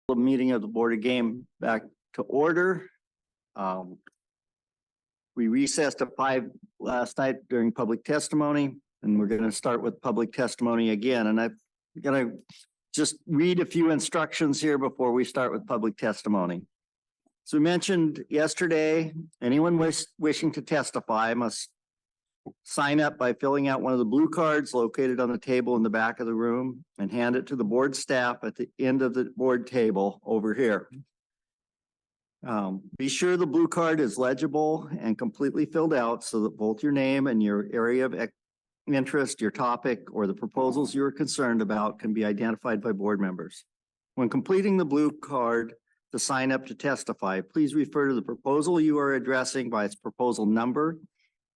The meeting of the Board of Game back to order. We recessed at 5 last night during public testimony, and we're going to start with public testimony again. And I'm going to just read a few instructions here before we start with public testimony. So we mentioned yesterday, anyone wishing to testify must sign up by filling out one of the blue cards located on the table in the back of the room and hand it to the board staff at the end of the board table over here. Be sure the blue card is legible and completely filled out so that both your name and your area of interest, your topic, or the proposals you are concerned about can be identified by board members. When completing the blue card to sign up to testify, please refer to the proposal you are addressing by its proposal number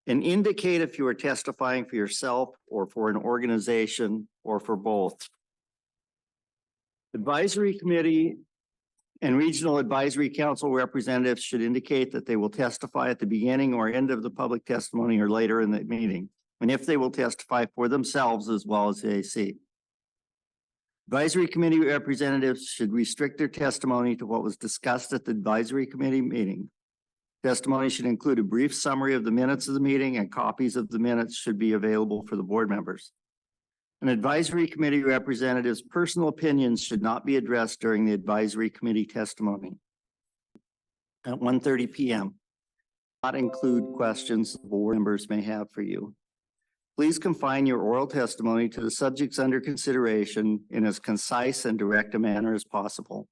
and indicate if you are testifying for yourself or for an organization or for both. Advisory committee and regional advisory council representatives should indicate that they will testify at the beginning or end of the public testimony or later in the meeting, and if they will testify for themselves as well as the AC. Advisory committee representatives should restrict their testimony to what was discussed at the advisory committee meeting. Testimony should include a brief summary of the minutes of the meeting, and copies of the minutes should be available for the board members. An advisory committee representative's personal opinions should not be addressed during the advisory committee testimony. At 1:30 p.m. Not include questions the board members may have for you. Please confine your oral testimony to the subjects under consideration in as concise and direct a manner as possible.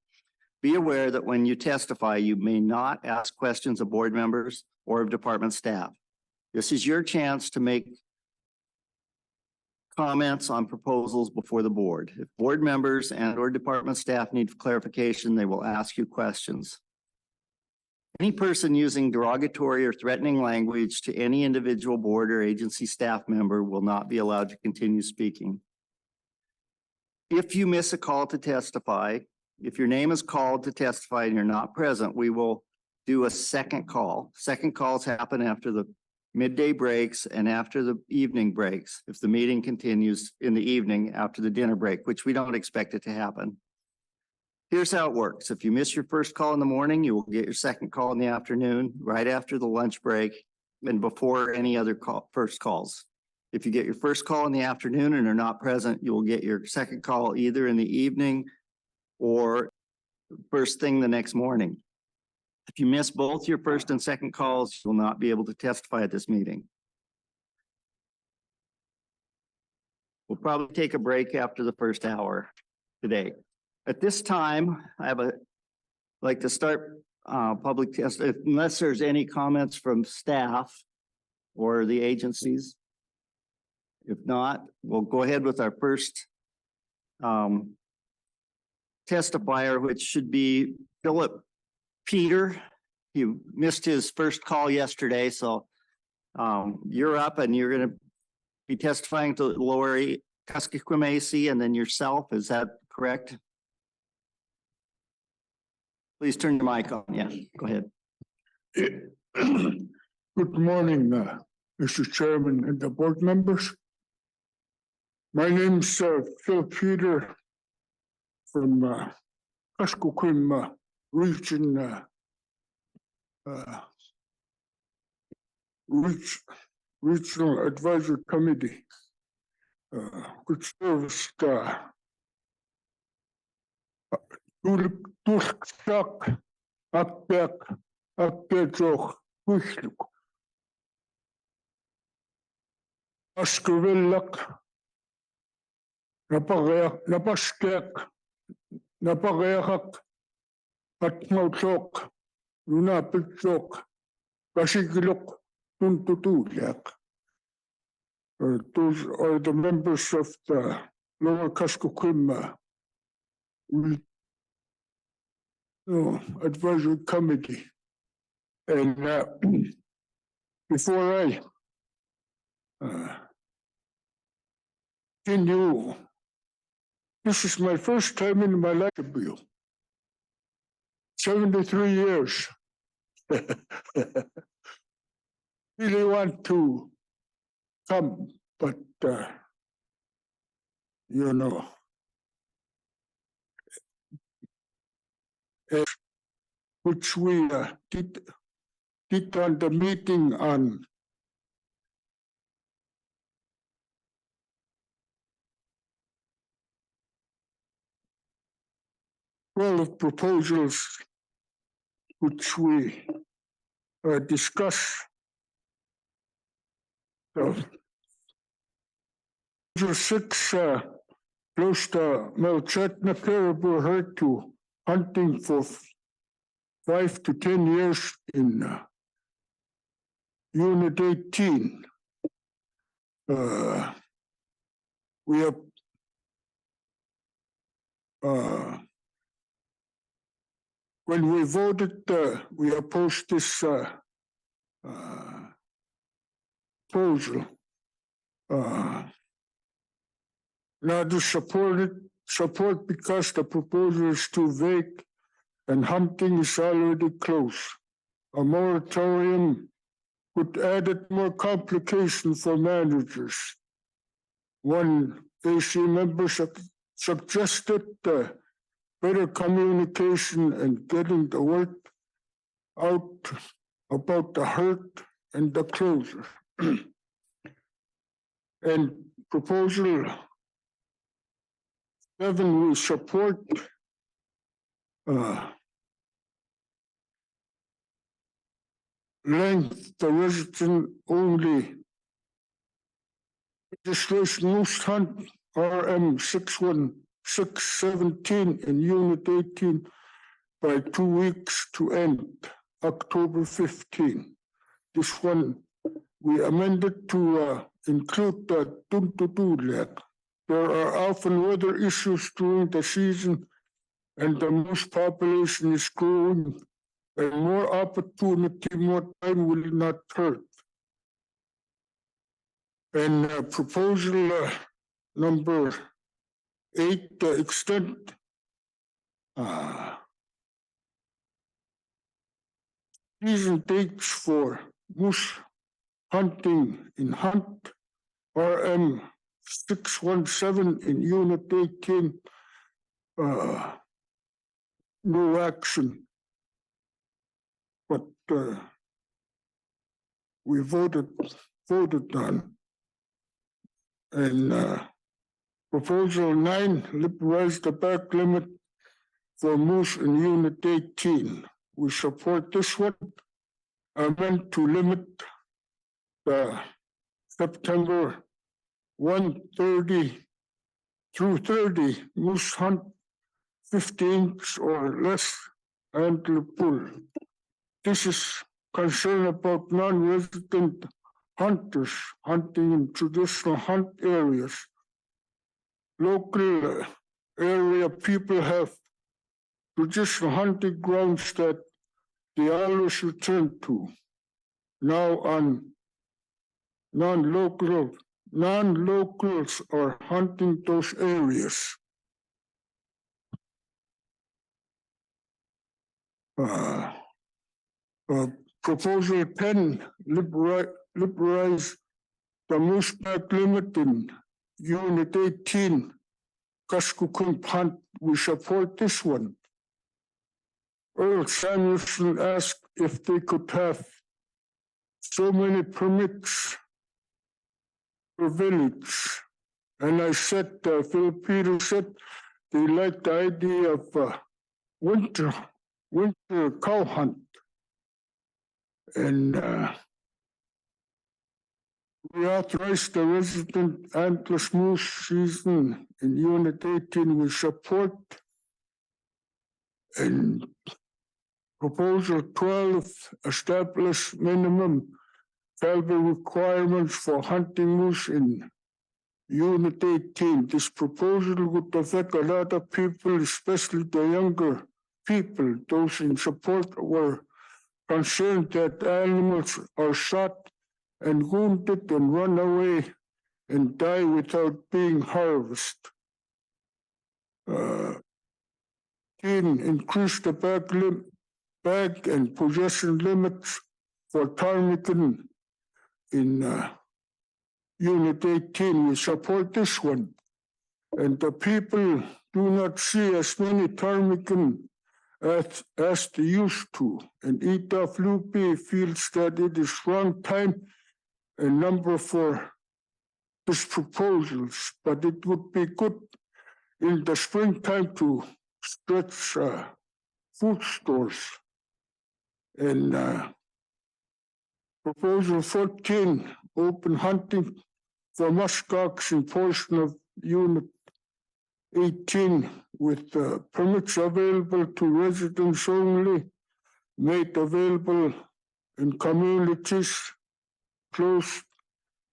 Be aware that when you testify, you may not ask questions of board members or of department staff. This is your chance to make comments on proposals before the board. If board members and or department staff need clarification, they will ask you questions. Any person using derogatory or threatening language to any individual board or agency staff member will not be allowed to continue speaking. If you miss a call to testify, if your name is called to testify and you're not present, we will do a second call. Second calls happen after the midday breaks and after the evening breaks, if the meeting continues in the evening after the dinner break, which we don't expect it to happen. Here's how it works. If you miss your first call in the morning, you will get your second call in the afternoon, right after the lunch break, and before any other first calls. If you get your first call in the afternoon and are not present, you will get your second call either in the evening or first thing the next morning. If you miss both your first and second calls, you will not be able to testify at this meeting. We'll probably take a break after the first hour today. At this time, like to start public test, unless there's any comments from staff or the agencies. If not, we'll go ahead with our first testifier, which should be Philip Peter. He missed his first call yesterday, so you're up and you're going to be testifying to Lori Kuskikwemasi and then yourself. Is that correct? Please turn your mic on. Yeah, go ahead. Good morning, Mr. Chairman and the board members. My name is Phil Peter from Kuskokwim Region Regional Advisory Committee, which serves Turksak, Akbek, Akbejok, Wishluk, Askevillak, Napaskek, Napareak, Atmautok, Lunapitsok, Kashigilok, Tuntutuliak. Those are the members of the Lower Kuskokwim Advisory Committee. And before I continue, this is my first time in my life, Bill. 73 years. Really want to come, but you know, which we did on the meeting on proposals which we discussed. Proposal 6 close to Melchetna caribou herd to hunting for 5 to 10 years in Unit 18. We have when we voted, we opposed this proposal. Now to support because the proposal is too vague and hunting is already closed. A moratorium would add more complication for managers. One AC member suggested better communication and getting the word out about the herd and the closure. And proposal 7, we support length the resident only registration moose hunt RM 61617 in Unit 18 by 2 weeks to end October 15. This one we amended to include the Tuntutulak. There are often weather issues during the season and the moose population is growing, and more opportunity, more time will not hurt. And proposal number 8, extend season dates for moose hunting in Hunt RM 617 in Unit 18. No action, but we voted on. And proposal 9, liberalize the back limit for moose in Unit 18. We support this one. I meant to limit the September 1/30 through 30 moose hunt 15 or less and pull. This is concern about non-resident hunters hunting in traditional hunt areas. Local area people have traditional hunting grounds that they always return to. Now on non-locals are hunting those areas. Proposal 10, liberalize the moose back limit in Unit 18, Kuskokwim hunt. We support this one. Earl Samuelson asked if they could have so many permits per village. And I said, Phil Peters said, they like the idea of winter cow hunt. And we authorized the resident antler's moose season in Unit 18 we support. And proposal 12, establish minimum caliber requirements for hunting moose in Unit 18. This proposal would affect a lot of people, especially the younger people. Those in support were concerned that animals are shot and wounded and run away and die without being harvested. Increase the bag and possession limits for ptarmigan in Unit 18. We support this one. And the people do not see as many ptarmigan as they used to. And EWP feels that it is wrong time and number for these proposals, but it would be good in the springtime to stretch food stores. And proposal 14, open hunting for muskox in portion of unit 18 with permits available to residents only, made available in communities close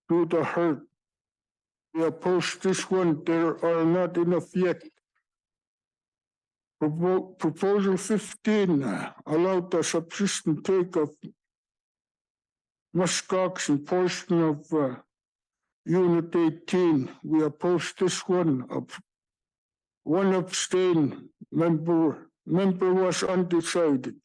to the herd. We oppose this one. There are not enough yet. Proposal 15, allow the subsistence take of muskox in portion of unit 18. We oppose this one. One abstain, member was undecided.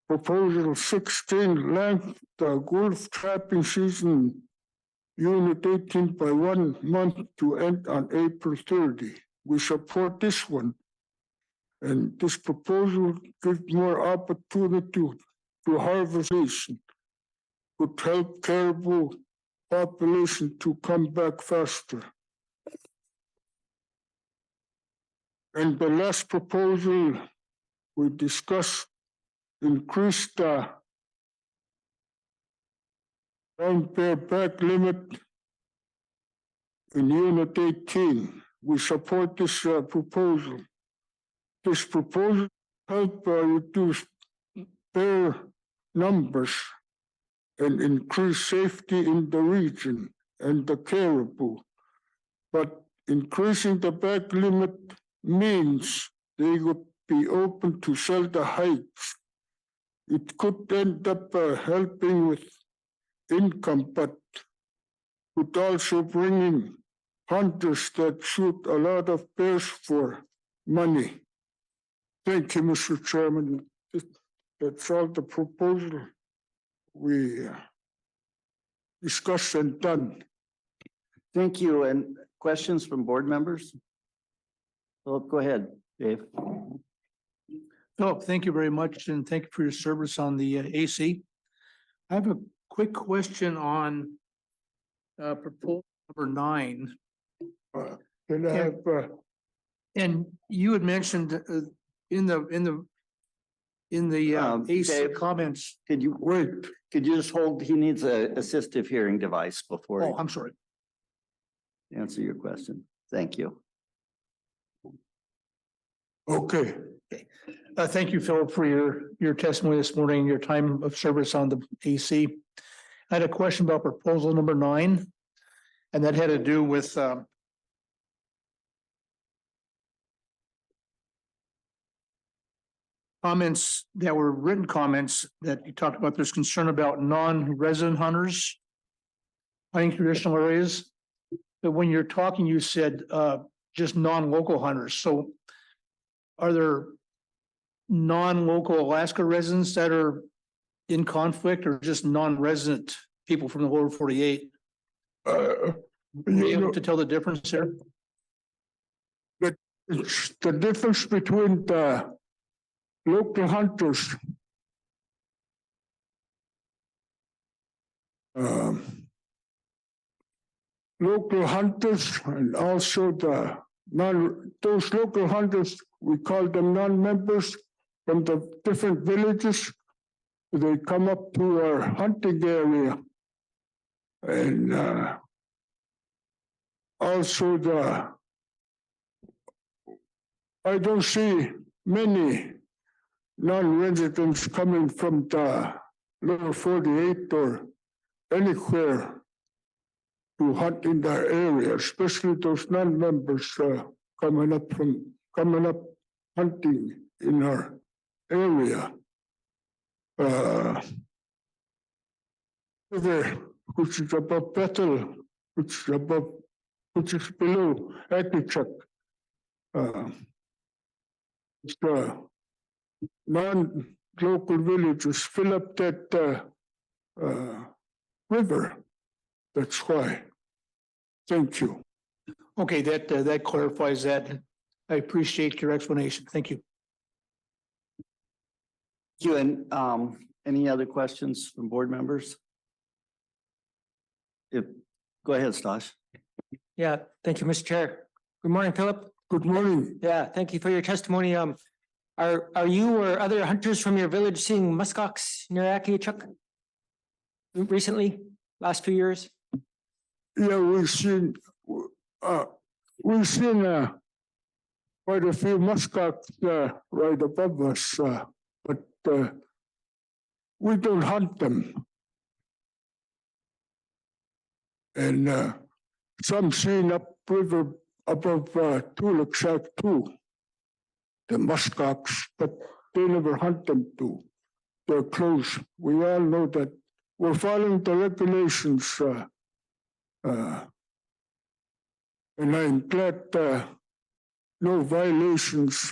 Proposal 16, length the wolf trapping season unit 18 by 1 month to end on April 30. We support this one. And this proposal gives more opportunity to harvestation, could help caribou population to come back faster. And the last proposal we discussed increased the brown bear back limit in unit 18. We support this proposal. This proposal help reduce bear numbers and increase safety in the region and the caribou. But increasing the back limit means they would be open to sell the hides. It could end up helping with income, but could also bring in hunters that shoot a lot of bears for money. Thank you, Mr. Chairman. That's all the proposal we discussed and done. Thank you. And questions from board members? Philip, go ahead, Dave. Philip, thank you very much, and thank you for your service on the AC. I have a quick question on proposal number 9. Can I have And you had mentioned in the AC Dave, comments. Could you wait? Could you just hold? He needs a assistive hearing device before Oh, I'm sorry. he answer your question. Thank you. okay. Thank you, Philip, for your testimony this morning, your time of service on the AC. I had a question about proposal number 9, and that had to do with comments that were written comments that you talked about. There's concern about non-resident hunters hunting traditional areas. But when you're talking, you said just non-local hunters. So are there non-local Alaska residents that are in conflict, or just non-resident people from the lower 48? Are you able to tell the difference here? It's the difference between the local hunters. Local hunters and also those local hunters, we call them non-members from the different villages. They come up to our hunting area. And also I don't see many non-residents coming from the lower 48 or anywhere to hunt in that area, especially those non-members coming up hunting in our area. Which is above Bethel, which is below Etichuk. It's non-local villages fill up that river. That's why. Thank you. Okay, that clarifies that. I appreciate your explanation. Thank you. You and any other questions from board members? If, go ahead, Stosh. Yeah, thank you, Mr. Chair. Good morning, Philip. Good morning. Yeah, thank you for your testimony. Are you or other hunters from your village seeing muskox near Akiachuk recently, last few years? Yeah, we've seen quite a few muskox right above us, but we don't hunt them. And some seen upriver above Tulakshak too, the muskox, but they never hunt them too. They're close. We all know that we're following the regulations. And I'm glad no violations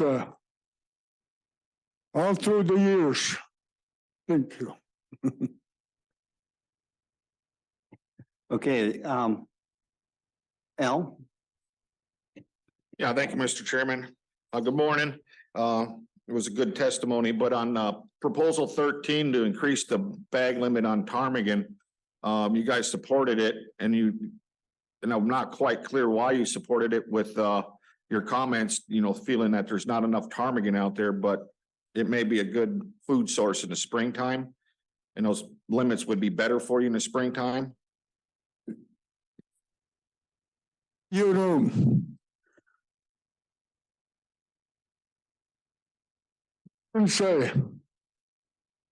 all through the years. Thank you. Okay, Al? Yeah, thank you, Mr. Chairman. Good morning. It was a good testimony, but on proposal 13 to increase the bag limit on ptarmigan, you guys supported it and I'm not quite clear why you supported it with your comments, feeling that there's not enough ptarmigan out there, but it may be a good food source in the springtime. And those limits would be better for you in the springtime. You know, since I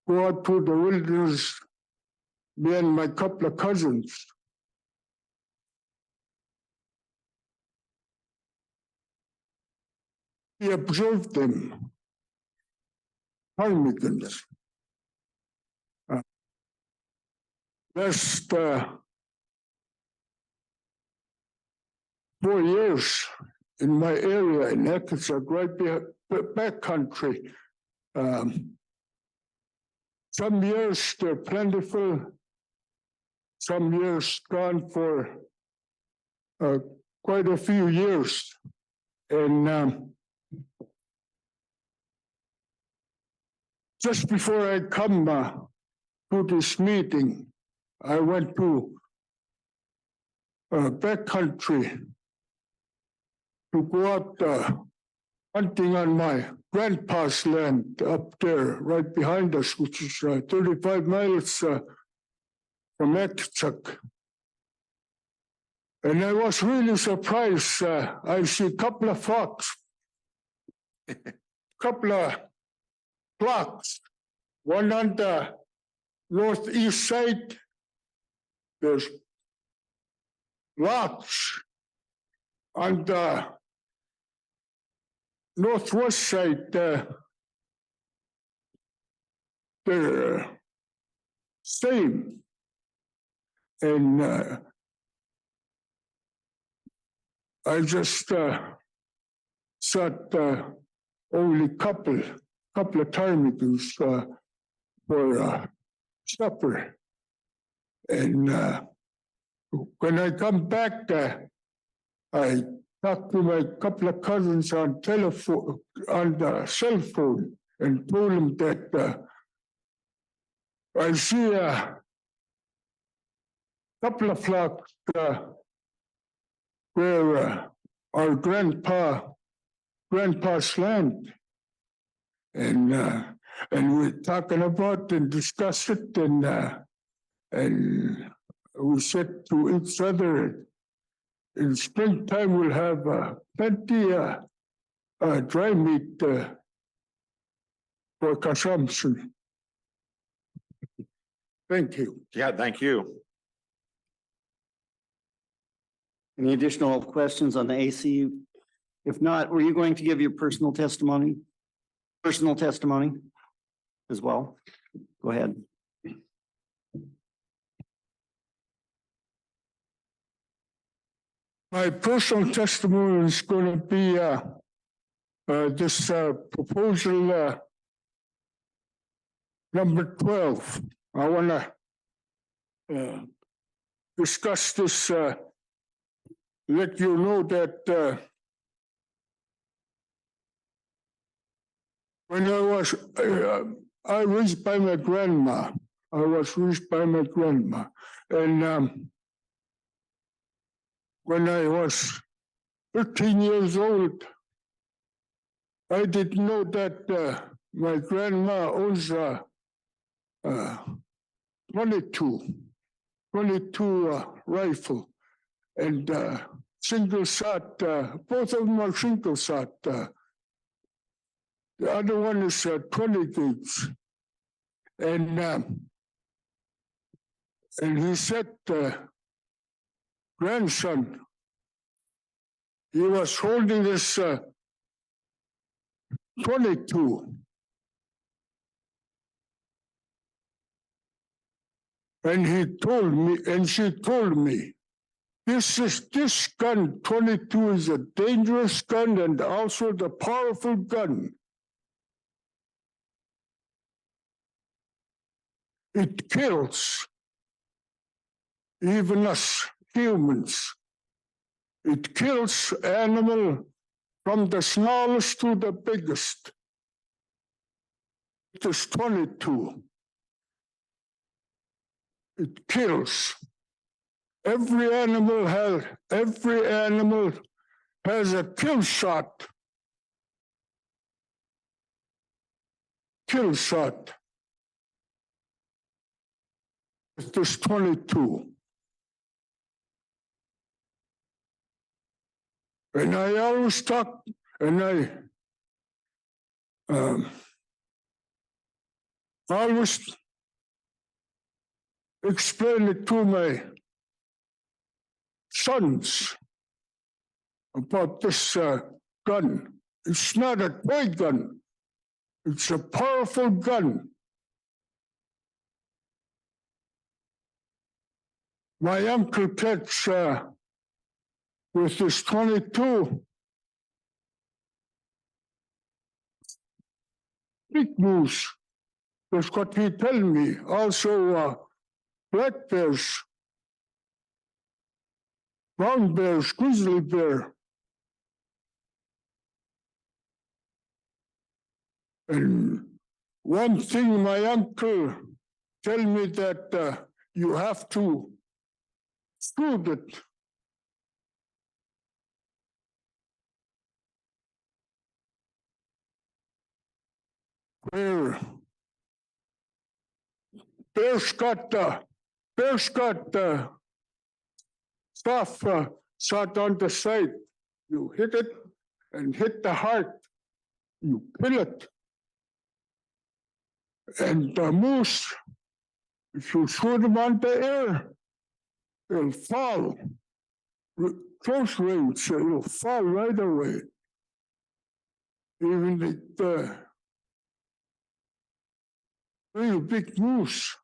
go out to the wilderness, me and my couple of cousins, we observed them, ptarmigans. Last 4 years in my area in Akiachuk, right back country. Some years they're plentiful, some years gone for quite a few years. And just before I come to this meeting, I went to backcountry to go out hunting on my grandpa's land up there, right behind us, which is 35 miles from Akiachuk. And I was really surprised. I see a couple of fox, couple of flocks, one on the northeast side. There's lots on the northwest side. They're same, and I just shot only couple of ptarmigans for supper. And when I come back, I talked to my couple of cousins on telephone, on the cell phone, and told them that I see a couple of flocks where our grandpa's land, and we're talking about and discuss it, and we said to each other, in springtime we'll have plenty dry meat for consumption. Thank you. Yeah, thank you. Any additional questions on the AC? If not, were you going to give your personal testimony? Personal testimony as well? Go ahead. My personal testimony is going to be this proposal number 12. I want to discuss this, let you know that when I was, I raised by my grandma. I was raised by my grandma. And when I was 13 years old, I didn't know that my grandma owns a 22 rifle and single shot. Both of them are single shot. The other one is 20 gauge. And he said, grandson, he was holding this 22. And he told me, and she told me, this gun, 22, is a dangerous gun and also the powerful gun. It kills even us humans. It kills animal from the smallest to the biggest. It is 22. It kills. Every animal has a kill shot. Kill shot. It is 22. And I always talk, and I always explain it to my sons about this gun. It's not a toy gun. It's a powerful gun. My uncle catch with his 22 big moose. That's what he tell me. Also black bears, brown bears, grizzly bear. And one thing my uncle tell me that you have to shoot it. Where bears got stuff shot on the side. You hit it and hit the heart. You kill it. And the moose, if you shoot them on the air, they'll fall. Close range, they'll fall right away. Even the real big moose,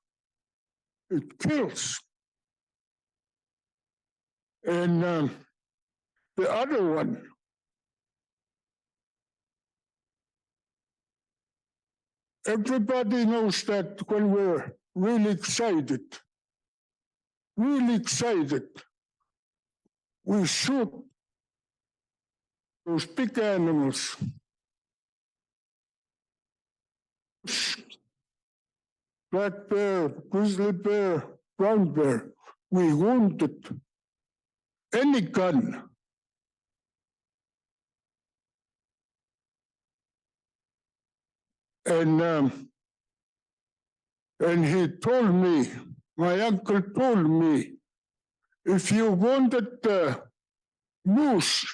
it kills. And the other one, everybody knows that when we're really excited, we shoot those big animals. Black bear, grizzly bear, brown bear, we wound it. Any gun. And he told me, my uncle told me, if you wanted the moose,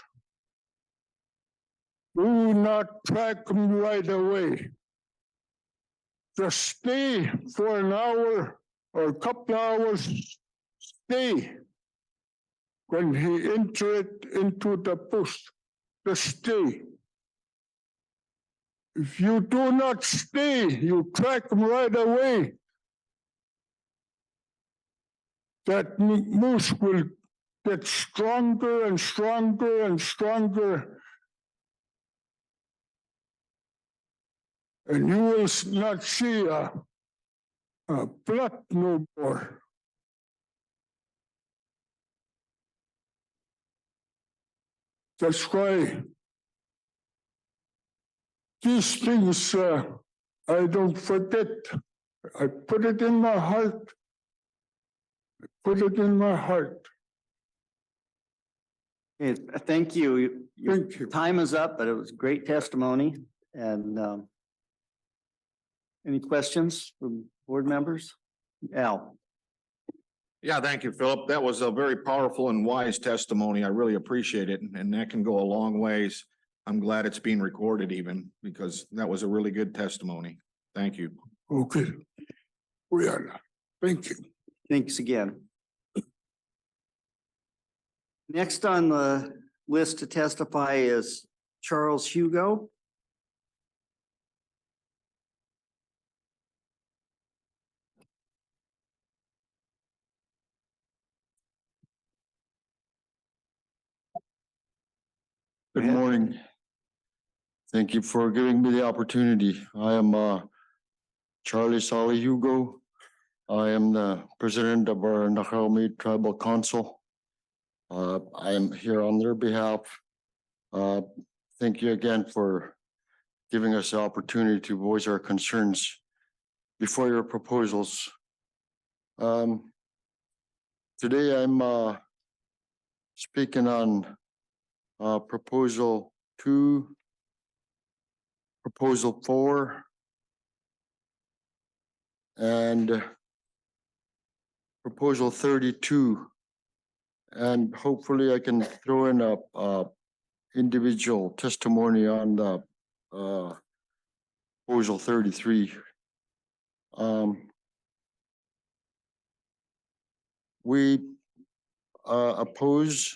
do not track them right away. Just stay for an hour or a couple hours, stay. When he entered into the bush, just stay. If you do not stay, you track them right away. That moose will get stronger and stronger and stronger. And you will not see a blood no more. That's why these things I don't forget. I put it in my heart. I put it in my heart. Okay, thank you. Your Thank you. time is up, but it was great testimony and any questions from board members? Al? Yeah, thank you, Philip. That was a very powerful and wise testimony. I really appreciate it, and that can go a long ways. I'm glad it's being recorded even, because that was a really good testimony. Thank you. Okay. We are. Thank you. Thanks again. Next on the list to testify is Charles Hugo. Good ahead. morning. Thank you for giving me the opportunity. I am Charlie Solly Hugo. I am the president of our Nahalmi Tribal Council. I am here on their behalf. Thank you again for giving us the opportunity to voice our concerns before your proposals. Today I'm speaking on proposal 2, proposal 4, and proposal 32. And hopefully I can throw in a individual testimony on the proposal 33. We oppose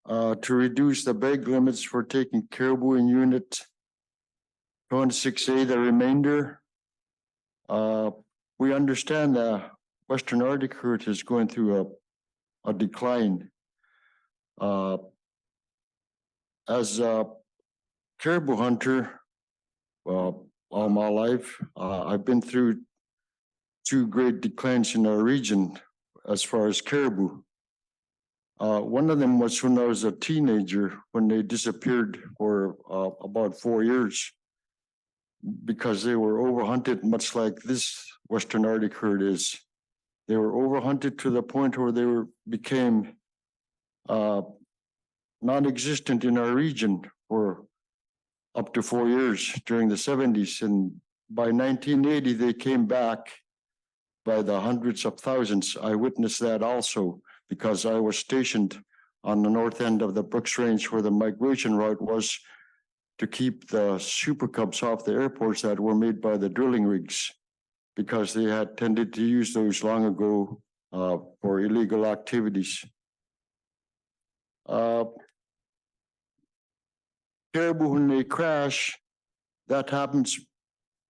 to reduce the bag limits for taking caribou in unit 26A, the remainder. We understand the Western Arctic herd is going through a decline. As a caribou hunter, all my life, I've been through 2 great declines in our region as far as caribou. One of them was when I was a teenager, when they disappeared for about 4 years because they were overhunted, much like this Western Arctic herd is. They were overhunted to the point where they became non-existent in our region for up to 4 years during the 70s. And by 1980, they came back by the hundreds of thousands. I witnessed that also because I was stationed on the north end of the Brooks Range where the migration route was to keep the super cubs off the airports that were made by the drilling rigs, because they had tended to use those long ago for illegal activities. Caribou, when they crash, that happens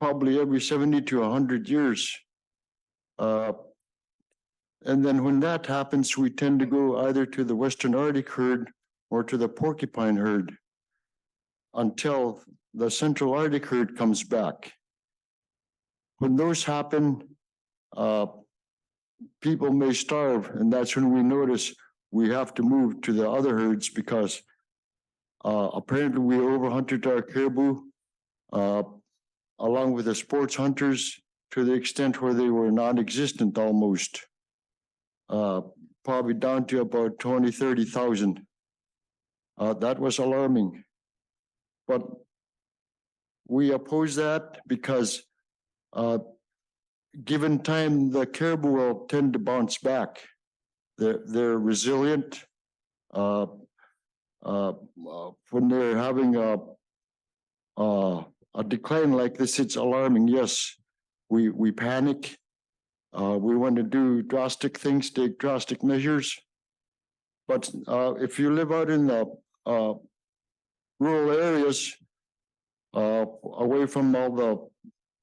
probably every 70 to 100 years. And then when that happens, we tend to go either to the Western Arctic herd or to the porcupine herd until the Central Arctic herd comes back. When those happen, people may starve, and that's when we notice we have to move to the other herds because apparently we overhunted our caribou along with the sports hunters to the extent where they were non-existent almost, probably down to about 20, 30,000. That was alarming. But we oppose that because given time, the caribou will tend to bounce back. They're resilient. When they're having a decline like this, it's alarming. Yes, we panic. We want to do drastic things, take drastic measures. But if you live out in the rural areas, away from all the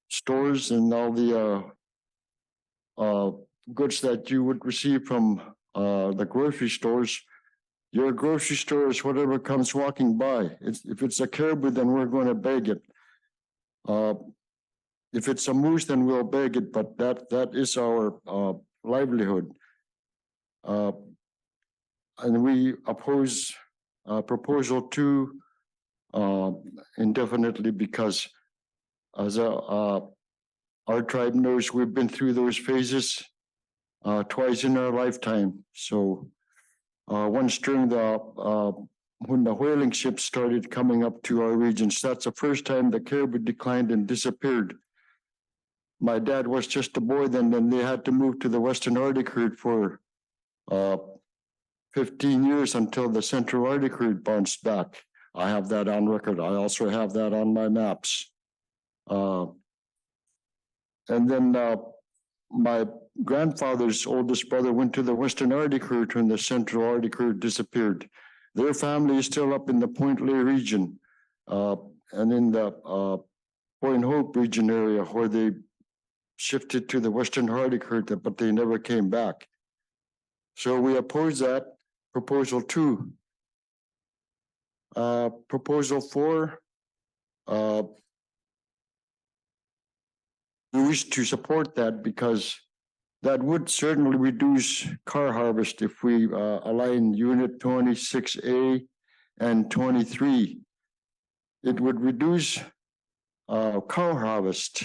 stores and all the goods that you would receive from the grocery stores, your grocery store is whatever comes walking by. If it's a caribou, then we're going to bag it. If it's a moose, then we'll bag it, but that is our livelihood. And we oppose proposal 2 indefinitely because as our tribe knows, we've been through those phases twice in our lifetime. So once during when the whaling ships started coming up to our regions, that's the first time the caribou declined and disappeared. My dad was just a boy then they had to move to the Western Arctic herd for 15 years until the Central Arctic herd bounced back. I have that on record. I also have that on my maps. And then my grandfather's oldest brother went to the Western Arctic herd when the Central Arctic herd disappeared. Their family is still up in the Point Lay region and in the Point Hope region area where they shifted to the Western Arctic herd, but they never came back. So we oppose that. Proposal 2. Proposal 4. We wish to support that because that would certainly reduce car harvest if we align unit 26A and 23. It would reduce cow harvest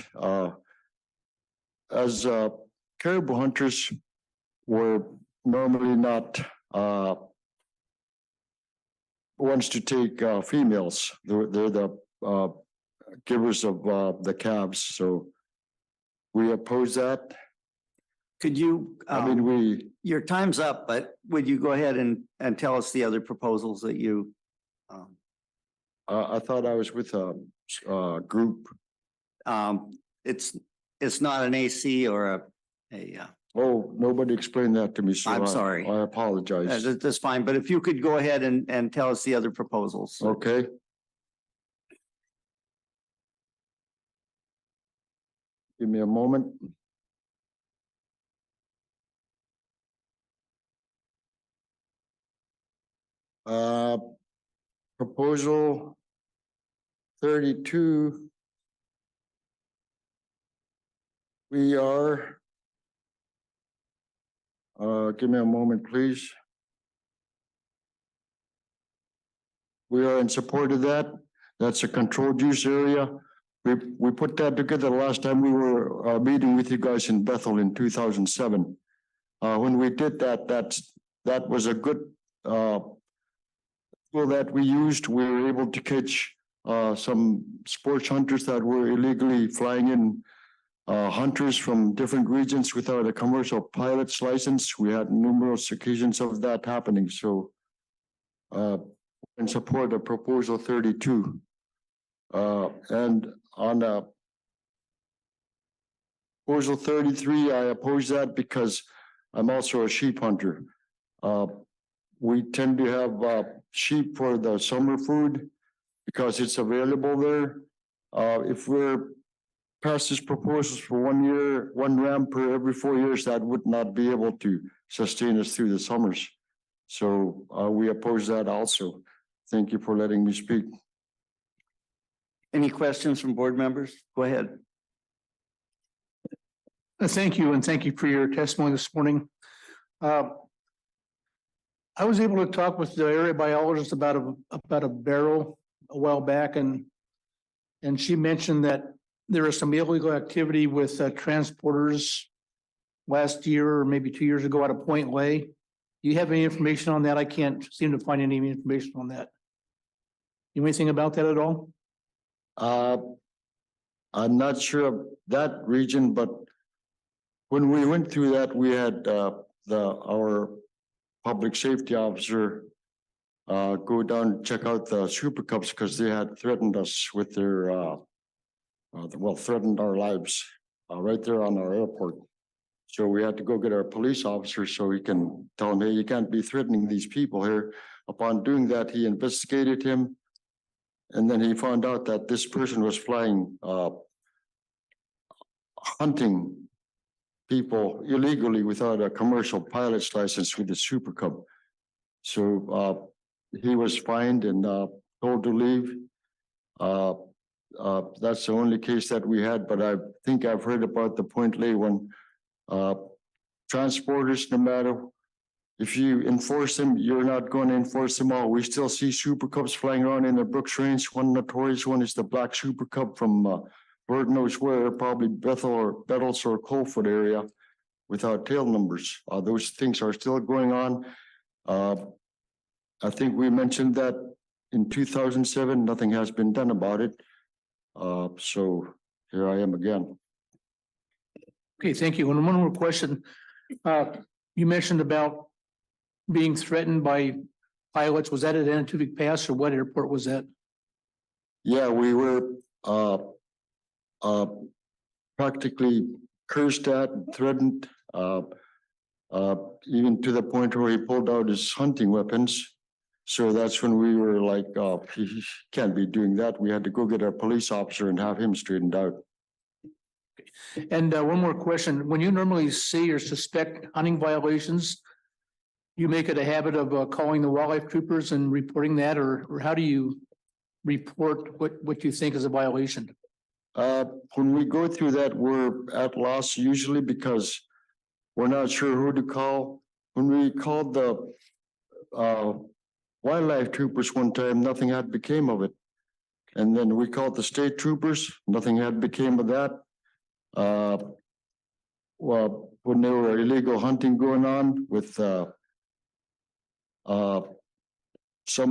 as caribou hunters were normally not wants to take females. They're the givers of the calves. So we oppose that. Could you, I mean, your time's up, but would you go ahead and tell us the other proposals that you? I thought I was with a group. It's not an AC or a Oh, nobody explained that to me, so I'm sorry. I apologize. that's fine, but if you could go ahead and tell us the other proposals. Okay. Give me a moment. Proposal 32. We are, give me a moment, please. We are in support of that. That's a controlled use area. We put that together last time we were meeting with you guys in Bethel in 2007. When we did that, that was a good tool that we used. We were able to catch some sports hunters that were illegally flying in, hunters from different regions without a commercial pilot's license. We had numerous occasions of that happening. So in support of proposal 32. And on proposal 33, I oppose that because I'm also a sheep hunter. We tend to have sheep for the summer food because it's available there. If we're past this proposals for 1 year, 1 ram per every 4 years, that would not be able to sustain us through the summers. So we oppose that also. Thank you for letting me speak. Any questions from board members? Go ahead. Thank you, and thank you for your testimony this morning. I was able to talk with the area biologist about a barrel a while back, and she mentioned that there was some illegal activity with transporters last year or maybe 2 years ago out of Point Lay. Do you have any information on that? I can't seem to find any information on that. You know anything about that at all? I'm not sure of that region, but when we went through that, we had our public safety officer go down and check out the Super Cubs because they had threatened us with their threatened our lives right there on our airport. So we had to go get our police officer so he can tell him, hey, you can't be threatening these people here. Upon doing that, he investigated him. And then he found out that this person was flying, hunting people illegally without a commercial pilot's license with the Super Cub. So he was fined and told to leave. That's the only case that we had, but I think I've heard about the Point Lay one. Transporters, no matter if you enforce them, you're not going to enforce them all. We still see Super Cubs flying around in the Brooks Range. One notorious one is the black Super Cub from Lord knows where, probably Bettles or Coalfoot area without tail numbers. Those things are still going on. I think we mentioned that in 2007, nothing has been done about it. So here I am again. Okay, thank you. And one more question. You mentioned about being threatened by pilots. Was that at Anatovik Pass or what airport was that? Yeah, we were practically cursed at, and threatened, even to the point where he pulled out his hunting weapons. So that's when we were like, he can't be doing that. We had to go get our police officer and have him straightened out. And one more question. When you normally see or suspect hunting violations, you make it a habit of calling the wildlife troopers and reporting that, or how do you report what you think is a violation? When we go through that, we're at loss usually because we're not sure who to call. When we called the wildlife troopers one time, nothing had became of it. And then we called the state troopers, nothing had became of that. Well, when there were illegal hunting going on with some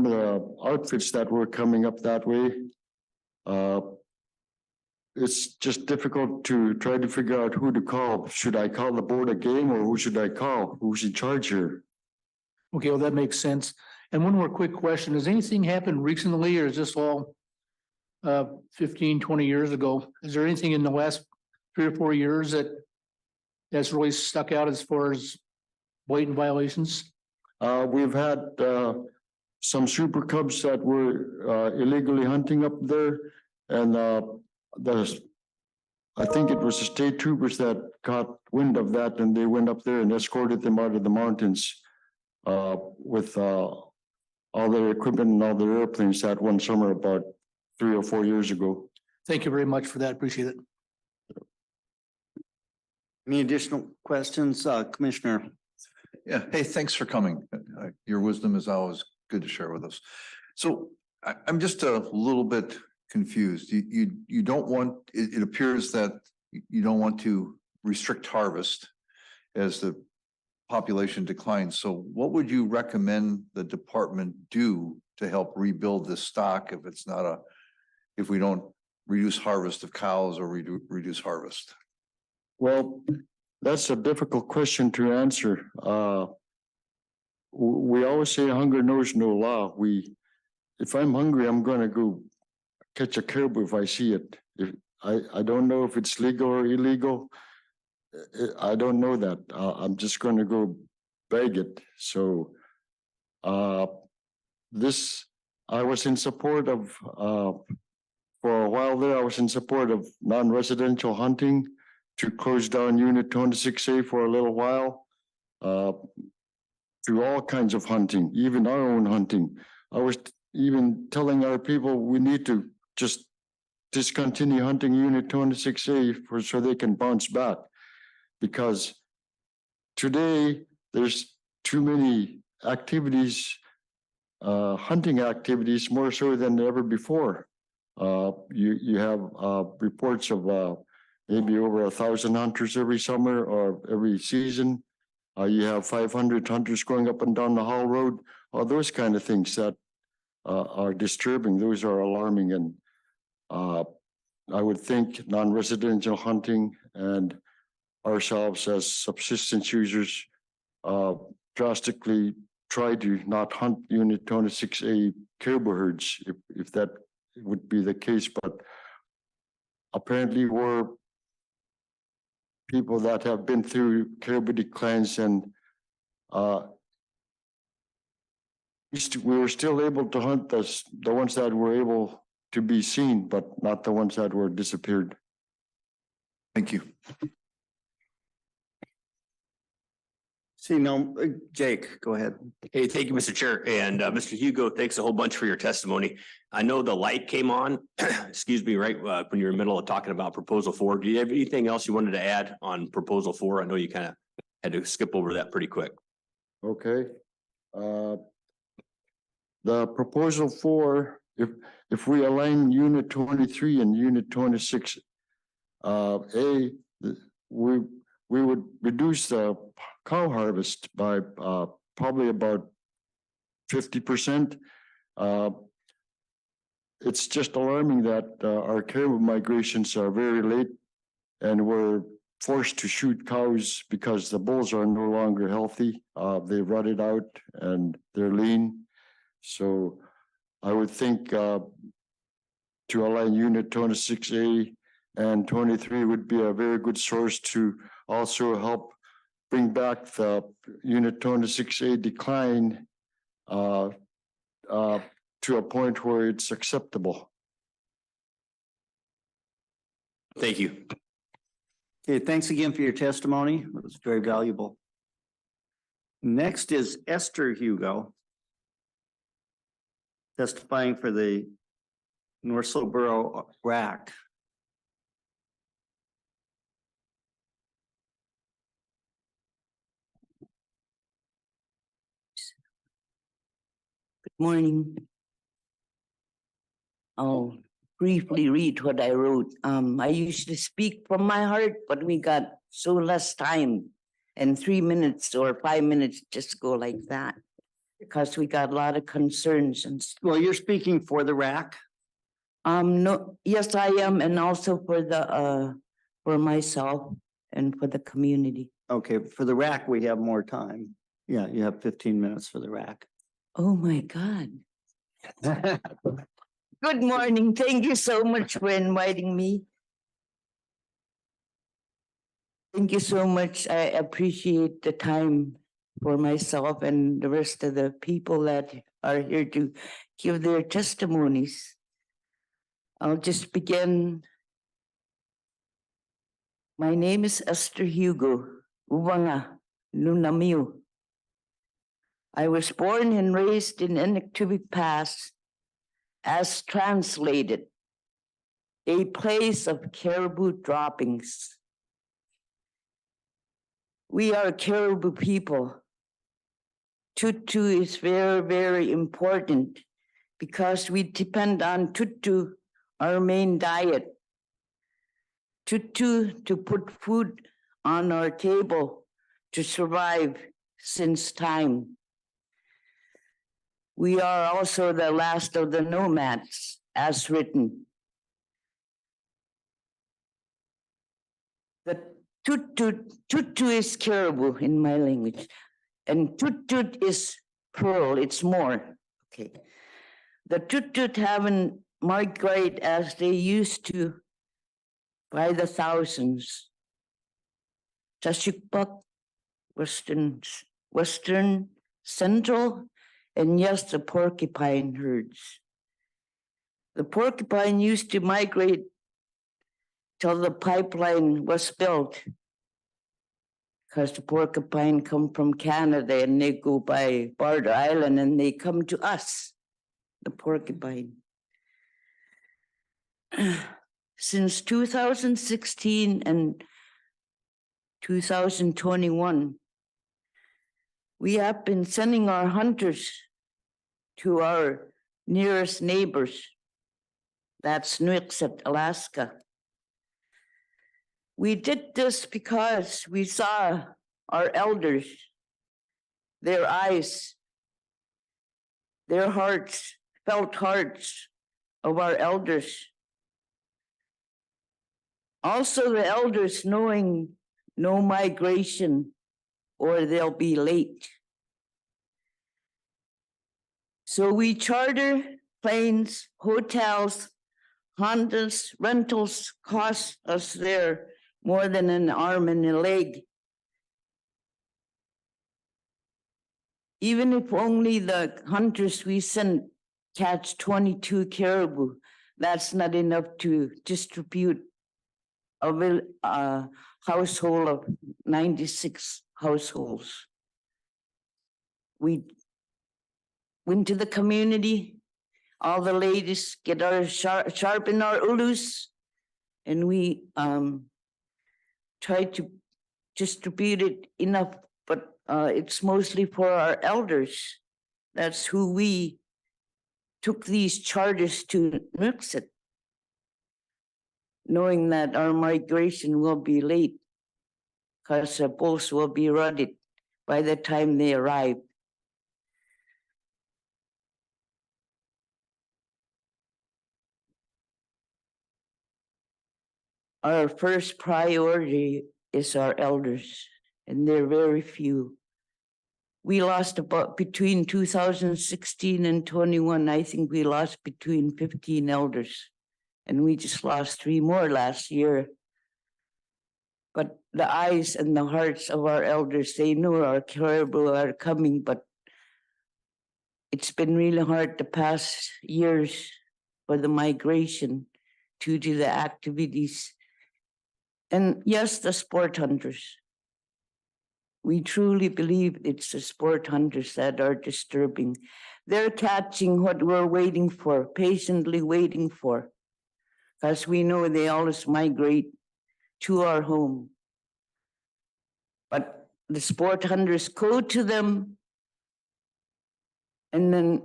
of the outfits that were coming up that way, it's just difficult to try to figure out who to call. Should I call the board of game or who should I call? Who's in charge here? Okay, well, that makes sense. And one more quick question. Has anything happened recently or is this all 15, 20 years ago? Is there anything in the last 3 or 4 years that's really stuck out as far as blatant violations? We've had some super cubs that were illegally hunting up there, and I think it was the state troopers that caught wind of that, and they went up there and escorted them out of the mountains with all their equipment and all their airplanes that one summer about 3 or 4 years ago. Thank you very much for that. Appreciate it. Any additional questions, Commissioner? Yeah, hey, thanks for coming. Your wisdom is always good to share with us. So I'm just a little bit confused. You don't want, it appears that you don't want to restrict harvest as the population declines. So what would you recommend the department do to help rebuild this stock if we don't reduce harvest of cows or reduce harvest? Well, that's a difficult question to answer. We always say hunger knows no law. If I'm hungry, I'm gonna go catch a caribou if I see it. I don't know if it's legal or illegal. I don't know that. I'm just gonna go bag it. So I was in support of for a while there, I was in support of non-residential hunting to close down Unit 26A for a little while, through all kinds of hunting, even our own hunting. I was even telling our people we need to just discontinue hunting Unit 26A so they can bounce back. Because today there's too many activities, hunting activities, more so than ever before. You have reports of maybe over 1,000 hunters every summer or every season. You have 500 hunters going up and down the Hall Road. Those kind of things that are disturbing. Those are alarming, and I would think non-residential hunting and ourselves as subsistence users drastically try to not hunt Unit 26A caribou herds if that would be the case. But apparently we're people that have been through caribou declines, and we were still able to hunt the ones that were able to be seen, but not the ones that were disappeared. Thank you. See, no, Jake, go ahead. Hey, thank you, Mr. Chair. And Mr. Hugo, thanks a whole bunch for your testimony. I know the light came on, excuse me, right when you were in the middle of talking about proposal 4. Do you have anything else you wanted to add on proposal 4? I know you kind of had to skip over that pretty quick. Okay. The proposal 4, if we align Unit 23 and Unit 26 We would reduce the cow harvest by probably about 50%. It's just alarming that our caribou migrations are very late, and we're forced to shoot cows because the bulls are no longer healthy. They rutted out and they're lean. So I would think to align Unit 26A and 23 would be a very good source to also help bring back the Unit 26A decline to a point where it's acceptable. Thank you. Okay, thanks again for your testimony. It was very valuable. Next is Esther Hugo, testifying for the North Slope Borough RAC. Morning. I'll briefly read what I wrote. I usually speak from my heart, but we got so less time, and 3 minutes or 5 minutes just go like that because we got a lot of concerns and Well, you're speaking for the RAC? no, yes, I am, and also for myself and for the community. Okay, for the RAC, we have more time. Yeah, you have 15 minutes for the RAC. Oh my God. Good morning. Thank you so much for inviting me. Thank you so much. I appreciate the time for myself and the rest of the people that are here to give their testimonies. I'll just begin. My name is Esther Hugo Ubanga Lunamiu. I was born and raised in Eniktuvik Pass, as translated, a place of caribou droppings. We are caribou people. Tutu is very, very important because we depend on tutu, our main diet. Tutu to put food on our table to survive since time. We are also the last of the nomads, as written. The tutu is caribou in my language, and tutut is plural, it's more. Okay. The tutut haven't migrated as they used to by the thousands. Tashikpak, Western, Central, and yes, the porcupine herds. The porcupine used to migrate till the pipeline was built, because the porcupine come from Canada and they go by Barter Island and they come to us, the porcupine. Since 2016 and 2021, we have been sending our hunters to our nearest neighbors. That's Nuiqsut, Alaska. We did this because we saw our elders, their eyes, their hearts, felt hearts of our elders. Also the elders knowing no migration or they'll be late. So we charter planes, hotels, Hondas, rentals cost us there more than an arm and a leg. Even if only the hunters we sent catch 22 caribou, that's not enough to distribute a household of 96 households. We went to the community, all the ladies get our sharpen our ulus, and we try to distribute it enough, but it's mostly for our elders. That's who we took these charters to Nuiqsut. knowing that our migration will be late because the bulls will be rutted by the time they arrive. Our first priority is our elders, and they're very few. We lost about between 2016 and 21, I think we lost between 15 elders. And we just lost 3 more last year. But the eyes and the hearts of our elders, they know our caribou are coming, but it's been really hard the past years for the migration due to the activities. And yes, the sport hunters. We truly believe it's the sport hunters that are disturbing. They're catching what we're waiting for, patiently waiting for, because we know they always migrate to our home. But the sport hunters go to them, and then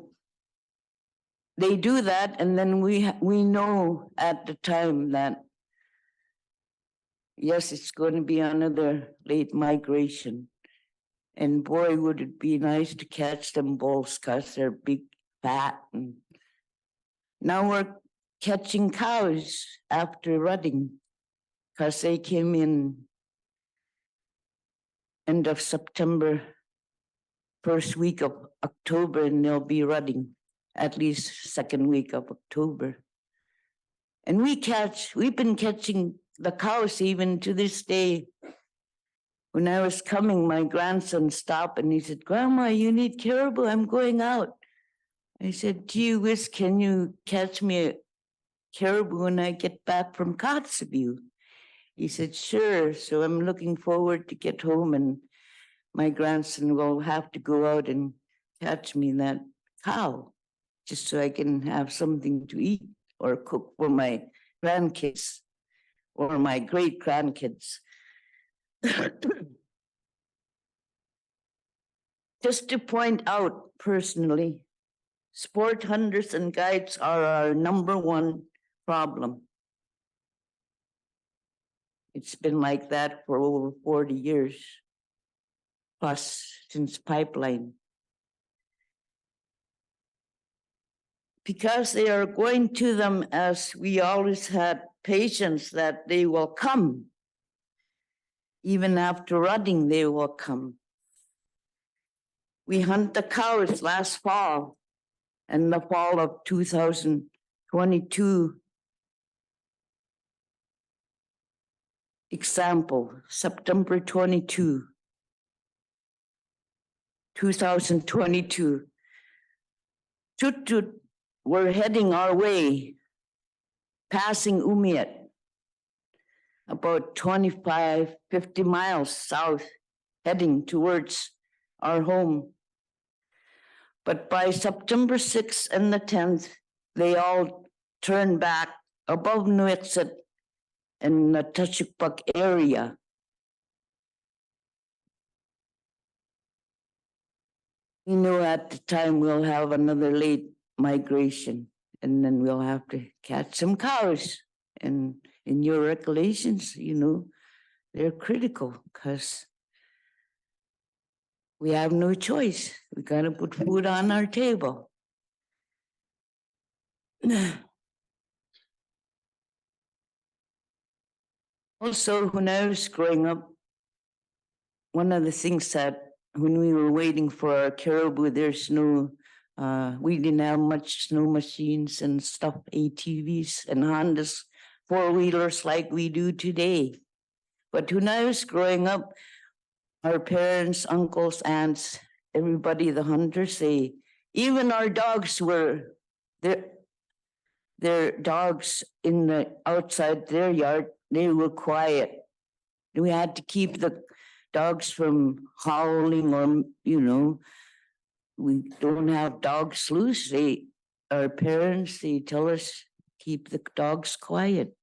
they do that, and then we know at the time that yes, it's going to be another late migration. And boy, would it be nice to catch them bulls because they're big, fat. And now we're catching cows after rutting because they came in end of September, first week of October, and they'll be rutting at least second week of October. And we've been catching the cows even to this day. When I was coming, my grandson stopped and he said, "Grandma, you need caribou, I'm going out." I said, "Gee whiz, can you catch me a caribou when I get back from Kotzebue?" He said, "Sure." So I'm looking forward to get home and my grandson will have to go out and catch me that cow just so I can have something to eat or cook for my grandkids or my great grandkids. Just to point out personally, sport hunters and guides are our #1 problem. It's been like that for over 40 years, plus since pipeline. Because they are going to them as we always had patience that they will come. Even after rutting, they will come. We hunt the cows last fall and the fall of 2022. Example, September 22, 2022. Tutut were heading our way, passing Umiat, about 25, 50 miles south, heading towards our home. But by September 6th and the 10th, they all turned back above Nuiqsut in the Tashukpak area. We know at the time we'll have another late migration and then we'll have to catch some cows. And in your regulations, you know, they're critical because we have no choice. We gotta put food on our table. Also, when I was growing up, one of the things that when we were waiting for our caribou, there's no, we didn't have much snow machines and stuff, ATVs and Hondas, 4-wheelers like we do today. But when I was growing up, our parents, uncles, aunts, everybody, the hunters, even our dogs were, their dogs in the outside their yard, they were quiet. We had to keep the dogs from howling or, you know, we don't have dogs loose. Our parents, they tell us, keep the dogs quiet.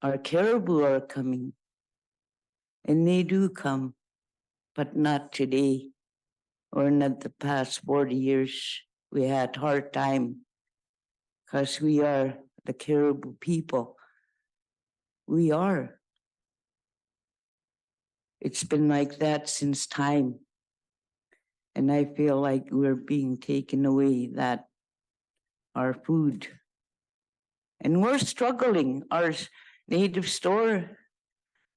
Our caribou are coming. And they do come, but not today or not the past 40 years. We had hard time because we are the caribou people. We are. It's been like that since time. And I feel like we're being taken away that our food. And we're struggling. Our native store,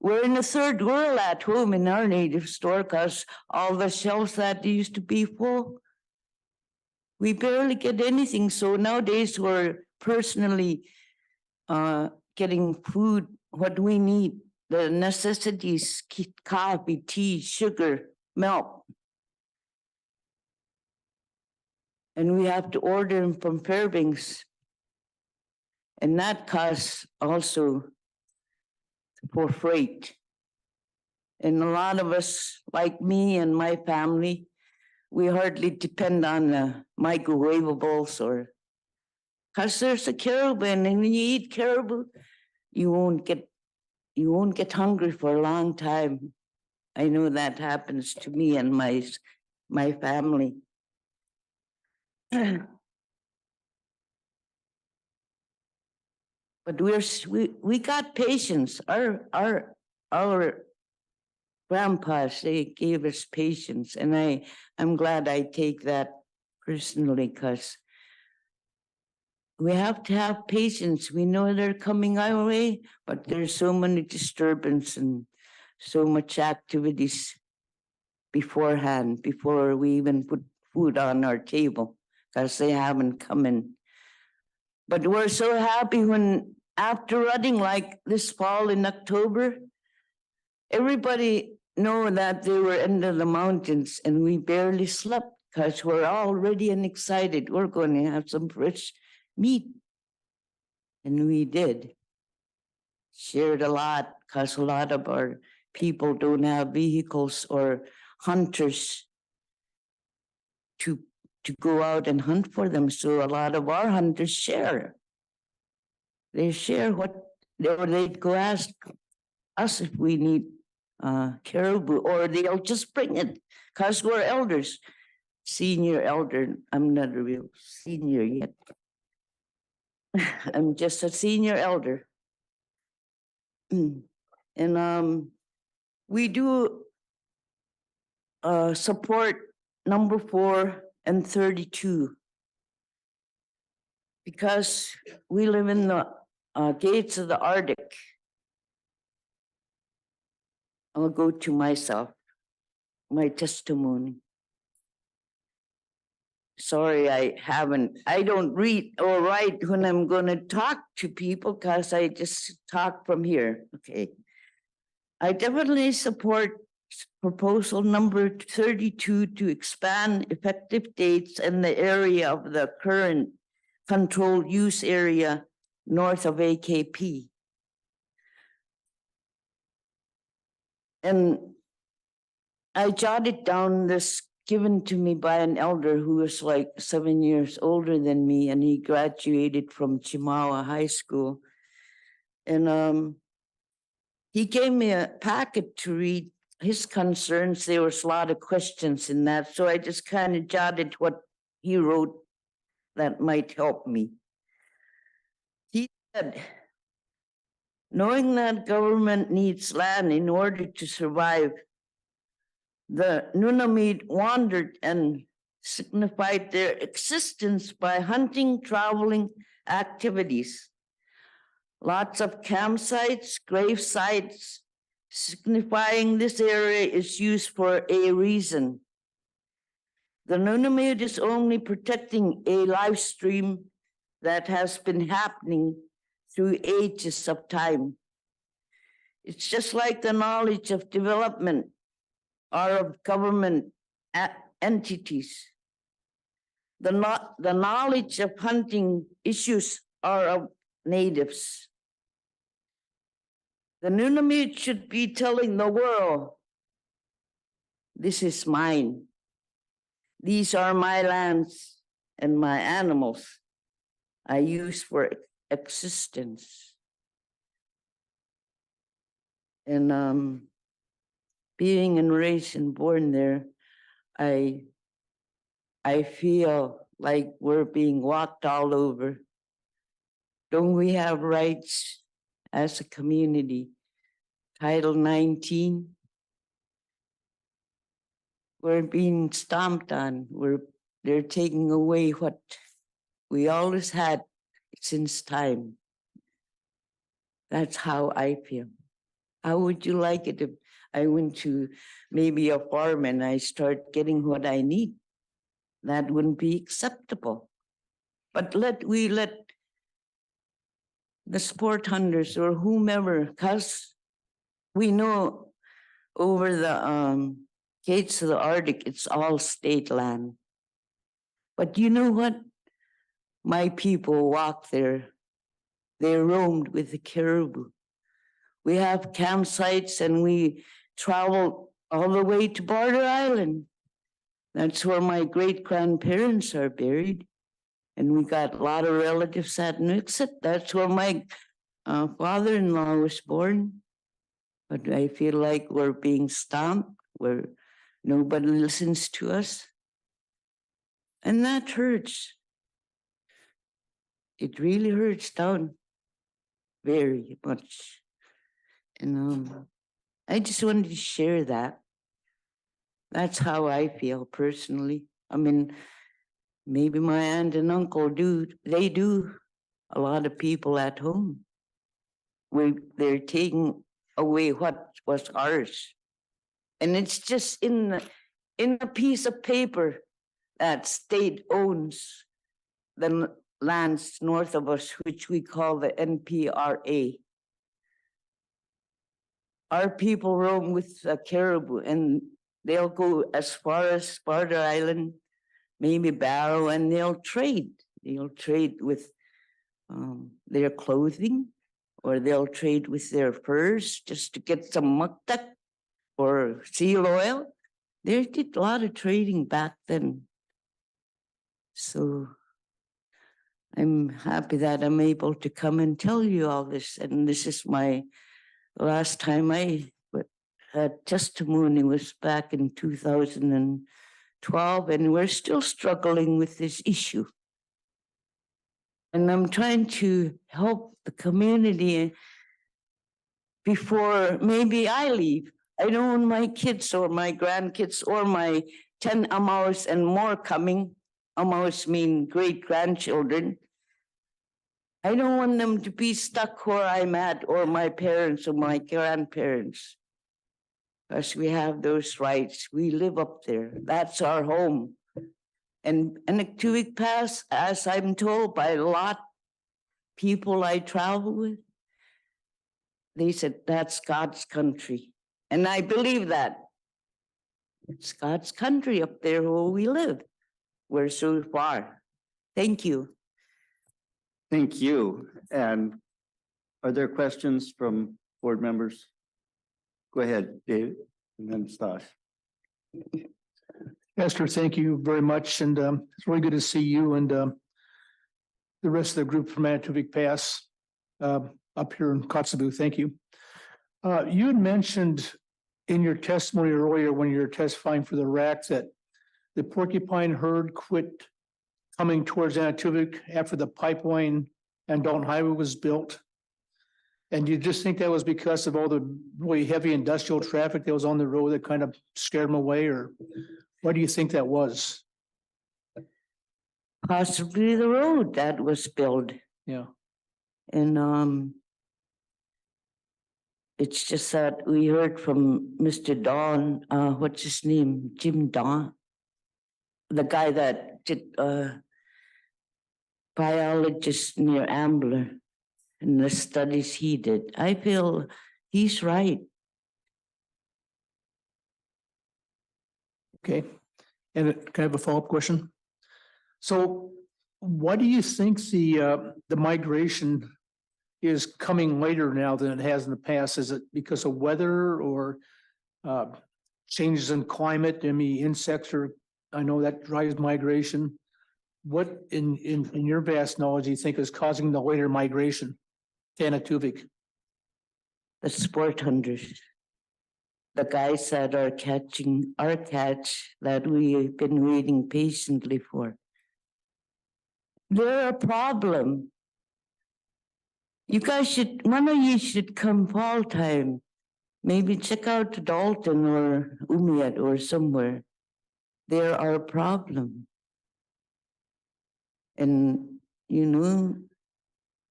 we're in the third world at home in our native store because all the shelves that used to be full, we barely get anything. So nowadays we're personally getting food, what we need, the necessities, coffee, tea, sugar, milk. And we have to order them from Fairbanks. And that costs also for freight. And a lot of us, like me and my family, we hardly depend on the microwavables or, because there's a caribou, and when you eat caribou, you won't get hungry for a long time. I know that happens to me and my family. But we got patience. Our grandpas, they gave us patience, and I'm glad I take that personally, because we have to have patience. We know they're coming our way, but there's so many disturbance and so much activities beforehand, before we even put food on our table, because they haven't come in. But we're so happy when, after running like this fall in October, everybody know that they were into the mountains, and we barely slept because we're all ready and excited. We're going to have some fresh meat. And we did. Shared a lot, because a lot of our people don't have vehicles or hunters to go out and hunt for them. So a lot of our hunters share. They share what, or they'd go ask us if we need caribou, or they'll just bring it, because we're elders. Senior elder, I'm not a real senior yet. I'm just a senior elder. And we do support number 4 and 32, because we live in the gates of the Arctic. I'll go to myself, my testimony. Sorry, I don't read or write when I'm going to talk to people, because I just talk from here. Okay. I definitely support proposal number 32 to expand effective dates in the area of the current controlled use area north of AKP. And I jotted down this given to me by an elder who was like 7 years older than me, and he graduated from Chimawa High School. And he gave me a packet to read his concerns. There was a lot of questions in that, so I just kind of jotted what he wrote that might help me. He said, knowing that government needs land in order to survive, the Nunamid wandered and signified their existence by hunting, traveling activities. Lots of campsites, grave sites, signifying this area is used for a reason. The Nunamid is only protecting a live stream that has been happening through ages of time. It's just like the knowledge of development or of government entities. The knowledge of hunting issues are of natives. The Nunamid should be telling the world, this is mine. These are my lands and my animals I use for existence. And being and raised and born there, I feel like we're being walked all over. Don't we have rights as a community. Title 19. We're being stomped on. They're taking away what we always had since time. That's how I feel. How would you like it if I went to maybe a farm and I start getting what I need? That wouldn't be acceptable. But let the sport hunters or whomever, because we know over the gates of the Arctic, it's all state land. But you know what? My people walk there. They roamed with the caribou. We have campsites and we travel all the way to Border Island. That's where my great-grandparents are buried. And we got a lot of relatives at Nuiqsut. That's where my father-in-law was born. But I feel like we're being stomped, where nobody listens to us. And that hurts. It really hurts down very much. And I just wanted to share that. That's how I feel personally. I mean, maybe my aunt and uncle do, they do. A lot of people at home, they're taking away what was ours. And it's just in a piece of paper that state owns the lands north of us, which we call the NPRA. Our people roam with the caribou and they'll go as far as Border Island, maybe Barrow, and they'll trade. They'll trade with their clothing, or they'll trade with their furs just to get some muktak or seal oil. They did a lot of trading back then. So I'm happy that I'm able to come and tell you all this. And this is my last time I had testimony was back in 2012, and we're still struggling with this issue. And I'm trying to help the community before maybe I leave. I don't want my kids or my grandkids or my 10 Amaos and more coming. Amaos mean great-grandchildren. I don't want them to be stuck where I'm at, or my parents or my grandparents. Because we have those rights. We live up there. That's our home. And Eniqtuquk Pass, as I'm told by a lot of people I travel with, they said, that's God's country. And I believe that. It's God's country up there where we live. We're so far. Thank you. Thank you. And are there questions from board members? Go ahead, David, and then Stash. Esther, thank you very much. And it's really good to see you and the rest of the group from Eniqtuquk Pass up here in Kotzebue. Thank you. You had mentioned in your testimony earlier when you were testifying for the RAC that the porcupine herd quit coming towards Eniqtuquk after the pipeline and Dalton Highway was built. And you just think that was because of all the really heavy industrial traffic that was on the road that kind of scared them away, or what do you think that was? Possibly the road that was built. Yeah. And it's just that we heard from Mr. Don, what's his name? Jim Don, the guy that did biologist near Ambler, and the studies he did. I feel he's right. Okay. And can I have a follow-up question? So what do you think the migration is coming later now than it has in the past? Is it because of weather or changes in climate? I mean, insects are, I know that drives migration. What in your vast knowledge do you think is causing the later migration to Eniqtuquk? The sport hunters, the guys that are catching our catch that we've been waiting patiently for. They're a problem. You guys should, one of you should come fall time. Maybe check out Dalton or Umiat or somewhere. They're our problem. And, you know,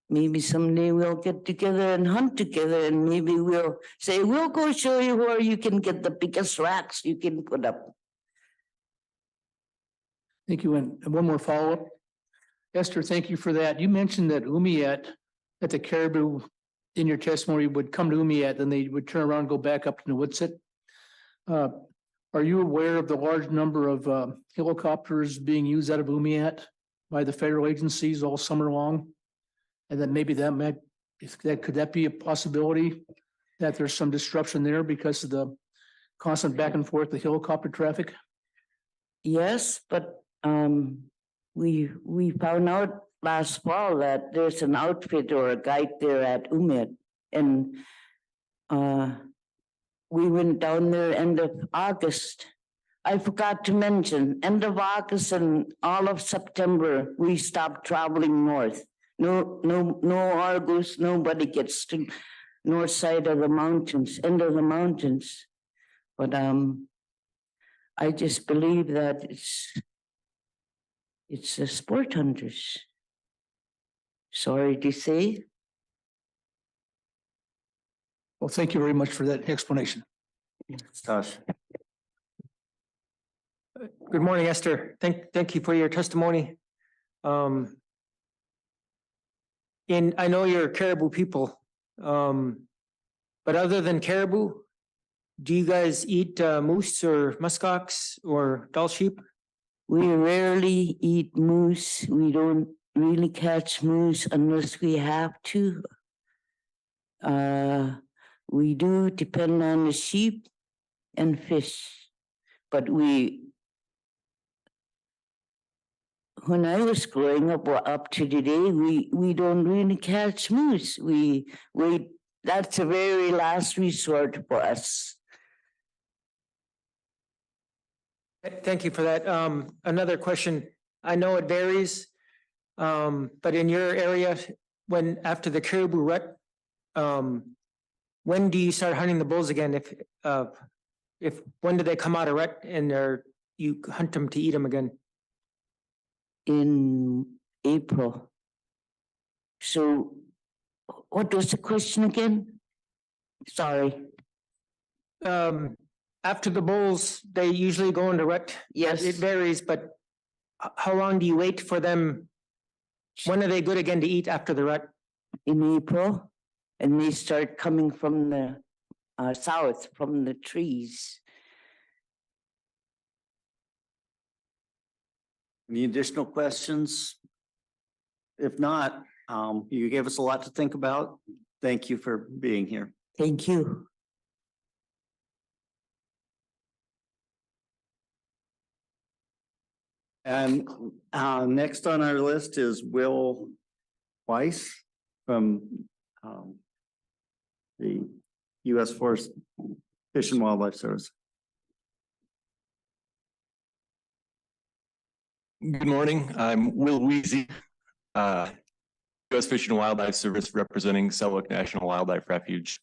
maybe someday we'll get together and hunt together and maybe we'll say, we'll go show you where you can get the biggest racks you can put up. Thank you. And one more follow-up. Esther, thank you for that. You mentioned that Umiat, that the caribou in your testimony would come to Umiat, then they would turn around and go back up to Nawitsit. Are you aware of the large number of helicopters being used out of Umiat by the federal agencies all summer long? And then maybe that might, could that be a possibility that there's some disruption there because of the constant back and forth, the helicopter traffic? Yes, but we found out last fall that there's an outfit or a guide there at Umiat. And we went down there end of August. I forgot to mention, end of August and all of September, we stopped traveling north. No Argus, nobody gets to north side of the mountains, end of the mountains. But I just believe that it's the sport hunters. Sorry to say. Well, thank you very much for that explanation. Tosh. Good morning, Esther. Thank you for your testimony. And I know you're Caribou people, but other than caribou, do you guys eat moose or muskox or Dall sheep? We rarely eat moose. We don't really catch moose unless we have to. We do depend on the sheep and fish, but when I was growing up or up to today, we don't really catch moose. We that's a very last resort for us. Thank you for that. Another question. I know it varies, but in your area, when after the caribou rut, when do you start hunting the bulls again? If when do they come out of rut and you hunt them to eat them again? In April. So what was the question again? Sorry. After the bulls, they usually go into rut. Yes. It varies, but how long do you wait for them? When are they good again to eat after the rut? In April, and they start coming from the south, from the trees. Any additional questions? If not, you gave us a lot to think about. Thank you for being here. Thank you. And next on our list is Will Weiss from the U.S. Forest Fish and Wildlife Service. Good morning. I'm Will Weezy, U.S. Fish and Wildlife Service representing Selkirk National Wildlife Refuge.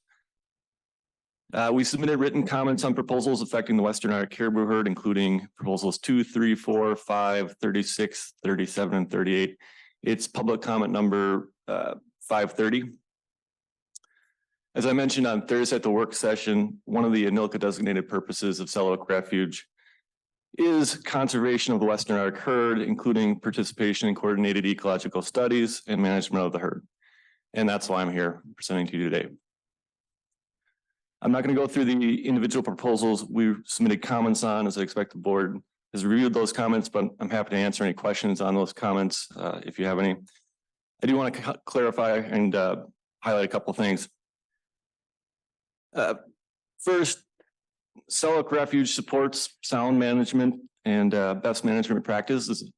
We submitted written comments on proposals affecting the Western Arctic caribou herd, including proposals 2, 3, 4, 5, 36, 37, and 38. It's public comment number 530. As I mentioned on Thursday at the work session, one of the ANILCA designated purposes of Selkirk Refuge is conservation of the Western Arctic herd, including participation in coordinated ecological studies and management of the herd. And that's why I'm here presenting to you today. I'm not going to go through the individual proposals we submitted comments on, as I expect the board has reviewed those comments, but I'm happy to answer any questions on those comments if you have any. I do want to clarify and highlight a couple of things. First, Selkirk Refuge supports sound management and best management practices,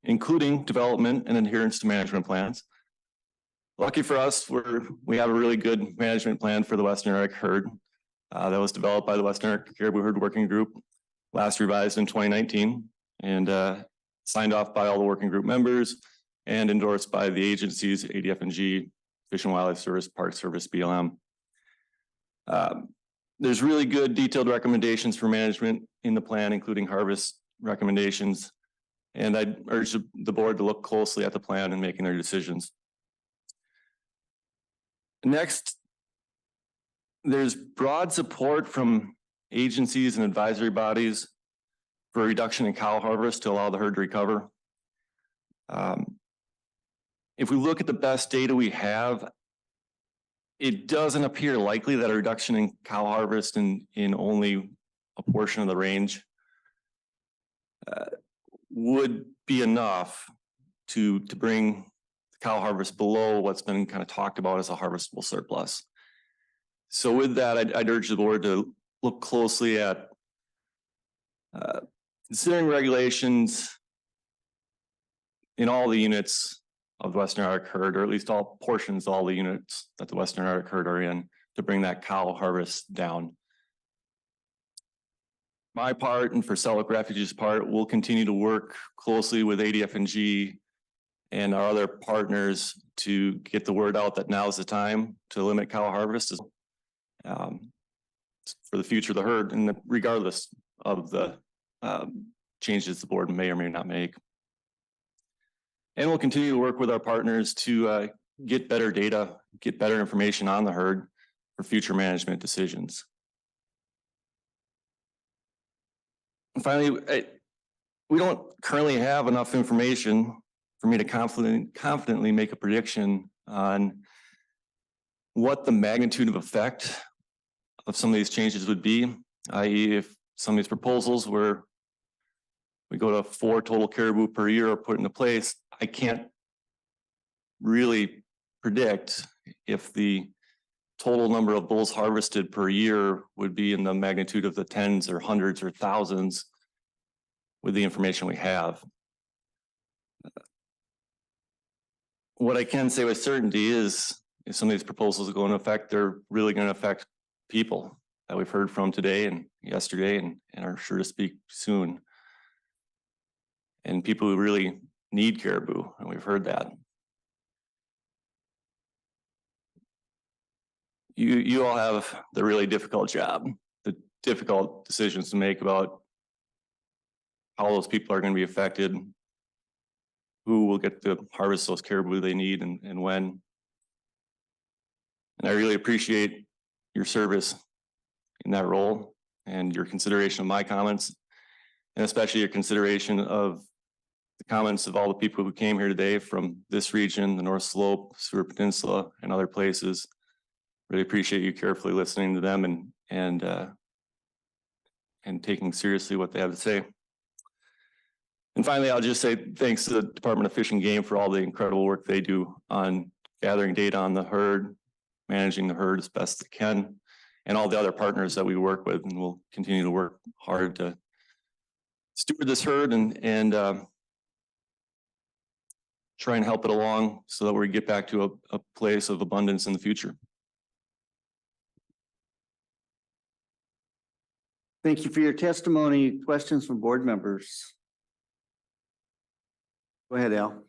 including development and adherence to management plans. Lucky for us, we have a really good management plan for the Western Arctic herd that was developed by the Western Arctic Caribou Herd Working Group, last revised in 2019, and signed off by all the working group members and endorsed by the agencies, ADF&G, Fish and Wildlife Service, Park Service, BLM. There's really good detailed recommendations for management in the plan, including harvest recommendations. And I urge the board to look closely at the plan and making their decisions. Next, there's broad support from agencies and advisory bodies for a reduction in cow harvest to allow the herd to recover. If we look at the best data we have, it doesn't appear likely that a reduction in cow harvest in only a portion of the range would be enough to bring cow harvest below what's been kind of talked about as a harvestable surplus. So with that, I'd urge the board to look closely at considering regulations in all the units of the Western Arctic herd, or at least all portions of all the units that the Western Arctic herd are in, to bring that cow harvest down. My part, and for Selwyn Refuge's part, we'll continue to work closely with ADF&G and our other partners to get the word out that now's the time to limit cow harvest for the future of the herd, and regardless of the changes the board may or may not make. And we'll continue to work with our partners to get better data, get better information on the herd for future management decisions. And finally, we don't currently have enough information for me to confidently make a prediction on what the magnitude of effect of some of these changes would be, i.e. if some of these proposals were we go to 4 total caribou per year are put into place, I can't really predict if the total number of bulls harvested per year would be in the magnitude of the tens or hundreds or thousands with the information we have. What I can say with certainty is if some of these proposals go into effect, they're really going to affect people that we've heard from today and yesterday and are sure to speak soon. And people who really need caribou, and we've heard that. You all have the really difficult job, the difficult decisions to make about how those people are going to be affected, who will get to harvest those caribou they need and when. And I really appreciate your service in that role and your consideration of my comments, and especially your consideration of the comments of all the people who came here today from this region, the North Slope, Seward Peninsula, and other places. Really appreciate you carefully listening to them and taking seriously what they have to say. And finally, I'll just say thanks to the Department of Fish and Game for all the incredible work they do on gathering data on the herd, managing the herd as best they can, and all the other partners that we work with, and we'll continue to work hard to steward this herd and try and help it along so that we get back to a place of abundance in the future. Thank you for your testimony. Questions from board members? Go ahead, Al.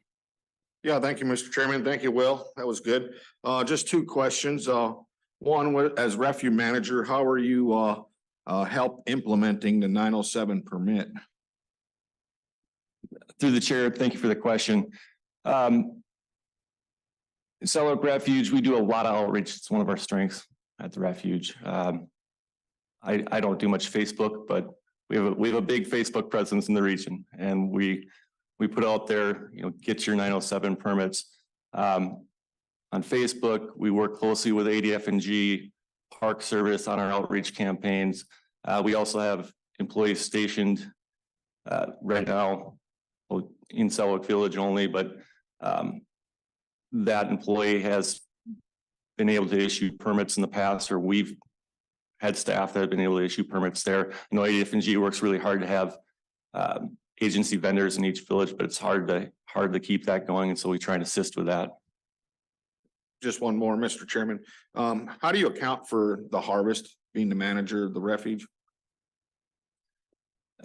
Yeah, thank you, Mr. Chairman. Thank you, Will. That was good. Just 2 questions. One, as refuge manager, how are you help implementing the 907 permit? Through the chair, thank you for the question. Selwyn Refuge, we do a lot of outreach. It's one of our strengths at the refuge. I don't do much Facebook, but we have a big Facebook presence in the region, and we put out there, get your 907 permits. On Facebook, we work closely with ADF&G, Park Service on our outreach campaigns. We also have employees stationed right now in Selwyn Village only, but that employee has been able to issue permits in the past, or we've had staff that have been able to issue permits there. I know ADF&G works really hard to have agency vendors in each village, but it's hard to keep that going, and so we try and assist with that. Just one more, Mr. Chairman. How do you account for the harvest being the manager of the refuge?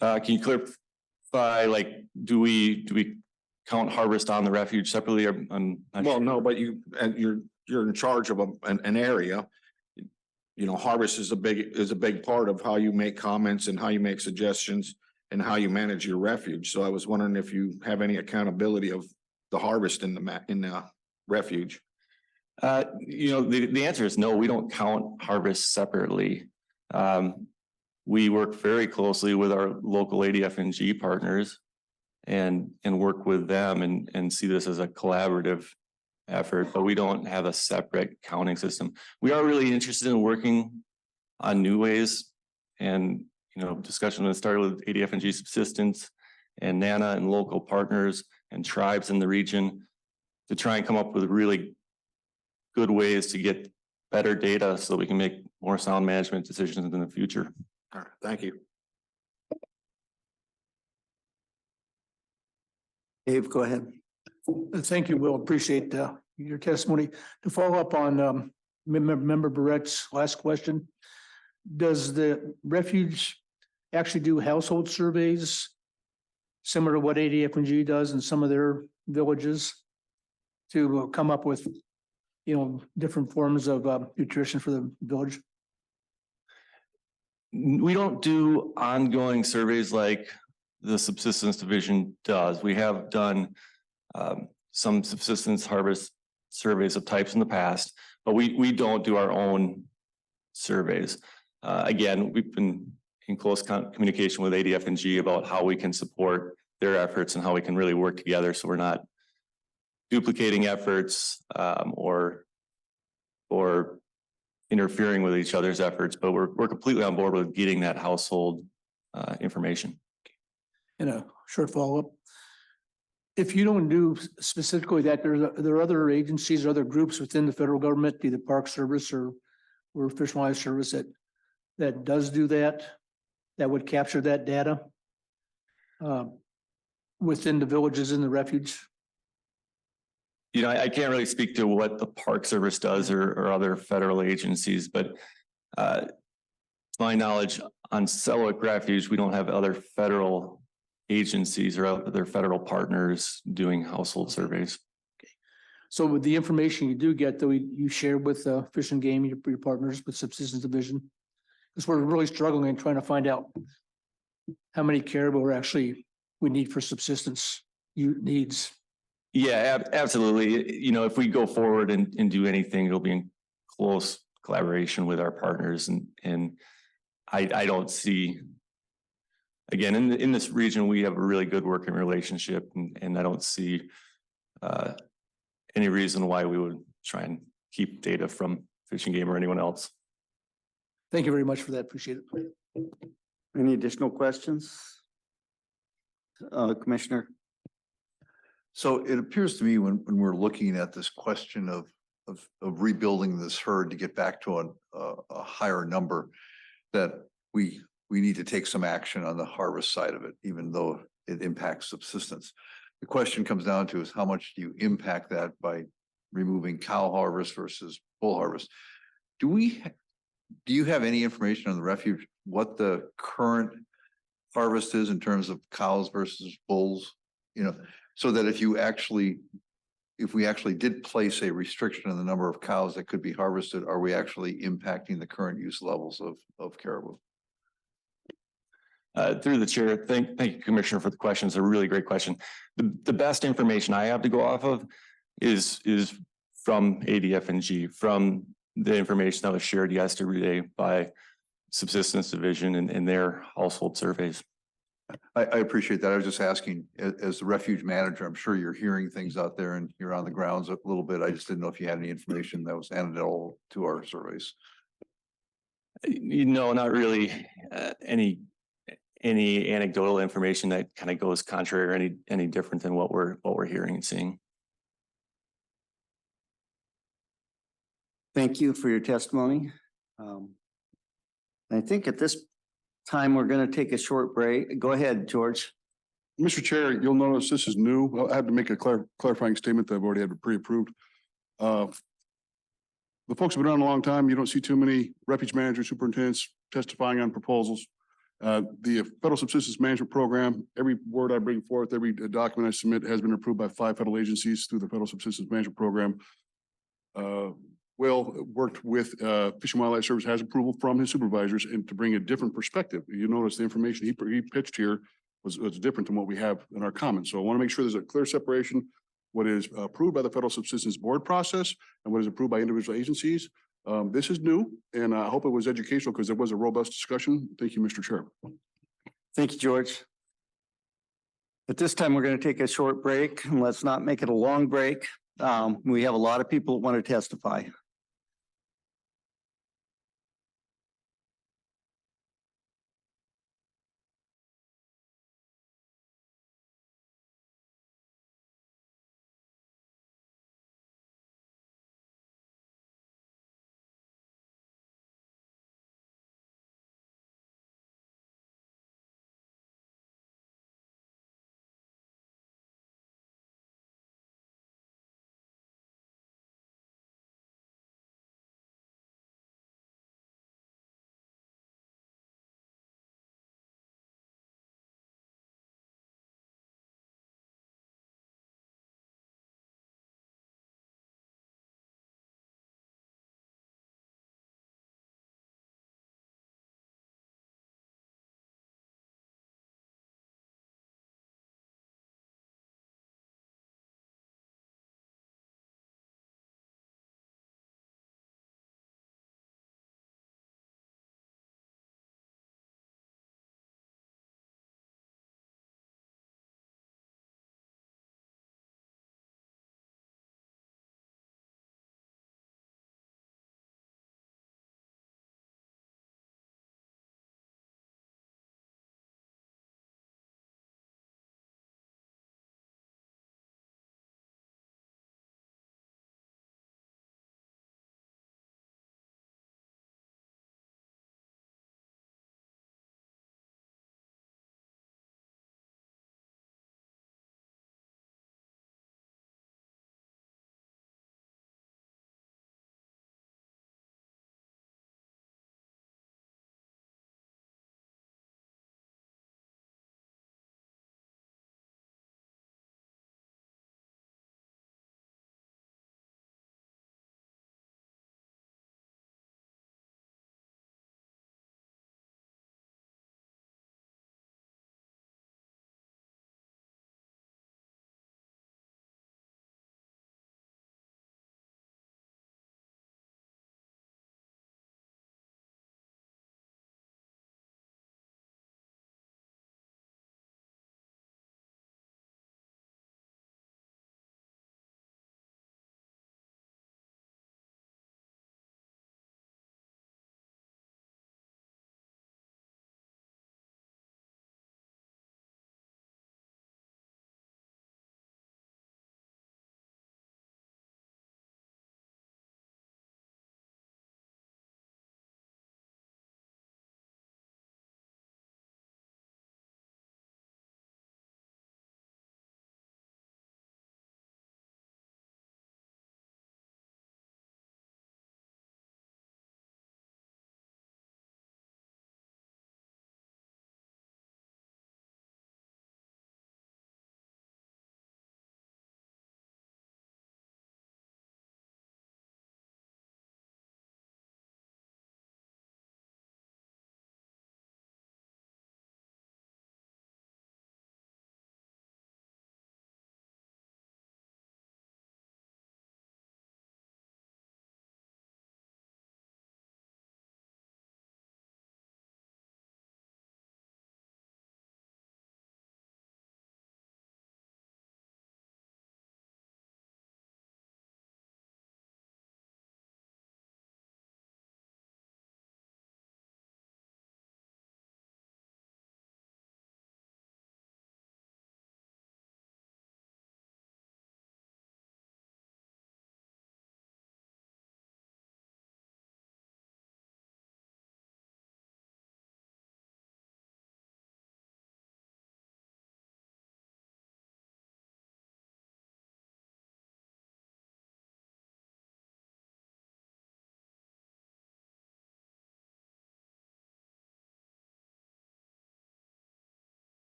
Can you clarify, like, do we count harvest on the refuge separately or? I'm not Well, sure. no, but you're in charge of an area. You know, harvest is a big part of how you make comments and how you make suggestions and how you manage your refuge. So I was wondering if you have any accountability of the harvest in the refuge. The answer is no, we don't count harvest separately. We work very closely with our local ADF&G partners and work with them and see this as a collaborative effort, but we don't have a separate counting system. We are really interested in working on new ways and, discussion that started with ADF&G Subsistence and NANA and local partners and tribes in the region to try and come up with really good ways to get better data so that we can make more sound management decisions in the future. All right, thank you. Dave, go ahead. Thank you, Will. Appreciate your testimony. To follow up on Member Barrett's last question, does the refuge actually do household surveys similar to what ADF&G does in some of their villages to come up with, different forms of nutrition for the village? We don't do ongoing surveys like the subsistence division does. We have done some subsistence harvest surveys of types in the past, but we don't do our own surveys. Again, we've been in close communication with ADF&G about how we can support their efforts and how we can really work together so we're not duplicating efforts or interfering with each other's efforts, but we're completely on board with getting that household information. And a short follow-up. If you don't do specifically that, there are other agencies, other groups within the federal government, be the Park Service or Fish and Wildlife Service that does do that would capture that data within the villages in the refuge? I can't really speak to what the Park Service does or other federal agencies, but to my knowledge on Selwick Refuge, we don't have other federal agencies or other federal partners doing household surveys. So with the information you do get, though, you share with Fish and Game, your partners with Subsistence Division? Because we're really struggling and trying to find out how many caribou are actually we need for subsistence needs. Yeah, absolutely. If we go forward and do anything, it'll be in close collaboration with our partners. And I don't see, again, in this region, we have a really good working relationship and I don't see any reason why we would try and keep data from Fish and Game or anyone else. Thank you very much for that. Appreciate it. Any additional questions? Commissioner? So it appears to me when we're looking at this question of rebuilding this herd to get back to a higher number, that we need to take some action on the harvest side of it, even though it impacts subsistence. The question comes down to is how much do you impact that by removing cow harvest versus bull harvest? Do you have any information on the refuge, what the current harvest is in terms of cows versus bulls? So that if we actually did place a restriction on the number of cows that could be harvested, are we actually impacting the current use levels of caribou? Through the chair, thank you, Commissioner, for the question. It's a really great question. The best information I have to go off of is from ADF&G, from the information that was shared yesterday by Subsistence Division and their household surveys. I appreciate that. I was just asking, as the refuge manager, I'm sure you're hearing things out there and you're on the grounds a little bit. I just didn't know if you had any information that was anecdotal to our surveys. Not really any anecdotal information that kind of goes contrary or any different than what we're hearing and seeing. Thank you for your testimony. I think at this time, we're going to take a short break. Go ahead, George. Mr. Chair, you'll notice this is new. I have to make a clarifying statement that I've already had pre-approved. The folks have been on a long time. You don't see too many refuge managers, superintendents testifying on proposals. The Federal Subsistence Management Program, every word I bring forth, every document I submit has been approved by 5 federal agencies through the Federal Subsistence Management Program. Will worked with Fish and Wildlife Service, has approval from his supervisors and to bring a different perspective. You notice the information he pitched here was different than what we have in our comments. So I want to make sure there's a clear separation, what is approved by the Federal Subsistence Board process and what is approved by individual agencies. This is new and I hope it was educational because there was a robust discussion. Thank you, Mr. Chair. Thank you, George. At this time, we're going to take a short break and let's not make it a long break. We have a lot of people that want to testify.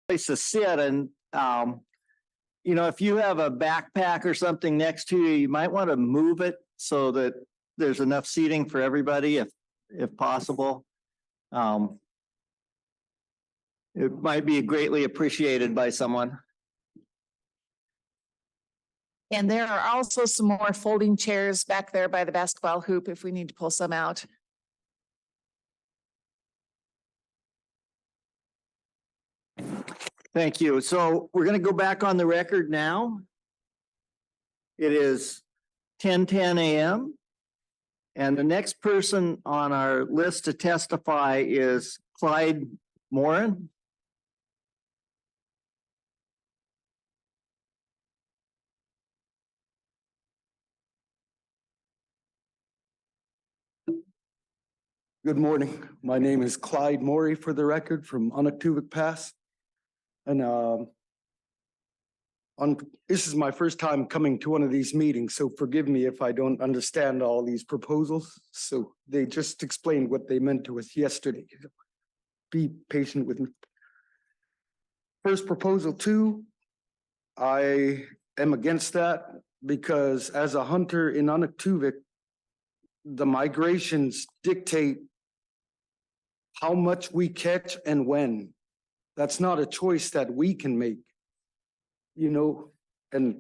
place to sit and, if you have a backpack or something next to you, you might want to move it so that there's enough seating for everybody if possible. It might be greatly appreciated by someone. And there are also some more folding chairs back there by the basketball hoop if we need to pull some out. Thank you. So we're going to go back on the record now. It is 10:10 a.m. And the next person on our list to testify is Clyde Moran. Good morning. My name is Clyde Morey for the record from Onoktuvik Pass. And this is my first time coming to one of these meetings, so forgive me if I don't understand all these proposals. So they just explained what they meant to us yesterday. Be patient with me. First proposal 2, I am against that because as a hunter in Onoktuvik, the migrations dictate how much we catch and when. That's not a choice that we can make. And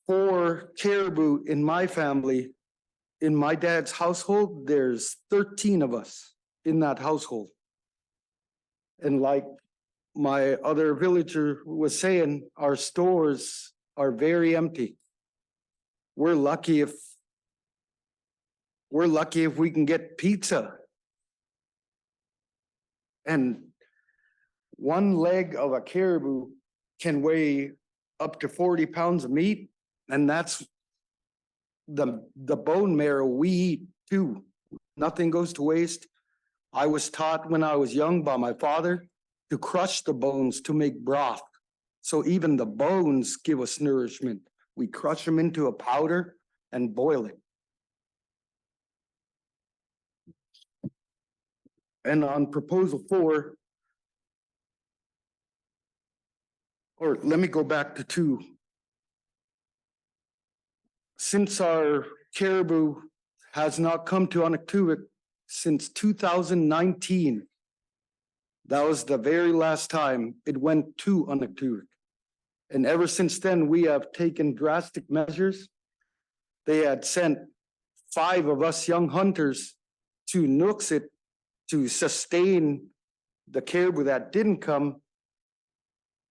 for caribou in my family, in my dad's household, there's 13 of us in that household. And like my other villager was saying, our stores are very empty. We're lucky if we can get pizza. And one leg of a caribou can weigh up to 40 pounds of meat, and that's the bone marrow we eat too. Nothing goes to waste. I was taught when I was young by my father to crush the bones to make broth. So even the bones give us nourishment. We crush them into a powder and boil it. And on proposal 4, or let me go back to 2. Since our caribou has not come to Onoktuvik since 2019, that was the very last time it went to Onoktuvik. And ever since then, we have taken drastic measures. They had sent 5 of us young hunters to Nuiqsut to sustain the caribou that didn't come.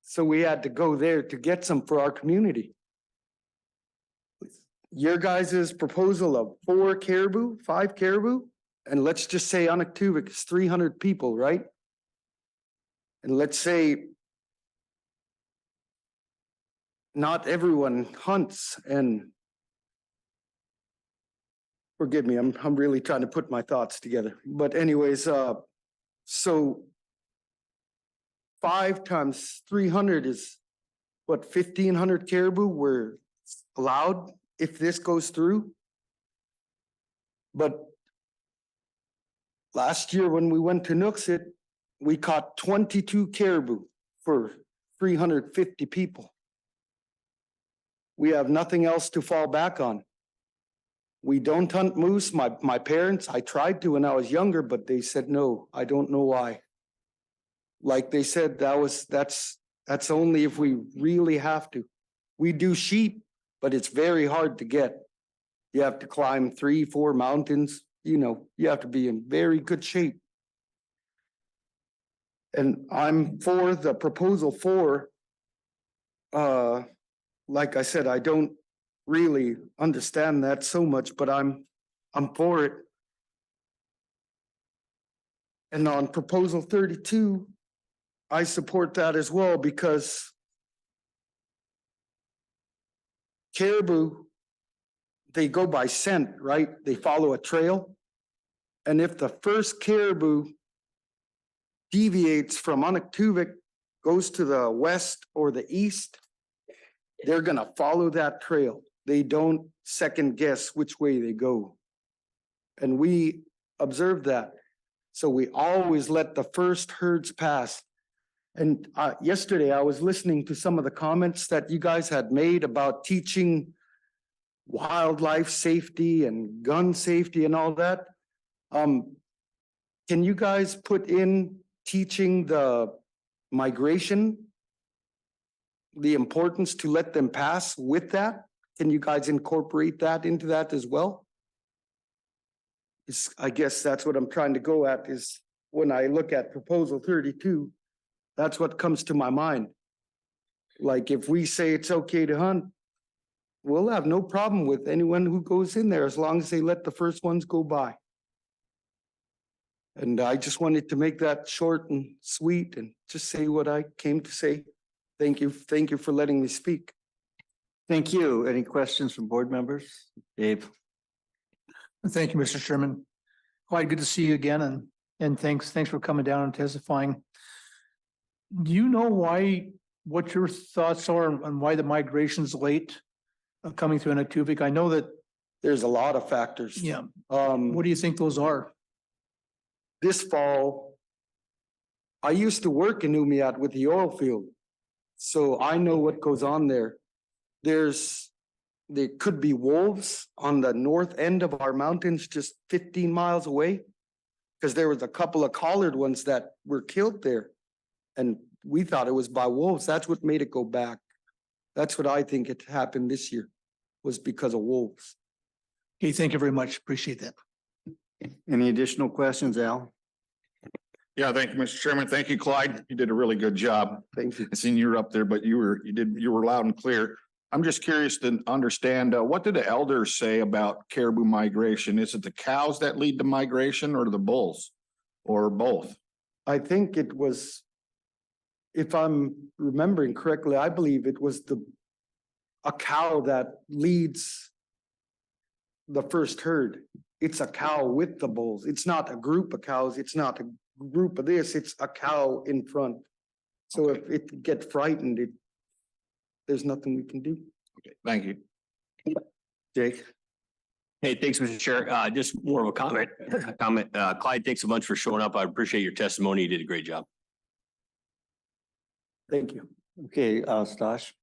So we had to go there to get some for our community. Your guys' proposal of 4 caribou, 5 caribou, and let's just say Onoktuvik is 300 people, right? And let's say not everyone hunts, and forgive me, I'm really trying to put my thoughts together. But anyways, so 5 times 300 is what, 1,500 caribou were allowed if this goes through. But last year when we went to Nuiqsut, we caught 22 caribou for 350 people. We have nothing else to fall back on. We don't hunt moose. My parents, I tried to when I was younger, but they said no. I don't know why. Like they said, that's only if we really have to. We do sheep, but it's very hard to get. You have to climb 3-4 mountains. You have to be in very good shape. And I'm for the proposal 4. Like I said, I don't really understand that so much, but I'm for it. And on proposal 32, I support that as well because caribou, they go by scent, right? They follow a trail. And if the first caribou deviates from Onoktuvik, goes to the west or the east, they're gonna follow that trail. They don't second guess which way they go. And we observe that. So we always let the first herds pass. And yesterday I was listening to some of the comments that you guys had made about teaching wildlife safety and gun safety and all that. Can you guys put in teaching the migration, the importance to let them pass with that? Can you guys incorporate that into that as well? I guess that's what I'm trying to go at, is when I look at proposal 32, that's what comes to my mind. Like if we say it's okay to hunt, we'll have no problem with anyone who goes in there as long as they let the first ones go by. And I just wanted to make that short and sweet and just say what I came to say. Thank you. Thank you for letting me speak. Thank you. Any questions from board members? Dave? Thank you, Mr. Chairman. Quite good to see you again, and thanks for coming down and testifying. Do you know what your thoughts are on why the migration's late coming through Anaktuvik? I know that. There's a lot of factors. Yeah. What do you think those are? This fall, I used to work in Umiat with the oil field, so I know what goes on there. There could be wolves on the north end of our mountains, just 15 miles away. Because there was a couple of collared ones that were killed there. And we thought it was by wolves. That's what made it go back. That's what I think it happened this year, was because of wolves. Okay, thank you very much. Appreciate that. Any additional questions, Al? Yeah, thank you, Mr. Chairman. Thank you, Clyde. You did a really good job. Thank you. I seen you were up there, but you were loud and clear. I'm just curious to understand, what did the elders say about caribou migration? Is it the cows that lead to migration or the bulls or both? I think it was, if I'm remembering correctly, I believe it was a cow that leads the first herd. It's a cow with the bulls. It's not a group of cows. It's not a group of this. It's a cow in front. So if it gets frightened, there's nothing we can do. Okay, thank you. Jake? Hey, thanks, Mr. Chair. Just more of a comment. Clyde, thanks a bunch for showing up. I appreciate your testimony. You did a great job. Thank you. Okay, Stash?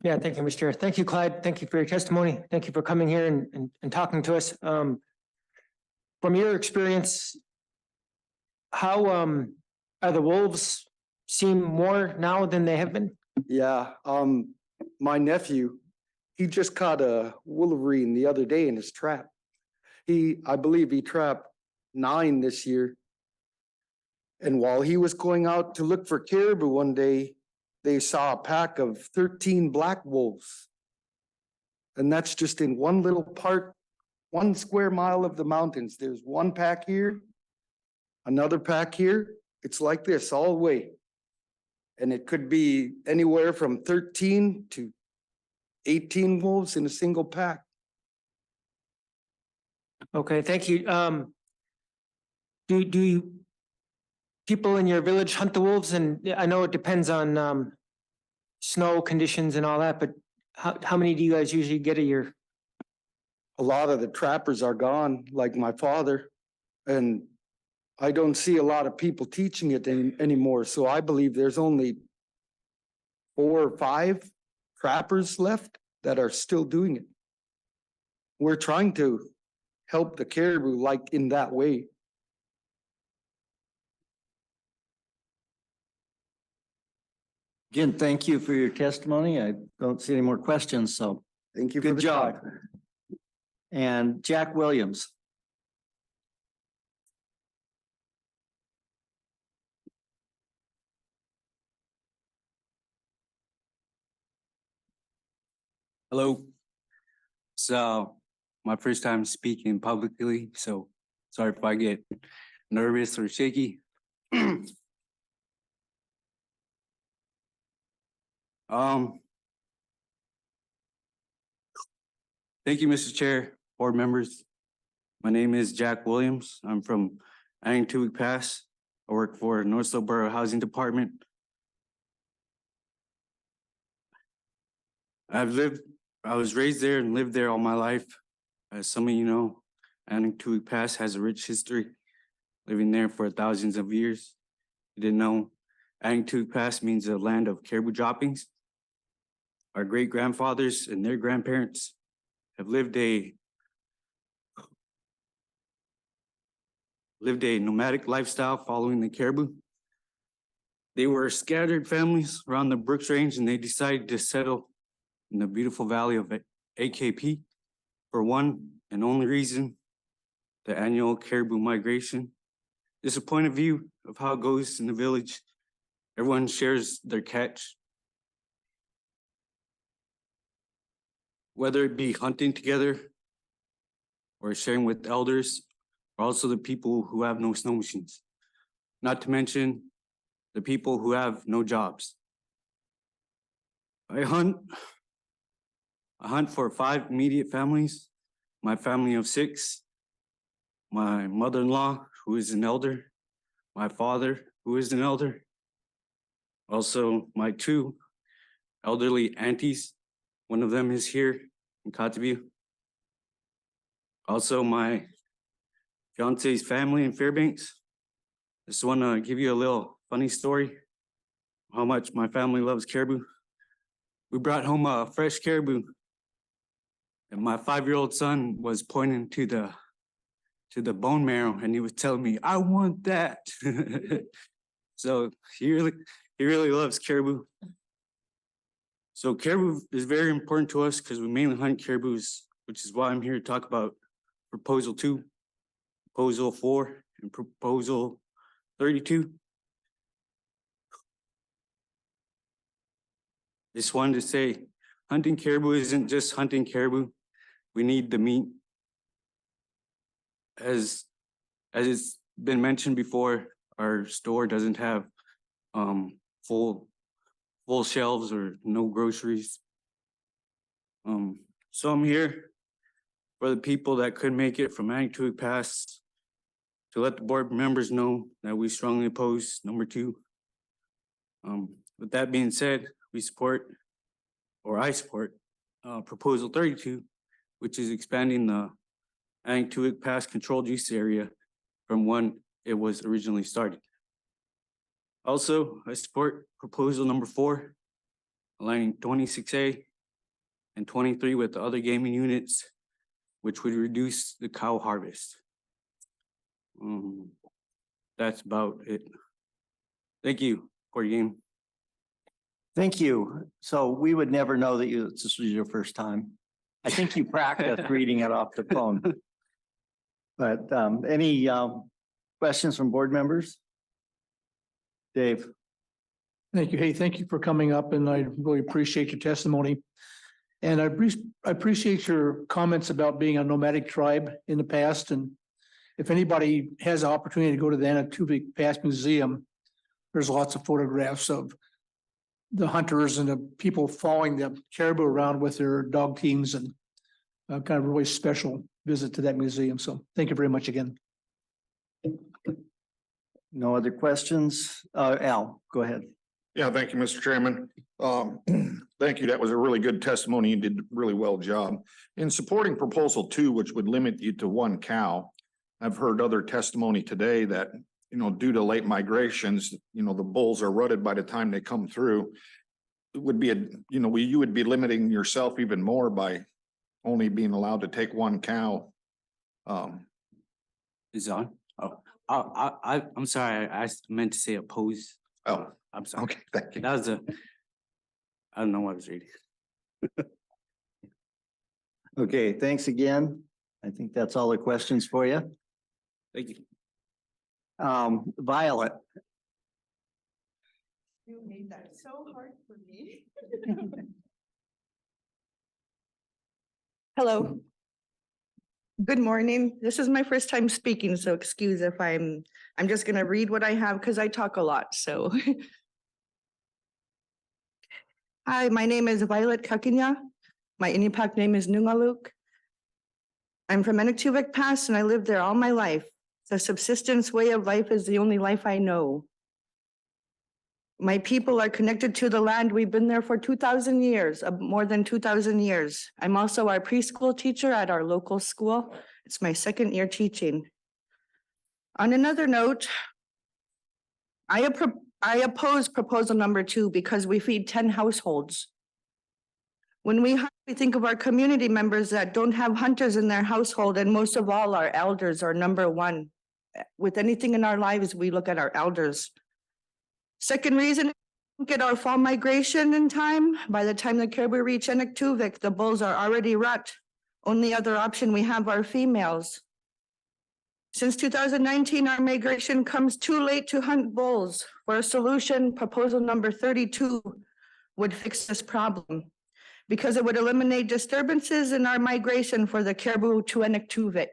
Yeah, thank you, Mr. Chair. Thank you, Clyde. Thank you for your testimony. Thank you for coming here and talking to us. From your experience, how are the wolves seem more now than they have been? Yeah, my nephew, he just caught a wolverine the other day in his trap. I believe he trapped 9 this year. And while he was going out to look for caribou one day, they saw a pack of 13 black wolves. And that's just in one little part, 1 square mile of the mountains. There's one pack here, another pack here. It's like this all the way. And it could be anywhere from 13 to 18 wolves in a single pack. Okay, thank you. Do you people in your village hunt the wolves? And I know it depends on snow conditions and all that, but how many do you guys usually get a year? A lot of the trappers are gone, like my father, and I don't see a lot of people teaching it anymore. So I believe there's only 4 or 5 trappers left that are still doing it. We're trying to help the caribou like in that way. Again, thank you for your testimony. I don't see any more questions, so Thank you for good the job. time. And Jack Williams. Hello. So my first time speaking publicly, so sorry if I get nervous or shaky. Thank you, Mr. Chair, board members. My name is Jack Williams. I'm from Anaktuvik Pass. I work for North Slope Borough Housing Department. I was raised there and lived there all my life. As some of you know, Anaktuvik Pass has a rich history, living there for thousands of years. You didn't know, Aningtuik Pass means the land of caribou droppings. Our great grandfathers and their grandparents have lived a nomadic lifestyle following the caribou. They were scattered families around the Brooks Range, and they decided to settle in the beautiful valley of AKP for one and only reason, the annual caribou migration. Just a point of view of how it goes in the village. Everyone shares their catch. Whether it be hunting together or sharing with elders, or also the people who have no snow machines. Not to mention the people who have no jobs. I hunt for 5 immediate families, my family of 6, my mother-in-law, who is an elder, my father, who is an elder, also my 2 elderly aunties. One of them is here in Cotteview. Also my fiance's family in Fairbanks. Just want to give you a little funny story, how much my family loves caribou. We brought home a fresh caribou, and my 5-year-old son was pointing to the bone marrow, and he was telling me, "I want that." So he really loves caribou. So caribou is very important to us because we mainly hunt caribous, which is why I'm here to talk about Proposal 2, Proposal 4, and Proposal 32. Just wanted to say, hunting caribou isn't just hunting caribou. We need the meat. As it's been mentioned before, our store doesn't have full shelves or no groceries. So I'm here for the people that couldn't make it from Aningtuik Pass to let the board members know that we strongly oppose number 2. With that being said, I support Proposal 32, which is expanding the Aningtuik Pass controlled use area from when it was originally started. Also, I support Proposal number 4, aligning 26A and 23 with the other gaming units, which would reduce the cow harvest. That's about it. Thank you for your game. Thank you. So we would never know that this was your first time. I think you practiced reading it off the phone. But any questions from board members? Dave? Thank you. Hey, thank you for coming up, and I really appreciate your testimony. And I appreciate your comments about being a nomadic tribe in the past. And if anybody has the opportunity to go to the Aningtuik Pass Museum, there's lots of photographs of the hunters and the people following the caribou around with their dog teams, and kind of a really special visit to that museum. So thank you very much again. No other questions? Al, go ahead. Yeah, thank you, Mr. Chairman. Thank you. That was a really good testimony. You did a really well job. In supporting Proposal 2, which would limit you to 1 cow, I've heard other testimony today that, due to late migrations, the bulls are rutted by the time they come through. It would be you would be limiting yourself even more by only being allowed to take 1 cow. Is it on? Oh, I'm sorry. I meant to say oppose. Oh, I'm sorry. okay, thank you. That was I don't know what I was reading. Okay, thanks again. I think that's all the questions for you. Thank you. Violet. You made that so hard for me. Hello. Good morning. This is my first time speaking, so excuse if I'm just gonna read what I have because I talk a lot, so. Hi, my name is Violet Kakinya. My Inupiaq name is Nungaluk. I'm from Aningtuik Pass and I lived there all my life. The subsistence way of life is the only life I know. My people are connected to the land. We've been there for 2,000 years, more than 2,000 years. I'm also our preschool teacher at our local school. It's my 2nd year teaching. On another note, I I oppose proposal number 2 because we feed 10 households. When we hunt, we think of our community members that don't have hunters in their household, and most of all, our elders are number one. With anything in our lives, we look at our elders. Second reason, get our fall migration in time. By the time the caribou reach Eniktuvik, the bulls are already rut. Only other option we have are females. Since 2019, our migration comes too late to hunt bulls. For a solution, proposal number 32 would fix this problem because it would eliminate disturbances in our migration for the caribou to Eniktuvik.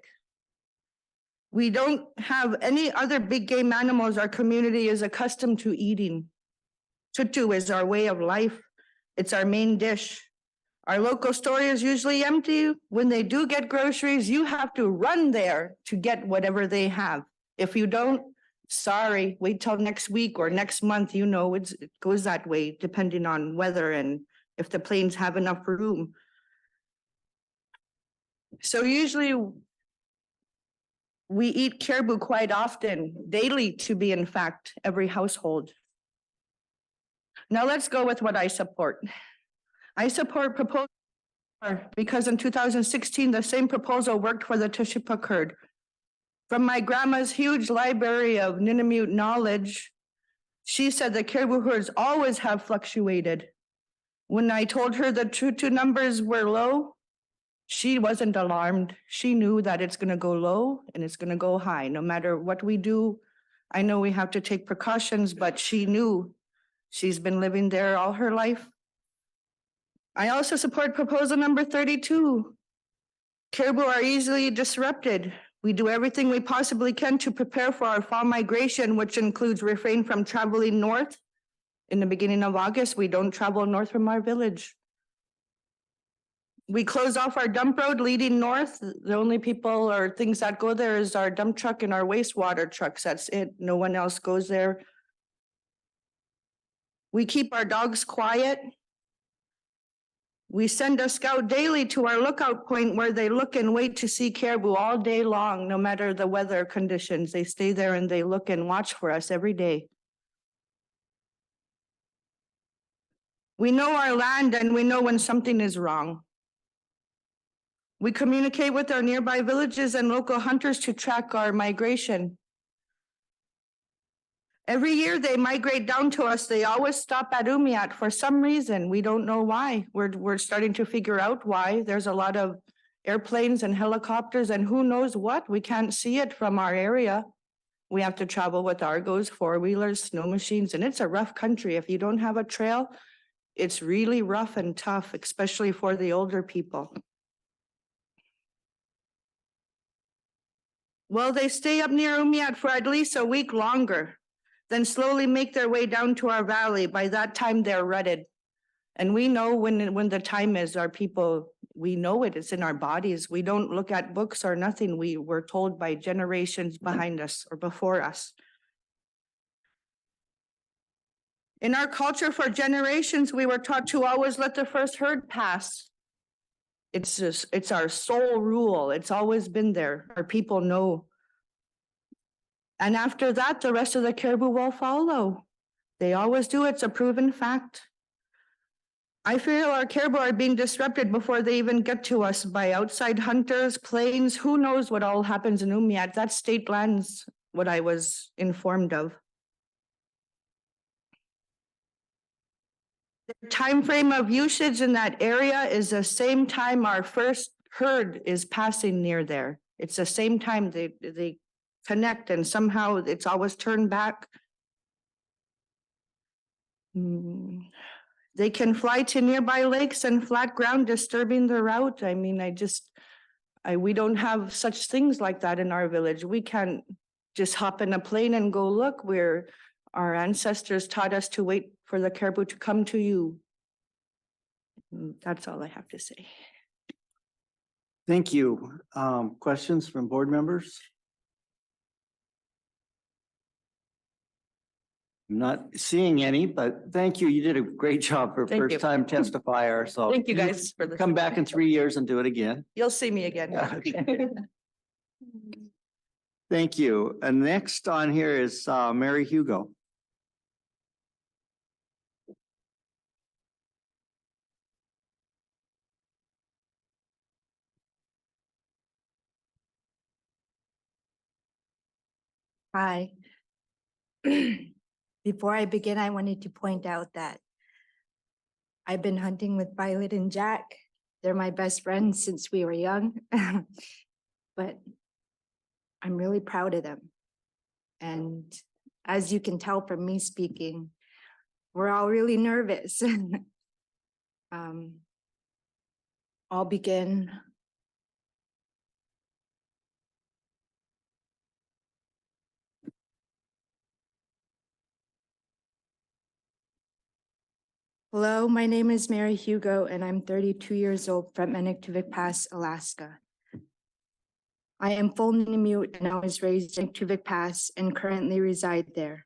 We don't have any other big game animals our community is accustomed to eating. Tutu is our way of life. It's our main dish. Our local store is usually empty. When they do get groceries, you have to run there to get whatever they have. If you don't, sorry, wait till next week or next month. You know, it goes that way depending on weather and if the planes have enough room. So usually we eat caribou quite often, daily to be in fact, every household. Now let's go with what I support. I support proposal because in 2016, the same proposal worked for the Tushipuk herd. From my grandma's huge library of Nunavut knowledge, she said the caribou herds always have fluctuated. When I told her the Tutu numbers were low, she wasn't alarmed. She knew that it's going to go low and it's going to go high. No matter what we do, I know we have to take precautions, but she knew. She's been living there all her life. I also support proposal number 32. Caribou are easily disrupted. We do everything we possibly can to prepare for our fall migration, which includes refrain from traveling north. In the beginning of August, we don't travel north from our village. We close off our dump road leading north. The only people or things that go there is our dump truck and our wastewater trucks. That's it. No one else goes there. We keep our dogs quiet. We send a scout daily to our lookout point where they look and wait to see caribou all day long, no matter the weather conditions. They stay there and they look and watch for us every day. We know our land and we know when something is wrong. We communicate with our nearby villages and local hunters to track our migration. Every year they migrate down to us. They always stop at Umiat for some reason. We don't know why. We're starting to figure out why. There's a lot of airplanes and helicopters and who knows what. We can't see it from our area. We have to travel with Argos, four-wheelers, snow machines, and it's a rough country. If you don't have a trail, it's really rough and tough, especially for the older people. Well, they stay up near Umiat for at least a week longer, then slowly make their way down to our valley. By that time, they're rutted. And we know when the time is, our people, we know it, it's in our bodies. We don't look at books or nothing. We were told by generations behind us or before us. In our culture for generations, we were taught to always let the first herd pass. It's our sole rule. It's always been there. Our people know. And after that, the rest of the caribou will follow. They always do. It's a proven fact. I feel our caribou are being disrupted before they even get to us by outside hunters, planes. Who knows what all happens in Umiat? That's state lands, what I was informed of. The time frame of usage in that area is the same time our first herd is passing near there. It's the same time they connect and somehow it's always turned back. They can fly to nearby lakes and flat ground, disturbing the route. I mean, we don't have such things like that in our village. We can't just hop in a plane and go look. Our ancestors taught us to wait for the caribou to come to you. That's all I have to say. Thank you. Questions from board members? I'm not seeing any, but thank you. You did a great job for Thank you. first time testifier. So Thank you guys for this. come back in 3 years and do it again. You'll see me again. Okay. Thank you. And next on here is Mary Hugo. Hi. Before I begin, I wanted to point out that I've been hunting with Violet and Jack. They're my best friends since we were young. But I'm really proud of them. And as you can tell from me speaking, we're all really nervous. I'll begin. Hello, my name is Mary Hugo, and I'm 32 years old from Eniktuvik Pass, Alaska. I am full Nunamute and I was raised in Eniktuvik Pass and currently reside there.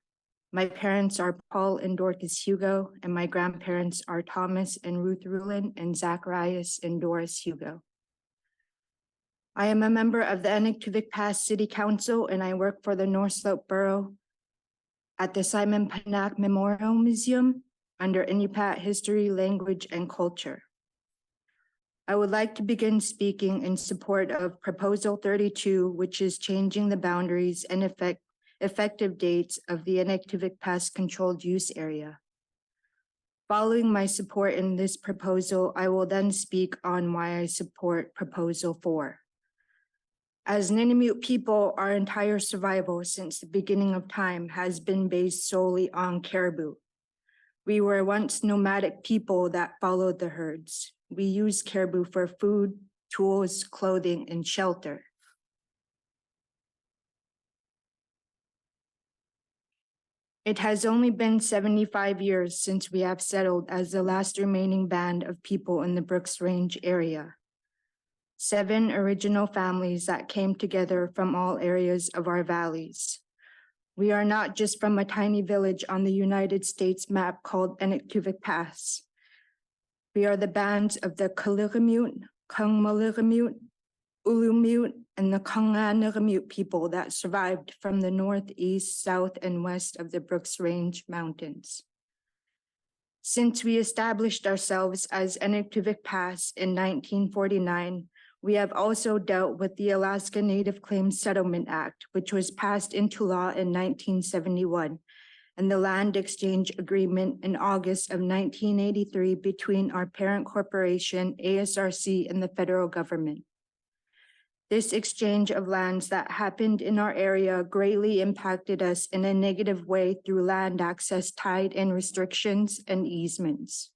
My parents are Paul and Dorcas Hugo, and my grandparents are Thomas and Ruth Rulin and Zacharias and Doris Hugo. I am a member of the Eniktuvik Pass City Council, and I work for the North Slope Borough at the Simon Panak Memorial Museum under Inupiat History, Language, and Culture. I would like to begin speaking in support of Proposal 32, which is changing the boundaries and effective dates of the Eniktuvik Pass Controlled Use Area. Following my support in this proposal, I will then speak on why I support Proposal 4. As Nunamute people, our entire survival since the beginning of time has been based solely on caribou. We were once nomadic people that followed the herds. We used caribou for food, tools, clothing, and shelter. It has only been 75 years since we have settled as the last remaining band of people in the Brooks Range area. 7 original families that came together from all areas of our valleys. We are not just from a tiny village on the United States map called Eniktuvik Pass. We are the bands of the Kaligamute, Kungmaligamute, Ulumute, and the Konganigamute people that survived from the north, east, south, and west of the Brooks Range Mountains. Since we established ourselves as Eniktuvik Pass in 1949, we have also dealt with the Alaska Native Claims Settlement Act, which was passed into law in 1971, and the Land Exchange Agreement in August of 1983 between our parent corporation, ASRC, and the federal government. This exchange of lands that happened in our area greatly impacted us in a negative way through land access tied in restrictions and easements.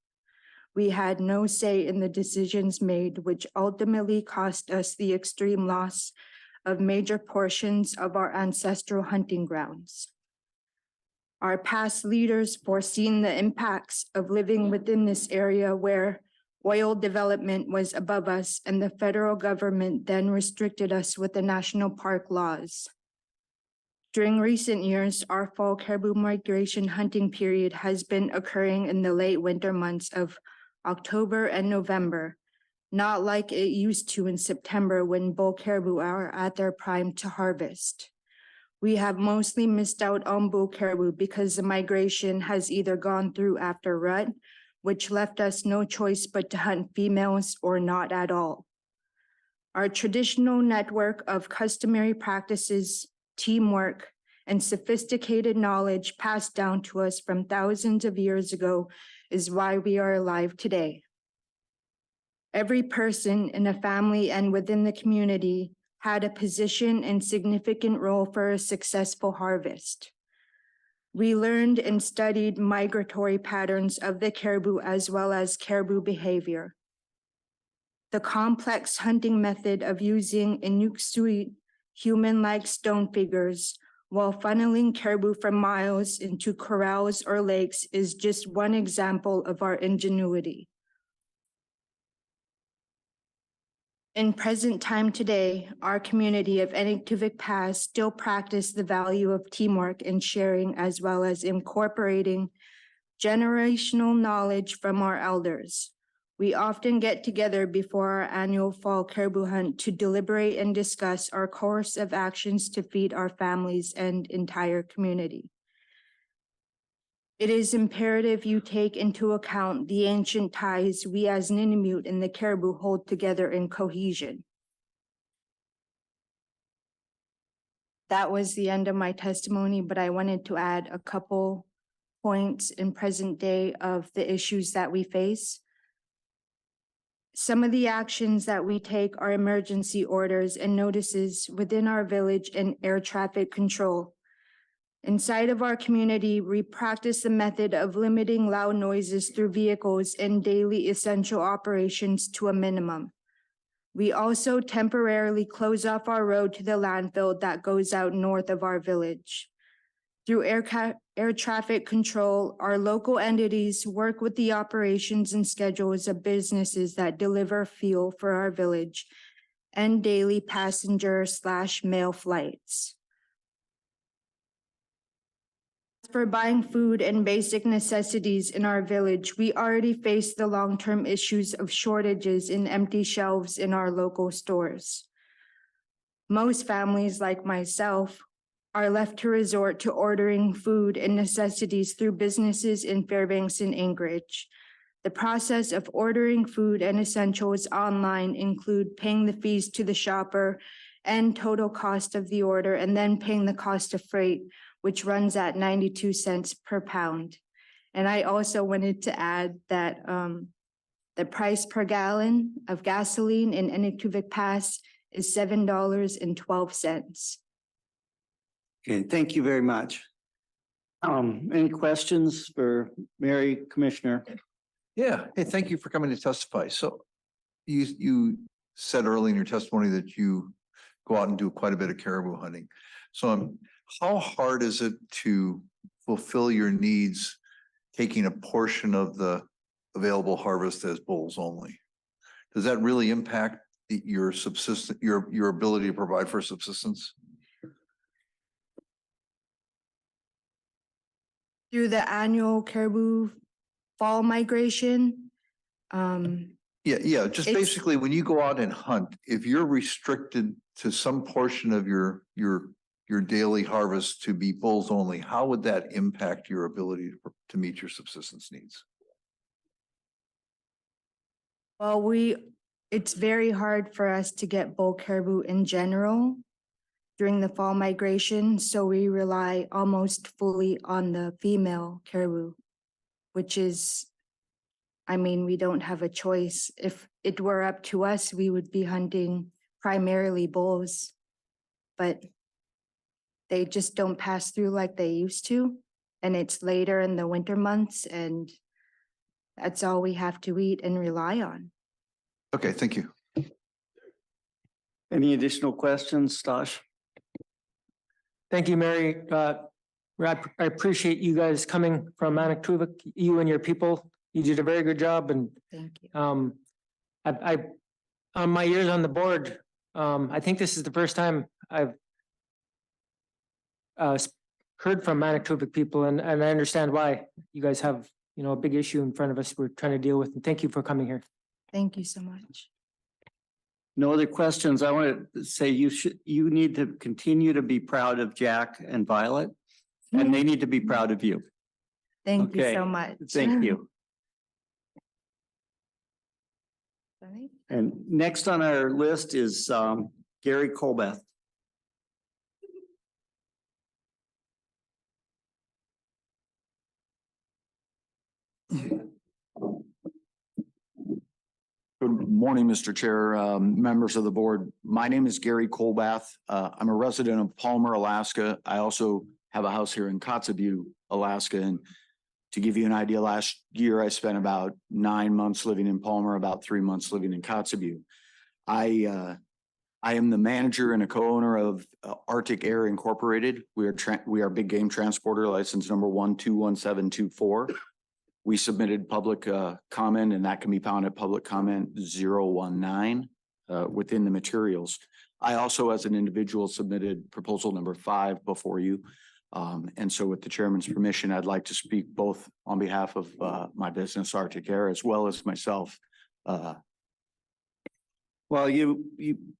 We had no say in the decisions made, which ultimately cost us the extreme loss of major portions of our ancestral hunting grounds. Our past leaders foreseen the impacts of living within this area where oil development was above us, and the federal government then restricted us with the national park laws. During recent years, our fall caribou migration hunting period has been occurring in the late winter months of October and November, not like it used to in September when bull caribou are at their prime to harvest. We have mostly missed out on bull caribou because the migration has either gone through after rut, which left us no choice but to hunt females or not at all. Our traditional network of customary practices, teamwork, and sophisticated knowledge passed down to us from thousands of years ago is why we are alive today. Every person in a family and within the community had a position and significant role for a successful harvest. We learned and studied migratory patterns of the caribou as well as caribou behavior. The complex hunting method of using Inuksui human-like stone figures while funneling caribou for miles into corrals or lakes is just one example of our ingenuity. In present time today, our community of Eniktuvik Pass still practice the value of teamwork and sharing, as well as incorporating generational knowledge from our elders. We often get together before our annual fall caribou hunt to deliberate and discuss our course of actions to feed our families and entire community. It is imperative you take into account the ancient ties we as Nunamute and the caribou hold together in cohesion. that was the end of my testimony, but I wanted to add a couple points in present day of the issues that we face. Some of the actions that we take are emergency orders and notices within our village and air traffic control. Inside of our community, we practice the method of limiting loud noises through vehicles and daily essential operations to a minimum. We also temporarily close off our road to the landfill that goes out north of our village. Through air traffic control, our local entities work with the operations and schedules of businesses that deliver fuel for our village and daily passenger/mail flights. For buying food and basic necessities in our village, we already face the long-term issues of shortages and empty shelves in our local stores. Most families, like myself, are left to resort to ordering food and necessities through businesses in Fairbanks and Anchorage. The process of ordering food and essentials online include paying the fees to the shopper and total cost of the order, and then paying the cost of freight, which runs at 92 cents per pound. And I also wanted to add that the price per gallon of gasoline in Eniktuvik Pass is $7.12. Okay, thank you very much. Any questions for Mary, Commissioner? Yeah, hey, thank you for coming to testify. So you said early in your testimony that you go out and do quite a bit of caribou hunting. So how hard is it to fulfill your needs, taking a portion of the available harvest as bulls only? Does that really impact your subsistence, your ability to provide for subsistence? Through the annual caribou fall migration, Yeah, just It's- basically when you go out and hunt, if you're restricted to some portion of your daily harvest to be bulls only, how would that impact your ability to meet your subsistence needs? well, it's very hard for us to get bull caribou in general during the fall migration, so we rely almost fully on the female caribou, which is, I mean, we don't have a choice. If it were up to us, we would be hunting primarily bulls, but they just don't pass through like they used to. And it's later in the winter months, and that's all we have to eat and rely on. Okay, thank you. Any additional questions, Stosh? Thank you, Mary. I appreciate you guys coming from Eniktuvik, you and your people. You did a very good job, and Thank you. on my years on the board, I think this is the first time I've heard from Eniktuvik people, and I understand why. You guys have, a big issue in front of us we're trying to deal with, and thank you for coming here. Thank you so much. No other questions. I want to say you need to continue to be proud of Jack and Violet, and they need to be proud of you. Thank you Okay, so much. Thank you. Sorry. And next on our list is Gary Colbeth. Good morning, Mr. Chair, members of the board. My name is Gary Colbath. I'm a resident of Palmer, Alaska. I also have a house here in Kotzebue, Alaska. And to give you an idea, last year I spent about 9 months living in Palmer, about 3 months living in Kotzebue. I am the manager and a co-owner of Arctic Air Incorporated. We are big game transporter, license number 121724. We submitted public comment, and that can be found at public comment 019 within the materials. I also, as an individual, submitted proposal number 5 before you. And so with the chairman's permission, I'd like to speak both on behalf of my business, Arctic Air, as well as myself. Well, you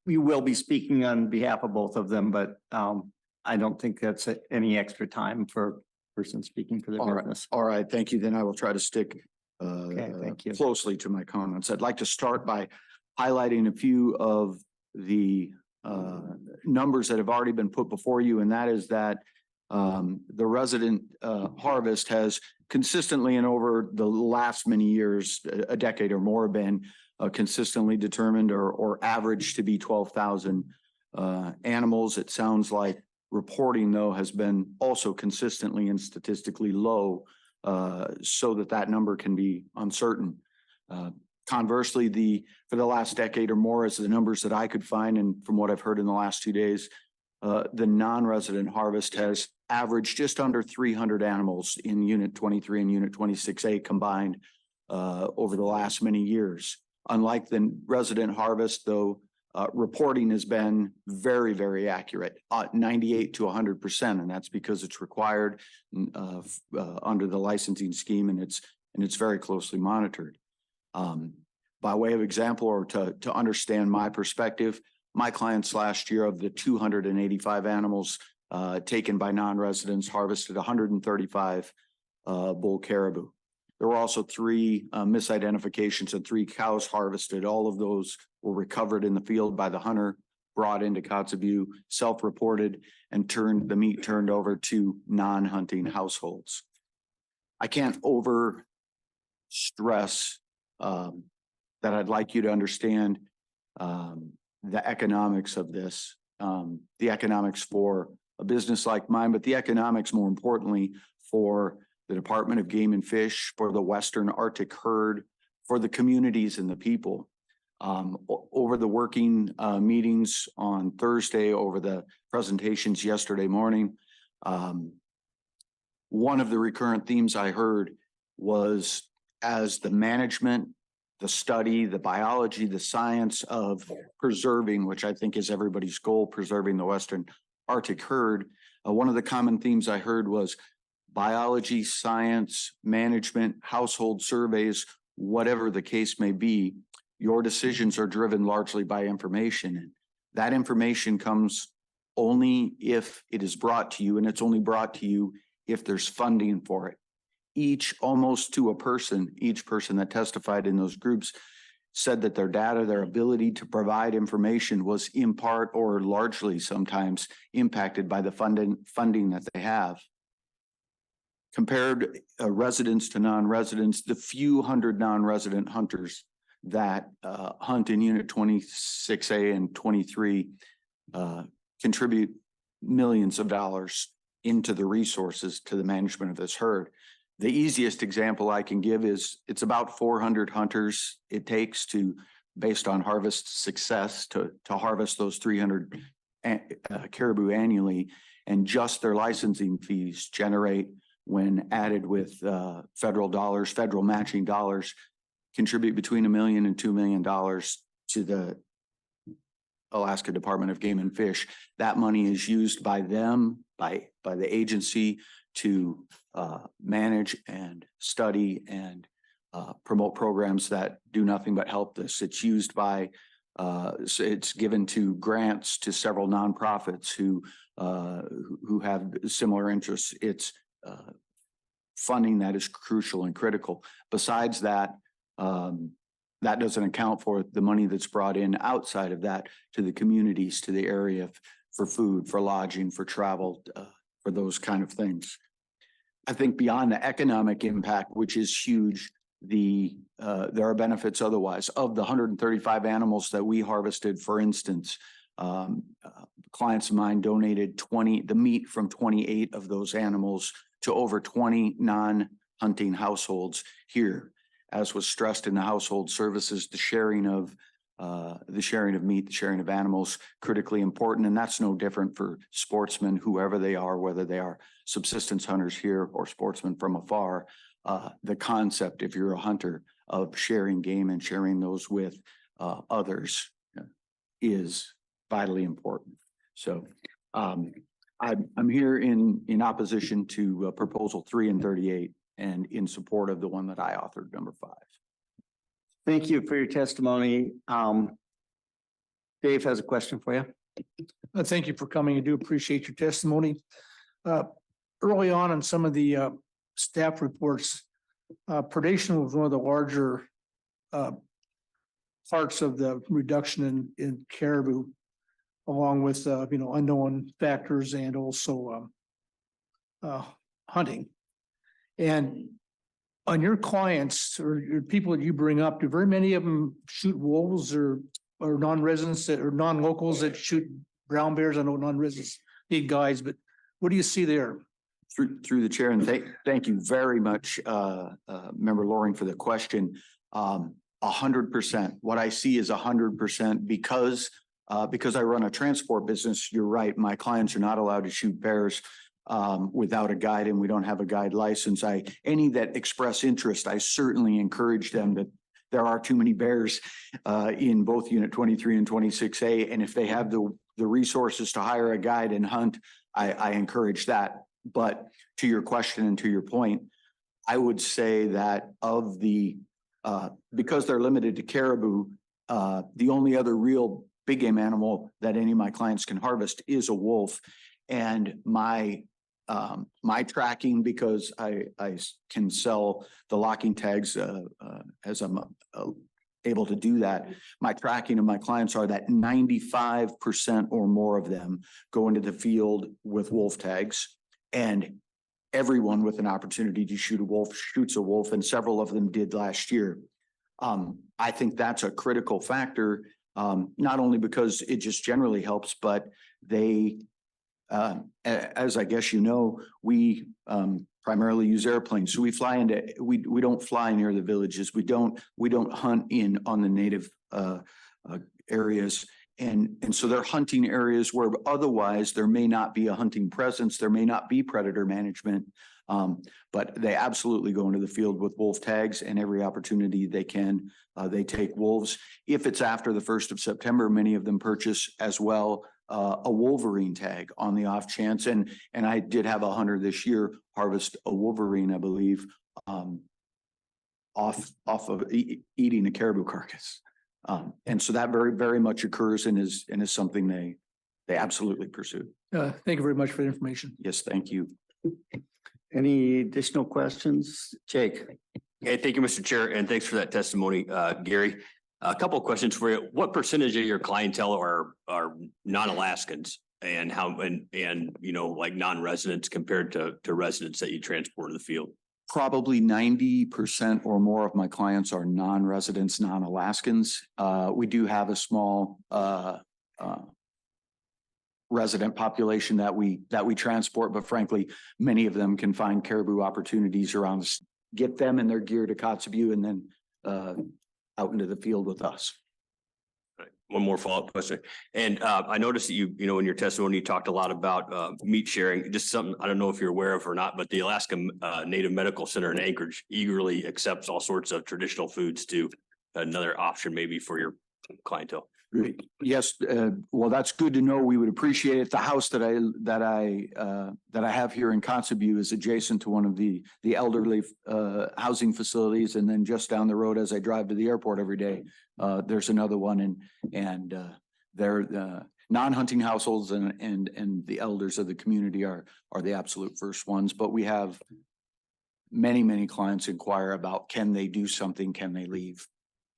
will be speaking on behalf of both of them, but I don't think that's any extra time for person speaking for their business. All right, thank you. Then I will try to stick thank you. closely to my comments. I'd like to start by highlighting a few of the numbers that have already been put before you, and that is that the resident harvest has consistently and over the last many years, a decade or more, been consistently determined or averaged to be 12,000 animals. It sounds like reporting, though, has been also consistently and statistically low, so that number can be uncertain. Conversely, for the last decade or more, as the numbers that I could find, and from what I've heard in the last 2 days, the non-resident harvest has averaged just under 300 animals in Unit 23 and Unit 26A combined over the last many years. Unlike the resident harvest, though, reporting has been very, very accurate, 98 to 100%, and that's because it's required under the licensing scheme, and it's very closely monitored. By way of example, or to understand my perspective, my clients last year, of the 285 animals taken by non-residents, harvested 135 bull caribou. There were also 3 misidentifications and 3 cows harvested. All of those were recovered in the field by the hunter, brought into Kotzebue, self-reported, and the meat turned over to non-hunting households. I can't over stress that I'd like you to understand the economics of this, the economics for a business like mine, but the economics, more importantly, for the Department of Game and Fish, for the Western Arctic herd, for the communities and the people. Over the working meetings on Thursday, over the presentations yesterday morning, one of the recurrent themes I heard was, as the management, the study, the biology, the science of preserving, which I think is everybody's goal, preserving the Western Arctic herd, one of the common themes I heard was biology, science, management, household surveys, whatever the case may be, your decisions are driven largely by information. And that information comes only if it is brought to you, and it's only brought to you if there's funding for it. Almost to a person, each person that testified in those groups said that their data, their ability to provide information was in part or largely sometimes impacted by the funding that they have. Compared residents to non-residents, the few hundred non-resident hunters that hunt in Unit 26A and 23 contribute millions of dollars into the resources to the management of this herd. The easiest example I can give is it's about 400 hunters it takes to, based on harvest success, to harvest those 300 caribou annually, and just their licensing fees generate, when added with federal dollars, federal matching dollars, contribute between $1 million and $2 million to the Alaska Department of Game and Fish. That money is used by them, by the agency, to manage and study and promote programs that do nothing but help this. It's used by, it's given to grants to several nonprofits who have similar interests. It's funding that is crucial and critical. Besides that, that doesn't account for the money that's brought in outside of that to the communities, to the area for food, for lodging, for travel, for those kind of things. I think beyond the economic impact, which is huge, there are benefits otherwise. Of the 135 animals that we harvested, for instance, clients of mine donated the meat from 28 of those animals to over 20 non-hunting households here. As was stressed in the household services, the sharing of meat, the sharing of animals, critically important. And that's no different for sportsmen, whoever they are, whether they are subsistence hunters here or sportsmen from afar. The concept, if you're a hunter, of sharing game and sharing those with others is vitally important. So I'm here in opposition to proposal 3 and 38 and in support of the one that I authored, number 5. Thank you for your testimony. Dave has a question for you. Thank you for coming. I do appreciate your testimony. Early on in some of the staff reports, predation was one of the larger parts of the reduction in caribou. along with, unknown factors and also hunting. And on your clients or your people that you bring up, do very many of them shoot wolves or non-residents that or non-locals that shoot brown bears? I know non-residents, big guys, but what do you see there? Through the chair, and thank you very much, Member Loring, for the question. 100%. What I see is 100% because I run a transport business. You're right. My clients are not allowed to shoot bears without a guide, and we don't have a guide license. Any that express interest, I certainly encourage them that there are too many bears in both Unit 23 and 26A, and if they have the resources to hire a guide and hunt, I encourage that. But to your question and to your point, I would say that of the because they're limited to caribou, the only other real big game animal that any of my clients can harvest is a wolf. And my tracking, because I can sell the locking tags as I'm able to do that, my tracking of my clients are that 95% or more of them go into the field with wolf tags, and everyone with an opportunity to shoot a wolf shoots a wolf, and several of them did last year. I think that's a critical factor, not only because it just generally helps, but they, as I guess you know, we primarily use airplanes. So we fly into, we don't fly near the villages. We don't hunt on the native areas. And so they're hunting areas where otherwise there may not be a hunting presence, there may not be predator management, but they absolutely go into the field with wolf tags, and every opportunity they can, they take wolves. If it's after the 1st of September, many of them purchase as well a wolverine tag on the off chance. And I did have a hunter this year harvest a wolverine, I believe, off of eating a caribou carcass. And so that very, very much occurs and is something they absolutely pursue. Thank you very much for the information. Yes, thank you. Any additional questions? Jake? Okay, thank you, Mr. Chair, and thanks for that testimony, Gary. A couple of questions for you. What percentage of your clientele are non-Alaskans, and how and like non-residents compared to residents that you transport in the field? Probably 90% or more of my clients are non-residents, non-Alaskans. We do have a small resident population that we transport, but frankly, many of them can find caribou opportunities around, get them and their gear to Kotzebue and then out into the field with us. One more follow-up question. And I noticed that you in your testimony, you talked a lot about meat sharing, just something I don't know if you're aware of or not, but the Alaska Native Medical Center in Anchorage eagerly accepts all sorts of traditional foods to another option maybe for your clientele. Yes, well, that's good to know. We would appreciate it. The house that I have here in Kotzebue is adjacent to one of the elderly housing facilities, and then just down the road as I drive to the airport every day, there's another one, and they're non-hunting households and the elders of the community are the absolute first ones. But we have many clients inquire about, can they do something? Can they leave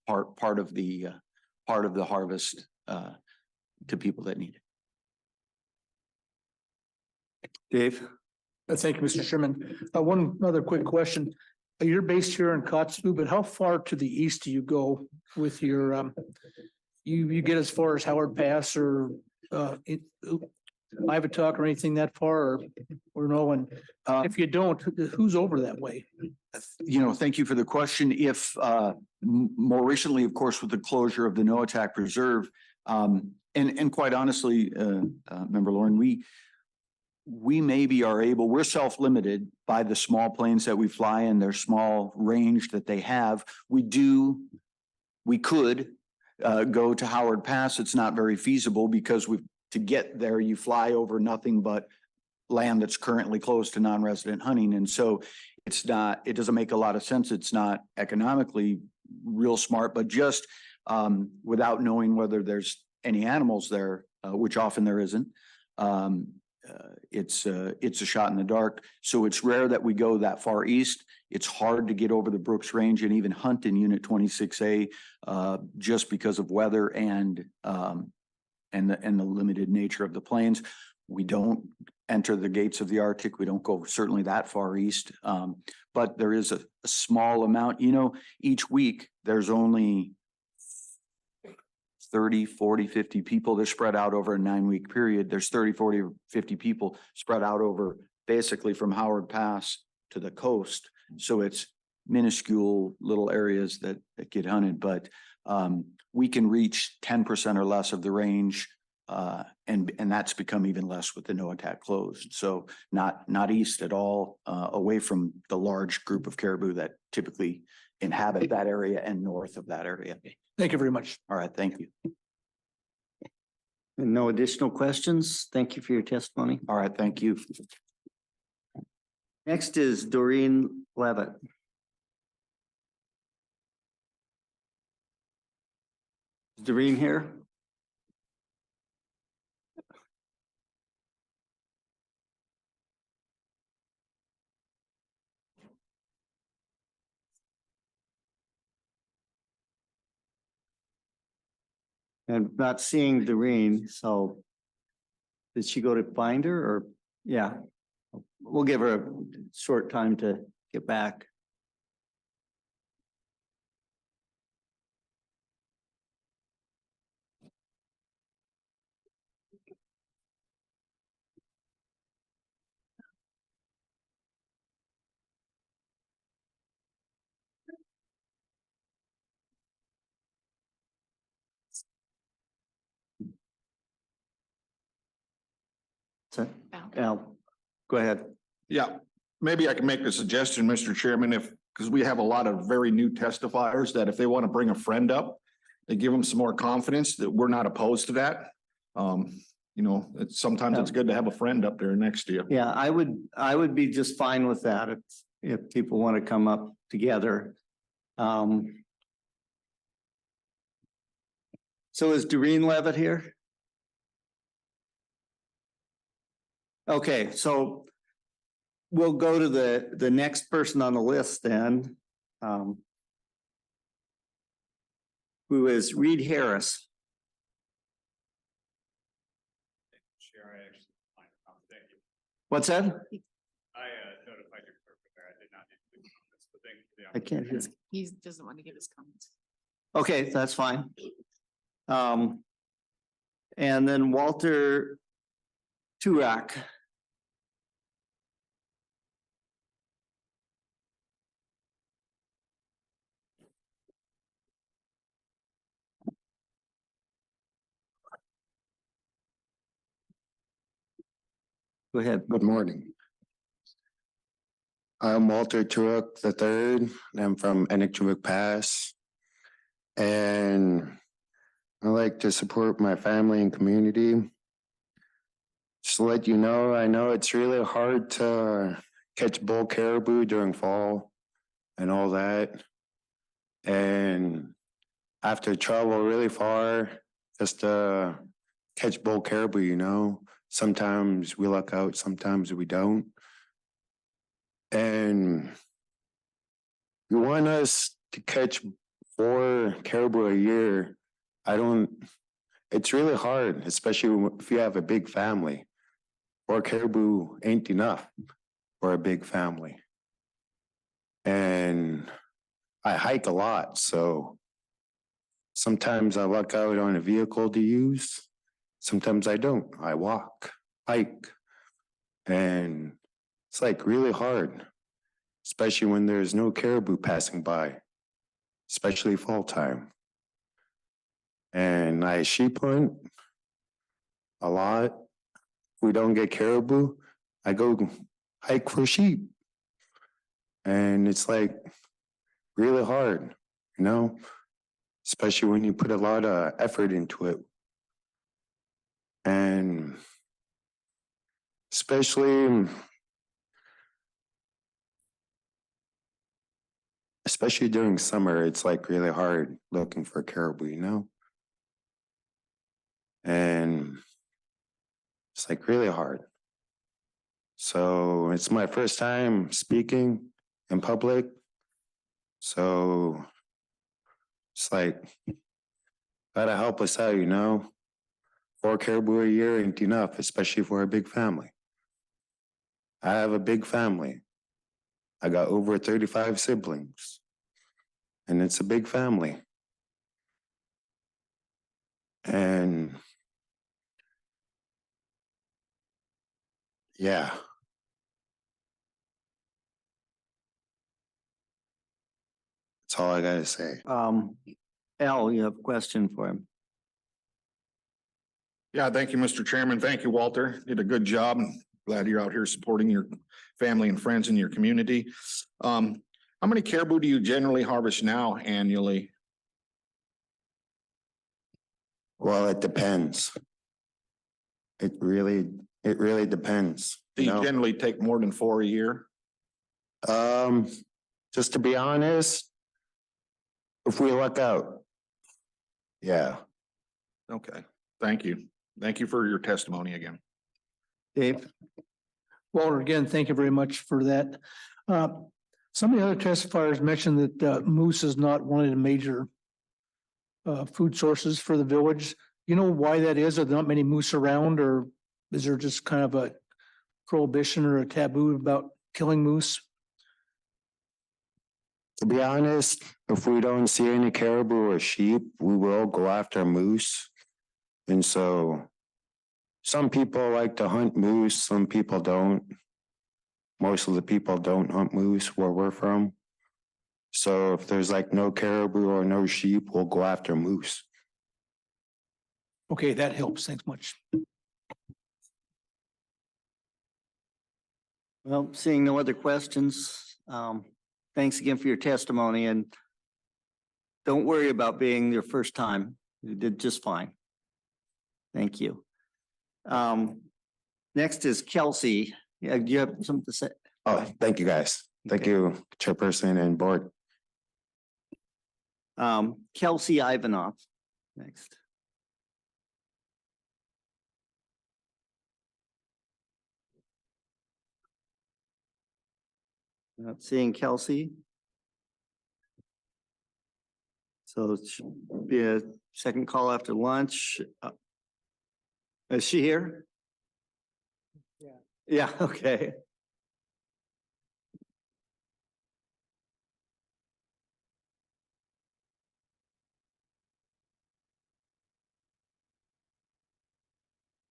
part of the harvest to people that need it. Dave? Thank you, Mr. Chairman. One other quick question. You're based here in Kotzebue, but how far to the east do you go with your, you get as far as Howard Pass or Ivatuck or anything that far or no? And if you don't, who's over that way? Thank you for the question. If more recently, of course, with the closure of the Noatak Preserve, and quite honestly, Member Lauren, we maybe are able, we're self-limited by the small planes that we fly and their small range that they have. We could go to Howard Pass. It's not very feasible because to get there, you fly over nothing but land that's currently closed to non-resident hunting. And so it doesn't make a lot of sense. It's not economically real smart, but just without knowing whether there's any animals there, which often there isn't, it's a shot in the dark. So it's rare that we go that far east. It's hard to get over the Brooks Range and even hunt in Unit 26A just because of weather and and the limited nature of the plains. We don't enter the gates of the Arctic. We don't go certainly that far east. But there is a small amount, each week there's only 30, 40, 50 people. They're spread out over a 9-week period. There's 30, 40, or 50 people spread out over basically from Howard Pass to the coast. So it's minuscule little areas that get hunted, but we can reach 10% or less of the range. And that's become even less with the no attack closed. So not east at all, away from the large group of caribou that typically inhabit that area and north of that area. Thank you very much. All right, thank you. And no additional questions. Thank you for your testimony. All right, thank you. Next is Doreen Levitt. Is Doreen here? And not seeing Doreen, so did she go to find her or, yeah, we'll give her a short time to get back. So, Al, go ahead. Yeah, maybe I can make a suggestion, Mr. Chairman, because we have a lot of very new testifiers that if they want to bring a friend up, they give them some more confidence that we're not opposed to that. Sometimes it's good to have a friend up there next to you. Yeah, I would be just fine with that if people want to come up together. So is Doreen Levitt here? Okay, so we'll go to the next person on the list then. Who is Reed Harris. What's that? I notified your clerk there. I did not need to do this, but thank you for the I can't hear. He doesn't want to give his comments. Okay, that's fine. And then Walter Turak. Go ahead. Good morning. I'm Walter Turok III. I'm from Eniktuvik Pass. And I like to support my family and community. Just to let you know, I know it's really hard to catch bull caribou during fall and all that. And I have to travel really far just to catch bull caribou, Sometimes we luck out, sometimes we don't. And you want us to catch 4 caribou a year. It's really hard, especially if you have a big family. 4 caribou ain't enough for a big family. And I hike a lot, so sometimes I luck out on a vehicle to use. Sometimes I don't. I walk, hike, and it's really hard, especially when there's no caribou passing by, especially fall time. And I sheep hunt a lot. If we don't get caribou, I go hike for sheep. And it's really hard, especially when you put a lot of effort into it. And especially during summer, it's really hard looking for caribou, and it's really hard. So it's my first time speaking in public. So it's gotta help us out, 4 caribou a year ain't enough, especially for a big family. I have a big family. I got over 35 siblings. And it's a big family. And yeah. That's all I gotta say. Al, you have a question for him? Yeah, thank you, Mr. Chairman. Thank you, Walter. Did a good job. Glad you're out here supporting your family and friends in your community. How many caribou do you generally harvest now annually? Well, it depends. It really depends. Do you know? generally take more than 4 a year? Just to be honest, if we luck out. Yeah. Okay, thank you. Thank you for your testimony again. Dave? Walter, again, thank you very much for that. Some of the other testifiers mentioned that moose is not one of the major food sources for the village. You know why that is? Are there not many moose around, or is there just kind of a prohibition or a taboo about killing moose? To be honest, if we don't see any caribou or sheep, we will go after moose. And so some people like to hunt moose, some people don't. Most of the people don't hunt moose where we're from. So if there's like no caribou or no sheep, we'll go after moose. Okay, that helps. Thanks much. Well, seeing no other questions, thanks again for your testimony, and don't worry about being your first time. You did just fine. Thank you. Next is Kelsey. Yeah, do you have something to say? Oh, thank you guys. Thank you, Chairperson and Board. Kelsey Ivanoff, next. Not seeing Kelsey. So it should be a second call after lunch. Is she here? Yeah. Yeah, okay.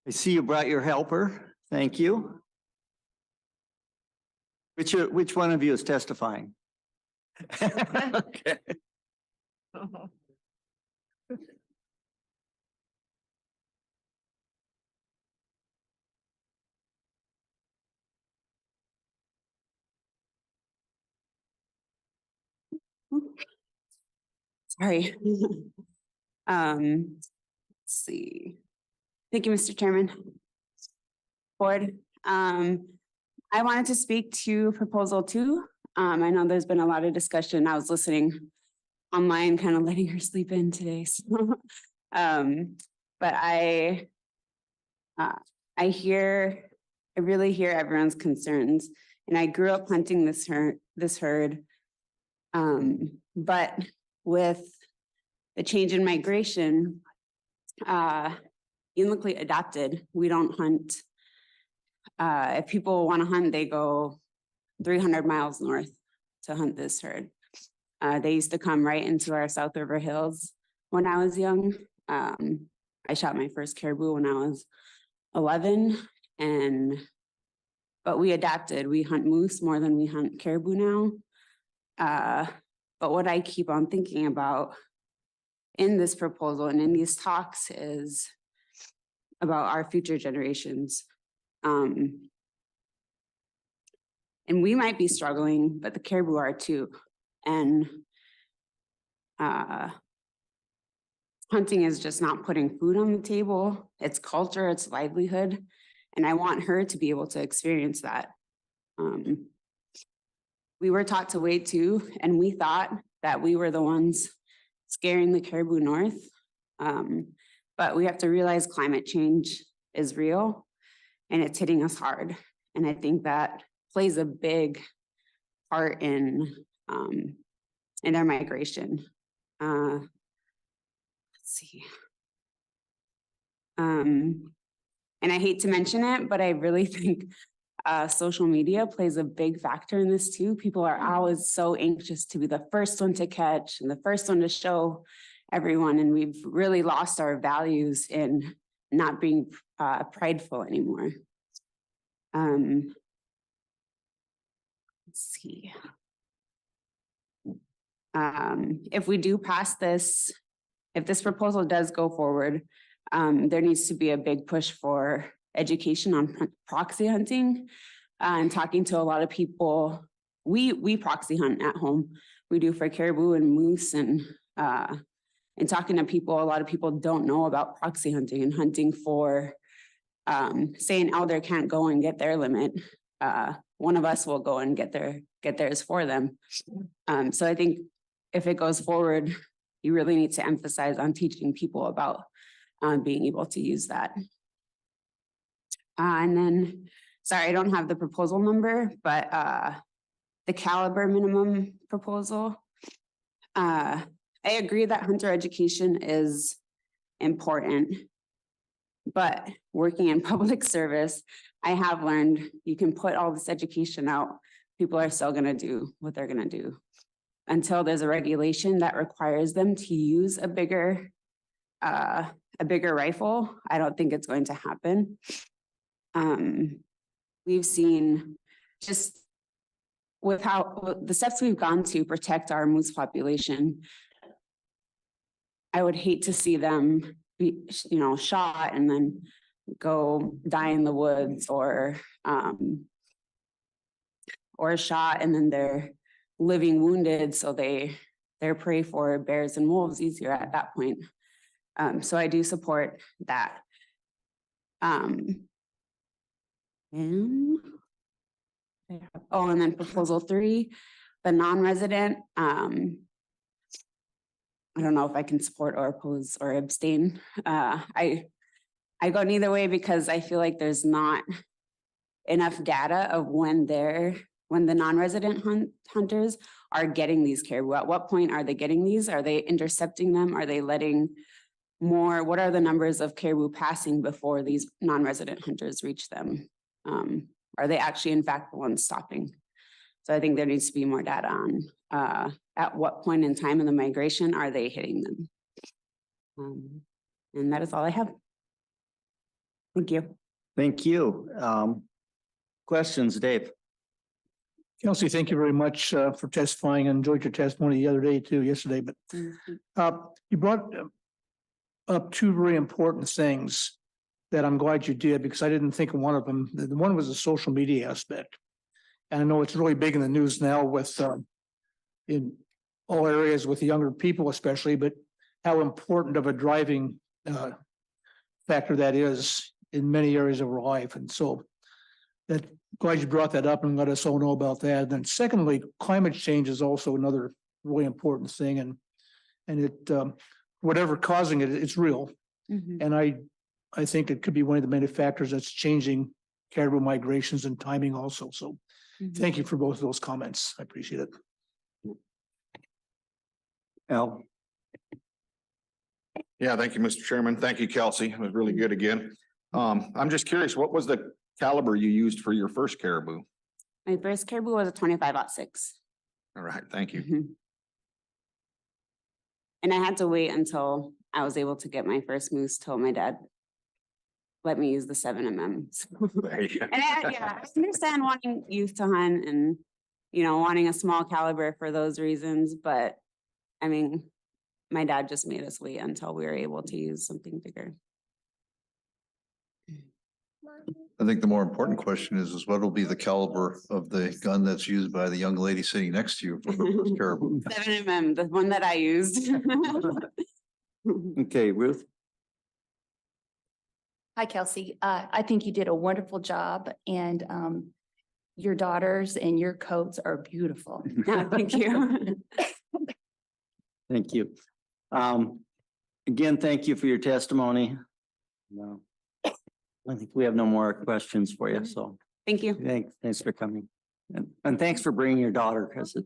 I see you brought your helper. Thank you. Which one of you is testifying? Okay. Sorry. Let's see. Thank you, Mr. Chairman. Board, I wanted to speak to proposal 2. I know there's been a lot of discussion. I was listening online, kind of letting her sleep in today. So, but I really hear everyone's concerns, and I grew up hunting this herd. But with the change in migration, Unlickly adopted, we don't hunt. If people want to hunt, they go 300 miles north to hunt this herd. They used to come right into our South River Hills when I was young. I shot my first caribou when I was 11, but we adapted. We hunt moose more than we hunt caribou now. But what I keep on thinking about in this proposal and in these talks is about our future generations. And we might be struggling, but the caribou are too. And hunting is just not putting food on the table. It's culture, it's livelihood. And I want her to be able to experience that. We were taught to wait too, and we thought that we were the ones scaring the caribou north. But we have to realize climate change is real and it's hitting us hard. And I think that plays a big part in their migration. Let's see. And I hate to mention it, but I really think social media plays a big factor in this too. People are always so anxious to be the first one to catch and the first one to show everyone. And we've really lost our values in not being prideful anymore. Let's see. If we do pass this, if this proposal does go forward, there needs to be a big push for education on proxy hunting and talking to a lot of people. We proxy hunt at home. We do for caribou and moose and talking to people, a lot of people don't know about proxy hunting and hunting for, say an elder can't go and get their limit. One of us will go and get theirs for them. So I think if it goes forward, you really need to emphasize on teaching people about being able to use that. And then, sorry, I don't have the proposal number, but the caliber minimum proposal. I agree that hunter education is important, but working in public service, I have learned you can put all this education out, people are still gonna do what they're gonna do. Until there's a regulation that requires them to use a bigger rifle, I don't think it's going to happen. We've seen just with how the steps we've gone to protect our moose population, I would hate to see them be, shot and then go die in the woods or shot and then they're living wounded, so they're prey for bears and wolves easier at that point. So I do support that. And then proposal 3, the non-resident, I don't know if I can support or oppose or abstain. I go neither way because I feel like there's not enough data of when the non-resident hunters are getting these caribou. At what point are they getting these? Are they intercepting them? Are they letting more? What are the numbers of caribou passing before these non-resident hunters reach them? Are they actually in fact the ones stopping? So I think there needs to be more data on at what point in time in the migration are they hitting them? And that is all I have. Thank you. Thank you. Questions, Dave? Kelsey, thank you very much for testifying. I enjoyed your testimony the other day too, yesterday, but you brought up 2 very important things that I'm glad you did because I didn't think of one of them. The one was the social media aspect. And I know it's really big in the news now with in all areas with younger people especially, but how important of a driving factor that is in many areas of our life. And so that glad you brought that up and let us all know about that. And then secondly, climate change is also another really important thing. And it whatever causing it, it's real. And I think it could be one of the many factors that's changing caribou migrations and timing also. So thank you for both of those comments. I appreciate it. Al? Yeah, thank you, Mr. Chairman. Thank you, Kelsey. It was really good again. I'm just curious, what was the caliber you used for your first caribou? My first caribou was a 25-06. All right, thank you. And I had to wait until I was able to get my first moose till my dad let me use the 7mm. There you go. And I understand wanting youth to hunt and, wanting a small caliber for those reasons. But I mean, my dad just made us wait until we were able to use something bigger. I think the more important question is what will be the caliber of the gun that's used by the young lady sitting next to you for the first caribou? 7mm, the one that I used. Okay, Ruth? Hi, Kelsey. I think you did a wonderful job and your daughters and your coats are beautiful. Thank you. Thank you. Again, thank you for your testimony. No, I think we have no more questions for you, so. Thank you. Thanks for coming. And thanks for bringing your daughter, because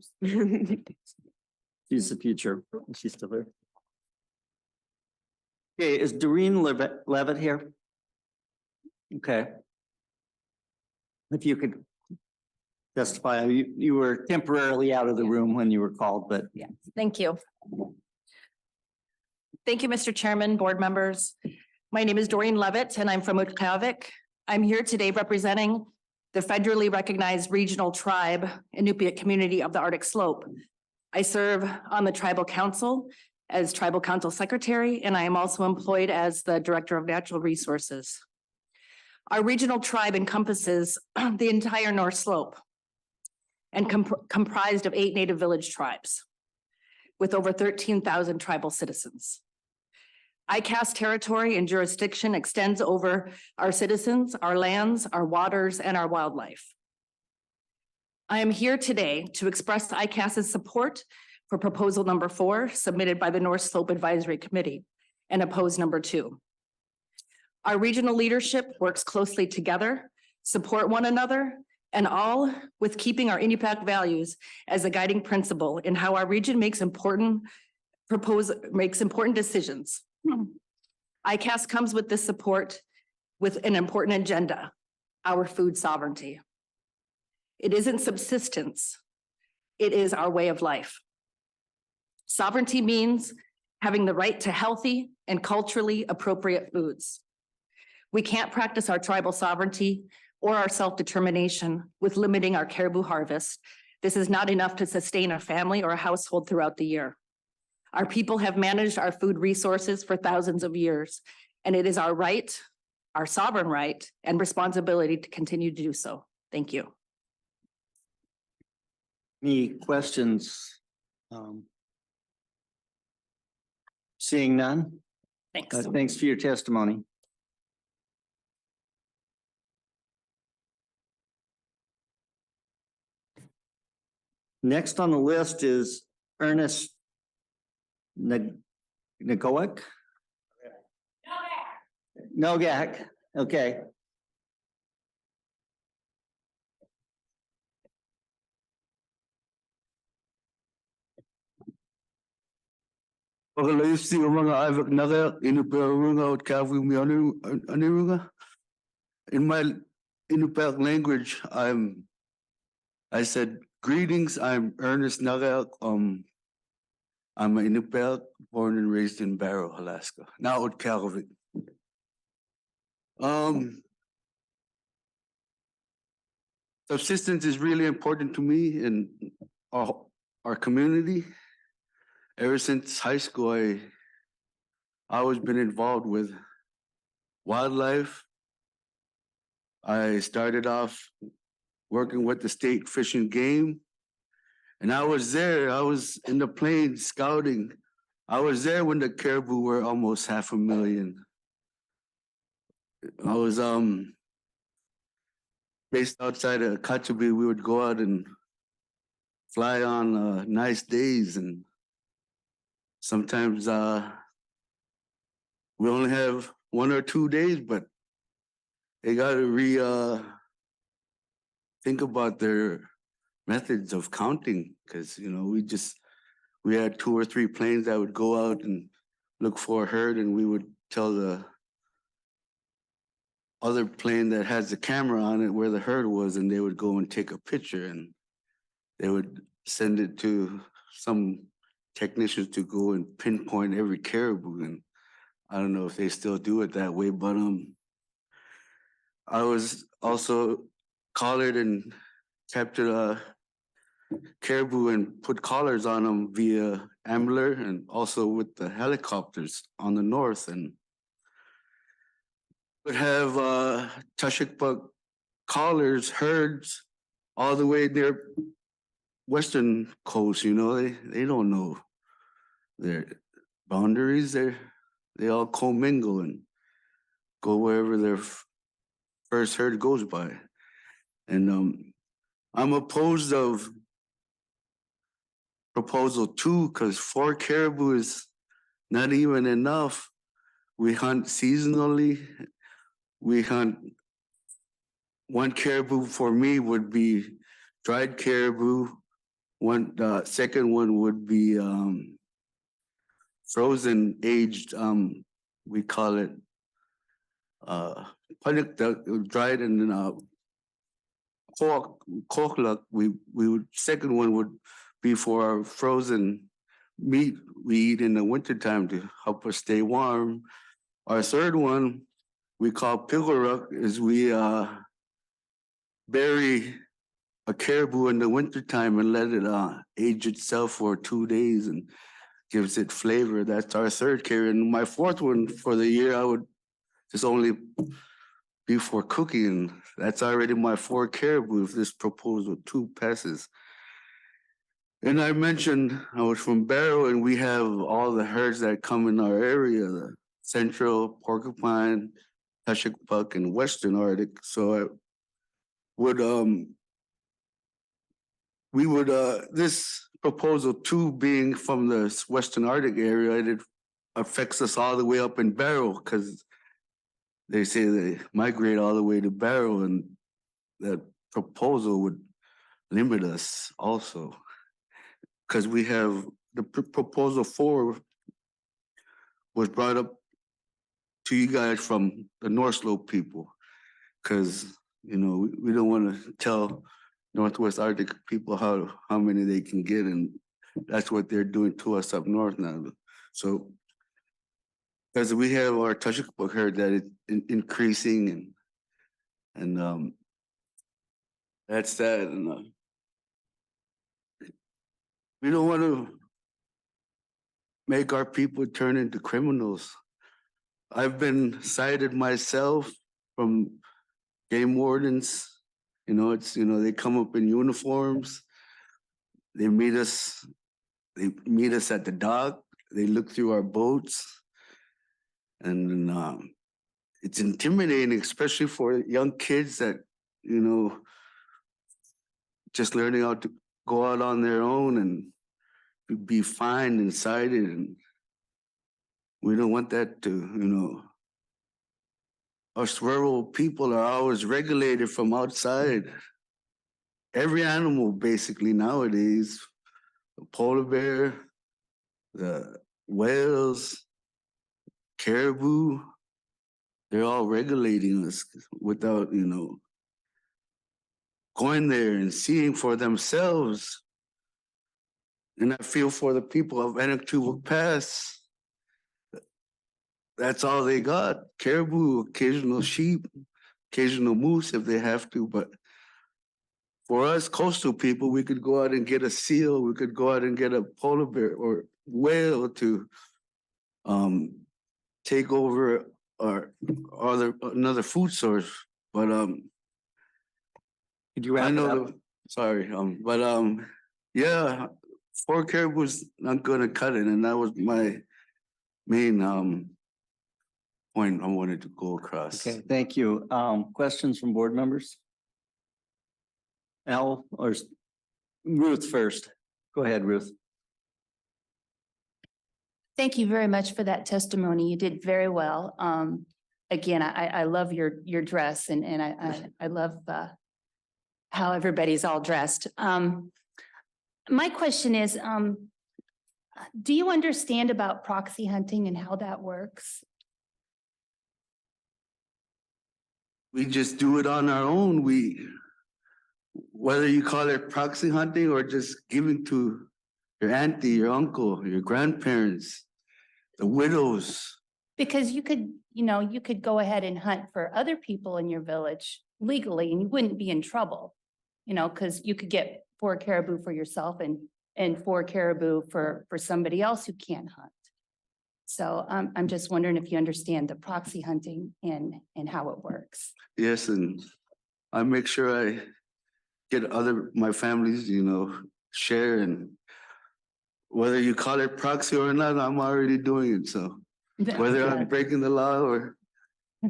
she's the future. She's still there. Okay, is Doreen Levitt here? Okay. If you could testify, you were temporarily out of the room when you were called, but Yeah, thank you. Thank you, Mr. Chairman, board members. My name is Doreen Levitt and I'm from Utqiagvik. I'm here today representing the federally recognized regional tribe Inupiat community of the Arctic Slope. I serve on the tribal council as tribal council secretary, and I am also employed as the director of natural resources. Our regional tribe encompasses the entire North Slope and comprised of 8 native village tribes with over 13,000 tribal citizens. ICAS territory and jurisdiction extends over our citizens, our lands, our waters, and our wildlife. I am here today to express ICAS's support for proposal number 4 submitted by the North Slope Advisory Committee and oppose number 2. Our regional leadership works closely together, support one another, and all with keeping our Inupiaq values as a guiding principle in how our region makes important decisions. ICAS comes with this support with an important agenda, our food sovereignty. It isn't subsistence, it is our way of life. Sovereignty means having the right to healthy and culturally appropriate foods. We can't practice our tribal sovereignty or our self-determination with limiting our caribou harvest. This is not enough to sustain a family or a household throughout the year. Our people have managed our food resources for thousands of years, and it is our right, our sovereign right, and responsibility to continue to do so. Thank you. any questions? Seeing none? Thanks. Thanks for your testimony. Next on the list is Ernest Nagowik? Nogak, okay. Pagkalayos ti mga avak naga inuperunga at kavu mi anirunga. In my Inupiaq language, I said, greetings, I'm Ernest Naga. I'm an Inupiaq, born and raised in Barrow, Alaska, now at Calvin. Subsistence is really important to me and our community. Ever since high school, I always been involved with wildlife. I started off working with the state fish and game. And I was there, I was in the plains scouting. I was there when the caribou were almost 500,000. I was based outside of Kotzebue. We would go out and fly on nice days, and sometimes we only have 1 or 2 days, but they got to think about their methods of counting, because we had 2 or 3 planes that would go out and look for a herd, and we would tell the other plane that has the camera on it where the herd was, and they would go and take a picture, and they would send it to some technicians to go and pinpoint every caribou. And I don't know if they still do it that way, but I was also collared and captured caribou and put collars on them via Ambler and also with the helicopters on the north, and would have Tashikpa collars, herds all the way near western coast. They don't know their boundaries. They all commingle and go wherever their first herd goes by. And I'm opposed of proposal 2 because 4 caribou is not even enough. We hunt seasonally. We hunt 1 caribou for me would be dried caribou. The second one would be frozen aged we call it panik dried and kokluk. We would, second one would be for our frozen meat we eat in the wintertime to help us stay warm. Our third one we call pilgaruk is we bury a caribou in the wintertime and let it age itself for 2 days and gives it flavor. That's our third carry. And my fourth one for the year, I would just only be for cooking. That's already my 4 caribou if this proposal 2 passes. And I mentioned I was from Barrow and we have all the herds that come in our area, the Central, Porcupine, Tashikpuk, and Western Arctic. So I would we would this proposal 2 being from the Western Arctic area, it affects us all the way up in Barrow because they say they migrate all the way to Barrow, and that proposal would limit us also. Because we have the proposal 4 was brought up to you guys from the North Slope people. Because, you know, we don't want to tell Northwest Arctic people how many they can get, and that's what they're doing to us up north now. So, because we have our Tashikpuk herd that is increasing, and that's that. And we don't want to make our people turn into criminals. I've been cited myself from game wardens. You know, they come up in uniforms. They meet us at the dock. They look through our boats. And it's intimidating, especially for young kids that, you know, just learning how to go out on their own and be fined and cited. And we don't want that to, you know. Us rural people are always regulated from outside. Every animal basically nowadays, the polar bear, the whales, caribou, they're all regulating us without, you know, going there and seeing for themselves. And I feel for the people of Enoch Pass. That's all they got. Caribou, occasional sheep, occasional moose if they have to. But for us coastal people, we could go out and get a seal. We could go out and get a polar bear or whale to take over our another food source. But Could you wrap I it know. up? Sorry, yeah, 4 caribou is not gonna cut it, and that was my main point I wanted to go across. Okay, thank you. Questions from board members? Al or Ruth first? Go ahead, Ruth. Thank you very much for that testimony. You did very well. Again, I love your dress and I love how everybody's all dressed. My question is, do you understand about proxy hunting and how that works? We just do it on our own. Whether you call it proxy hunting or just giving to your auntie, your uncle, your grandparents, the widows. Because you could go ahead and hunt for other people in your village legally and you wouldn't be in trouble, because you could get 4 caribou for yourself and 4 caribou for somebody else who can't hunt. So I'm just wondering if you understand the proxy hunting and how it works. Yes, and I make sure I get my families, share, and whether you call it proxy or not, I'm already doing it. So whether I'm breaking the law or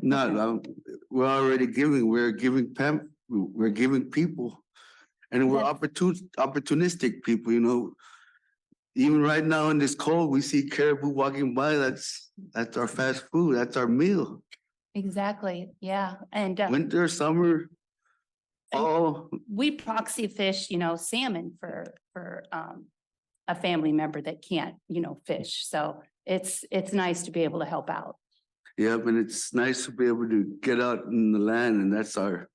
not, we're already giving. We're giving people, and we're opportunistic people. Even right now in this cold, we see caribou walking by. That's our fast food. That's our meal. Exactly. Yeah. And Winter, summer, fall. we proxy fish, salmon for a family member that can't, fish. So it's nice to be able to help out. Yep, and it's nice to be able to get out in the land, and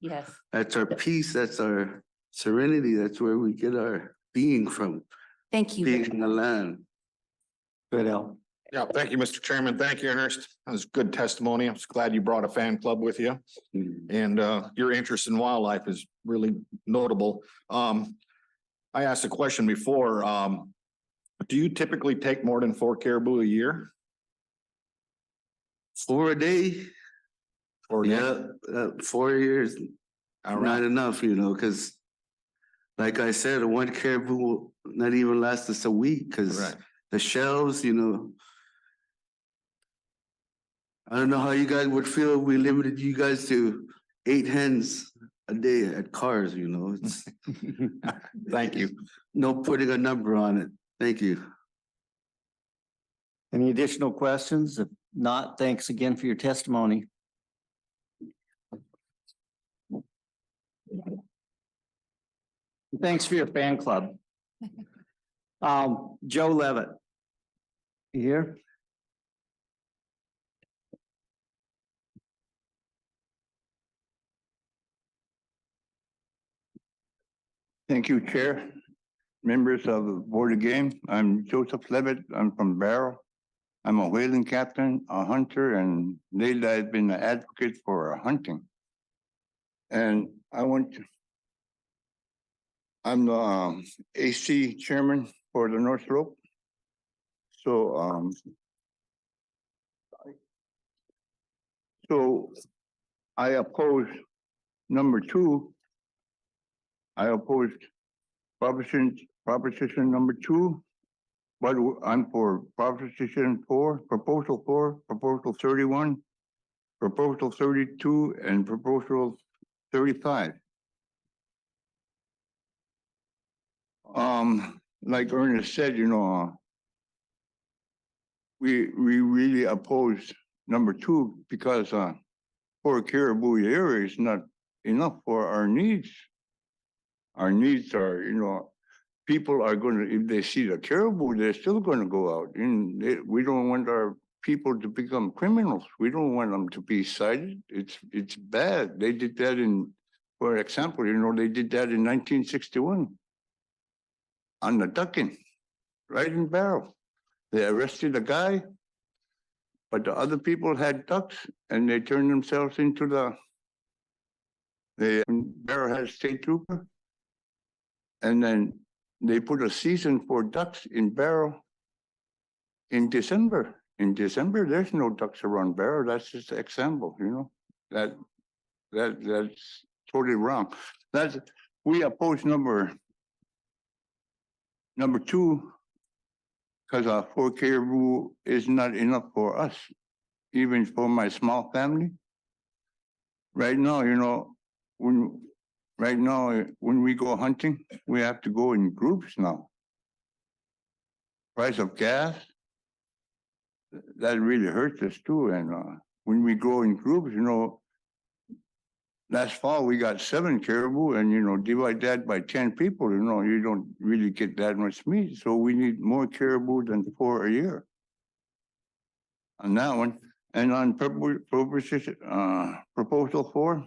Yes. that's our peace, that's our serenity, that's where we get our being from, Thank you. being in the land. Good, Al. Yeah, thank you, Mr. Chairman. Thank you, Ernest. That was good testimony. I'm just glad you brought a fan club with you. And your interest in wildlife is really notable. I asked a question before. Do you typically take more than 4 caribou a year? 4 a day, 4 a day? yeah, 4 years, All not right. enough, because like I said, 1 caribou will not even last us a week, because Right. the shelves, I don't know how you guys would feel if we limited you guys to 8 hens a day at cars, it's Thank you. no putting a number on it. Thank you. Any additional questions? If not, thanks again for your testimony. Thanks for your fan club. Joe Levitt. You here? Thank you, Chair. Members of the Board of Game, I'm Joseph Levitt. I'm from Barrow. I'm a whaling captain, a hunter, and lately I've been an advocate for hunting. And I'm the AC chairman for the North Slope. So I oppose number 2. I opposed proposition number 2, but I'm for proposition 4, proposal 4, proposal 31, proposal 32, and proposal 35. Like Ernest said, we really oppose number 2 because 4 caribou a year is not enough for our needs. Our needs are, people are going to, if they see the caribou, they're still going to go out. And we don't want our people to become criminals. We don't want them to be cited. It's bad. They did that for example, they did that in 1961 on the ducking, right in Barrow. They arrested a guy, but the other people had ducks and they turned themselves into Barrow had a state trooper. And then they put a season for ducks in Barrow in December. In December, there's no ducks around Barrow. That's just an example, that's totally wrong. We oppose number 2 because 4 caribou is not enough for us, even for my small family. Right now, when we go hunting, we have to go in groups now. Price of gas, that really hurts us too. And when we go in groups, last fall we got 7 caribou, and divide that by 10 people, you don't really get that much meat. So we need more caribou than 4 a year. On that one, and on proposal 4.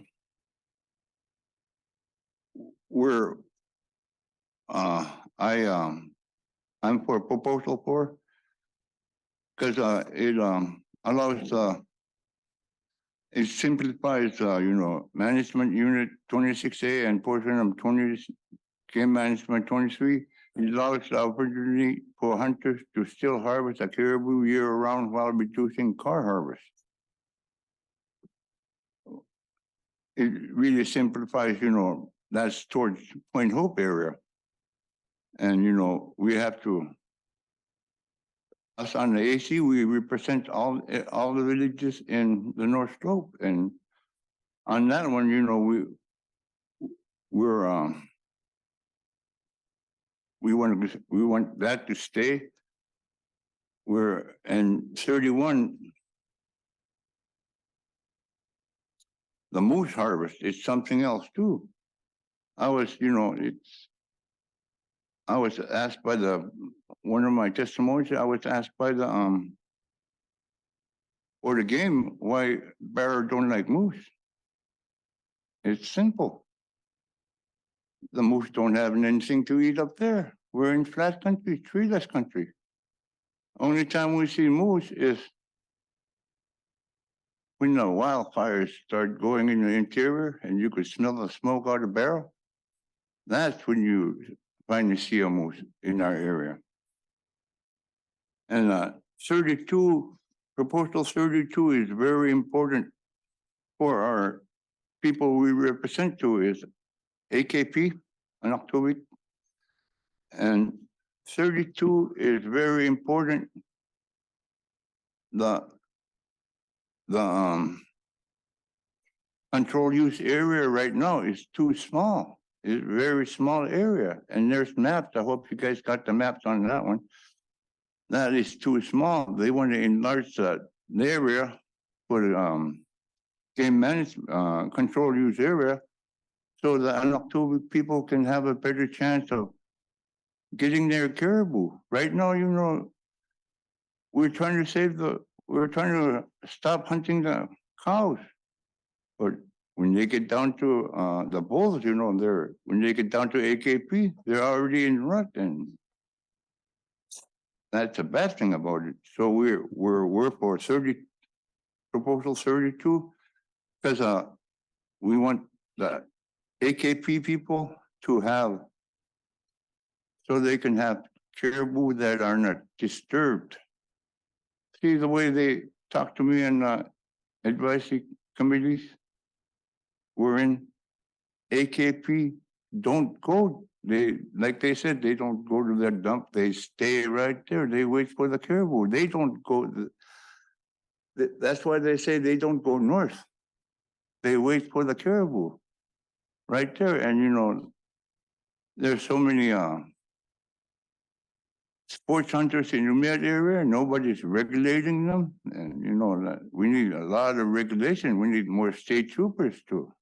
I'm for proposal 4 because it allows it simplifies management unit 26A and portion of game management 23. It allows the opportunity for hunters to still harvest a caribou year round while reducing car harvest. It really simplifies, that's towards Point Hope area. And, we have to, us on the AC, we represent all the villages in the North Slope. And on that one, we want that to stay. And 31, the moose harvest is something else too. I was asked by one of my testimonies, I was asked by the or the game, why bear don't like moose. It's simple. The moose don't have anything to eat up there. We're in flat country, treeless country. Only time we see moose is when the wildfires start going in the interior and you could smell the smoke out of the barrel. That's when you finally see a moose in our area. And 32, proposal 32 is very important for our people we represent to is AKP and October. And 32 is very important. The control use area right now is too small. It's a very small area. And there's maps. I hope you guys got the maps on that one. That is too small. They want to enlarge the area for the game management control use area so that October people can have a better chance of getting their caribou. Right now, you know, we're trying to stop hunting the cows. But when they get down to the bulls, you know, when they get down to AKP, they're already in rut, and that's a bad thing about it. So we're for proposal 32, because we want the AKP people to have, so they can have caribou that are not disturbed. See the way they talk to me in advisory committees? We're in AKP, don't go. Like they said, they don't go to the dump. They stay right there. They wait for the caribou. They don't go. That's why they say they don't go north. They wait for the caribou right there. And you know, there's so many sports hunters in the mid area. Nobody's regulating them. And you know, that we need a lot of regulation. We need more state troopers to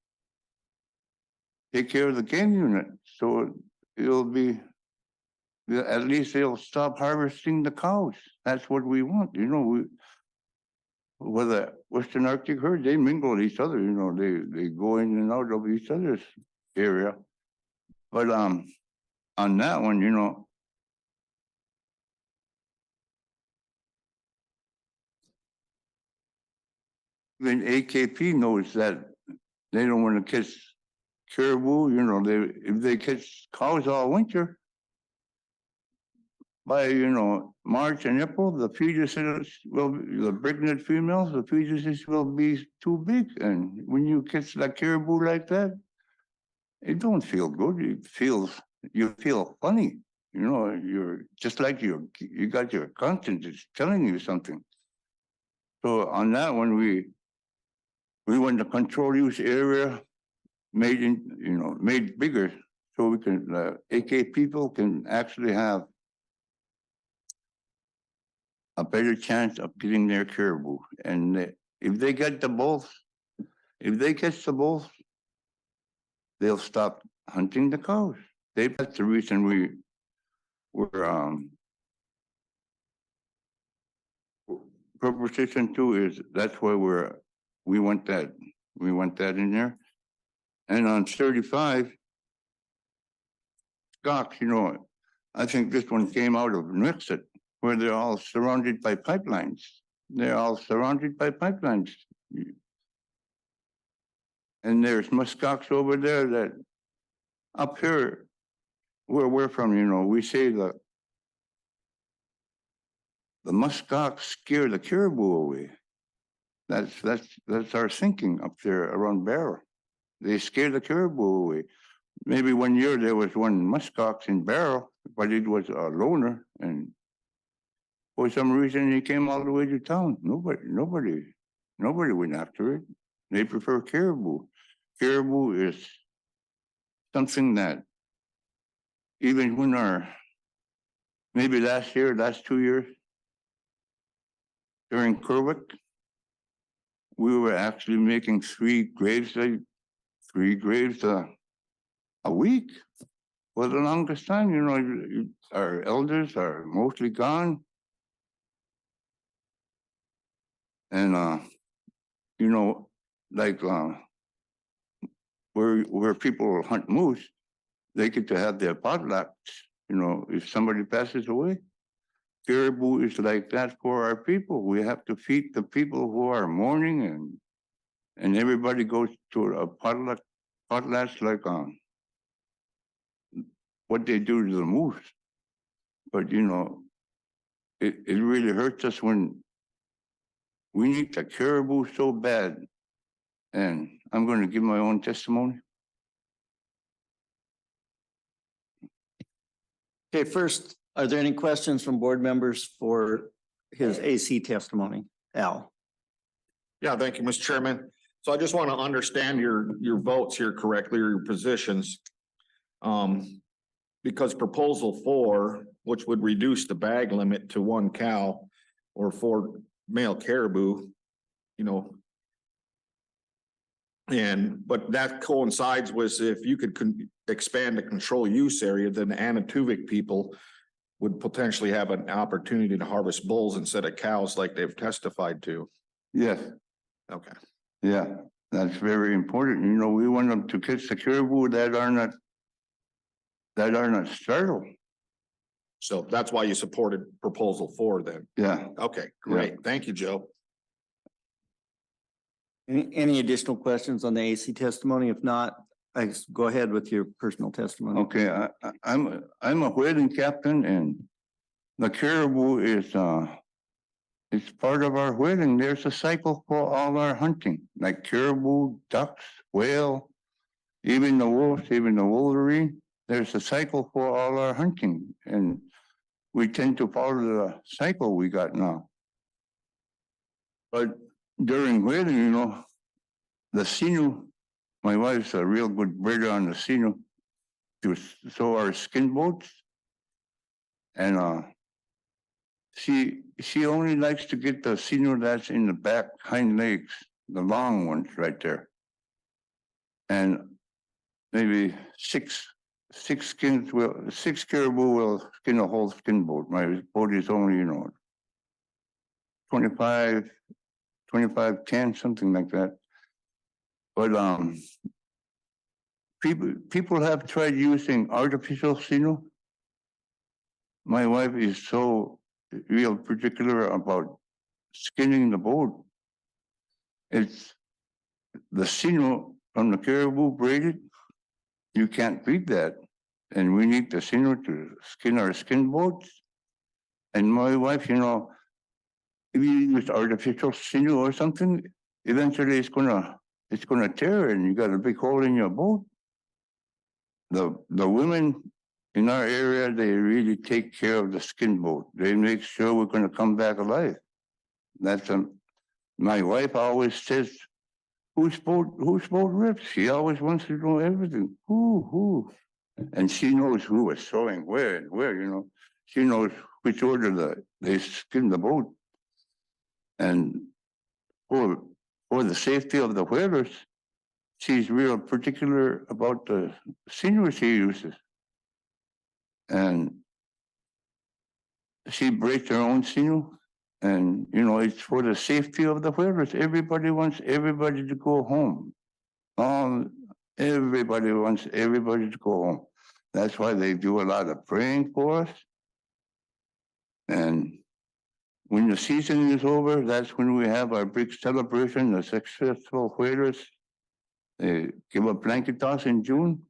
take care of the game unit. So it'll be, at least they'll stop harvesting the cows. That's what we want. You know, with the Western Arctic herd, they mingle with each other. You know, they go in and out of each other's area. But on that one, you know, when AKP knows that they don't want to catch caribou, you know, if they catch cows all winter, by, you know, March and April, the fetuses will, the pregnant females, the fetuses will be too big. And when you catch that caribou like that, it don't feel good. You feel funny. You know, you're just like you got your conscience is telling you something. So on that one, we want the control use area made bigger, so we can AK people can actually have a better chance of getting their caribou. And if they get the bulls, if they catch the bulls, they'll stop hunting the cows. That's the reason we're proposition 2 is that's why we want that in there. And on 35, Scotch, you know, I think this one came out of Nixit, where they're all surrounded by pipelines. They're all surrounded by pipelines. And there's muskox over there that up here, where we're from, you know, we say the muskox scare the caribou away. That's our thinking up there around Barrow. They scare the caribou away. Maybe one year there was one muskox in Barrow, but it was a loner, and for some reason he came all the way to town. Nobody went after it. They prefer caribou. Caribou is something that even when maybe last 2 years, during Kerwick, we were actually making 3 graves a week for the longest time. You know, our elders are mostly gone. And, you know, like, where people hunt moose, they get to have their potlucks, you know, if somebody passes away. Caribou is like that for our people. We have to feed the people who are mourning and everybody goes to a potluck, potlatch like, what they do to the moose. But, you know, it really hurts us when we need the caribou so bad. And I'm going to give my own testimony. Okay, first, are there any questions from board members for his AC testimony? Al? Yeah, thank you, Mr. Chairman. So I just want to understand your votes here correctly, or your positions. Because proposal 4, which would reduce the bag limit to 1 cow or 4 male caribou, you know. But that coincides with if you could expand the control use area, then the Anatuvik people would potentially have an opportunity to harvest bulls instead of cows like they've testified to. Yes. Okay. Yeah, that's very important. You know, we want them to catch the caribou that are not startled. So that's why you supported proposal 4 then? Yeah. Okay, great. Thank you, Joe. Any additional questions on the AC testimony? If not, I guess go ahead with your personal testimony. Okay, I'm a whaling captain and the caribou is it's part of our whaling. There's a cycle for all our hunting, like caribou, ducks, whale, even the wolves, even the wolverine. There's a cycle for all our hunting, and we tend to follow the cycle we got now. But during whaling, you know, the Sinu, my wife's a real good brigger on the Sinu, to sew our skin boats. And she only likes to get the Sinu that's in the back hind legs, the long ones right there. And maybe six caribou will skin a whole skin boat. My boat is only, you know, 25, 10, something like that. But people have tried using artificial Sinu. My wife is so real particular about skinning the boat. It's the Sinu from the caribou braided. You can't beat that. And we need the Sinu to skin our skin boats. And my wife, you know, if you use artificial Sinu or something, eventually it's gonna tear and you got a big hole in your boat. The women in our area, they really take care of the skin boat. They make sure we're gonna come back alive. That's my wife always says, whose boat rips? She always wants to know everything. Who? And she knows who is sewing where and where, you know. She knows which order they skin the boat. And for the safety of the whalers, she's real particular about the Sinu she uses. And she breaks her own Sinu. And, you know, it's for the safety of the whalers. Everybody wants everybody to go home. Everybody wants everybody to go home. That's why they do a lot of praying for us. And when the season is over, that's when we have our big celebration, the successful whalers. They give a blanket toss in June.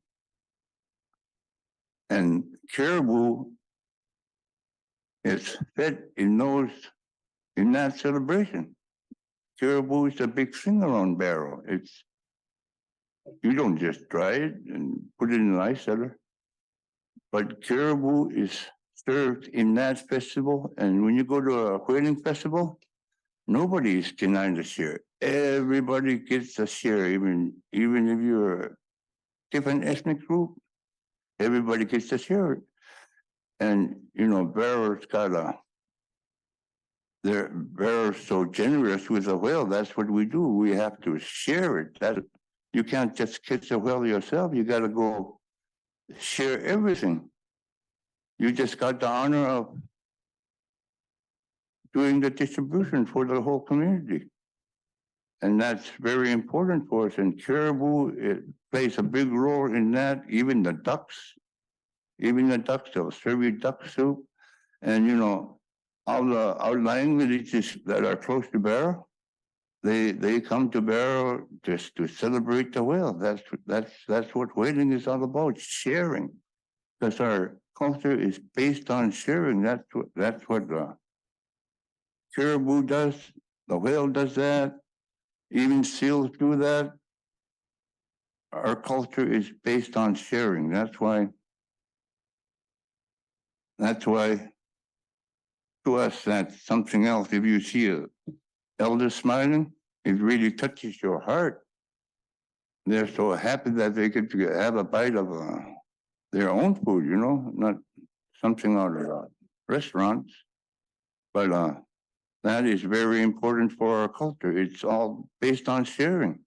And caribou is fed in that celebration. Caribou is a big sing-along barrel. You don't just dry it and put it in an ice cellar. But caribou is served in that festival. And when you go to a whaling festival, nobody is denied a share. Everybody gets a share, even if you're a different ethnic group, everybody gets a share. And, you know, Barrow's they're so generous with the whale. That's what we do. We have to share it. You can't just catch a whale yourself. You got to go share everything. You just got the honor of doing the distribution for the whole community. And that's very important for us. And caribou, it plays a big role in that, even the ducks. Even the ducks, they'll serve you duck soup. And you know, all the outlying villages that are close to Barrow, they come to Barrow just to celebrate the whale. That's what whaling is all about, sharing. Because our culture is based on sharing. That's what the caribou does. The whale does that. Even seals do that. Our culture is based on sharing. That's why to us, that's something else. If you see a elder smiling, it really touches your heart. They're so happy that they get to have a bite of their own food, you know, not something out of restaurants. But that is very important for our culture. It's all based on sharing.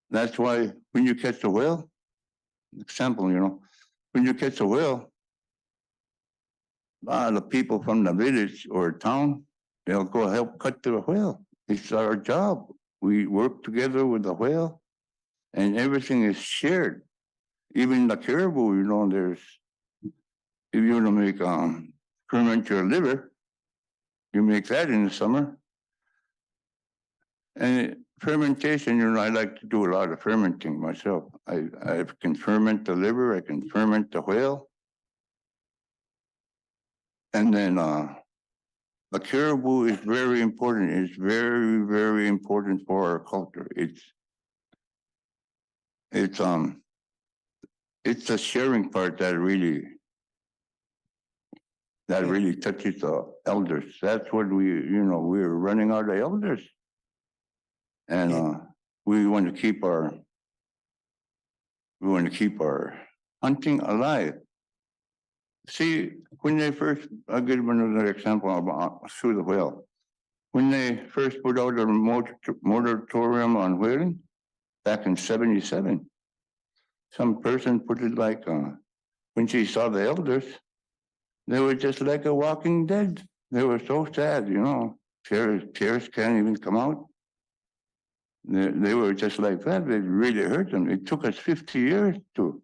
That's why when you catch a whale, example, you know, when you catch a whale, a lot of people from the village or town, they'll go help cut the whale. It's our job. We work together with the whale and everything is shared. Even the caribou, you know, if you want to make ferment your liver, you make that in the summer. And fermentation, you know, I like to do a lot of fermenting myself. I can ferment the liver, I can ferment the whale. And then the caribou is very important. It's very, very important for our culture. It's the sharing part that really touches the elders. That's what we're running out of elders. And we want to keep our hunting alive. See, when they first, I'll give another example about through the whale. When they first put out a moratorium on whaling back in '77, some person put it like, when she saw the elders, they were just like a walking dead. They were so sad, you know, tears can't even come out. They were just like that. It really hurt them. It took us 50 years to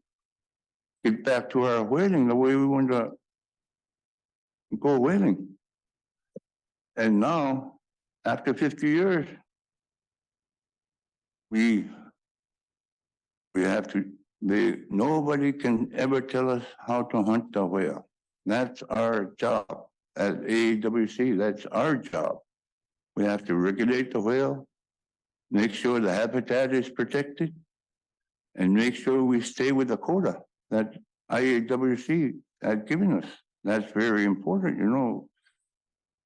get back to our whaling the way we want to go whaling. And now, after 50 years, we have to, nobody can ever tell us how to hunt the whale. That's our job at AAWC. That's our job. We have to regulate the whale, make sure the habitat is protected, and make sure we stay with the quota that IAWC had given us. That's very important, you know.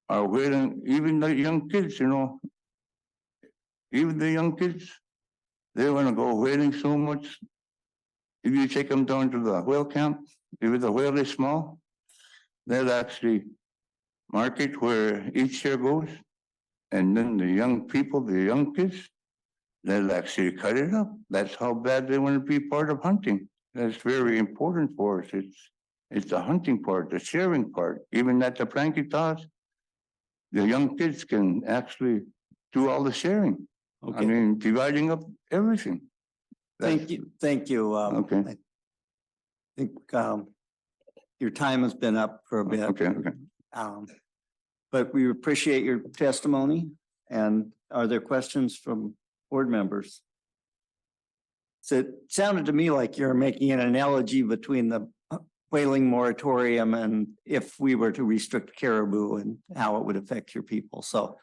Our whaling, even the young kids, you know, even the young kids, they want to go whaling so much. If you take them down to the whale camp, if the whale is small, they'll actually mark it where each year goes. And then the young people, the young kids, they'll actually cut it up. That's how bad they want to be part of hunting. That's very important for us. It's the hunting part, the sharing part. Even at the planking toss, the young kids can actually do all the sharing. Okay. I mean, dividing up everything. Thank you. Okay. I think your time has been up for a bit. Okay. But we appreciate your testimony. And are there questions from board members? So it sounded to me like you're making an analogy between the whaling moratorium and if we were to restrict caribou and how it would affect your people. So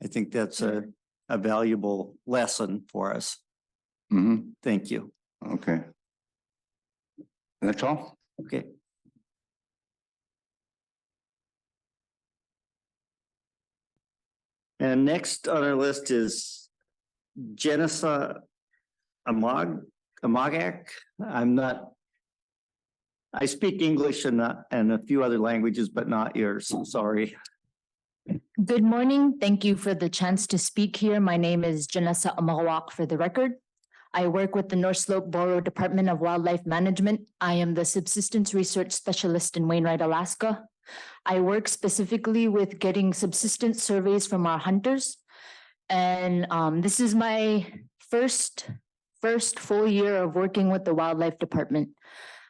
I think that's a valuable lesson for us. Mm-hmm. Thank you. Okay. That's all? Okay. And next on our list is Jenissa Amagak. I speak English and a few other languages, but not yours. I'm sorry. Good morning. Thank you for the chance to speak here. My name is Janessa Amawak for the record. I work with the North Slope Borough Department of Wildlife Management. I am the subsistence research specialist in Wainwright, Alaska. I work specifically with getting subsistence surveys from our hunters And this is my first full year of working with the Wildlife Department.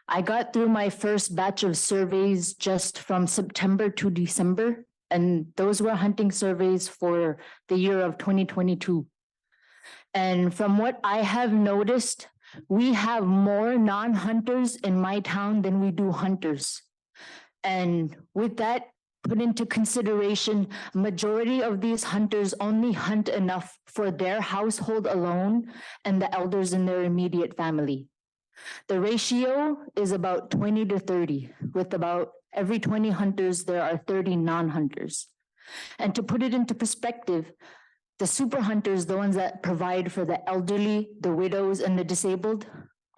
I got through my first batch of surveys just from September to December, and those were hunting surveys for the year of 2022. And from what I have noticed, we have more non-hunters in my town than we do hunters. And with that put into consideration, majority of these hunters only hunt enough for their household alone and the elders in their immediate family. The ratio is about 20 to 30, with about every 20 hunters, there are 30 non-hunters. And to put it into perspective, the super hunters, the ones that provide for the elderly, the widows, and the disabled,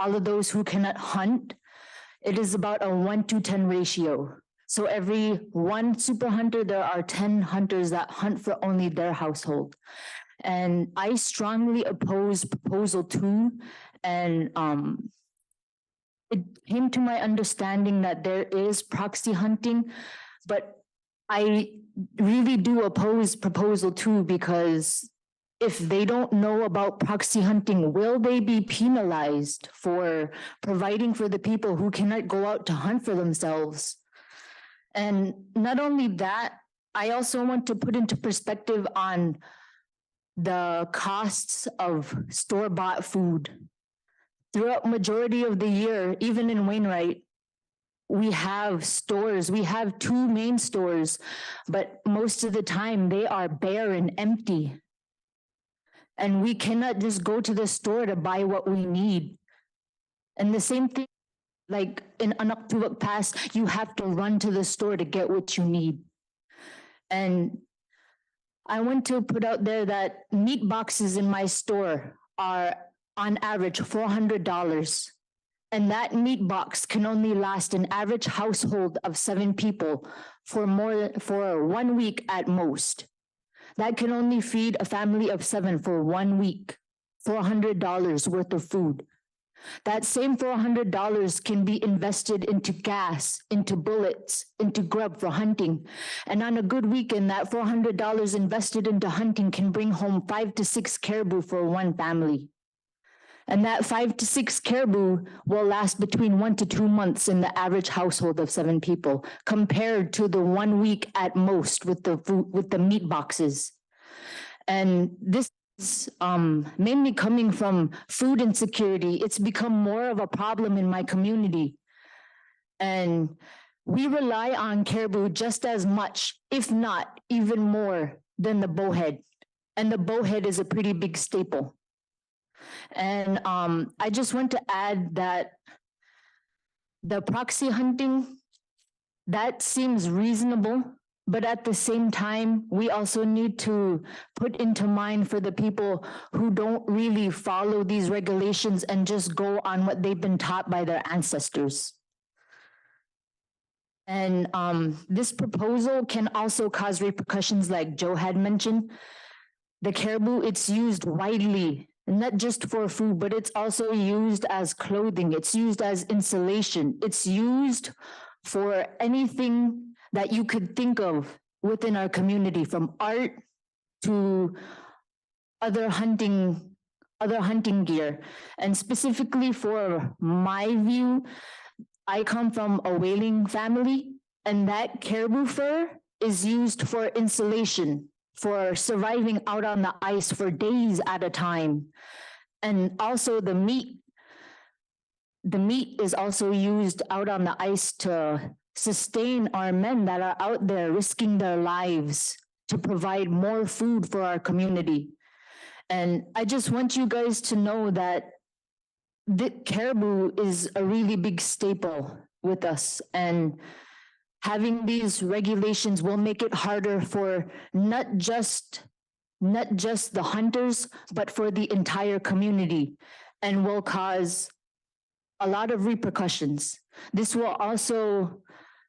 all of those who cannot hunt, it is about a 1-to-10 ratio. So every one super hunter, there are 10 hunters that hunt for only their household. And I strongly oppose proposal 2. And it came to my understanding that there is proxy hunting, but I really do oppose proposal 2 because if they don't know about proxy hunting, will they be penalized for providing for the people who cannot go out to hunt for themselves? And not only that, I also want to put into perspective on the costs of store-bought food. Throughout majority of the year, even in Wainwright, we have stores, we have 2 main stores, but most of the time they are bare and empty. And we cannot just go to the store to buy what we need. And the same thing, like in Anaktuvuk Pass, you have to run to the store to get what you need. And I want to put out there that meat boxes in my store are on average $400. And that meat box can only last an average household of 7 people for 1 week at most. That can only feed a family of 7 for 1 week, $400 worth of food. That same $400 can be invested into gas, into bullets, into grub for hunting. And on a good weekend, that $400 invested into hunting can bring home 5 to 6 caribou for one family. And that 5 to 6 caribou will last between 1 to 2 months in the average household of 7 people, compared to the 1 week at most with the food, with the meat boxes. And this is mainly coming from food insecurity. It's become more of a problem in my community. And we rely on caribou just as much, if not even more, than the bowhead. And the bowhead is a pretty big staple. And I just want to add that the proxy hunting, that seems reasonable, but at the same time, we also need to put into mind for the people who don't really follow these regulations and just go on what they've been taught by their ancestors. And this proposal can also cause repercussions like Joe had mentioned. The caribou, it's used widely, not just for food, but it's also used as clothing. It's used as insulation. It's used for anything that you could think of within our community, from art to other hunting gear. And specifically for my view, I come from a whaling family, and that caribou fur is used for insulation, for surviving out on the ice for days at a time. And also the meat is also used out on the ice to sustain our men that are out there risking their lives to provide more food for our community. And I just want you guys to know that the caribou is a really big staple with us, and having these regulations will make it harder for not just the hunters, but for the entire community, and will cause a lot of repercussions. This will also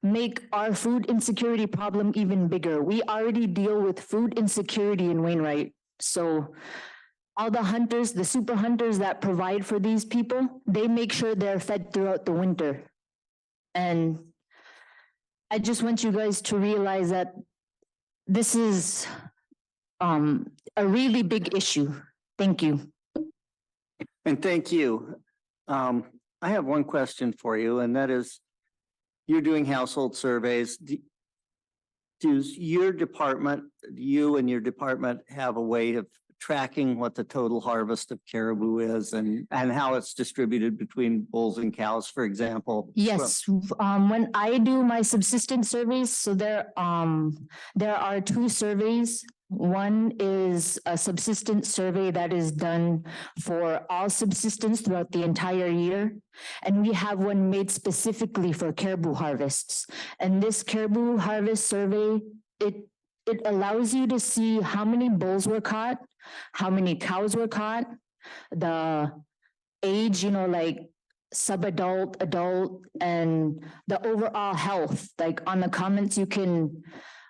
make our food insecurity problem even bigger. We already deal with food insecurity in Wainwright. So all the hunters, the super hunters that provide for these people, they make sure they're fed throughout the winter. And I just want you guys to realize that this is a really big issue. Thank you. And thank you. I have one question for you, and that is, you're doing household surveys. Does your department, you and your department have a way of tracking what the total harvest of caribou is and how it's distributed between bulls and cows, for example? Yes, when I do my subsistence surveys, so there are two surveys. One is a subsistence survey that is done for all subsistence throughout the entire year. And we have one made specifically for caribou harvests. And this caribou harvest survey, it allows you to see how many bulls were caught, how many cows were caught, the age, like sub-adult, adult, and the overall health. Like on the comments,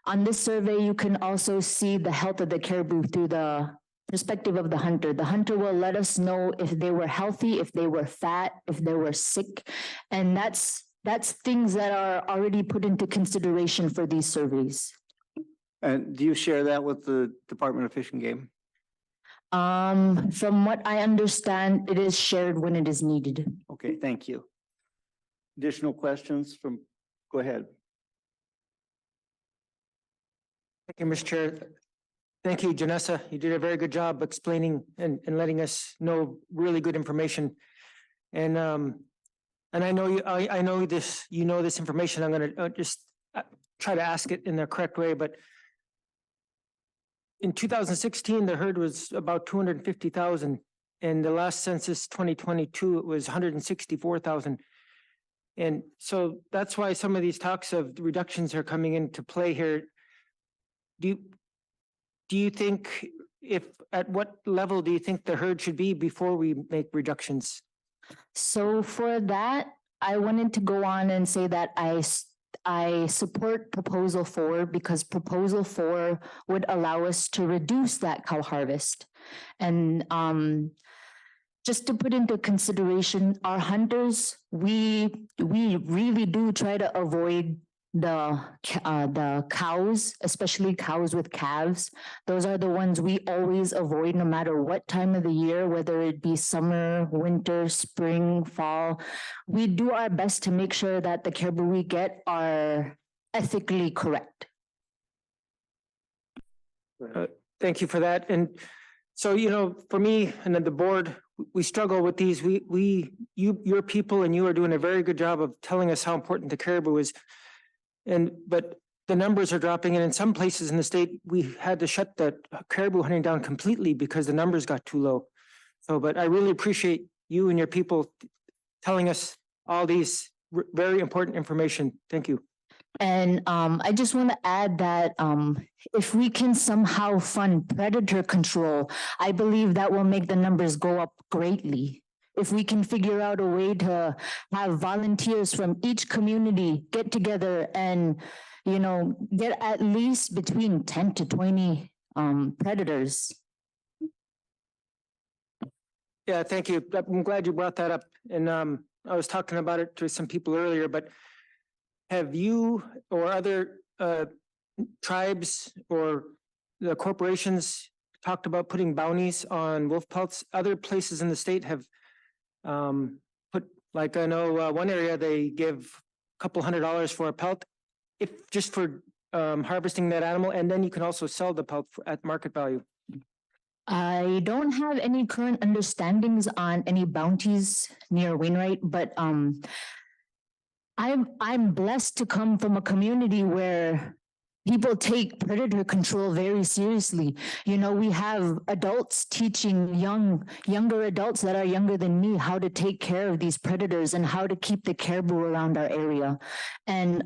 on this survey, you can also see the health of the caribou through the perspective of the hunter. The hunter will let us know if they were healthy, if they were fat, if they were sick. And that's things that are already put into consideration for these surveys. And do you share that with the Department of Fish and Game? From what I understand, it is shared when it is needed. Okay, thank you. Additional questions go ahead. Thank you, Mr. Chair. Thank you, Janessa. You did a very good job explaining and letting us know really good information. And I know I know this, this information. I'm gonna just try to ask it in the correct way, but in 2016, the herd was about 250,000. And the last census 2022, it was 164,000. And so that's why some of these talks of reductions are coming into play here. Do you think at what level do you think the herd should be before we make reductions? So for that, I wanted to go on and say that I support proposal 4 because proposal 4 would allow us to reduce that cow harvest. And just to put into consideration, our hunters, we really do try to avoid the cows, especially cows with calves. Those are the ones we always avoid no matter what time of the year, whether it be summer, winter, spring, fall. We do our best to make sure that the caribou we get are ethically correct. Thank you for that. And so, for me and then the board, we struggle with these. Your people and you are doing a very good job of telling us how important the caribou is. But the numbers are dropping, and in some places in the state, we had to shut the caribou hunting down completely because the numbers got too low. So, but I really appreciate you and your people telling us all these very important information. Thank you. And I just want to add that if we can somehow fund predator control, I believe that will make the numbers go up greatly. If we can figure out a way to have volunteers from each community get together and, get at least between 10 to 20 predators. Yeah, thank you. I'm glad you brought that up. And I was talking about it to some people earlier, but have you or other tribes or the corporations talked about putting bounties on wolf pelts? Other places in the state have put, like I know one area they give a couple $100 for a pelt, if just for harvesting that animal, and then you can also sell the pelt at market value. I don't have any current understandings on any bounties near Wainwright, but I'm blessed to come from a community where people take predator control very seriously. We have adults teaching younger adults that are younger than me how to take care of these predators and how to keep the caribou around our area. And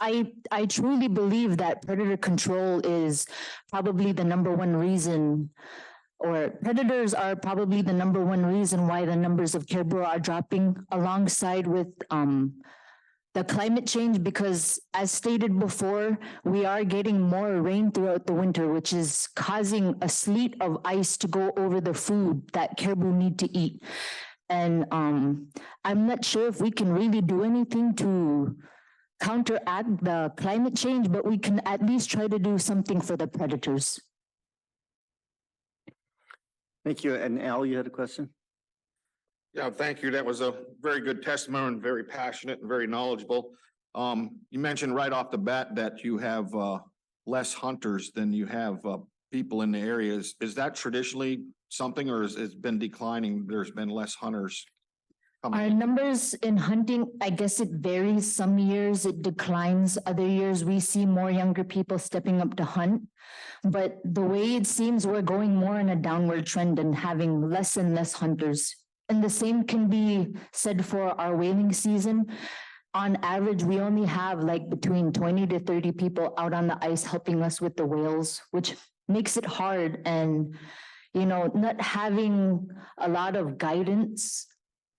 I truly believe that predator control is probably the number one reason, or predators are probably the number one reason why the numbers of caribou are dropping, alongside with the climate change, because as stated before, we are getting more rain throughout the winter, which is causing a sleet of ice to go over the food that caribou need to eat. And I'm not sure if we can really do anything to counteract the climate change, but we can at least try to do something for the predators. Thank you. And Al, you had a question? Yeah, thank you. That was a very good testimony and very passionate and very knowledgeable. You mentioned right off the bat that you have less hunters than you have people in the areas. Is that traditionally something, or has it been declining? There's been less hunters coming Our in? numbers in hunting, I guess it varies. Some years it declines, other years we see more younger people stepping up to hunt. But the way it seems, we're going more in a downward trend and having less and less hunters. And the same can be said for our whaling season. On average, we only have like between 20 to 30 people out on the ice helping us with the whales, which makes it hard. And, you know, not having a lot of guidance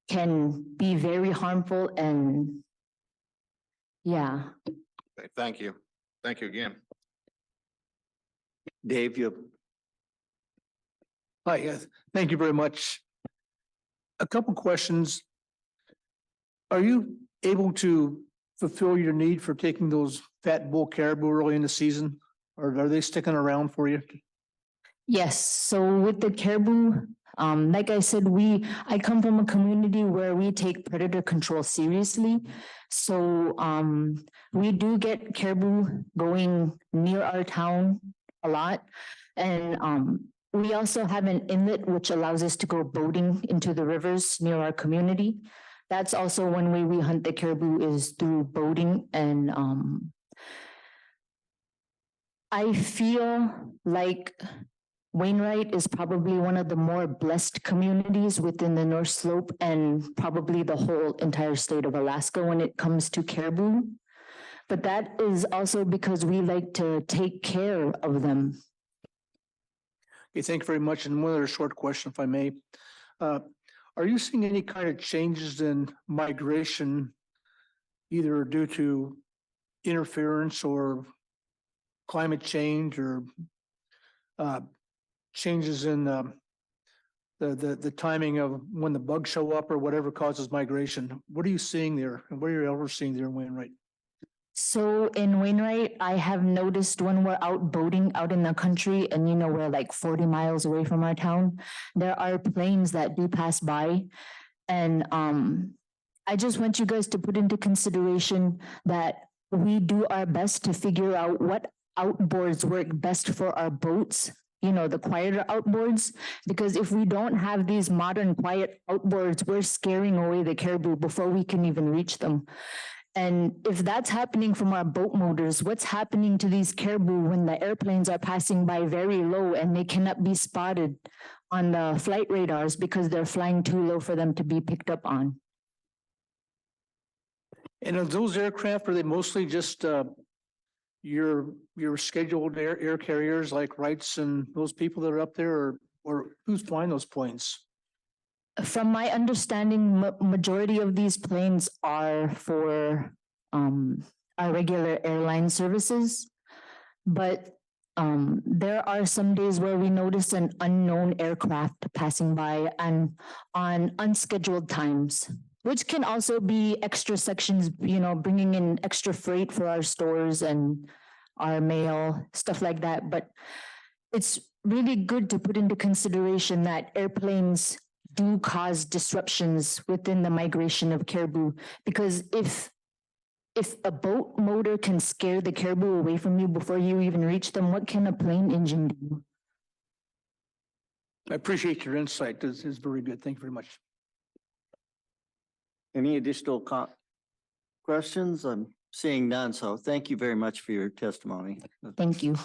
can be very harmful and yeah. Okay, thank you. Thank you again. Dave, you. Hi, yes, thank you very much. A couple questions. Are you able to fulfill your need for taking those fat bull caribou early in the season? Or are they sticking around for you? Yes, so with the caribou, like I said, I come from a community where we take predator control seriously. So we do get caribou going near our town a lot. And we also have an inlet which allows us to go boating into the rivers near our community. That's also one way we hunt the caribou is through boating. And I feel like Wainwright is probably one of the more blessed communities within the North Slope and probably the whole entire state of Alaska when it comes to caribou. But that is also because we like to take care of them. Okay, thank you very much. And one other short question, if I may. Are you seeing any kind of changes in migration, either due to interference or climate change or changes in the timing of when the bugs show up or whatever causes migration? What are you seeing there? And what are you ever seeing there in Wainwright? So in Wainwright, I have noticed when we're out boating out in the country and you know, we're like 40 miles away from our town, there are planes that do pass by. And I just want you guys to put into consideration that we do our best to figure out what outboards work best for our boats, you know, the quieter outboards, because if we don't have these modern quiet outboards, we're scaring away the caribou before we can even reach them. And if that's happening from our boat motors, what's happening to these caribou when the airplanes are passing by very low and they cannot be spotted on the flight radars because they're flying too low for them to be picked up on? And of those aircraft, are they mostly just your scheduled air carriers like Wrights and those people that are up there, or who's flying those planes? From my understanding, majority of these planes are for our regular airline services. But there are some days where we notice an unknown aircraft passing by and on unscheduled times, which can also be extra sections, you know, bringing in extra freight for our stores and our mail, stuff like that. But it's really good to put into consideration that airplanes do cause disruptions within the migration of caribou, because if a boat motor can scare the caribou away from you before you even reach them, what can a plane engine do? I appreciate your insight. This is very good. Thank you very much. Any additional questions? I'm seeing none, so thank you very much for your testimony. Thank you.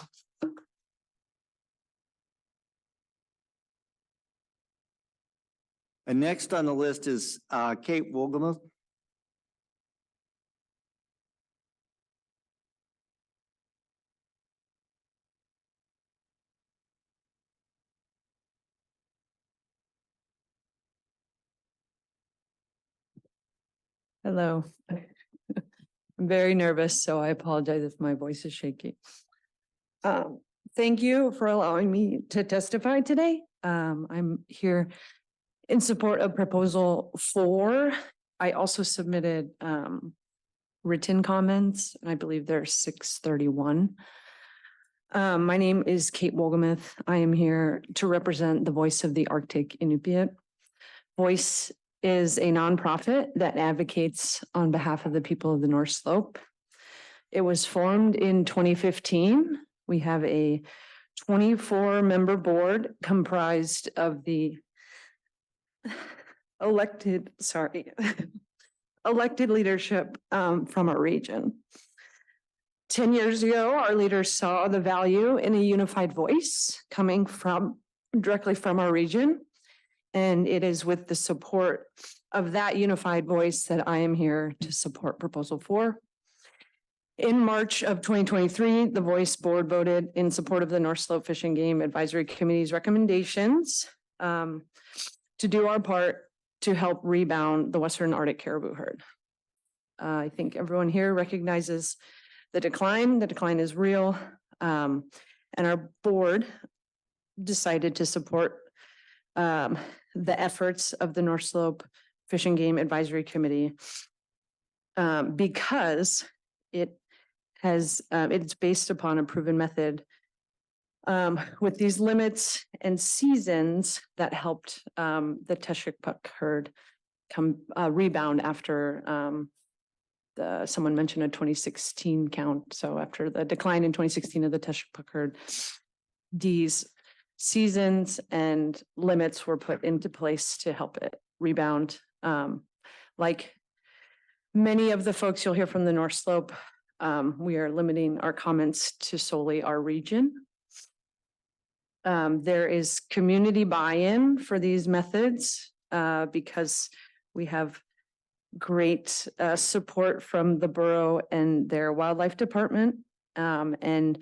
And next on the list is Kate Wogelmuth. Hello. I'm very nervous, so I apologize if my voice is shaky. Thank you for allowing me to testify today. I'm here in support of proposal 4. I also submitted written comments, and I believe there's 631. My name is Kate Wogomuth. I am here to represent the Voice of the Arctic Inupiat. Voice is a nonprofit that advocates on behalf of the people of the North Slope. It was formed in 2015. We have a 24-member board comprised of the elected leadership from our region. 10 years ago, our leaders saw the value in a unified voice coming directly from our region. And it is with the support of that unified voice that I am here to support Proposal 4. In March of 2023, the Voice Board voted in support of the North Slope Fish and Game Advisory Committee's recommendations to do our part to help rebound the Western Arctic caribou herd. I think everyone here recognizes the decline. The decline is real. And our board decided to support the efforts of the North Slope Fish and Game Advisory Committee because it's based upon a proven method with these limits and seasons that helped the Teshikpuk herd rebound after someone mentioned a 2016 count. So after the decline in 2016 of the Teshikpuk herd, these seasons and limits were put into place to help it rebound. Like many of the folks you'll hear from the North Slope, we are limiting our comments to solely our region. There is community buy-in for these methods because we have great support from the borough and their wildlife department. And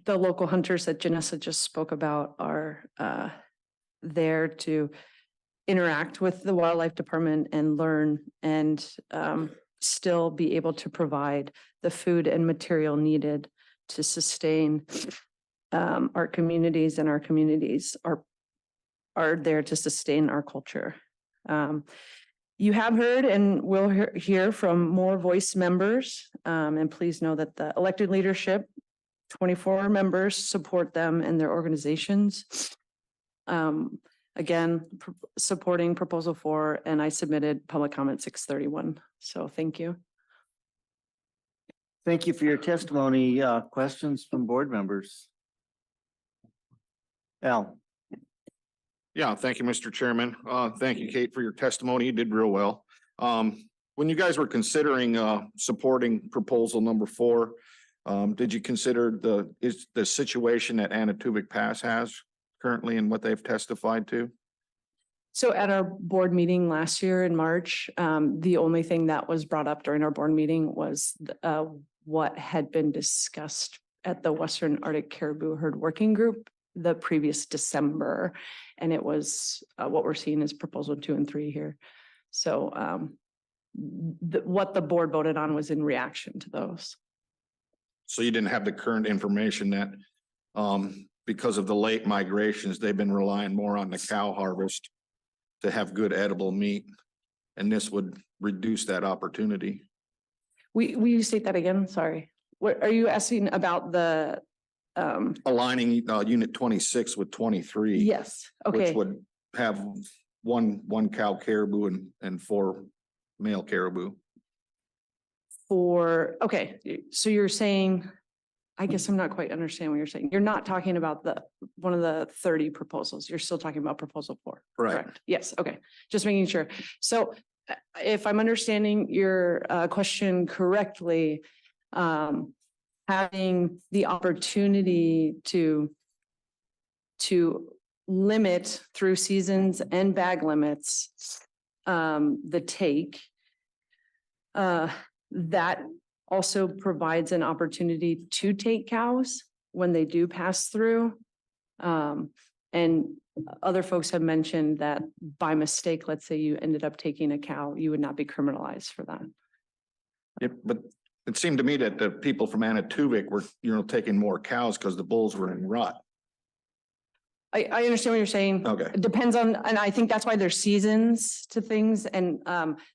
the local hunters that Janessa just spoke about are there to interact with the wildlife department and learn and still be able to provide the food and material needed to sustain our communities, and our communities are there to sustain our culture. You have heard and will hear from more voice members, and please know that the elected leadership, 24 members, support them and their organizations. Again, supporting Proposal 4, and I submitted public comment 631. So thank you. Thank you for your testimony. Questions from board members? Al. Yeah, thank you, Mr. Chairman. Thank you, Kate, for your testimony. You did real well. When you guys were considering supporting proposal number 4, did you consider the situation that Anatuvik Pass has currently and what they've testified to? So at our board meeting last year in March, the only thing that was brought up during our board meeting was what had been discussed at the Western Arctic Caribou Herd Working Group the previous December. And it was what we're seeing is proposal 2 and 3 here. So what the board voted on was in reaction to those. So you didn't have the current information that because of the late migrations, they've been relying more on the cow harvest to have good edible meat. And this would reduce that opportunity. Will you state that again? Sorry. What are you asking about the aligning unit 26 with 23? Yes. Okay. Which would have one cow caribou and 4 male caribou. Okay, so you're saying, I guess I'm not quite understanding what you're saying. You're not talking about one of the 30 proposals. You're still talking about proposal 4. Right. Correct? Yes. Okay. Just making sure. So if I'm understanding your question correctly, having the opportunity to limit through seasons and bag limits the take, that also provides an opportunity to take cows when they do pass through. And other folks have mentioned that by mistake, let's say you ended up taking a cow, you would not be criminalized for that. Yep, but it seemed to me that the people from Anatuvik were, taking more cows because the bulls were in rut. I understand what you're saying. Okay. It depends on, and I think that's why there's seasons to things, and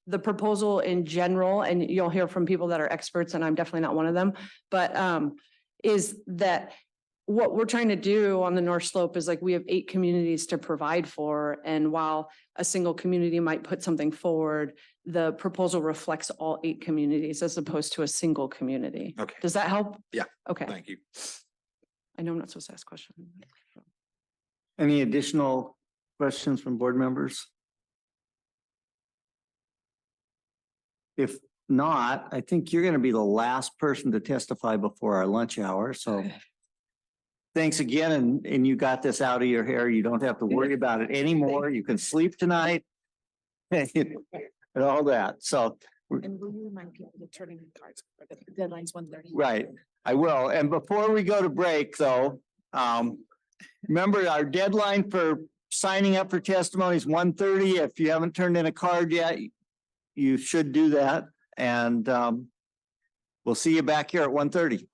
the proposal in general, and you'll hear from people that are experts, and I'm definitely not one of them, but is that what we're trying to do on the North Slope is like, we have 8 communities to provide for. And while a single community might put something forward, the proposal reflects all 8 communities as opposed to a single community. Okay. Does that help? Yeah. Okay. Thank you. I know I'm not supposed to ask questions. Any additional questions from board members? If not, I think you're going to be the last person to testify before our lunch hour, so. Thanks again, and you got this out of your hair. You don't have to worry about it anymore. You can sleep tonight. And all that, so, And will you remind people to turn in cards for the deadline's 1:30? right, I will. And before we go to break, though, remember our deadline for signing up for testimony is 1:30. If you haven't turned in a card yet, you should do that. And we'll see you back here at 1:30.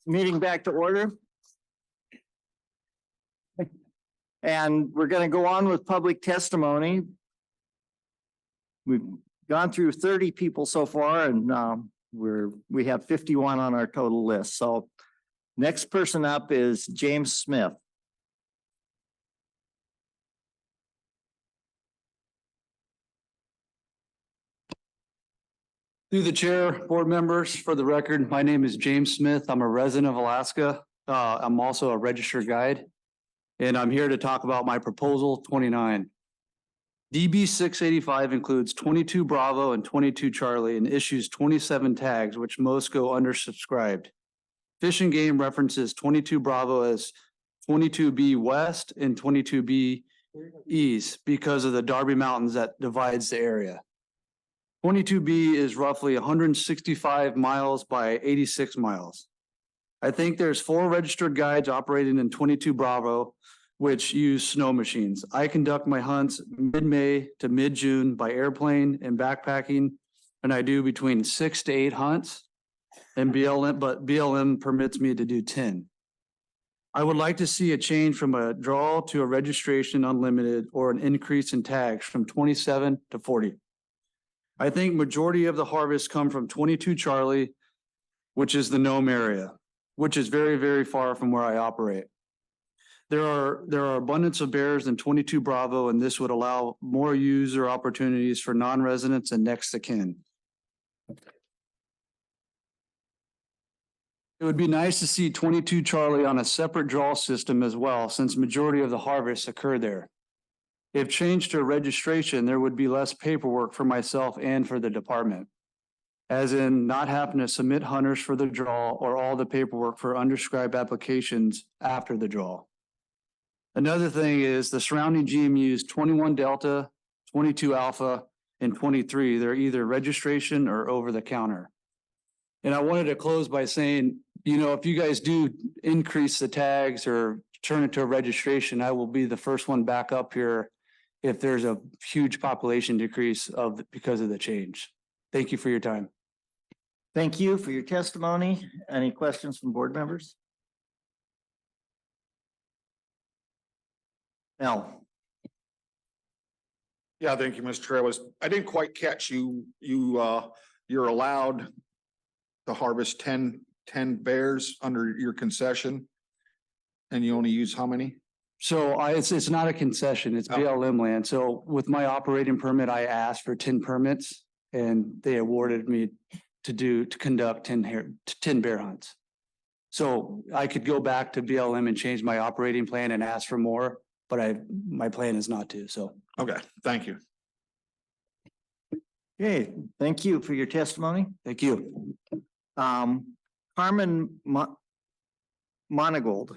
Meeting back to order. And we're going to go on with public testimony. We've gone through 30 people so far and we have 51 on our total list. So next person up is James Smith. Through the chair, board members, for the record, my name is James Smith. I'm a resident of Alaska. I'm also a registered guide. And I'm here to talk about my proposal 29. DB 685 includes 22 Bravo and 22 Charlie and issues 27 tags, which most go undersubscribed. Fish and Game references 22 Bravo as 22B West and 22B East because of the Darby Mountains that divides the area. 22B is roughly 165 miles by 86 miles. I think there's 4 registered guides operating in 22 Bravo, which use snow machines. I conduct my hunts mid-May to mid-June by airplane and backpacking, and I do between 6 to 8 hunts. And BLM permits me to do 10. I would like to see a change from a draw to a registration unlimited or an increase in tags from 27 to 40. I think majority of the harvests come from 22 Charlie, which is the Nome area, which is very, very far from where I operate. There are abundance of bears in 22 Bravo, and this would allow more user opportunities for non-residents and next of kin. It would be nice to see 22 Charlie on a separate draw system as well, since majority of the harvests occur there. If changed to a registration, there would be less paperwork for myself and for the department, as in not having to submit hunters for the draw or all the paperwork for undescribed applications after the draw. Another thing is the surrounding GMUs 21 Delta, 22 Alpha, and 23. They're either registration or over the counter. And I wanted to close by saying, you know, if you guys do increase the tags or turn it to a registration, I will be the first one back up here if there's a huge population decrease because of the change. Thank you for your time. Thank you for your testimony. Any questions from board members? Al. Yeah, thank you, Mr. Chair. I didn't quite catch you. You're allowed to harvest 10 bears under your concession. And you only use how many? So it's not a concession, it's BLM land. So with my operating permit, I asked for 10 permits and they awarded me to conduct 10 bear hunts. So I could go back to BLM and change my operating plan and ask for more, but my plan is not to, so. Okay, thank you. Okay, thank you for your testimony. Thank you. Carmen Monagold.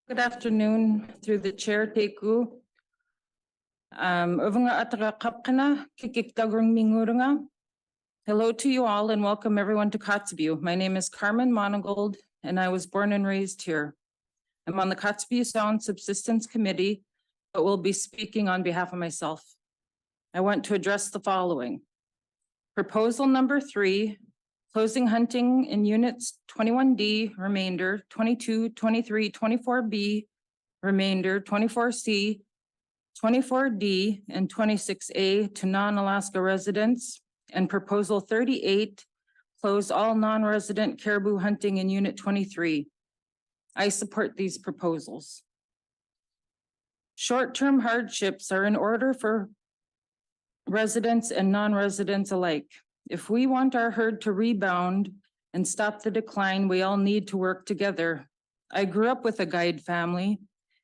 Good afternoon, through the chair, Teku. Hello to you all and welcome everyone to Kotzebue. My name is Carmen Monagold and I was born and raised here. I'm on the Kotzebue Sound Subsistence Committee, but will be speaking on behalf of myself. I want to address the following. Proposal number 3, closing hunting in units 21D, remainder, 22, 23, 24B, remainder, 24C, 24D, and 26A to non-Alaska residents. And proposal 38, close all non-resident caribou hunting in unit 23. I support these proposals. Short-term hardships are in order for residents and non-residents alike. If we want our herd to rebound and stop the decline, we all need to work together. I grew up with a guide family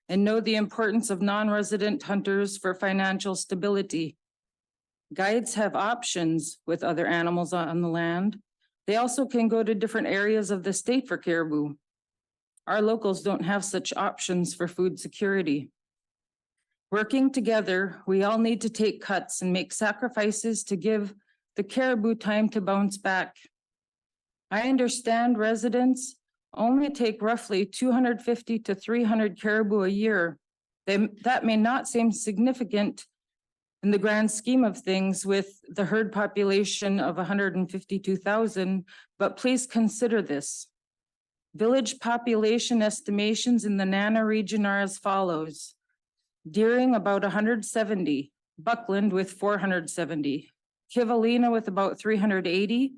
and know the importance of non-resident hunters for financial stability. Guides have options with other animals on the land. They also can go to different areas of the state for caribou. Our locals don't have such options for food security. Working together, we all need to take cuts and make sacrifices to give the caribou time to bounce back. I understand residents only take roughly 250 to 300 caribou a year. That may not seem significant in the grand scheme of things with the herd population of 152,000, but please consider this. Village population estimations in the Nana region are as follows. Deering about 170, Buckland with 470, Kivalina with about 380,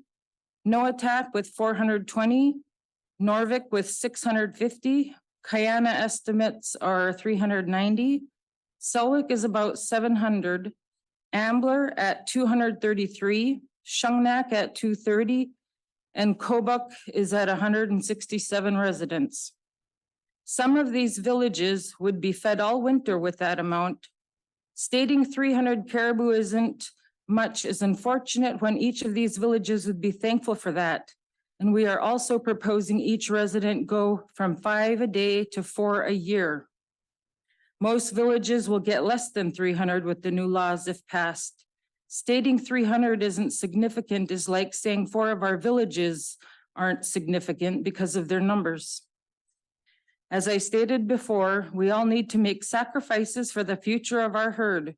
Noatak with 420, Norvik with 650, Kayana estimates are 390, Selwick is about 700, Ambler at 233, Shungnak at 230, and Kobuk is at 167 residents. Some of these villages would be fed all winter with that amount. Stating 300 caribou isn't much is unfortunate when each of these villages would be thankful for that. And we are also proposing each resident go from 5 a day to 4 a year. Most villages will get less than 300 with the new laws if passed. Stating 300 isn't significant is like saying 4 of our villages aren't significant because of their numbers. As I stated before, we all need to make sacrifices for the future of our herd.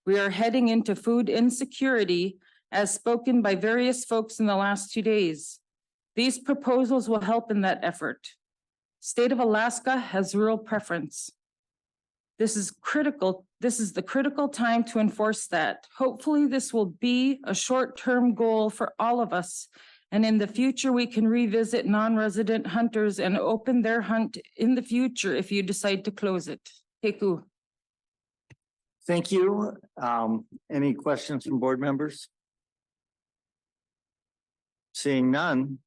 We are heading into food insecurity as spoken by various folks in the last 2 days. These proposals will help in that effort. State of Alaska has rural preference. This is critical. This is the critical time to enforce that. Hopefully this will be a short-term goal for all of us. And in the future, we can revisit non-resident hunters and open their hunt in the future if you decide to close it. Teku. Thank you. Any questions from board members? Seeing none,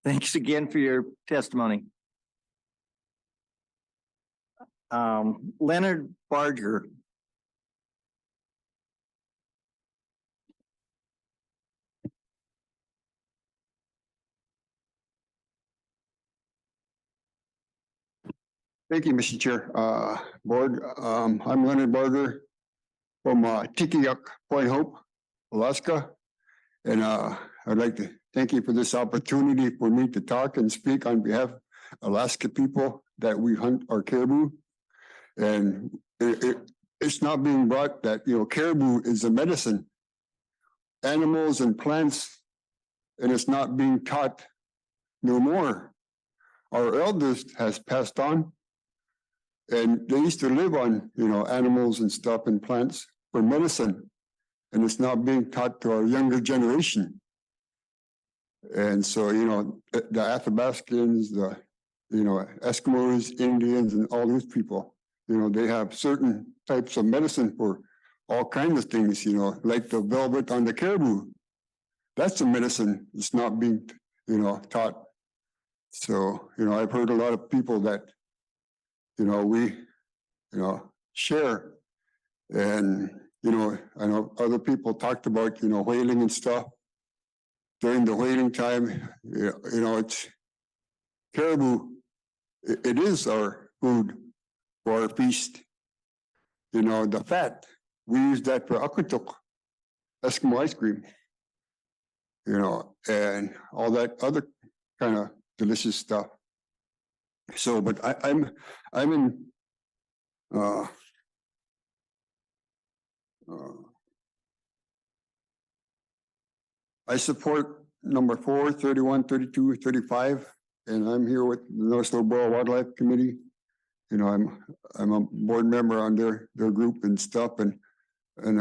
thanks again for your testimony. Leonard Barger. Thank you, Mr. Chair. Board, I'm Leonard Barger from Tikiyuk, Point Hope, Alaska. And I'd like to thank you for this opportunity for me to talk and speak on behalf of Alaska people that we hunt our caribou. And it's not being brought that, you know, caribou is a medicine, animals and plants, and it's not being taught no more. Our elders has passed on, and they used to live on, you know, animals and stuff and plants for medicine, and it's not being taught to our younger generation. And so, you know, the Athabascans, the, you know, Eskimos, Indians, and all those people, you know, they have certain types of medicine for all kinds of things, you know, like the velvet on the caribou. That's a medicine. It's not being, you know, taught. So, you know, I've heard a lot of people that, you know, we, you know, share. And, you know, I know other people talked about, you know, whaling and stuff. During the whaling time, you know, it's caribou. It is our food for our feast. You know, the fat, we use that for akutuk, Eskimo ice cream. You know, and all that other kind of delicious stuff. So, but I'm in I support number 4, 31, 32, 35, and I'm here with the North Slope Borough Wildlife Committee. You know, I'm a board member on their group and stuff, and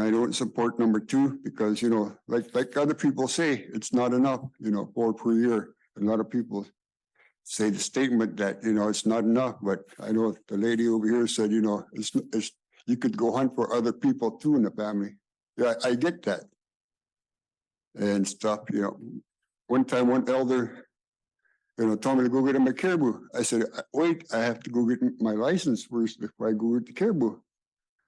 I don't support number 2 because, you know, like other people say, it's not enough, you know, 4 per year. A lot of people say the statement that, you know, it's not enough, but I know the lady over here said, you know, it's you could go hunt for other people too in the family. Yeah, I get that. And stuff, you know. One time, one elder, you know, told me to go get him a caribou. I said, wait, I have to go get my license first before I go get the caribou.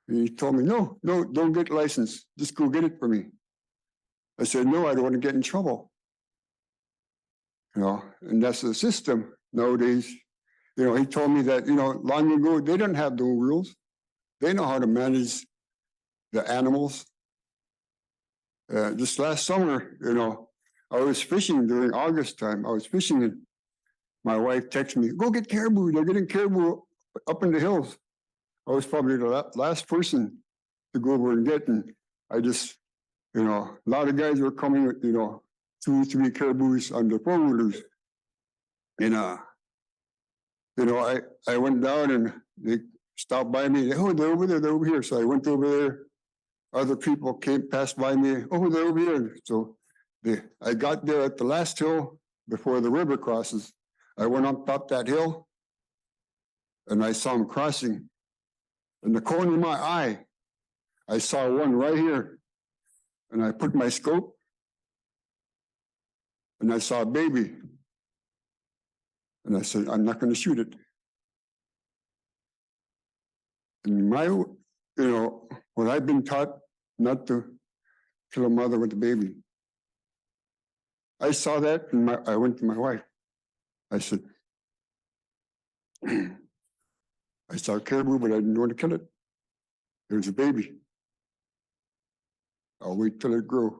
And he told me, no, don't get license. Just go get it for me. I said, no, I don't want to get in trouble. You know, and that's the system nowadays. You know, he told me that, you know, long ago, they didn't have those rules. They know how to manage the animals. This last summer, you know, I was fishing during August time. I was fishing and my wife texted me, go get caribou, they're getting caribou up in the hills. I was probably the last person to go over and get, and I just, you know, a lot of guys were coming with, you know, 2, 3 caribous on the four-wheelers. And, you know, I went down and they stopped by me. Oh, they're over there, they're over here. So I went over there. Other people passed by me. Oh, they're over here. So I got there at the last hill before the river crosses. I went on top that hill and I saw them crossing. In the corner of my eye, I saw one right here. And I put my scope and I saw a baby. And I said, I'm not going to shoot it. And you know, when I've been taught not to kill a mother with a baby, I saw that and I went to my wife. I said, I saw a caribou, but I didn't want to kill it. There's a baby. I'll wait till it grows.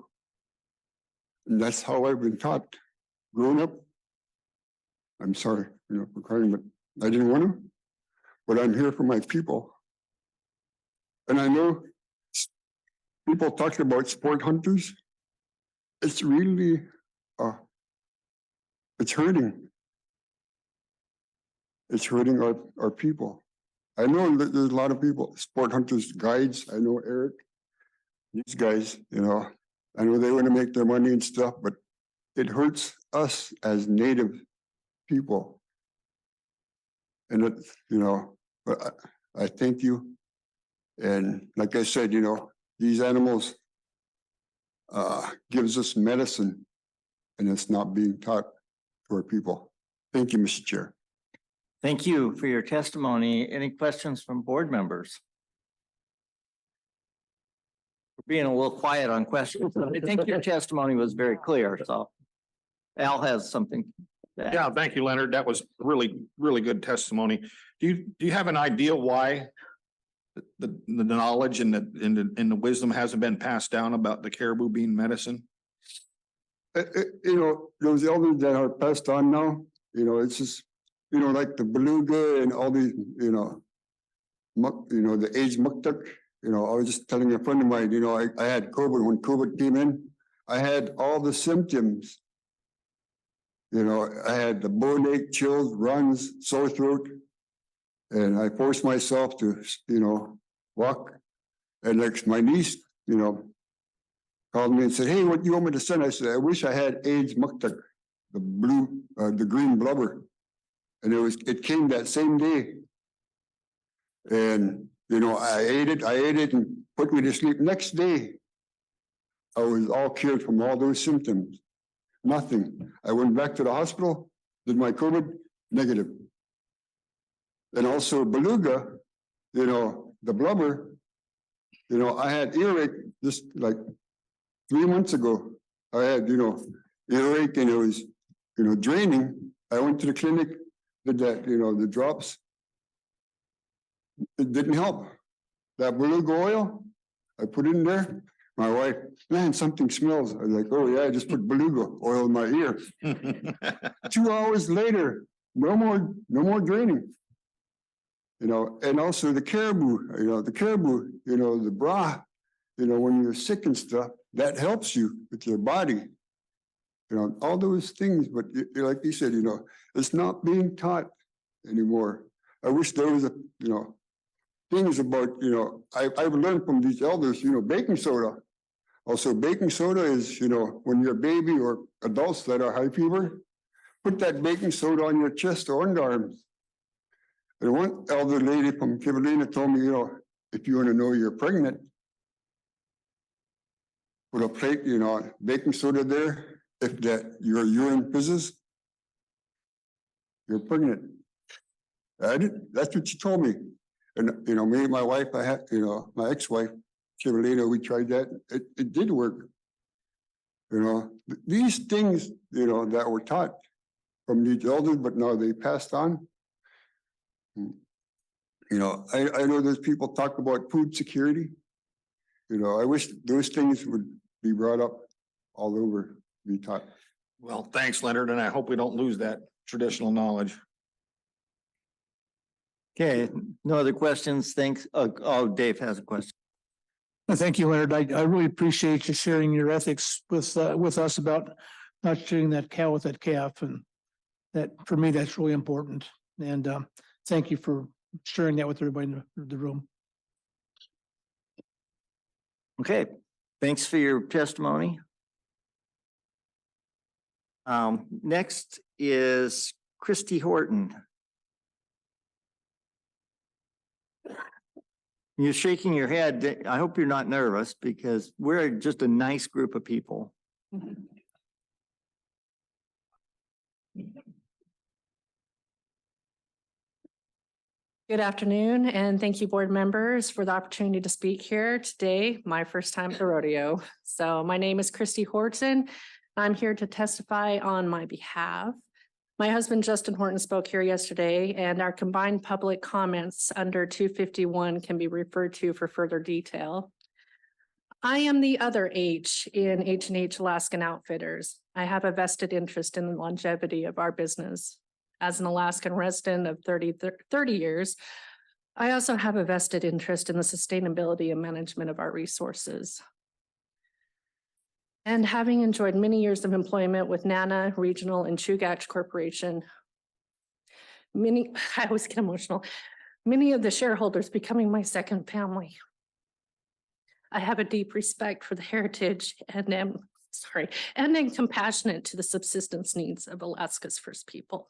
And that's how I've been taught growing up. I'm sorry, you know, for crying, but I didn't want to. But I'm here for my people. And I know people talking about sport hunters. It's really, it's hurting. It's hurting our people. I know that there's a lot of people, sport hunters, guides. I know Eric, these guys, you know, I know they want to make their money and stuff, but it hurts us as Native people. And it, you know, but I thank you. And like I said, you know, these animals gives us medicine and it's not being taught to our people. Thank you, Mr. Chair. Thank you for your testimony. Any questions from board members? We're being a little quiet on questions, but I think your testimony was very clear, so Al has something. Yeah, thank you, Leonard. That was really, really good testimony. Do you have an idea why the knowledge and the wisdom hasn't been passed down about the caribou being medicine? You know, those elders that are passed on now, you know, it's just, you know, like the beluga and all these, you know, the aged muktuk. You know, I was just telling a friend of mine, you know, I had COVID. When COVID came in, I had all the symptoms. You know, I had the bone ache, chills, runs, sore throat. And I forced myself to, you know, walk. And like my niece, you know, called me and said, hey, what do you want me to send? I said, I wish I had aged muktuk, the green blubber. And it came that same day. And, you know, I ate it and put me to sleep. Next day, I was all cured from all those symptoms. Nothing. I went back to the hospital, did my COVID, negative. And also beluga, you know, the blubber, you know, I had earache just like 3 months ago. I had, you know, earache and it was, you know, draining. I went to the clinic, did that, you know, the drops. It didn't help. That beluga oil, I put it in there. My wife, man, something smells. I was like, oh yeah, I just put beluga oil in my ear. 2 hours later, no more draining. You know, and also the caribou, you know, the bra, you know, when you're sick and stuff, that helps you with your body. You know, all those things, but like you said, you know, it's not being taught anymore. I wish there was you know, things about, you know, I've learned from these elders, you know, baking soda. Also, baking soda is, you know, when you're a baby or adults that are high fever, put that baking soda on your chest or underarms. And one elder lady from Kivalina told me, you know, if you want to know you're pregnant, put a plate, you know, baking soda there. If your urine fizzes, you're pregnant. That's what she told me. And, you know, me and my wife, I had, you know, my ex-wife, Kivalina, we tried that. It did work. You know, these things, you know, that were taught from these elders, but now they passed on. You know, I know there's people talk about food security. You know, I wish those things would be brought up all over, be taught. Well, thanks, Leonard, and I hope we don't lose that traditional knowledge. Okay, no other questions. Thanks. Oh, Dave has a question. Thank you, Leonard. I really appreciate you sharing your ethics with us about not shooting that cow with that calf, and that, for me, that's really important. And thank you for sharing that with everybody in the room. Okay, thanks for your testimony. Next is Christy Horton. You're shaking your head. I hope you're not nervous because we're just a nice group of people. Good afternoon, and thank you, board members, for the opportunity to speak here today. My first time at the rodeo. So my name is Christy Horton. I'm here to testify on my behalf. My husband, Justin Horton, spoke here yesterday, and our combined public comments under 251 can be referred to for further detail. I am the other H in H&H Alaskan Outfitters. I have a vested interest in the longevity of our business. As an Alaskan resident of 30 years, I also have a vested interest in the sustainability and management of our resources. And having enjoyed many years of employment with NANA Regional and Chugach Corporation, I always get emotional, many of the shareholders becoming my second family. I have a deep respect for the heritage and am compassionate to the subsistence needs of Alaska's First People.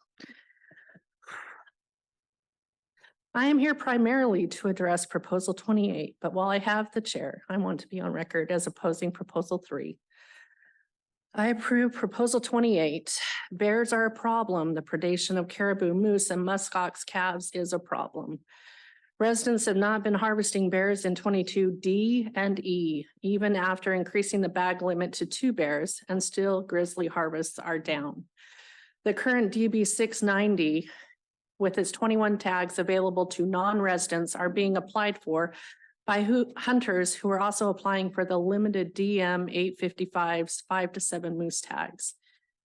I am here primarily to address Proposal 28, but while I have the chair, I want to be on record as opposing Proposal 3. I approve Proposal 28. Bears are a problem. The predation of caribou, moose, and muskox calves is a problem. Residents have not been harvesting bears in 22D and E, even after increasing the bag limit to 2 bears, and still grizzly harvests are down. The current DB 690, with its 21 tags available to non-residents, are being applied for by hunters who are also applying for the limited DM 855's 5 to 7 moose tags.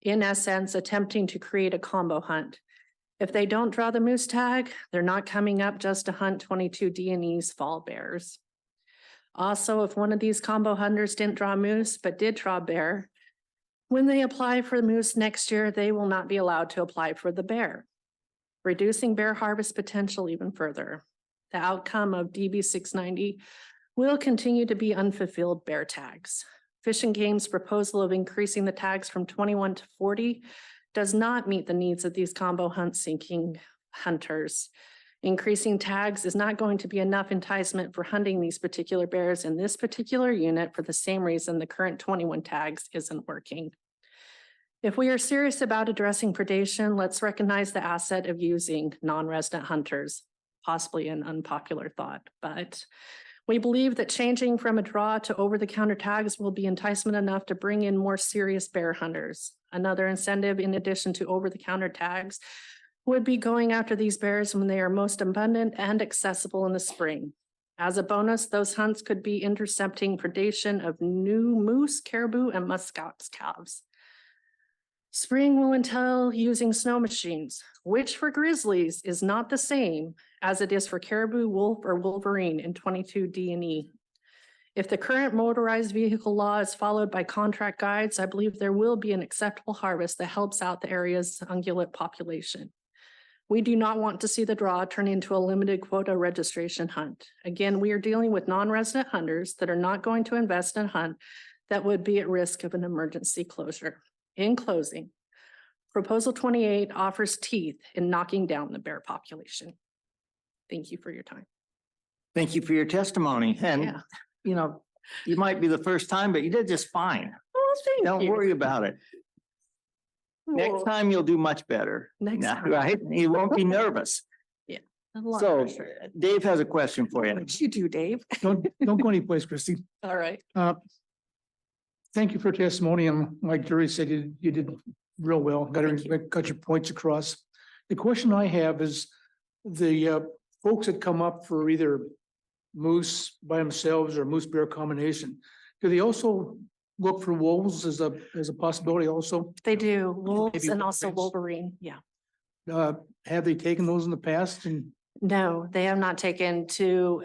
In essence, attempting to create a combo hunt. If they don't draw the moose tag, they're not coming up just to hunt 22 D&E's fall bears. Also, if one of these combo hunters didn't draw moose but did draw bear, when they apply for the moose next year, they will not be allowed to apply for the bear, reducing bear harvest potential even further. The outcome of DB 690 will continue to be unfulfilled bear tags. Fish and Game's proposal of increasing the tags from 21 to 40 does not meet the needs of these combo hunt-seeking hunters. Increasing tags is not going to be enough enticement for hunting these particular bears in this particular unit for the same reason the current 21 tags isn't working. If we are serious about addressing predation, let's recognize the asset of using non-resident hunters. Possibly an unpopular thought, but we believe that changing from a draw to over-the-counter tags will be enticement enough to bring in more serious bear hunters. Another incentive, in addition to over-the-counter tags, would be going after these bears when they are most abundant and accessible in the spring. As a bonus, those hunts could be intercepting predation of new moose, caribou, and muskox calves. Spring will entail using snow machines, which for grizzlies is not the same as it is for caribou, wolf, or wolverine in 22 D&E. If the current motorized vehicle law is followed by contract guides, I believe there will be an acceptable harvest that helps out the area's ungulate population. We do not want to see the draw turn into a limited quota registration hunt. Again, we are dealing with non-resident hunters that are not going to invest in a hunt that would be at risk of an emergency closure. In closing, Proposal 28 offers teeth in knocking down the bear population. Thank you for your time. Thank you for your testimony. And, Yeah. you know, you might be the first time, but you did just fine. Oh, thank Don't you. worry about it. Next Well, time you'll do much better. Next Yeah, time. right? You won't be nervous. Yeah. a lot So of pressure. Dave has a question for you. What you do, Dave? Don't go anyplace, Christy. All right. Thank you for your testimony, and like Jerry said, you did real well, got your points across. The question I have is the folks that come up for either moose by themselves or moose bear combination, do they also look for wolves as a possibility also? They do, wolves Maybe and also wolverines? Wolverine, yeah. Have they taken those in the past? And No, they have not taken to,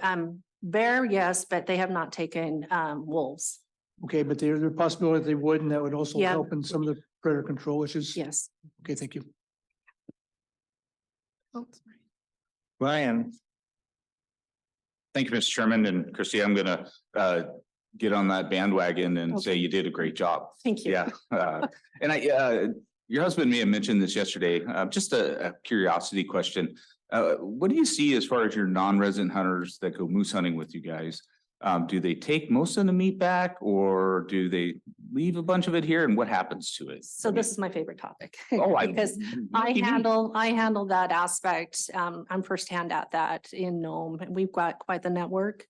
bear, yes, but they have not taken, wolves. okay, but there's a possibility they would, and that would also Yeah. help in some of the predator control issues. Yes. Okay, thank you. Ryan, Thank you, Mr. Chairman, and Christie, I'm gonna get on that bandwagon and say you did a great job. Thank you. Yeah, and your husband may have mentioned this yesterday, just a curiosity question. What do you see as far as your non-resident hunters that go moose hunting with you guys? Do they take most of the meat back or do they leave a bunch of it here and what happens to it? So this is my favorite topic. Oh, Because I handle that aspect. I'm firsthand at that in Nome, and we've got quite the network.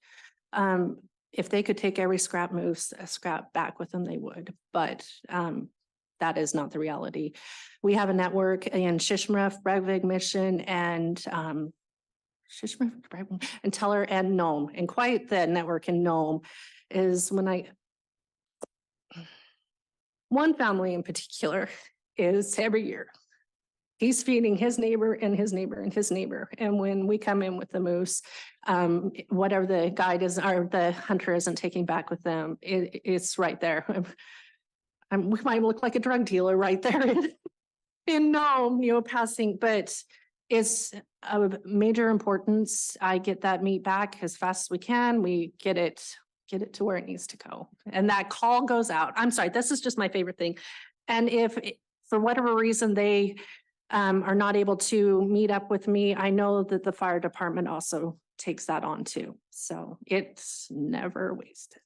If they could take every scrap moose, a scrap back with them, they would, but that is not the reality. We have a network in Shishmaref, Bregvig Mission, and and Teller and Nome, and quite the network in Nome is one family in particular is every year. He's feeding his neighbor and his neighbor and his neighbor. And when we come in with the moose, whatever the guide is, or the hunter isn't taking back with them, it's right there. We might look like a drug dealer right there in Nome, passing, but it's of major importance. I get that meat back as fast as we can. We get it to where it needs to go. And that call goes out. I'm sorry, this is just my favorite thing. And if for whatever reason they are not able to meet up with me, I know that the fire department also takes that on too. So it's never wasted.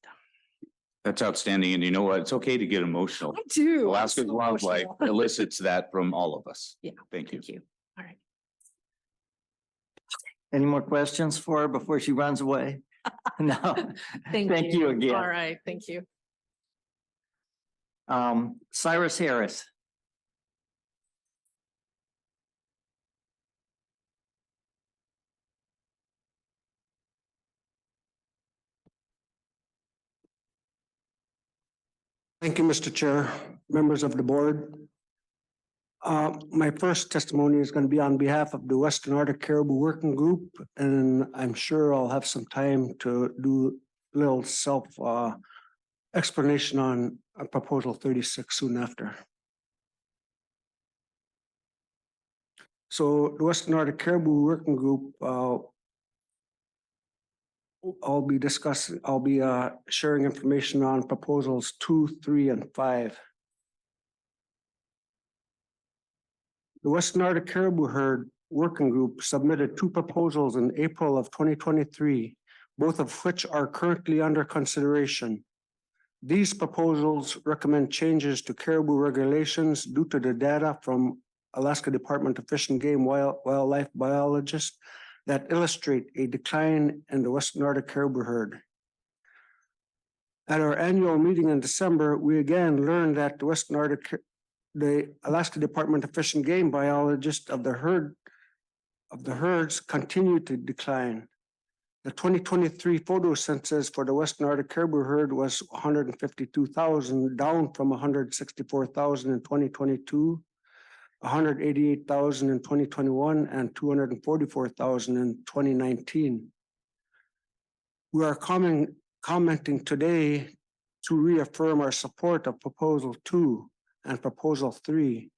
That's outstanding. And you know what? It's okay to get emotional. I do. Alaska's So wildlife emotional. elicits that from all of us. Yeah. Thank you. Thank you. All right. any more questions for her before she runs away? No. Thank you again. All right, thank you. Cyrus Harris. Thank you, Mr. Chair, members of the board. My first testimony is going to be on behalf of the Western Arctic Caribou Working Group, and I'm sure I'll have some time to do a little explanation on proposal 36 soon after. So the Western Arctic Caribou Working Group, I'll be sharing information on proposals 2, 3, and 5. The Western Arctic Caribou Herd Working Group submitted 2 proposals in April of 2023, both of which are currently under consideration. These proposals recommend changes to caribou regulations due to the data from Alaska Department of Fish and Game wildlife biologists that illustrate a decline in the Western Arctic caribou herd. At our annual meeting in December, we again learned that the Alaska Department of Fish and Game biologists of the herds continue to decline. The 2023 photo census for the Western Arctic caribou herd was 152,000, down from 164,000 in 2022. 188,000 in 2021 and 244,000 in 2019. We are commenting today to reaffirm our support of Proposal 2 and Proposal 3.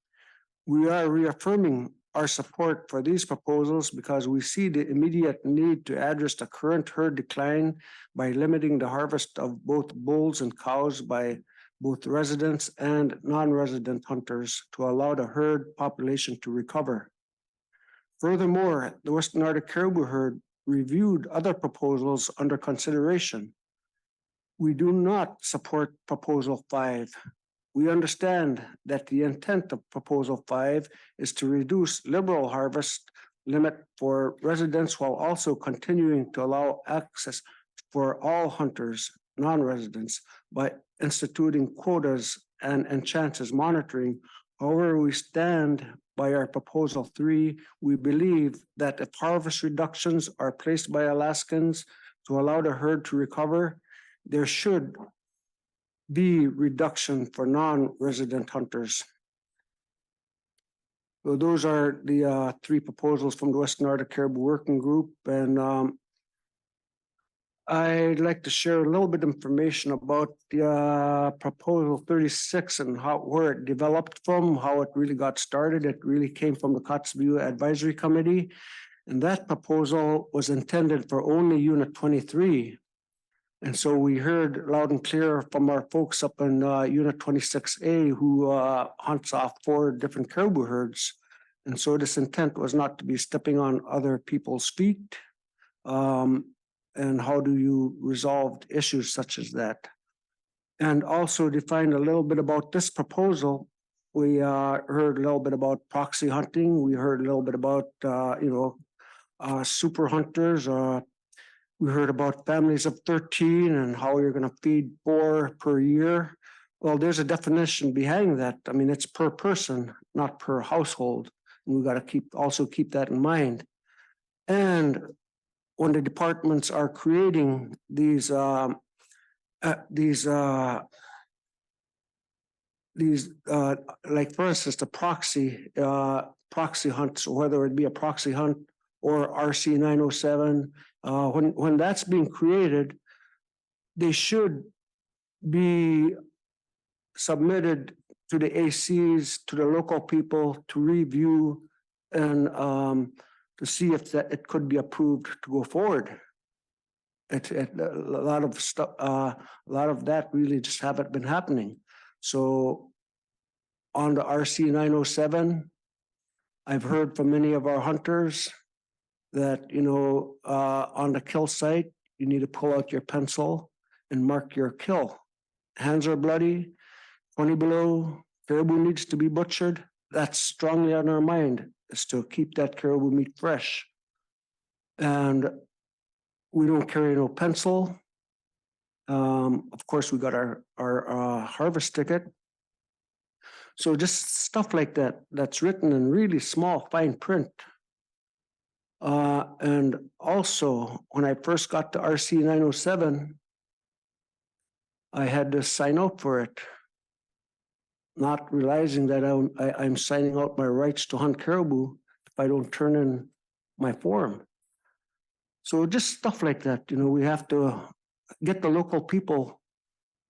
We are reaffirming our support for these proposals because we see the immediate need to address the current herd decline by limiting the harvest of both bulls and cows by both residents and non-resident hunters to allow the herd population to recover. Furthermore, the Western Arctic caribou herd reviewed other proposals under consideration. We do not support Proposal 5. We understand that the intent of Proposal 5 is to reduce liberal harvest limit for residents while also continuing to allow access for all hunters, non-residents, by instituting quotas and chances monitoring. However, we stand by our Proposal 3. We believe that if harvest reductions are placed by Alaskans to allow the herd to recover, there should be reduction for non-resident hunters. So those are the three proposals from the Western Arctic Caribou Working Group, and I'd like to share a little bit of information about the proposal 36 and where it developed from, how it really got started. It really came from the Kotzebue Advisory Committee. And that proposal was intended for only Unit 23. And so we heard loud and clear from our folks up in Unit 26A who hunts off 4 different caribou herds. And so this intent was not to be stepping on other people's feet. And how do you resolve issues such as that? And also define a little bit about this proposal. We heard a little bit about proxy hunting. We heard a little bit about, super hunters. We heard about families of 13 and how you're going to feed 4 per year. Well, there's a definition behind that. I mean, it's per person, not per household. And we got to also keep that in mind. And when the departments are creating these like for instance, the proxy hunts, whether it be a proxy hunt or RC 907, when that's being created, they should be submitted to the ACs, to the local people to review and to see if that it could be approved to go forward. A lot of stuff, a lot of that really just haven't been happening. So on the RC 907, I've heard from many of our hunters that, on the kill site, you need to pull out your pencil and mark your kill. Hands are bloody, 20 below, caribou needs to be butchered. That's strongly on our mind, is to keep that caribou meat fresh. And we don't carry no pencil. Of course, we got our harvest ticket. So just stuff like that, that's written in really small, fine print. And also, when I first got to RC 907, I had to sign up for it, not realizing that I'm signing out my rights to hunt caribou if I don't turn in my form. So just stuff like that, we have to get the local people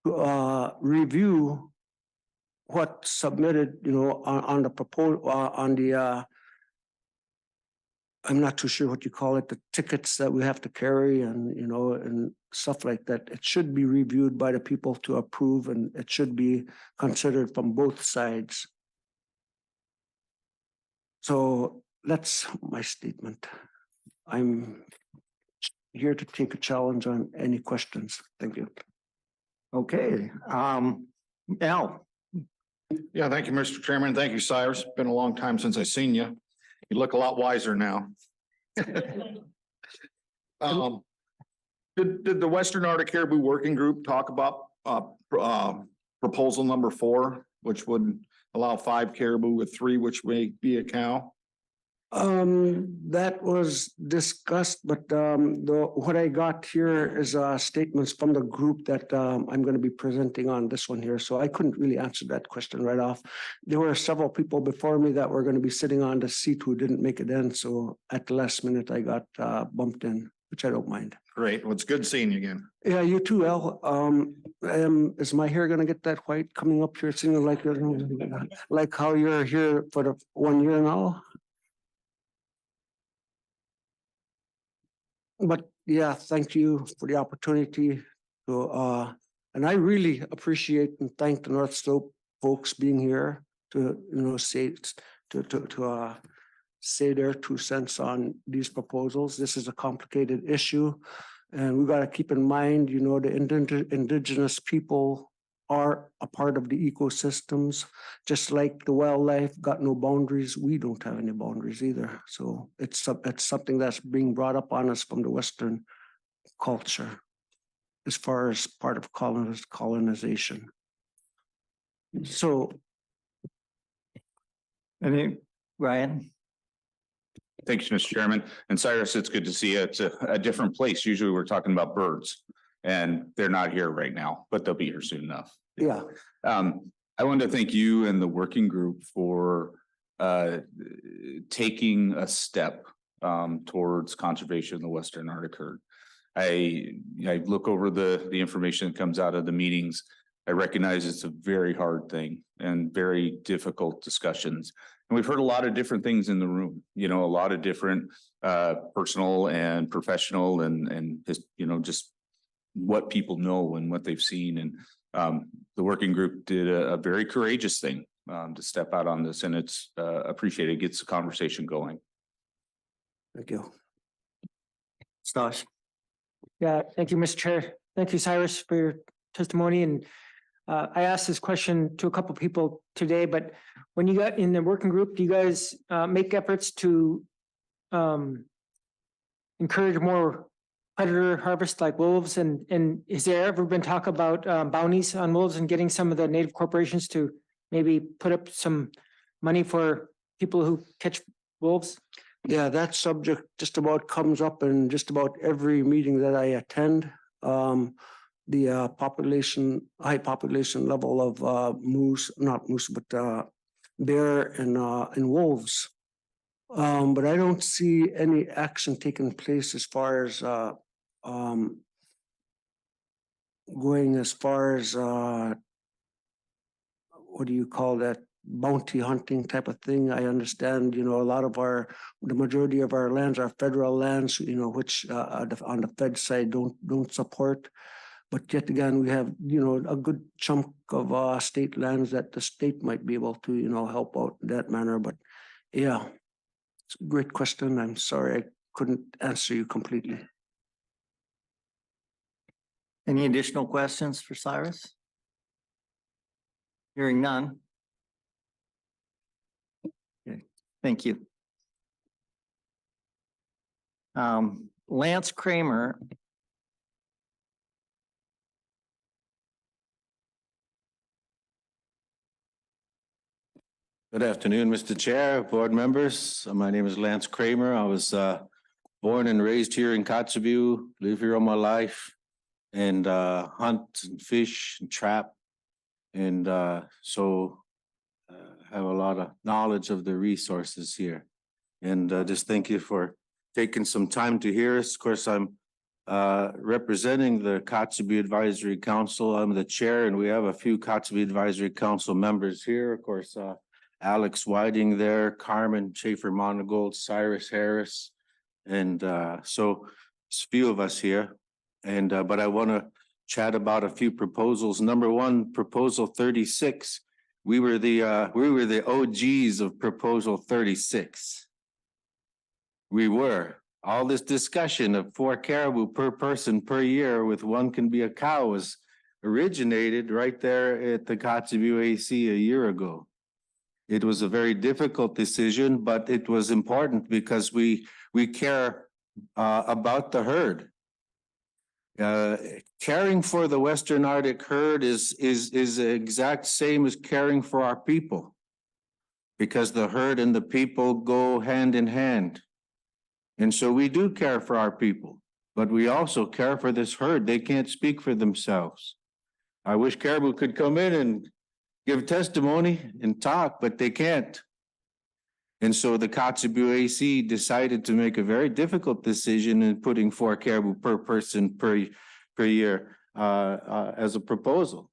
to review what's submitted, on the proposal, on the, I'm not too sure what you call it, the tickets that we have to carry and, and stuff like that. It should be reviewed by the people to approve, and it should be considered from both sides. So that's my statement. I'm here to take a challenge on any questions. Thank you. Okay, Al. Yeah, thank you, Mr. Chairman. Thank you, Cyrus. Been a long time since I've seen you. You look a lot wiser now. Did the Western Arctic Caribou Working Group talk about proposal number 4, which would allow 5 caribou with 3, which may be a cow? That was discussed, but what I got here is statements from the group that I'm going to be presenting on this one here. So I couldn't really answer that question right off. There were several people before me that were going to be sitting on the seat who didn't make it in. So at the last minute, I got bumped in, which I don't mind. Great. Well, it's good seeing you again. Yeah, you too, Al. Is my hair going to get that white coming up here? Seeing like how you're here for the 1 year now? But yeah, thank you for the opportunity to, and I really appreciate and thank the North Slope folks being here to, say their 2 cents on these proposals. This is a complicated issue, and we got to keep in mind, the indigenous people are a part of the ecosystems, just like the wildlife got no boundaries. We don't have any boundaries either. So it's something that's being brought up on us from the Western culture as far as part of colonization. So. Ryan? Thanks, Mr. Chairman. And Cyrus, it's good to see you. It's a different place. Usually we're talking about birds, and they're not here right now, but they'll be here soon enough. Yeah. I wanted to thank you and the working group for taking a step towards conservation of the Western Arctic herd. I look over the information that comes out of the meetings. I recognize it's a very hard thing and very difficult discussions. And we've heard a lot of different things in the room, you know, a lot of different personal and professional and just, you know, just what people know and what they've seen. And the working group did a very courageous thing to step out on this, and it's appreciated. It gets the conversation going. Thank you. Stosh. Yeah, thank you, Mr. Chair. Thank you, Cyrus, for your testimony. And I asked this question to a couple people today, but when you got in the working group, do you guys make efforts to encourage more predator harvest like wolves? And has there ever been talk about bounties on wolves and getting some of the native corporations to maybe put up some money for people who catch wolves? Yeah, that subject just about comes up in just about every meeting that I attend. The high population level of moose, not moose, but bear and wolves. But I don't see any action taking place as far as going as far as what do you call that? Bounty hunting type of thing. I understand, you know, the majority of our lands are federal lands, you know, which on the Fed side don't support. But yet again, we have, you know, a good chunk of state lands that the state might be able to, you know, help out in that manner. But yeah, it's a great question. I'm sorry I couldn't answer you completely. Any additional questions for Cyrus? Hearing none. Okay, thank you. Lance Kramer. Good afternoon, Mr. Chair, board members. My name is Lance Kramer. I was born and raised here in Kotzebue, live here all my life, and hunt and fish and trap. And so have a lot of knowledge of the resources here. And just thank you for taking some time to hear us. Of course, I'm representing the Kotzebue Advisory Council. I'm the chair, and we have a few Kotzebue Advisory Council members here. Of course, Alex Whiting there, Carmen Schaefer-Monagold, Cyrus Harris. And so it's a few of us here. And but I want to chat about a few proposals. Number one, proposal 36. We were the OGs of proposal 36. We were. All this discussion of 4 caribou per person per year with 1 can be a cow was originated right there at the Kotzebue AC a year ago. It was a very difficult decision, but it was important because we care about the herd. Caring for the Western Arctic herd is the exact same as caring for our people, because the herd and the people go hand in hand. And so we do care for our people, but we also care for this herd. They can't speak for themselves. I wish caribou could come in and give testimony and talk, but they can't. And so the Kotzebue AC decided to make a very difficult decision in putting 4 caribou per person per year as a proposal.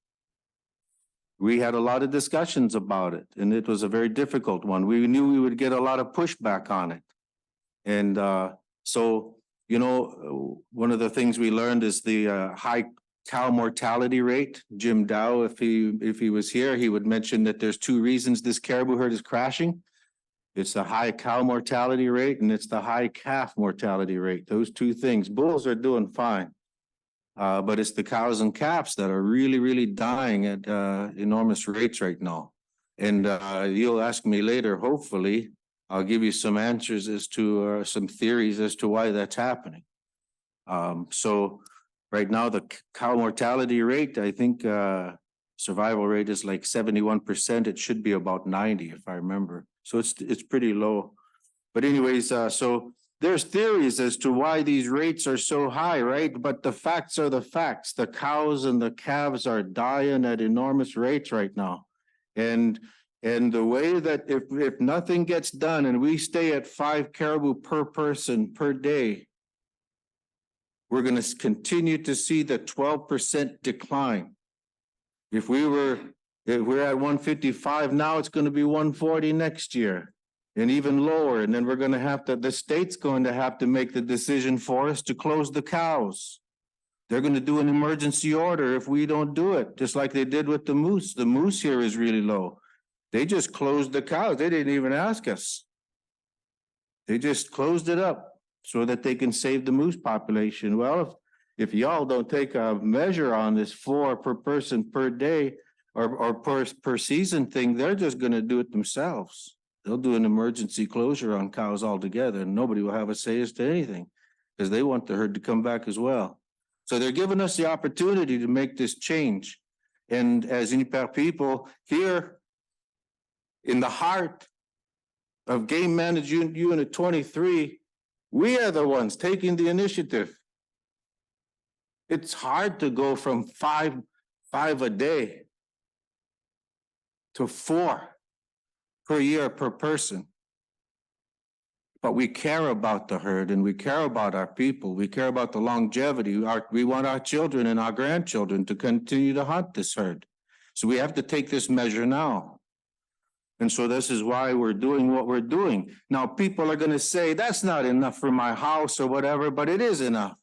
We had a lot of discussions about it, and it was a very difficult one. We knew we would get a lot of pushback on it. And so, you know, one of the things we learned is the high cow mortality rate. Jim Dow, if he was here, he would mention that there's 2 reasons this caribou herd is crashing. It's the high cow mortality rate and it's the high calf mortality rate. Those 2 things. Bulls are doing fine. But it's the cows and calves that are really, really dying at enormous rates right now. And you'll ask me later, hopefully, I'll give you some answers as to some theories as to why that's happening. So right now, the cow mortality rate, I think survival rate is like 71%. It should be about 90, if I remember. So it's pretty low. But anyways, so there's theories as to why these rates are so high, right? But the facts are the facts. The cows and the calves are dying at enormous rates right now. And And the way that if nothing gets done and we stay at 5 caribou per person per day, we're gonna continue to see the 12% decline. If we're at 155 now, it's gonna be 140 next year and even lower. And then we're gonna have to, the state's going to have to make the decision for us to close the cows. They're gonna do an emergency order if we don't do it, just like they did with the moose. The moose here is really low. They just closed the cows. They didn't even ask us. They just closed it up so that they can save the moose population. Well, if y'all don't take a measure on this 4 per person per day or per season thing, they're just gonna do it themselves. They'll do an emergency closure on cows altogether and nobody will have a say as to anything because they want the herd to come back as well. So they're giving us the opportunity to make this change. And as Inupiaq people here, in the heart of Game Management Unit 23, we are the ones taking the initiative. It's hard to go from five a day to 4 per year per person. But we care about the herd and we care about our people. We care about the longevity. We want our children and our grandchildren to continue to hunt this herd. So we have to take this measure now. And so this is why we're doing what we're doing. Now, people are going to say, that's not enough for my house or whatever, but it is enough.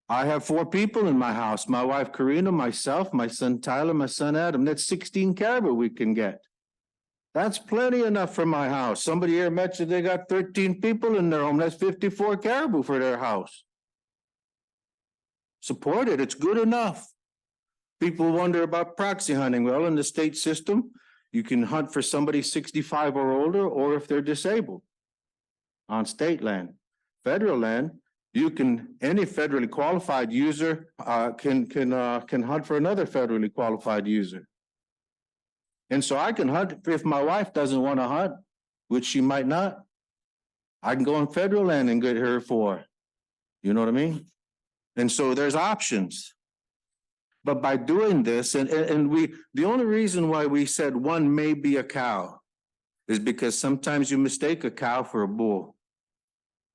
I have 4 people in my house, my wife Karina, myself, my son Tyler, my son Adam. That's 16 caribou we can get. That's plenty enough for my house. Somebody here mentioned they got 13 people in their home. That's 54 caribou for their house. Support it. It's good enough. People wonder about proxy hunting. Well, in the state system, you can hunt for somebody 65 or older, or if they're disabled on state land. Federal land, you can, any federally qualified user can hunt for another federally qualified user. And so I can hunt if my wife doesn't want to hunt, which she might not. I can go on federal land and get her for, you know what I mean? And so there's options. But by doing this, the only reason why we said one may be a cow is because sometimes you mistake a cow for a bull,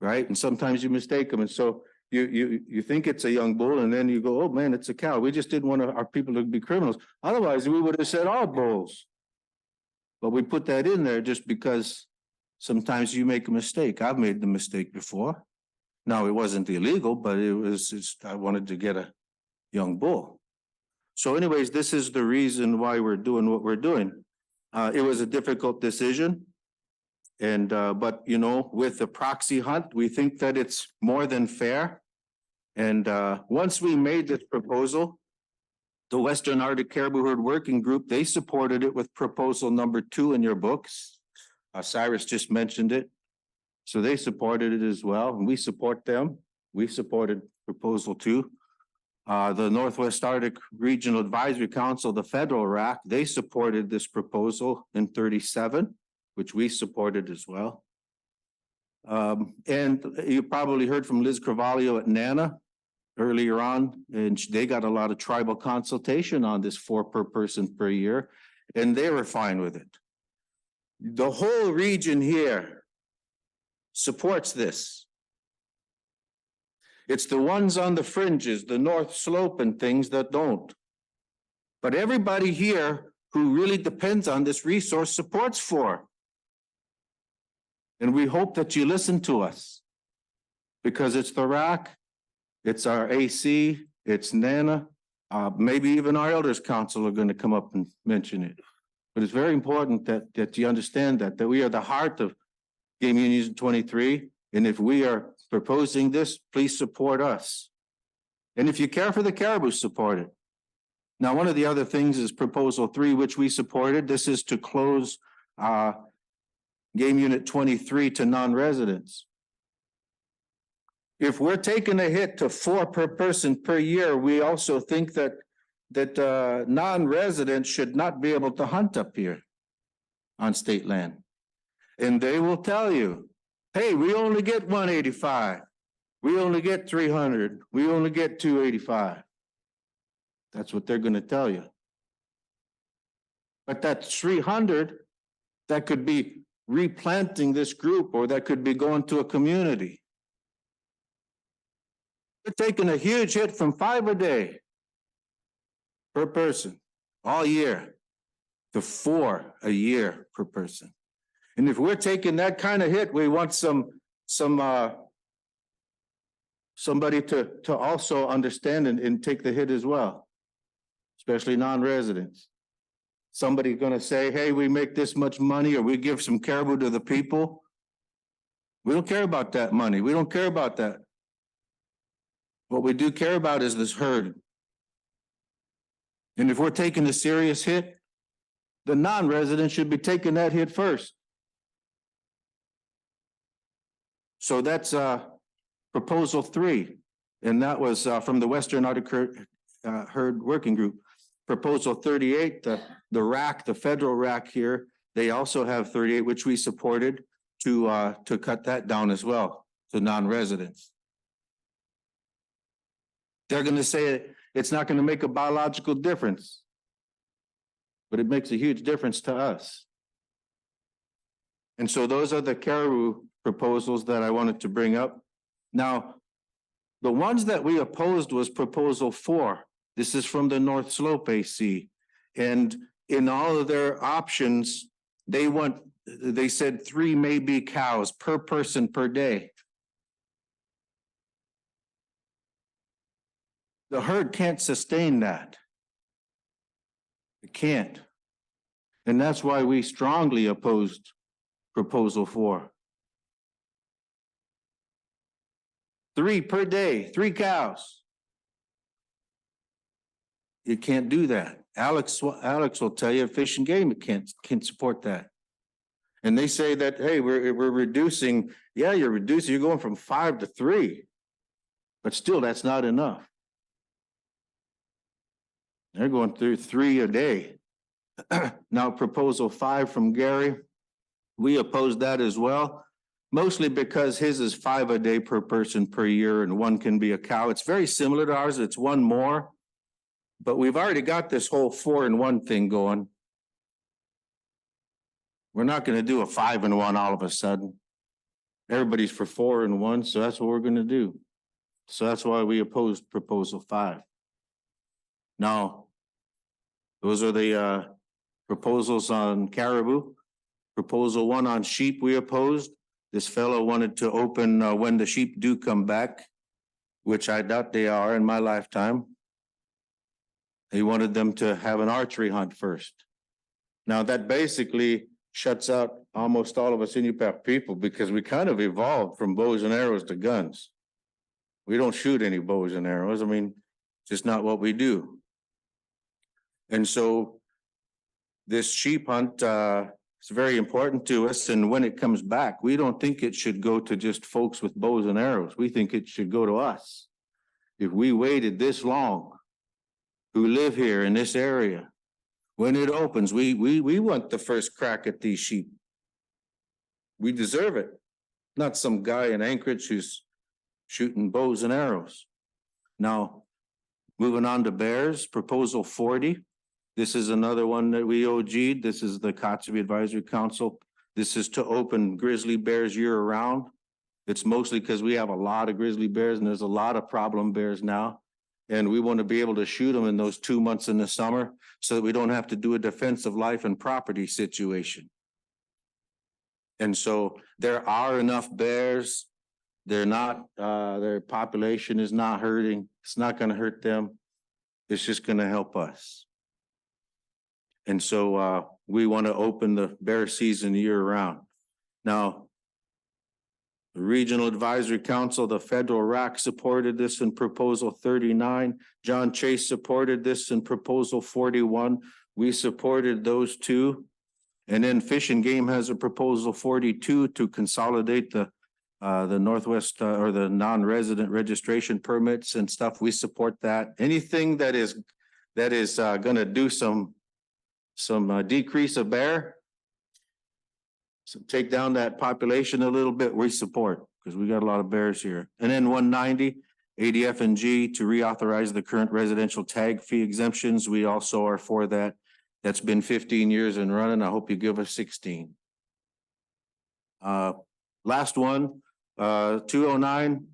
right? And sometimes you mistake them. And so you think it's a young bull and then you go, oh man, it's a cow. We just didn't want our people to be criminals. Otherwise, we would have said all bulls. But we put that in there just because sometimes you make a mistake. I've made the mistake before. Now, it wasn't illegal, but I wanted to get a young bull. So anyways, this is the reason why we're doing what we're doing. It was a difficult decision. And, but you know, with the proxy hunt, we think that it's more than fair. And once we made this proposal, the Western Arctic Caribou Herd Working Group, they supported it with proposal number 2 in your books. Cyrus just mentioned it. So they supported it as well, and we support them. We supported proposal 2. The Northwest Arctic Regional Advisory Council, the federal RAC, they supported this proposal in 37, which we supported as well. And you probably heard from Liz Carvalho at NANA earlier on, and they got a lot of tribal consultation on this 4 per person per year, and they were fine with it. The whole region here supports this. It's the ones on the fringes, the North Slope and things that don't. But everybody here who really depends on this resource supports 4. And we hope that you listen to us because it's the RAC, it's our AC, it's NANA, maybe even our Elders Council are going to come up and mention it. But it's very important that you understand that we are the heart of Game Union 23. And if we are proposing this, please support us. And if you care for the caribou, support it. Now, one of the other things is proposal 3, which we supported. This is to close Game Unit 23 to non-residents. If we're taking a hit to 4 per person per year, we also think that non-residents should not be able to hunt up here on state land. And they will tell you, hey, we only get 185. We only get 300. We only get 285. That's what they're going to tell you. But that 300, that could be replanting this group, or that could be going to a community. We're taking a huge hit from 5 a day per person all year to 4 a year per person. And if we're taking that kind of hit, we want somebody to also understand and take the hit as well, especially non-residents. Somebody's gonna say, hey, we make this much money, or we give some caribou to the people. We don't care about that money. We don't care about that. What we do care about is this herd. And if we're taking a serious hit, the non-resident should be taking that hit first. So that's proposal 3, and that was from the Western Arctic Herd Working Group. Proposal 38, the RAC, the federal RAC here, they also have 38, which we supported to cut that down as well to non-residents. They're going to say it's not going to make a biological difference, but it makes a huge difference to us. And so those are the caribou proposals that I wanted to bring up. Now, the ones that we opposed was proposal 4. This is from the North Slope AC. And in all of their options, they said 3 maybe cows per person per day. The herd can't sustain that. It can't. And that's why we strongly opposed proposal 4. 3 per day, 3 cows. You can't do that. Alex will tell you Fish and Game can't support that. And they say that, hey, we're reducing. Yeah, you're reducing. You're going from 5 to 3, but still, that's not enough. They're going through 3 a day. Now, proposal 5 from Gary, we oppose that as well, mostly because his is 5 a day per person per year, and 1 can be a cow. It's very similar to ours. It's 1 more, but we've already got this whole 4 and 1 thing going. We're not going to do a 5 and 1 all of a sudden. Everybody's for 4 and 1, so that's what we're going to do. So that's why we opposed proposal 5. Now, those are the proposals on caribou. Proposal 1 on sheep we opposed. This fellow wanted to open when the sheep do come back, which I doubt they are in my lifetime. He wanted them to have an archery hunt first. Now that basically shuts out almost all of us Inupiaq people, because we kind of evolved from bows and arrows to guns. We don't shoot any bows and arrows. I mean, just not what we do. And so this sheep hunt is very important to us. And when it comes back, we don't think it should go to just folks with bows and arrows. We think it should go to us. If we waited this long, who live here in this area, when it opens, we want the first crack at these sheep. We deserve it. Not some guy in Anchorage who's shooting bows and arrows. Now, moving on to bears, proposal 40. This is another one that we OG'd. This is the Kotzebue Advisory Council. This is to open grizzly bears year round. It's mostly because we have a lot of grizzly bears and there's a lot of problem bears now. And we want to be able to shoot them in those 2 months in the summer so that we don't have to do a defense of life and property situation. And so there are enough bears. They're not, their population is not hurting. It's not going to hurt them. It's just going to help us. And so we want to open the bear season year round. Now, the Regional Advisory Council, the federal RAC supported this in proposal 39. John Chase supported this in proposal 41. We supported those 2. And then Fish and Game has a proposal 42 to consolidate the Northwest or the non-resident registration permits and stuff. We support that. Anything that is going to do some decrease of bear, so take down that population a little bit, we support, because we got a lot of bears here. And then 190, ADF&G to reauthorize the current residential tag fee exemptions. We also are for that. That's been 15 years and running. I hope you give us 16. Last one, 209.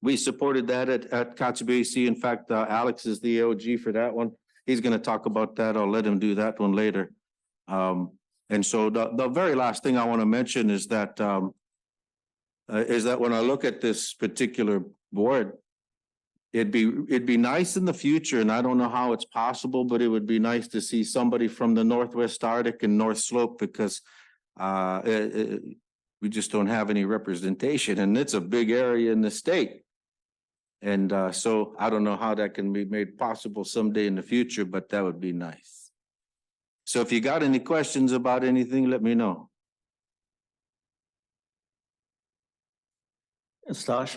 We supported that at Kotzebue AC. In fact, Alex is the AOG for that one. He's gonna talk about that. I'll let him do that one later. And so the very last thing I want to mention is that when I look at this particular board, it'd be nice in the future, and I don't know how it's possible, but it would be nice to see somebody from the Northwest Arctic and North Slope, because we just don't have any representation, and it's a big area in the state. And so I don't know how that can be made possible someday in the future, but that would be nice. So if you got any questions about anything, let me know. Stash.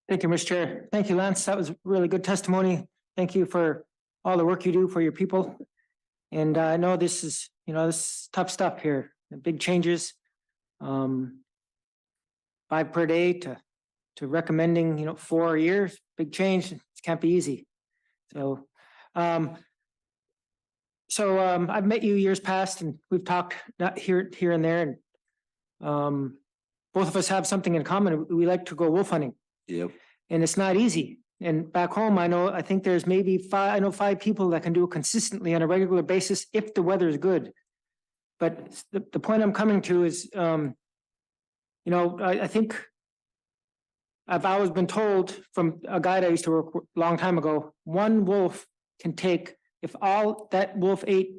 Thank you, Mr. Chair. Thank you, Lance. That was really good testimony. Thank you for all the work you do for your people. And I know this is, this is tough stuff here, the big changes. 5 per day to recommending, 4 years, big change. It can't be easy. So, I've met you years past, and we've talked not here and there. And both of us have something in common. We like to go wolf hunting. Yep. And it's not easy. And back home, I think there's maybe 5 people that can do it consistently on a regular basis if the weather is good. But the point I'm coming to is, I think I've always been told from a guide I used to work with a long time ago, one wolf can take, if all that wolf ate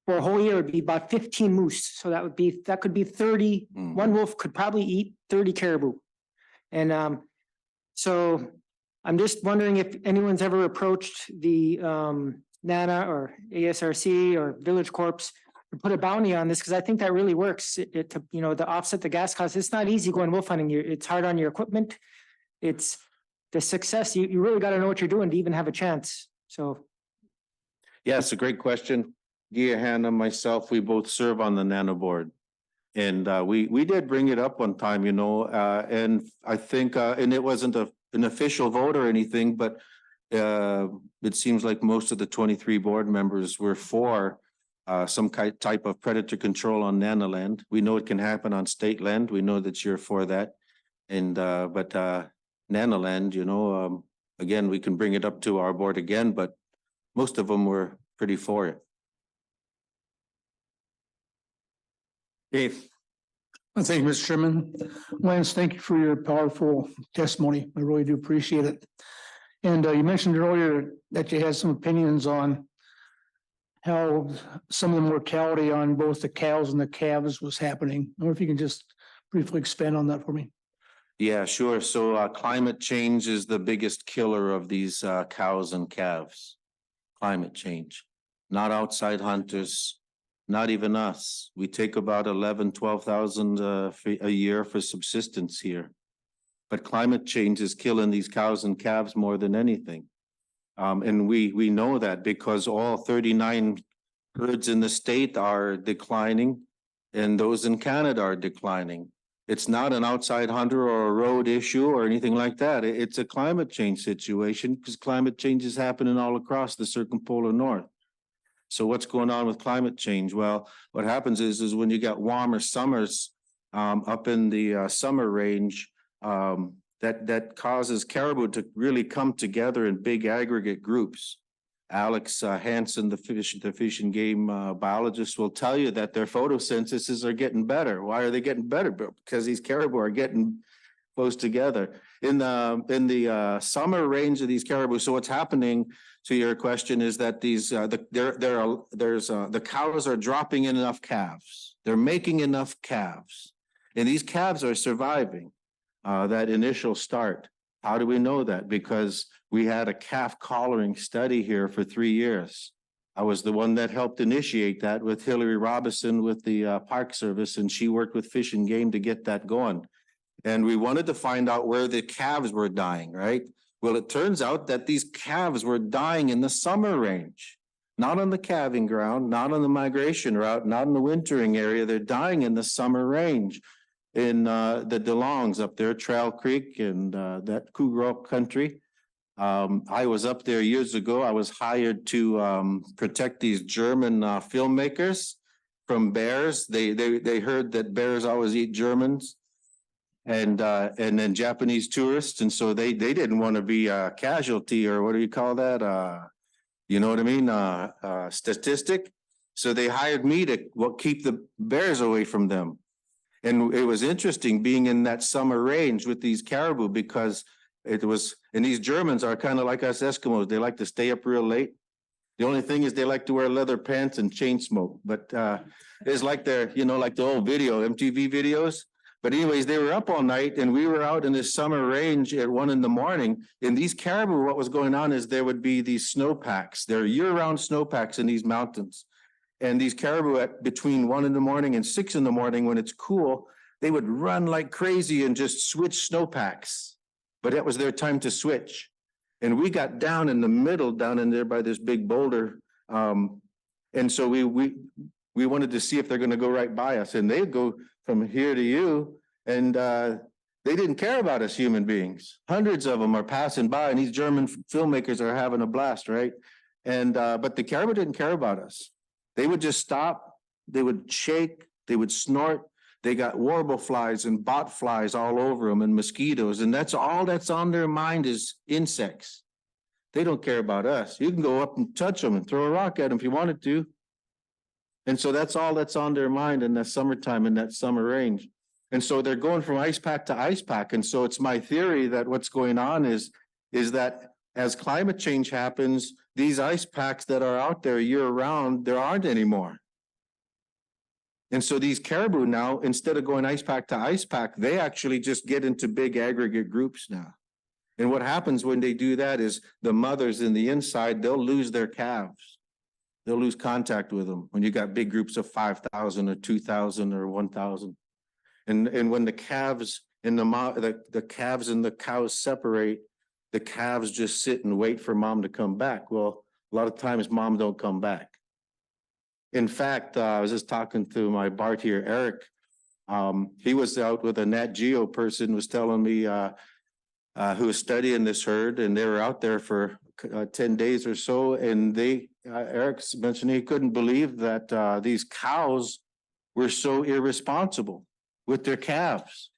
for a whole year, would be about 15 moose. So that could be 30. One wolf could probably eat 30 caribou. And so I'm just wondering if anyone's ever approached the NANA or ASRC or Village Corps to put a bounty on this, because I think that really works. To offset the gas costs. It's not easy going wolf hunting. It's hard on your equipment. It's the success. You really got to know what you're doing to even have a chance. So. Yeah, it's a great question. Gia, Hannah, myself, we both serve on the NANA board. And we did bring it up one time, and I think, and it wasn't an official vote or anything, but it seems like most of the 23 board members were for some type of predator control on NANA land. We know it can happen on state land. We know that you're for that. And but NANA land, again, we can bring it up to our board again, but most of them were pretty for it. Dave. Thank you, Mr. Chairman. Lance, thank you for your powerful testimony. I really do appreciate it. And you mentioned earlier that you had some opinions on how some of the mortality on both the cows and the calves was happening. I wonder if you can just briefly expand on that for me. Yeah, sure. So climate change is the biggest killer of these cows and calves. Climate change, not outside hunters, not even us. We take about 12,000 a year for subsistence here. But climate change is killing these cows and calves more than anything. And we know that because all 39 herds in the state are declining and those in Canada are declining. It's not an outside hunter or a road issue or anything like that. It's a climate change situation because climate change is happening all across the circumpolar north. So what's going on with climate change? Well, what happens is when you got warmer summers up in the summer range, that causes caribou to really come together in big aggregate groups. Alex Hansen, the fish and game biologist, will tell you that their photosynthesis are getting better. Why are they getting better? Because these caribou are getting close together in the summer range of these caribou. So what's happening to your question is that these the cows are dropping in enough calves. They're making enough calves, and these calves are surviving that initial start. How do we know that? Because we had a calf collaring study here for 3 years. I was the one that helped initiate that with Hillary Robinson with the Park Service, and she worked with Fish and Game to get that going. And we wanted to find out where the calves were dying, right? Well, it turns out that these calves were dying in the summer range, not on the calving ground, not on the migration route, not in the wintering area. They're dying in the summer range in the DeLongs up there, Trail Creek and that Cougar country. I was up there years ago. I was hired to protect these German filmmakers from bears. They heard that bears always eat Germans and then Japanese tourists. And so they didn't want to be a casualty, or what do you call that? You know what I mean? Statistic. So they hired me to keep the bears away from them. And it was interesting being in that summer range with these caribou, because and these Germans are kind of like us Eskimos. They like to stay up real late. The only thing is they like to wear leather pants and chain smoke, but it's like they're, like the old MTV videos. But anyways, they were up all night and we were out in this summer range at 1 a.m. And these caribou, what was going on is there would be these snowpacks. There are year-round snowpacks in these mountains. And these caribou at between 1 a.m. and 6 a.m. when it's cool, they would run like crazy and just switch snowpacks. But that was their time to switch. And we got down in the middle, down in there by this big boulder. And so we wanted to see if they're going to go right by us. And they'd go from here to you. And they didn't care about us human beings. Hundreds of them are passing by, and these German filmmakers are having a blast, right? And but the caribou didn't care about us. They would just stop, they would shake, they would snort. They got warble flies and bot flies all over them and mosquitoes. And that's all that's on their mind is insects. They don't care about us. You can go up and touch them and throw a rock at them if you wanted to. And so that's all that's on their mind in that summertime, in that summer range. And so they're going from ice pack to ice pack. And so it's my theory that what's going on is that as climate change happens, these ice packs that are out there year round, there aren't anymore. And so these caribou now, instead of going ice pack to ice pack, they actually just get into big aggregate groups now. And what happens when they do that is the mothers in the inside, they'll lose their calves. They'll lose contact with them when you got big groups of 5,000 or 2,000 or 1,000. And when the calves and the calves and the cows separate, the calves just sit and wait for mom to come back. Well, a lot of times mom don't come back. In fact, I was just talking to my Bart here, Eric. He was out with a Nat Geo person, was telling me who was studying this herd, and they were out there for 10 days or so. And Eric mentioned he couldn't believe that these cows were so irresponsible with their calves.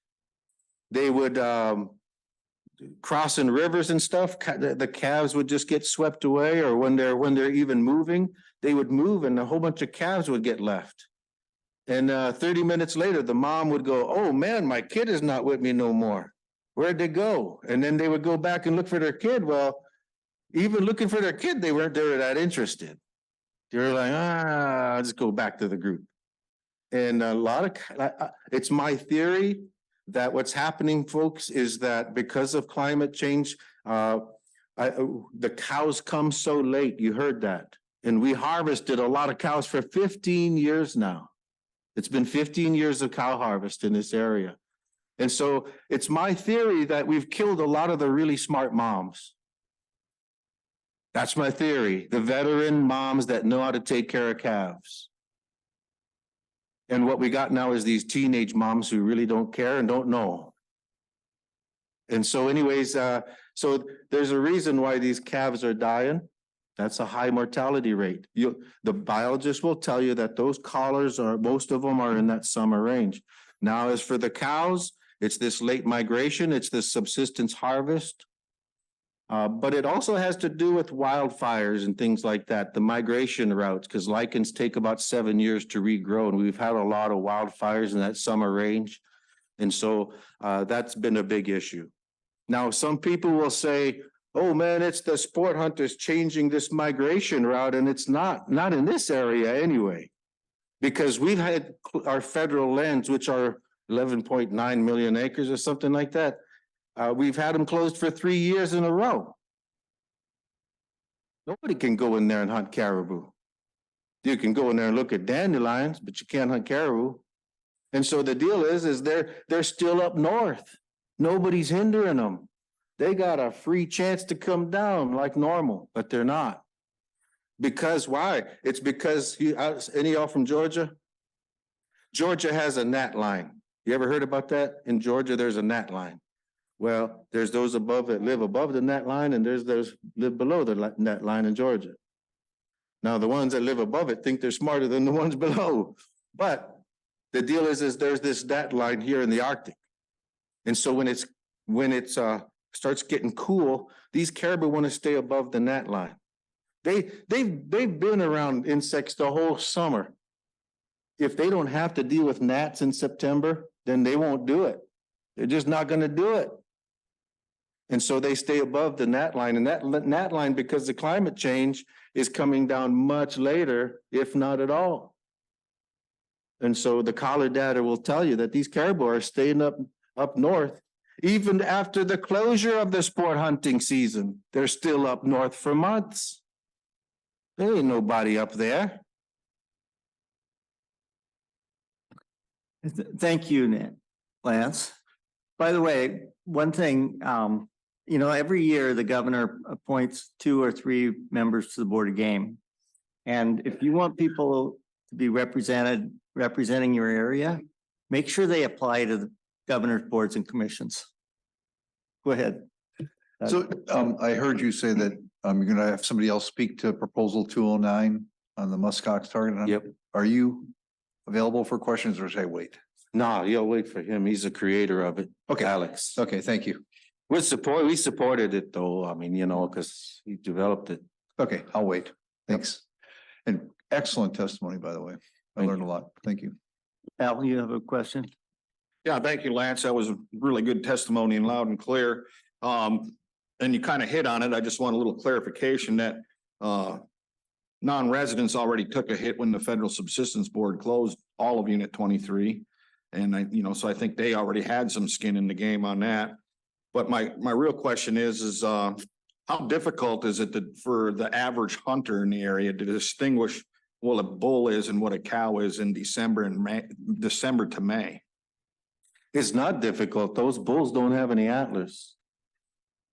They would cross in rivers and stuff. The calves would just get swept away, or when they're even moving, they would move and a whole bunch of calves would get left. And 30 minutes later, the mom would go, "Oh man, my kid is not with me no more. Where'd they go?" And then they would go back and look for their kid. Well, even looking for their kid, they were that interested. They were like, I'll just go back to the group. And a lot of, it's my theory that what's happening, folks, is that because of climate change, the cows come so late. You heard that. And we harvested a lot of cows for 15 years now. It's been 15 years of cow harvest in this area. And so it's my theory that we've killed a lot of the really smart moms. That's my theory. The veteran moms that know how to take care of calves. And what we got now is these teenage moms who really don't care and don't know. And so anyways, so there's a reason why these calves are dying. That's a high mortality rate. The biologist will tell you that those collars most of them are in that summer range. Now, as for the cows, it's this late migration, it's this subsistence harvest. But it also has to do with wildfires and things like that, the migration routes, because lichens take about 7 years to regrow. And we've had a lot of wildfires in that summer range. And so that's been a big issue. Now, some people will say, "Oh man, it's the sport hunters changing this migration route," and it's not in this area anyway, because we've had our federal lands, which are 11.9 million acres or something like that. We've had them closed for 3 years in a row. Nobody can go in there and hunt caribou. You can go in there and look at dandelions, but you can't hunt caribou. And so the deal is they're still up north. Nobody's hindering them. They got a free chance to come down like normal, but they're not. Because why? It's because any of y'all from Georgia? Georgia has a gnat line. You ever heard about that? In Georgia, there's a gnat line. Well, there's those above that live above the net line and there's those live below the net line in Georgia. Now, the ones that live above it think they're smarter than the ones below. But the deal is there's this net line here in the Arctic. And so when it's starts getting cool, these caribou want to stay above the net line. They've been around insects the whole summer. If they don't have to deal with gnats in September, then they won't do it. They're just not going to do it. And so they stay above the gnat line, and that gnat line, because the climate change is coming down much later, if not at all. And so the collar data will tell you that these caribou are staying up north. Even after the closure of the sport hunting season, they're still up north for months. There ain't nobody up there. Thank you, Lance. By the way, one thing, every year the governor appoints 2 or 3 members to the Board of Game. And if you want people to be representing your area, make sure they apply to the governor's boards and commissions. Go ahead. So I heard you say that you're gonna have somebody else speak to proposal 209 on the muskox target. Yep. Are you available for questions or should I wait? No, you'll wait for him. He's the creator of it. Okay. Alex. Okay, thank you. We supported it though. I mean, because he developed it. Okay, I'll wait. Thanks. And excellent testimony, by the way. I learned a lot. Thank you. Al, you have a question? Yeah, thank you, Lance. That was a really good testimony and loud and clear. And you kind of hit on it. I just want a little clarification that non-residents already took a hit when the Federal Subsistence Board closed all of Unit 23. And so I think they already had some skin in the game on that. But my real question is how difficult is it for the average hunter in the area to distinguish what a bull is and what a cow is in December to May? It's not difficult. Those bulls don't have any antlers.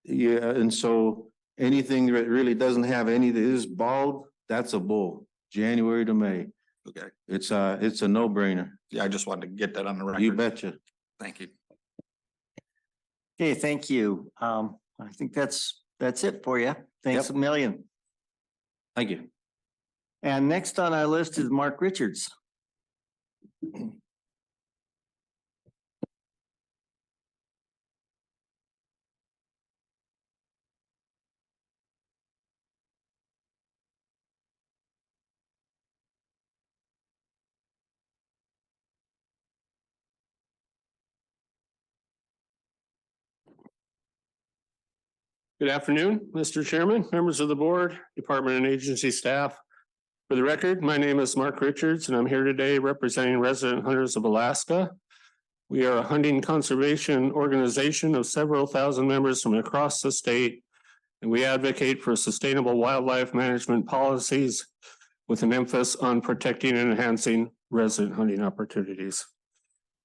Yeah, and so anything that really doesn't have any that is bald, that's a bull, January to May. Okay. It's a no-brainer. Yeah, I just wanted to get that on the record. You betcha. Thank you. Okay, thank you. I think that's it for you. Thanks a million. Thank you. And next on our list is Mark Richards. Good afternoon, Mr. Chairman, members of the board, department and agency staff. For the record, my name is Mark Richards and I'm here today representing Resident Hunters of Alaska. We are a hunting conservation organization of several thousand members from across the state, and we advocate for sustainable wildlife management policies with an emphasis on protecting and enhancing resident hunting opportunities.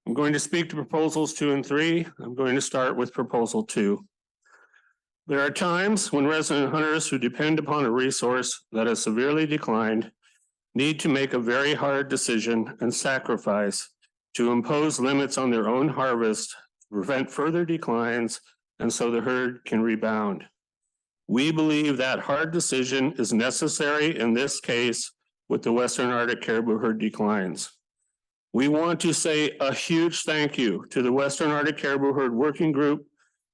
I'm going to speak to proposals 2 and 3. I'm going to start with proposal 2. There are times when resident hunters who depend upon a resource that has severely declined need to make a very hard decision and sacrifice to impose limits on their own harvest to prevent further declines and so the herd can rebound. We believe that hard decision is necessary in this case with the Western Arctic caribou herd declines. We want to say a huge thank you to the Western Arctic Caribou Herd Working Group,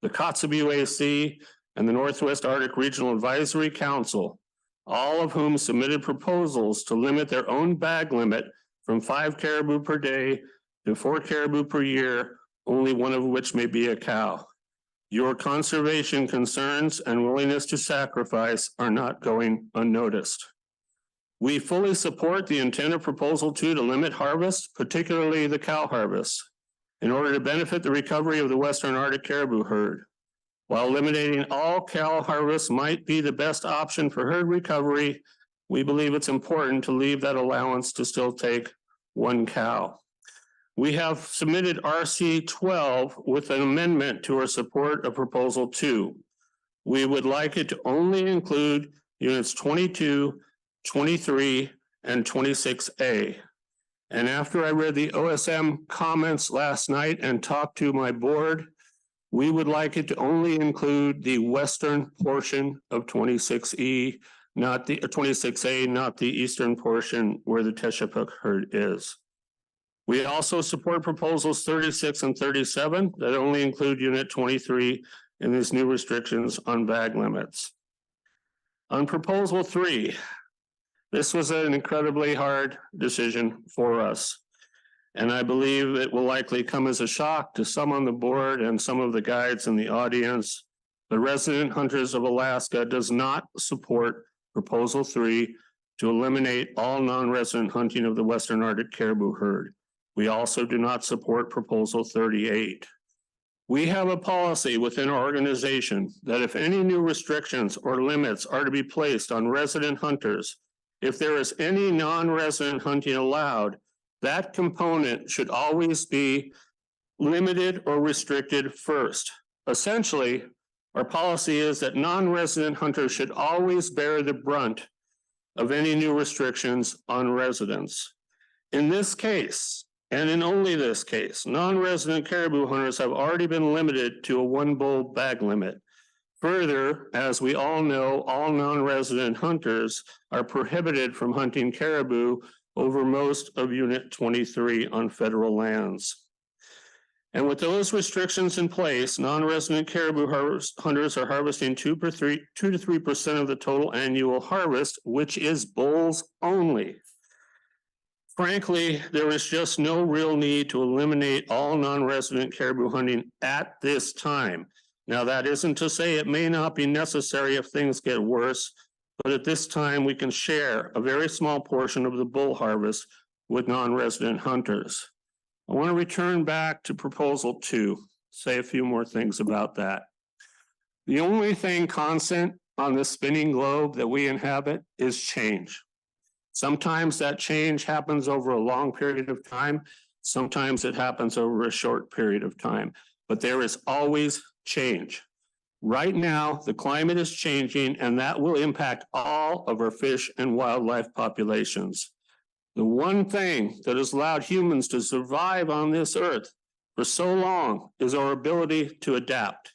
the Kotzebue AC, and the Northwest Arctic Regional Advisory Council, all of whom submitted proposals to limit their own bag limit from 5 caribou per day to 4 caribou per year, only one of which may be a cow. Your conservation concerns and willingness to sacrifice are not going unnoticed. We fully support the intent of proposal 2 to limit harvest, particularly the cow harvest, in order to benefit the recovery of the Western Arctic caribou herd. While eliminating all cow harvest might be the best option for herd recovery, we believe it's important to leave that allowance to still take 1 cow. We have submitted RC 12 with an amendment to our support of proposal 2. We would like it to only include units 22, 23, and 26A. And after I read the OSM comments last night and talked to my board, We would like it to only include the western portion of 26E, not the 26A, not the eastern portion where the Teshepuk herd is. We also support proposals 36 and 37 that only include unit 23 in these new restrictions on bag limits. On proposal 3, this was an incredibly hard decision for us. And I believe it will likely come as a shock to some on the board and some of the guides in the audience. The Resident Hunters of Alaska does not support proposal 3 to eliminate all non-resident hunting of the Western Arctic caribou herd. We also do not support proposal 38. We have a policy within our organization that if any new restrictions or limits are to be placed on resident hunters, if there is any non-resident hunting allowed, that component should always be limited or restricted first. Essentially, our policy is that non-resident hunters should always bear the brunt of any new restrictions on residents. In this case, and in only this case, non-resident caribou hunters have already been limited to a 1 bull bag limit. Further, as we all know, all non-resident hunters are prohibited from hunting caribou over most of Unit 23 on federal lands. And with those restrictions in place, non-resident caribou hunters are harvesting 2 to 3% of the total annual harvest, which is bulls only. Frankly, there is just no real need to eliminate all non-resident caribou hunting at this time. Now, that isn't to say it may not be necessary if things get worse, but at this time we can share a very small portion of the bull harvest with non-resident hunters. I want to return back to proposal 2, say a few more things about that. The only thing constant on this spinning globe that we inhabit is change. Sometimes that change happens over a long period of time. Sometimes it happens over a short period of time, but there is always change. Right now, the climate is changing and that will impact all of our fish and wildlife populations. The one thing that has allowed humans to survive on this earth for so long is our ability to adapt.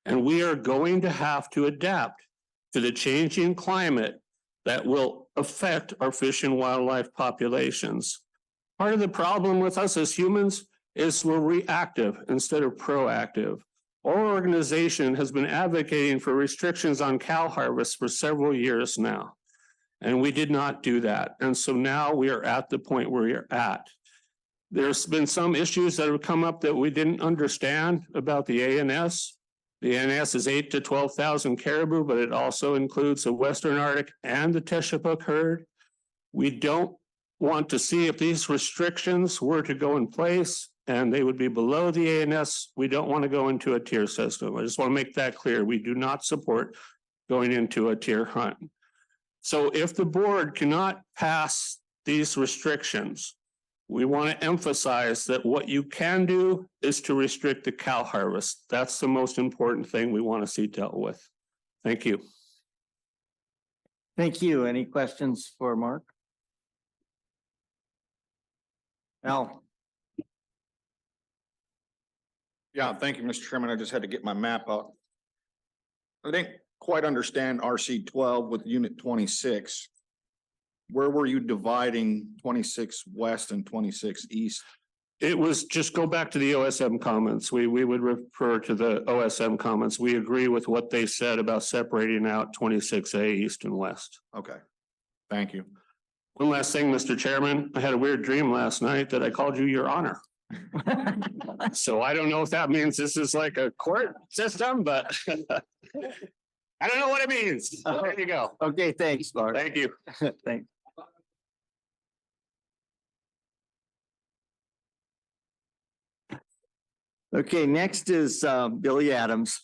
And we are going to have to adapt to the changing climate that will affect our fish and wildlife populations. Part of the problem with us as humans is we're reactive instead of proactive. Our organization has been advocating for restrictions on cow harvest for several years now, and we did not do that. And so now we are at the point where we are at. There's been some issues that have come up that we didn't understand about the ANS. The ANS is 8,000 to 12,000 caribou, but it also includes the Western Arctic and the Teshepuk herd. We don't want to see if these restrictions were to go in place and they would be below the ANS. We don't want to go into a tier system. I just want to make that clear. We do not support going into a tier hunt. So if the board cannot pass these restrictions, we want to emphasize that what you can do is to restrict the cow harvest. That's the most important thing we want to see dealt with. Thank you. Thank you. Any questions for Mark? Al? Yeah, thank you, Mr. Chairman. I just had to get my map out. I didn't quite understand RC 12 with unit 26. Where were you dividing 26 west and 26 east? It was just go back to the OSM comments. We would refer to the OSM comments. We agree with what they said about separating out 26A east and west. Okay, thank you. One last thing, Mr. Chairman. I had a weird dream last night that I called you Your Honor. So I don't know if that means this is like a court system, but I don't know what it means. There you go. Okay, thanks, Mark. Thank you. Thanks. Okay, next is Billy Adams.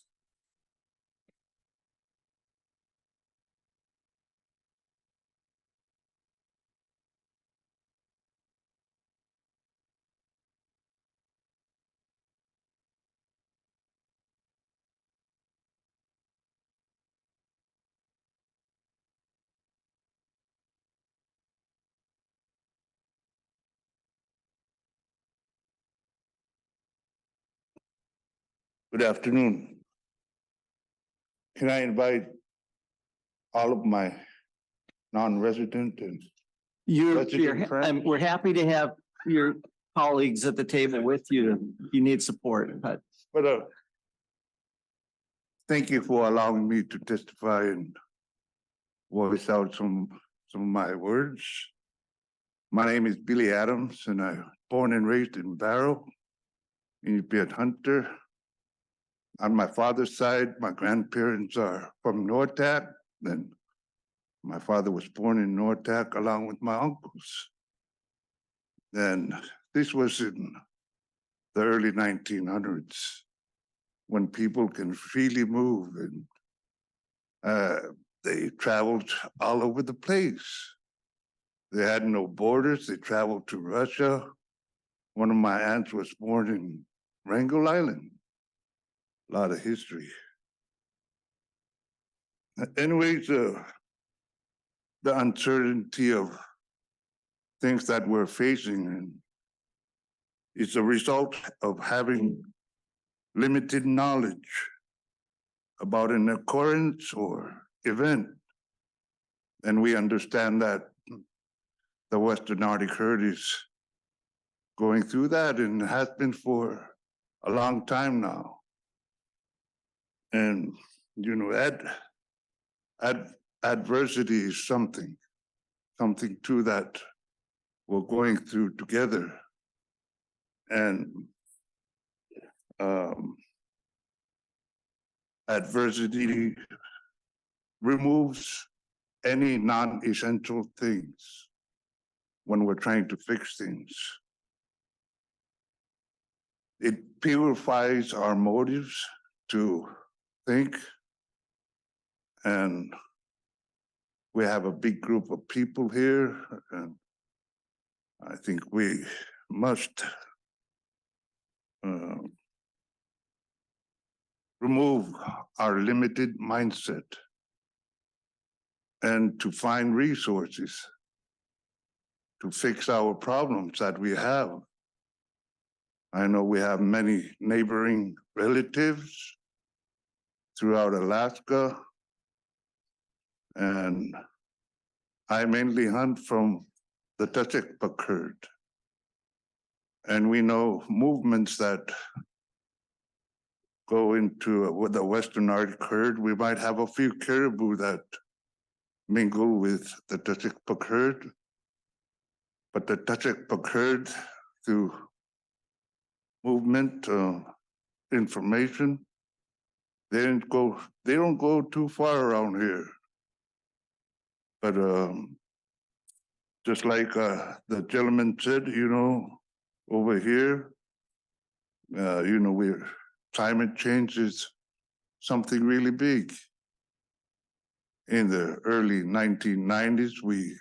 Good afternoon. Can I invite all of my non-resident and resident friends? we're happy to have your colleagues at the table with you. If you need support, but Thank you for allowing me to testify and voice out some of my words. My name is Billy Adams, and I was born and raised in Barrow, Indian Hunter. On my father's side, my grandparents are from Nortac. Then my father was born in Nortac along with my uncles. And this was in the early 1900s when people can freely move, and they traveled all over the place. They had no borders. They traveled to Russia. One of my aunts was born in Wrangel Island. A lot of history. Anyways, the uncertainty of things that we're facing, and it's a result of having limited knowledge about an occurrence or event. And we understand that the Western Arctic herd is going through that and has been for a long time now. And, you know, adversity is something too that we're going through together. And adversity removes any non-essential things when we're trying to fix things. It purifies our motives to think, and we have a big group of people here, and I think we must remove our limited mindset and to find resources to fix our problems that we have. I know we have many neighboring relatives throughout Alaska, and I mainly hunt from the Tachekpuk herd. And we know movements that go into with the Western Arctic herd. We might have a few caribou that mingle with the Tachekpuk herd, but the Tachekpuk herd, through movement, information, they don't go too far around here. But just like the gentleman said, you know, over here, you know, climate change is something really big. In the early 1990s, we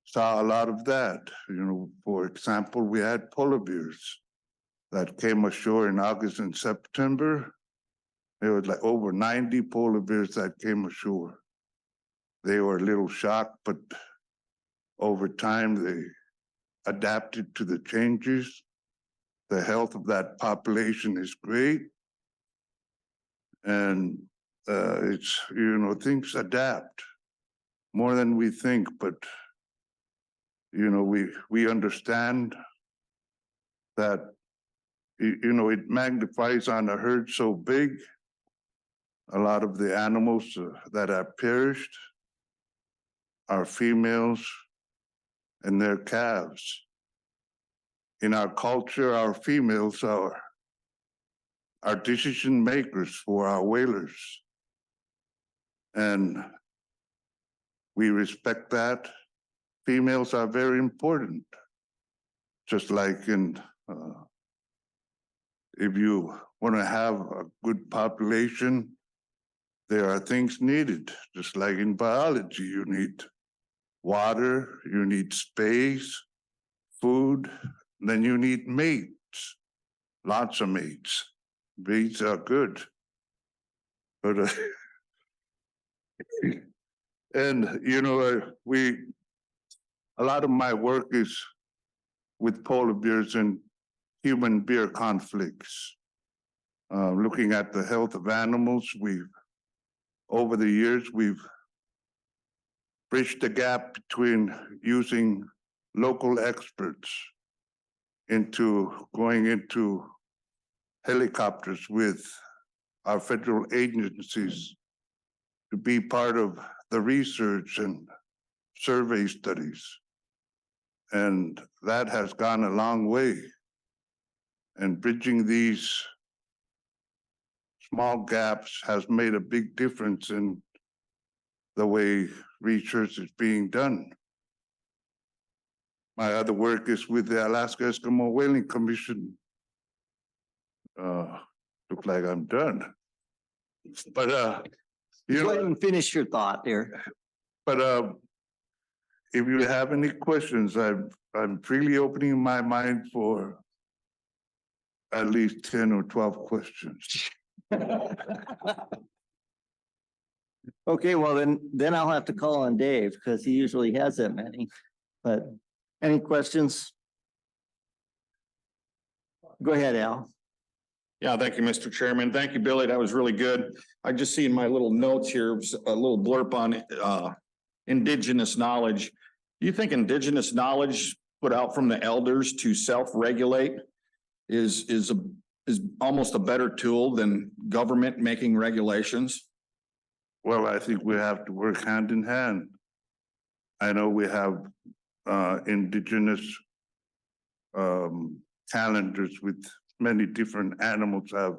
saw a lot of that. You know, for example, we had polar bears that came ashore in August and September. There was like over 90 polar bears that came ashore. They were a little shocked, but over time they adapted to the changes. The health of that population is great. And it's, you know, things adapt more than we think, but, you know, we understand that, you know, it magnifies on a herd so big. A lot of the animals that have perished are females and their calves. In our culture, our females are decision makers for our whalers. And we respect that. Females are very important. Just like in, if you want to have a good population, there are things needed. Just like in biology, you need water, you need space, food, then you need mates, lots of mates. Mates are good. But and you know, a lot of my work is with polar bears and human bear conflicts. looking at the health of animals, over the years, we've bridged the gap between using local experts into going into helicopters with our federal agencies to be part of the research and survey studies. And that has gone a long way. And bridging these small gaps has made a big difference in the way research is being done. My other work is with the Alaska Eskimo Whaling Commission. Look like I'm done. But Go ahead and finish your thought there. But if you have any questions, I'm freely opening my mind for at least 10 or 12 questions. Okay, well, then I'll have to call on Dave because he usually has that many. But any questions? Go ahead, Al. Yeah, thank you, Mr. Chairman. Thank you, Billy. That was really good. I just see in my little notes here, a little blurb on indigenous knowledge. Do you think indigenous knowledge put out from the elders to self-regulate is almost a better tool than government making regulations? Well, I think we have to work hand in hand. I know we have indigenous calendars with many different animals have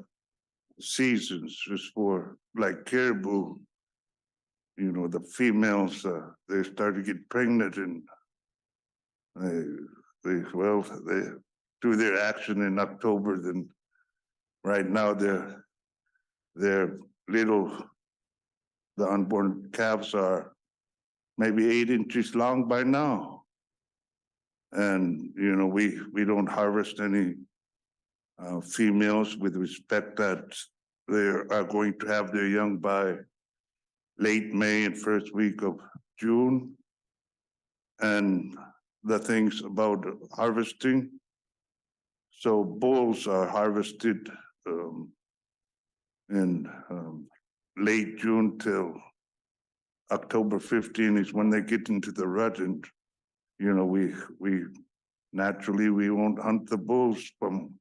seasons just for like caribou. You know, the females, they start to get pregnant and they do their action in October. Then right now they're little, the unborn calves are maybe 8 inches long by now. And, you know, we don't harvest any females with respect that they are going to have their young by late May and first week of June. And the things about harvesting. So bulls are harvested in late June till October 15 is when they get into the rut. And, you know, we naturally, we won't hunt the bulls from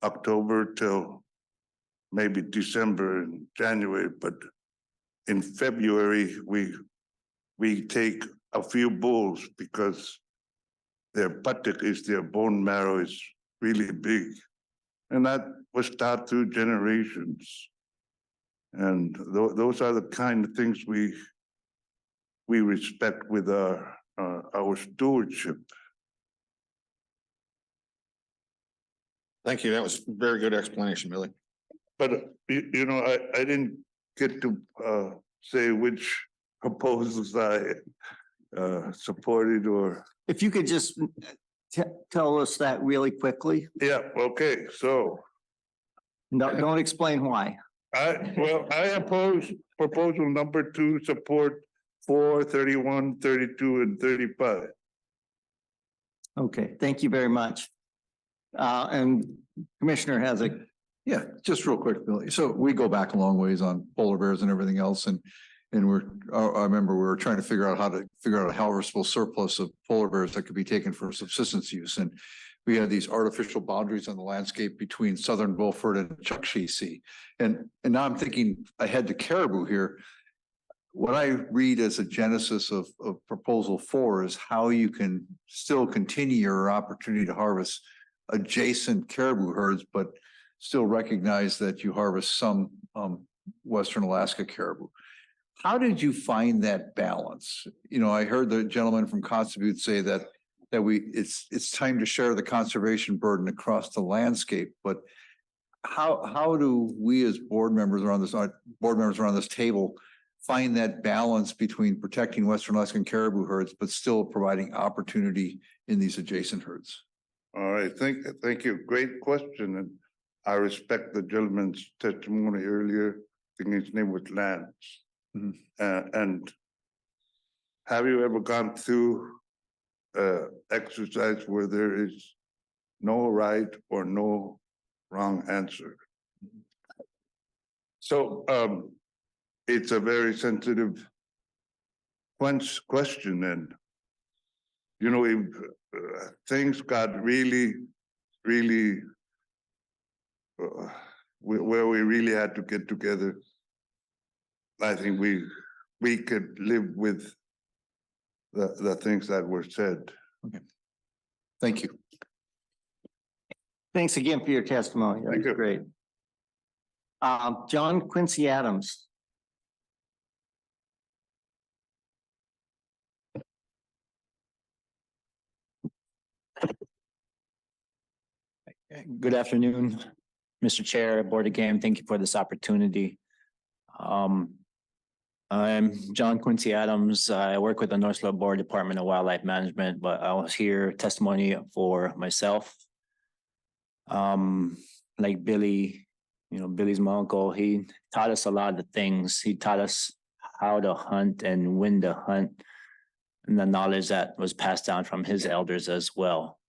October till maybe December and January, but in February, we take a few bulls because their buttock is, their bone marrow is really big. And that was taught through generations. And those are the kind of things we respect with our stewardship. Thank you. That was a very good explanation, Billy. But, you know, I didn't get to say which proposals I supported or. If you could just tell us that really quickly. Yeah, okay, so. No, don't explain why. I oppose proposal number 2, support 4, 31, 32, and 35. Okay, thank you very much. And Commissioner has a. Yeah, just real quick, Billy. So we go back a long ways on polar bears and everything else. And I remember we were trying to figure out a harvestable surplus of polar bears that could be taken for subsistence use. And we had these artificial boundaries on the landscape between southern Beaufort and Chukchi Sea. And now I'm thinking ahead to caribou here. What I read as a genesis of proposal 4 is how you can still continue your opportunity to harvest adjacent caribou herds, but still recognize that you harvest some Western Alaska caribou. How did you find that balance? You know, I heard the gentleman from Kotzebue say that it's time to share the conservation burden across the landscape, but how do we as board members around this table find that balance between protecting Western Alaskan caribou herds, but still providing opportunity in these adjacent herds? All right, thank you. Great question. And I respect the gentleman's testimony earlier. I think his name was Lance. And have you ever gone through exercise where there is no right or no wrong answer? So, it's a very sensitive question and, you know, if things got really, really where we really had to get together, I think we could live with the things that were said. Okay. Thank you. Thanks again for your testimony. That Thank was you. great. John Quincy Adams. Good afternoon, Mr. Chair, Board of Game. Thank you for this opportunity. I'm John Quincy Adams. I work with the North Slope Board Department of Wildlife Management, but I was here testimony for myself. Like Billy, Billy's my uncle. He taught us a lot of things. He taught us how to hunt and when to hunt, and the knowledge that was passed down from his elders as well.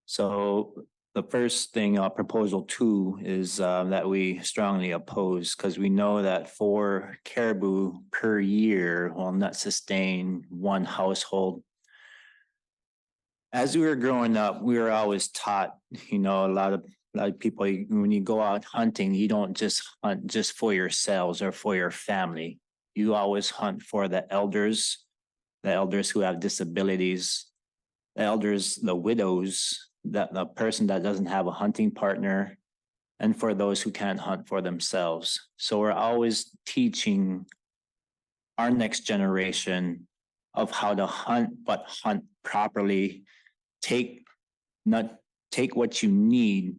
So the first thing, proposal 2 is that we strongly oppose, because we know that 4 caribou per year will not sustain one household. As we were growing up, we were always taught, a lot of people, when you go out hunting, you don't just hunt just for yourselves or for your family. You always hunt for the elders who have disabilities, the elders, the widows, that the person that doesn't have a hunting partner, and for those who can't hunt for themselves. So we're always teaching our next generation of how to hunt, but hunt properly. Take what you need,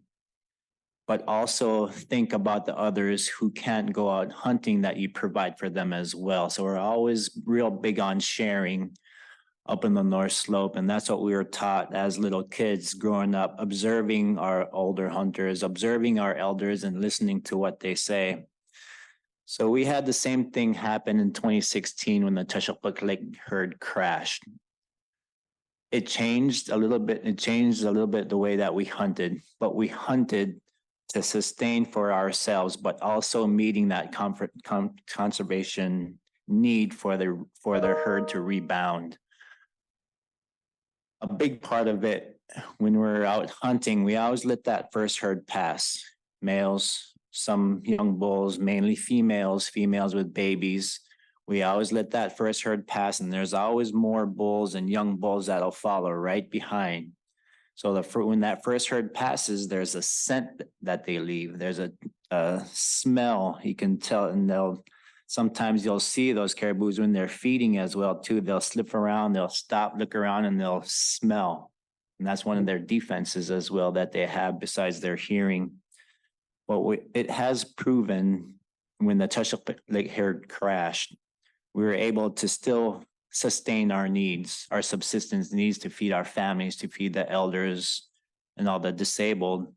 but also think about the others who can't go out hunting, that you provide for them as well. So we're always real big on sharing up in the North Slope. And that's what we were taught as little kids growing up, observing our older hunters, observing our elders and listening to what they say. So we had the same thing happen in 2016 when the Teshekpuk Lake herd crashed. It changed a little bit. It changed a little bit the way that we hunted, but we hunted to sustain for ourselves, but also meeting that conservation need for the herd to rebound. A big part of it, when we're out hunting, we always let that first herd pass. Males, some young bulls, mainly females with babies. We always let that first herd pass, and there's always more bulls and young bulls that'll follow right behind. So when that first herd passes, there's a scent that they leave. There's a smell, you can tell, and sometimes you'll see those caribous when they're feeding as well too. They'll slip around, they'll stop, look around, and they'll smell. And that's one of their defenses as well that they have besides their hearing. But it has proven when the Teshekpuk Lake herd crashed, we were able to still sustain our needs, our subsistence needs, to feed our families, to feed the elders and all the disabled.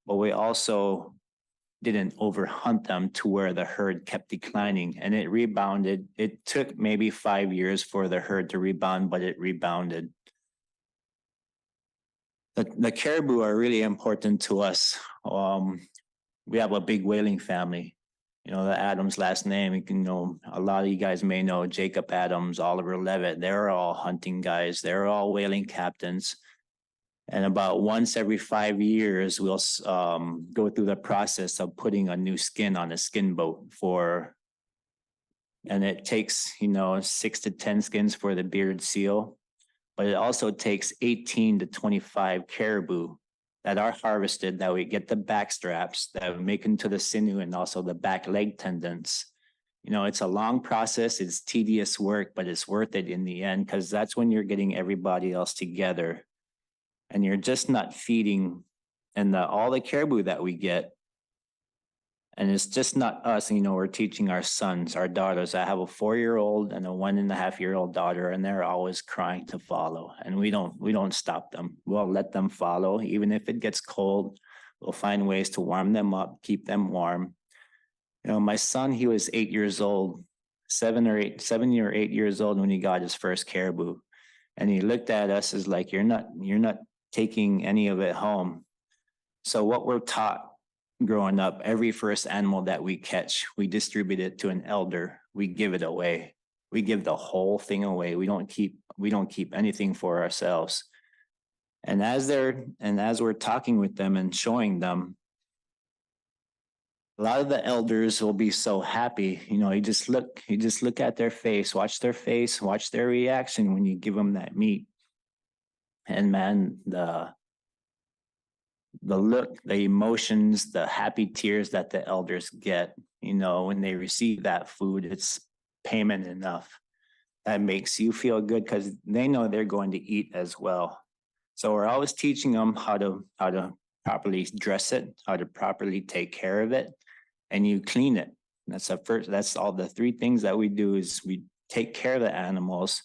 But we also didn't overhunt them to where the herd kept declining, and it rebounded. It took maybe 5 years for the herd to rebound, but it rebounded. The caribou are really important to us. We have a big whaling family. The Adams last name, a lot of you guys may know Jacob Adams, Oliver Levitt. They're all hunting guys. They're all whaling captains. And about once every 5 years, we'll go through the process of putting a new skin on a skin boat and it takes, 6 to 10 skins for the bearded seal, but it also takes 18 to 25 caribou that are harvested, that we get the back straps that we make into the sinew and also the back leg tendons. It's a long process. It's tedious work, but it's worth it in the end, because that's when you're getting everybody else together. And you're just not feeding all the caribou that we get. And it's just not us, we're teaching our sons, our daughters. I have a 4-year-old and a 1.5-year-old daughter, and they're always crying to follow. And we don't stop them. We'll let them follow. Even if it gets cold, we'll find ways to warm them up, keep them warm. My son, he was 8 years old, 7 or 8 years old when he got his first caribou. And he looked at us as like, you're not taking any of it home. So what we're taught growing up, every first animal that we catch, we distribute it to an elder. We give it away. We give the whole thing away. We don't keep anything for ourselves. And as we're talking with them and showing them, a lot of the elders will be so happy. You know, you just look at their face, watch their face, watch their reaction when you give them that meat. And man, the look, the emotions, the happy tears that the elders get, you know, when they receive that food, it's payment enough. That makes you feel good because they know they're going to eat as well. So we're always teaching them how to properly dress it, how to properly take care of it, and you clean it. That's all the three things that we do is we take care of the animals.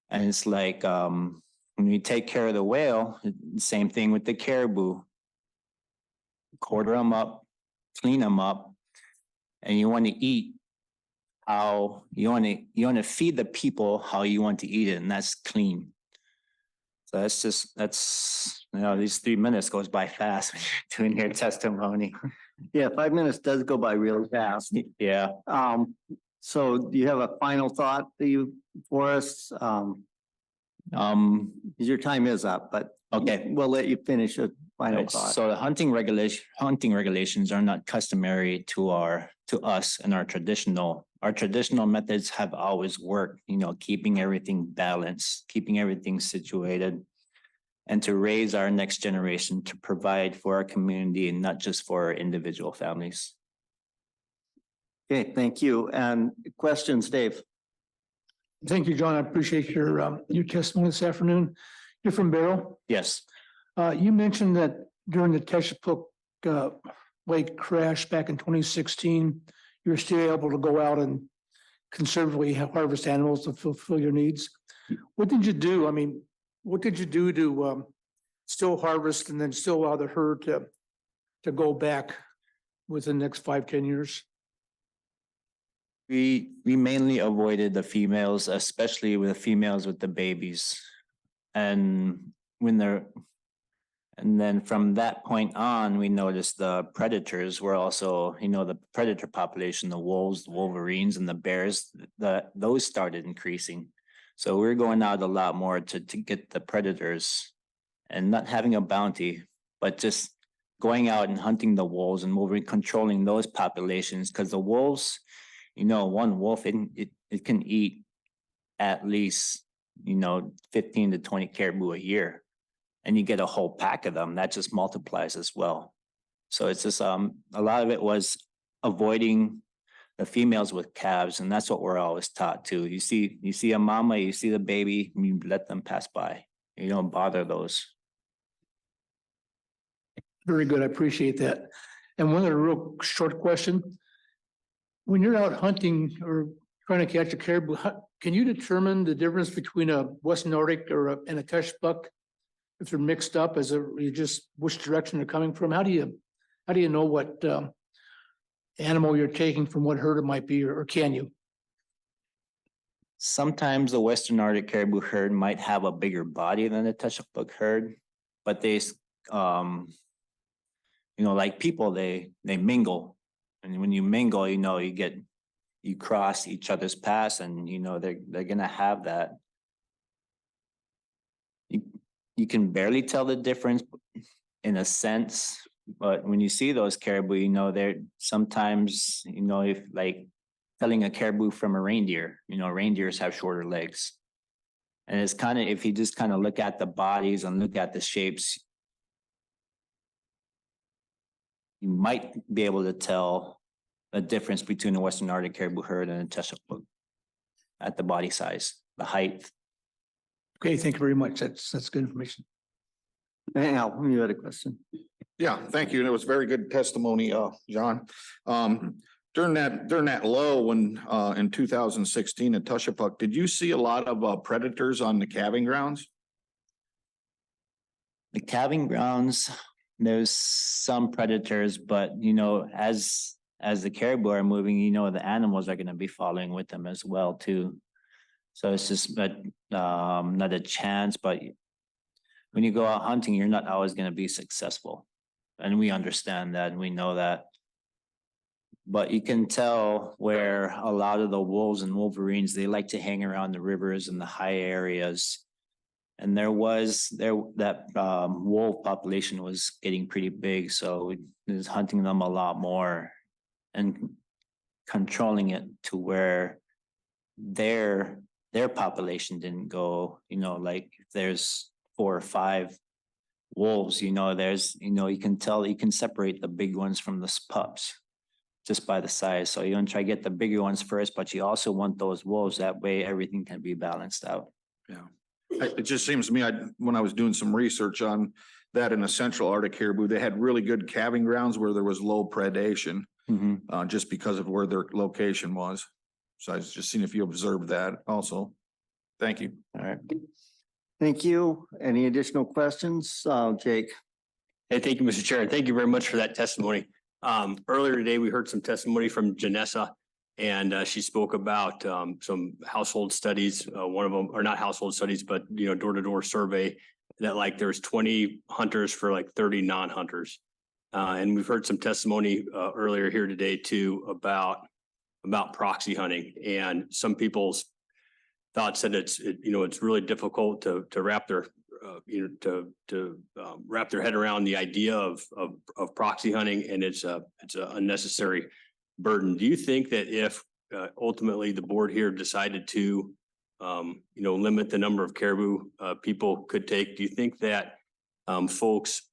And it's like when we take care of the whale, same thing with the caribou. Quarter them up, clean them up, and you want to eat how you want to feed the people how you want to eat it, and that's clean. So that's these 3 minutes goes by fast when you're doing your testimony. Yeah, 5 minutes does go by really fast. Yeah. So do you have a final thought for us? Your time is up, but okay, we'll let you finish a final Right, thought. so the hunting regulations are not customary to us and our traditional methods have always worked, you know, keeping everything balanced, keeping everything situated, and to raise our next generation to provide for our community and not just for our individual families. Okay, thank you. And questions, Dave? Thank you, John. I appreciate your testimony this afternoon. You're from Barrow. Yes. You mentioned that during the Teshapuk Lake crash back in 2016, you were still able to go out and conservatively harvest animals to fulfill your needs. What did you do? I mean, what did you do to still harvest and then still allow the herd to go back within the next 5-10 years? We mainly avoided the females, especially with the females with the babies. And then from that point on, we noticed the predators were also, you know, the predator population, the wolves, the wolverines, and the bears, those started increasing. So we're going out a lot more to get the predators and not having a bounty, but just going out and hunting the wolves and controlling those populations. Because the wolves, you know, one wolf, it can eat at least, you know, 15 to 20 caribou a year. And you get a whole pack of them, that just multiplies as well. So it's just a lot of it was avoiding the females with calves, and that's what we're always taught to. You see a mama, you see the baby, you let them pass by. You don't bother those. Very good. I appreciate that. And one other real short question. When you're out hunting or trying to catch a caribou, can you determine the difference between a Western Nordic and a Tesh buck? If they're mixed up, which direction they're coming from? How do you know what animal you're taking from what herd it might be, or can you? Sometimes the Western Arctic caribou herd might have a bigger body than the Tesh-buck herd, but they, you know, like people, they mingle. And when you mingle, you know, you cross each other's paths, and you know they're gonna have that. You can barely tell the difference in a sense, but when you see those caribou, you know, they're sometimes, you know, if like telling a caribou from a reindeer, you know, reindeers have shorter legs. And it's kind of, if you just kind of look at the bodies and look at the shapes, you might be able to tell the difference between the Western Arctic caribou herd and a Tesh-buck at the body size, the height. Okay, thank you very much. That's good information. Al, you had a question? Yeah, thank you. And it was very good testimony, John. During that low when in 2016 at Teshapuk, did you see a lot of predators on the calving grounds? The calving grounds, there's some predators, but you know, as the caribou are moving, you know, the animals are going to be following with them as well too. So it's just not a chance, but when you go out hunting, you're not always going to be successful. and we understand that and we know that. But you can tell where a lot of the wolves and wolverines, they like to hang around the rivers and the high areas. And that wolf population was getting pretty big, so it was hunting them a lot more and controlling it to where their population didn't go, like if there's 4 or 5 wolves, there's, you can tell, you can separate the big ones from the pups just by the size. So you want to try to get the bigger ones first, but you also want those wolves. That way everything can be balanced out. Yeah. It just seems to me, when I was doing some research on that in the Central Arctic caribou, they had really good calving grounds where there was low predation, just because of where their location was. So I was just seeing if you observed that also. Thank you. All right. Thank you. Any additional questions? Jake? Hey, thank you, Mr. Chair, and thank you very much for that testimony. Earlier today, we heard some testimony from Janessa, and she spoke about some household studies. One of them, or not household studies, but door-to-door survey that like there's 20 hunters for like 30 non-hunters. And we've heard some testimony earlier here today too about proxy hunting, and some people's thoughts that it's really difficult to wrap their wrap their head around the idea of proxy hunting, and it's a unnecessary burden. Do you think that if ultimately the board here decided to limit the number of caribou people could take, do you think that folks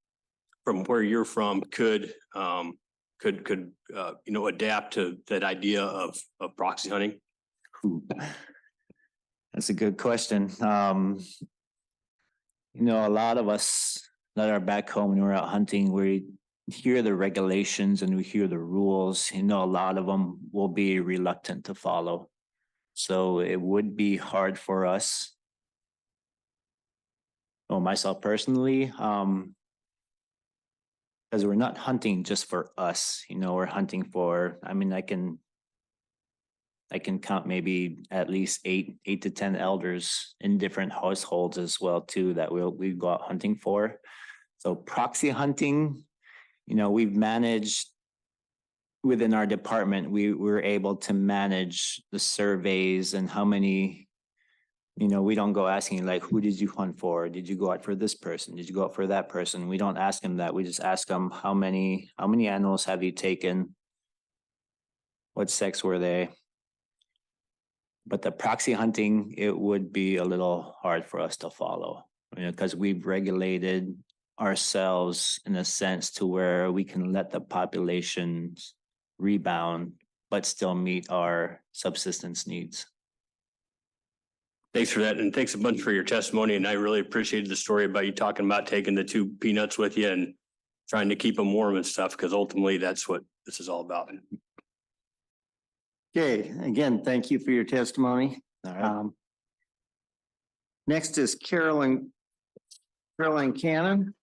from where you're from could adapt to that idea of proxy hunting? That's a good question. A lot of us that are back home when we're out hunting, we hear the regulations and we hear the rules. A lot of them will be reluctant to follow. So it would be hard for us. Well, myself personally, because we're not hunting just for us, we're hunting for, I can count maybe at least 8 to 10 elders in different households as well too, that we go out hunting for. So proxy hunting, we've managed within our department, we were able to manage the surveys and how many, we don't go asking like, who did you hunt for? Did you go out for this person? Did you go out for that person? We don't ask them that. We just ask them how many animals have you taken? What sex were they? But the proxy hunting, it would be a little hard for us to follow, because we've regulated ourselves in a sense to where we can let the populations rebound, but still meet our subsistence needs. Thanks for that, and thanks a bunch for your testimony. And I really appreciated the story about you talking about taking the 2 peanuts with you and trying to keep them warm and stuff, because ultimately that's what this is all about. Okay, again, thank you for your testimony. All right. Next is Caroline Cannon.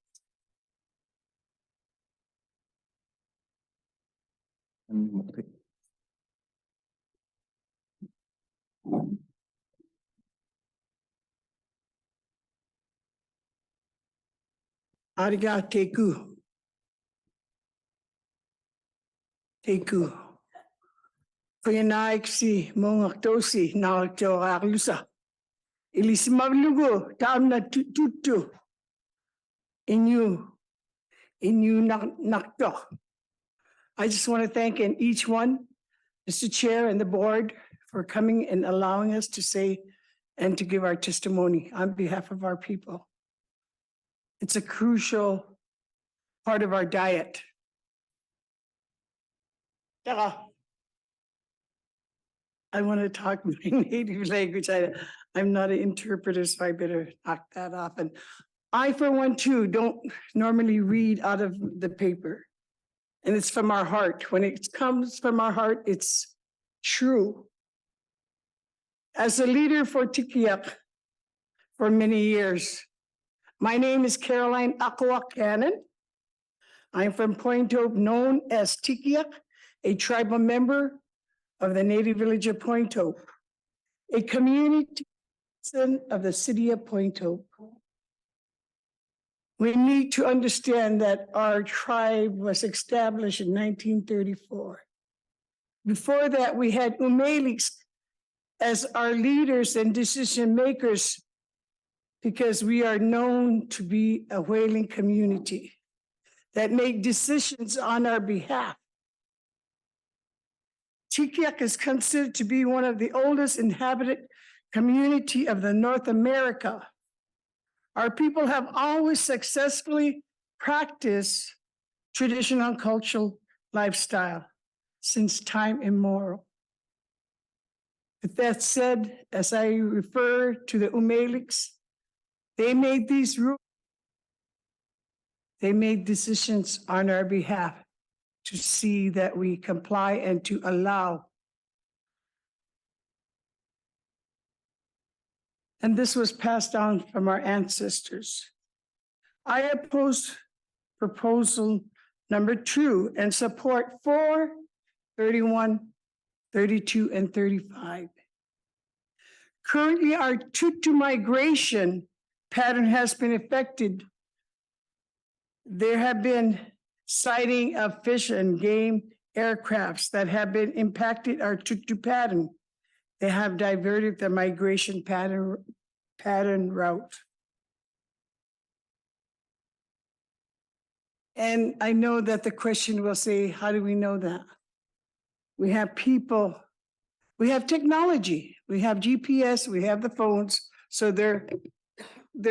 Ariga teku. Teku. Kuya si mongak tosi na joralusa. Ilis maglugo tam na tutu. Inyu nakto. I just want to thank each one, Mr. Chair and the board, for coming and allowing us to say and to give our testimony on behalf of our people. It's a crucial part of our diet. I want to talk my native language. I'm not an interpreter, so I better knock that off. And I, for one, too, don't normally read out of the paper. And it's from our heart. When it comes from our heart, it's true. As a leader for Tikiak for many years, my name is Caroline Akwa Cannon. I'm from Point Hope, known as Tikiak, a tribal member of the native village of Point Hope, a community of the city of Point Hope. We need to understand that our tribe was established in 1934. Before that, we had Umeliks as our leaders and decision makers because we are known to be a whaling community that make decisions on our behalf. Tikyak is considered to be one of the oldest inhabited community of the North America. Our people have always successfully practiced traditional cultural lifestyle since time immemorial. With that said, as I refer to the Umeliks, they made these rules. They made decisions on our behalf to see that we comply and to allow. And this was passed down from our ancestors. I oppose proposal number 2 and support 4, 31, 32, and 35. Currently, our Tutu migration pattern has been affected. There have been sighting of fish and game aircrafts that have been impacted our Tutu pattern. They have diverted the migration pattern route. And I know that the question will say, how do we know that? We have people, we have technology, we have GPS, we have the phones. So they're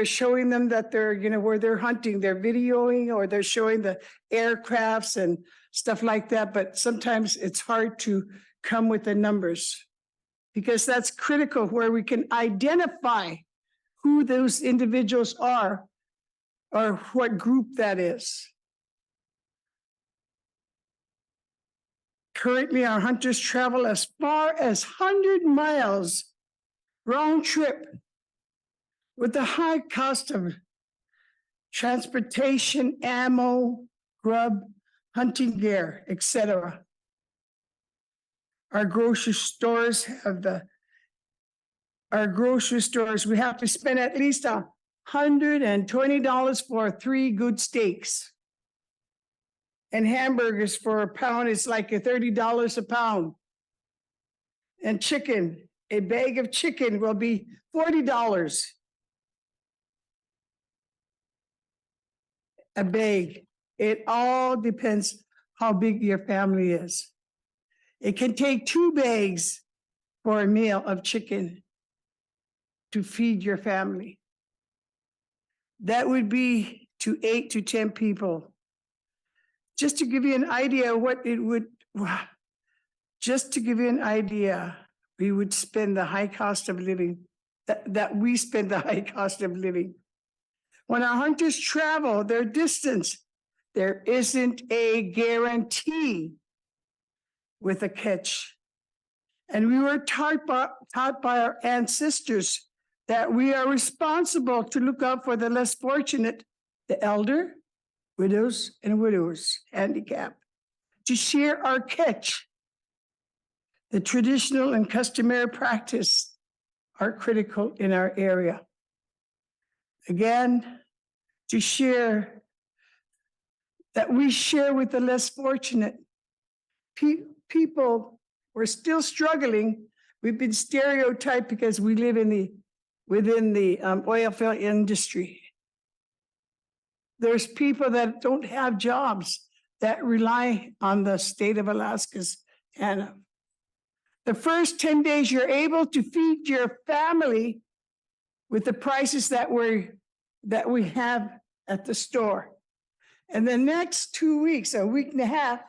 showing them that they're, where they're hunting, they're videoing, or they're showing the aircrafts and stuff like that. But sometimes it's hard to come with the numbers because that's critical where we can identify who those individuals are or what group that is. Currently, our hunters travel as far as 100 miles round trip with the high cost of transportation, ammo, grub, hunting gear, etc. Our grocery stores, we have to spend at least $120 for 3 good steaks. And hamburgers for a pound is like $30 a pound. And chicken, a bag of chicken will be $40 a bag. It all depends how big your family is. It can take 2 bags for a meal of chicken to feed your family. That would be to 8 to 10 people. Just to give you an idea what it would, we would spend the high cost of living, that we spend the high cost of living. When our hunters travel their distance, there isn't a guarantee with a catch. And we were taught by our ancestors that we are responsible to look out for the less fortunate, the elder, widows and widowers, handicapped, to share our catch. The traditional and customary practice are critical in our area. Again, to share that we share with the less fortunate. People, we're still struggling. We've been stereotyped because we live within the oil field industry. There's people that don't have jobs that rely on the state of Alaska's TANF. The first 10 days, you're able to feed your family with the prices that we have at the store. And the next 2 weeks, a week and a half,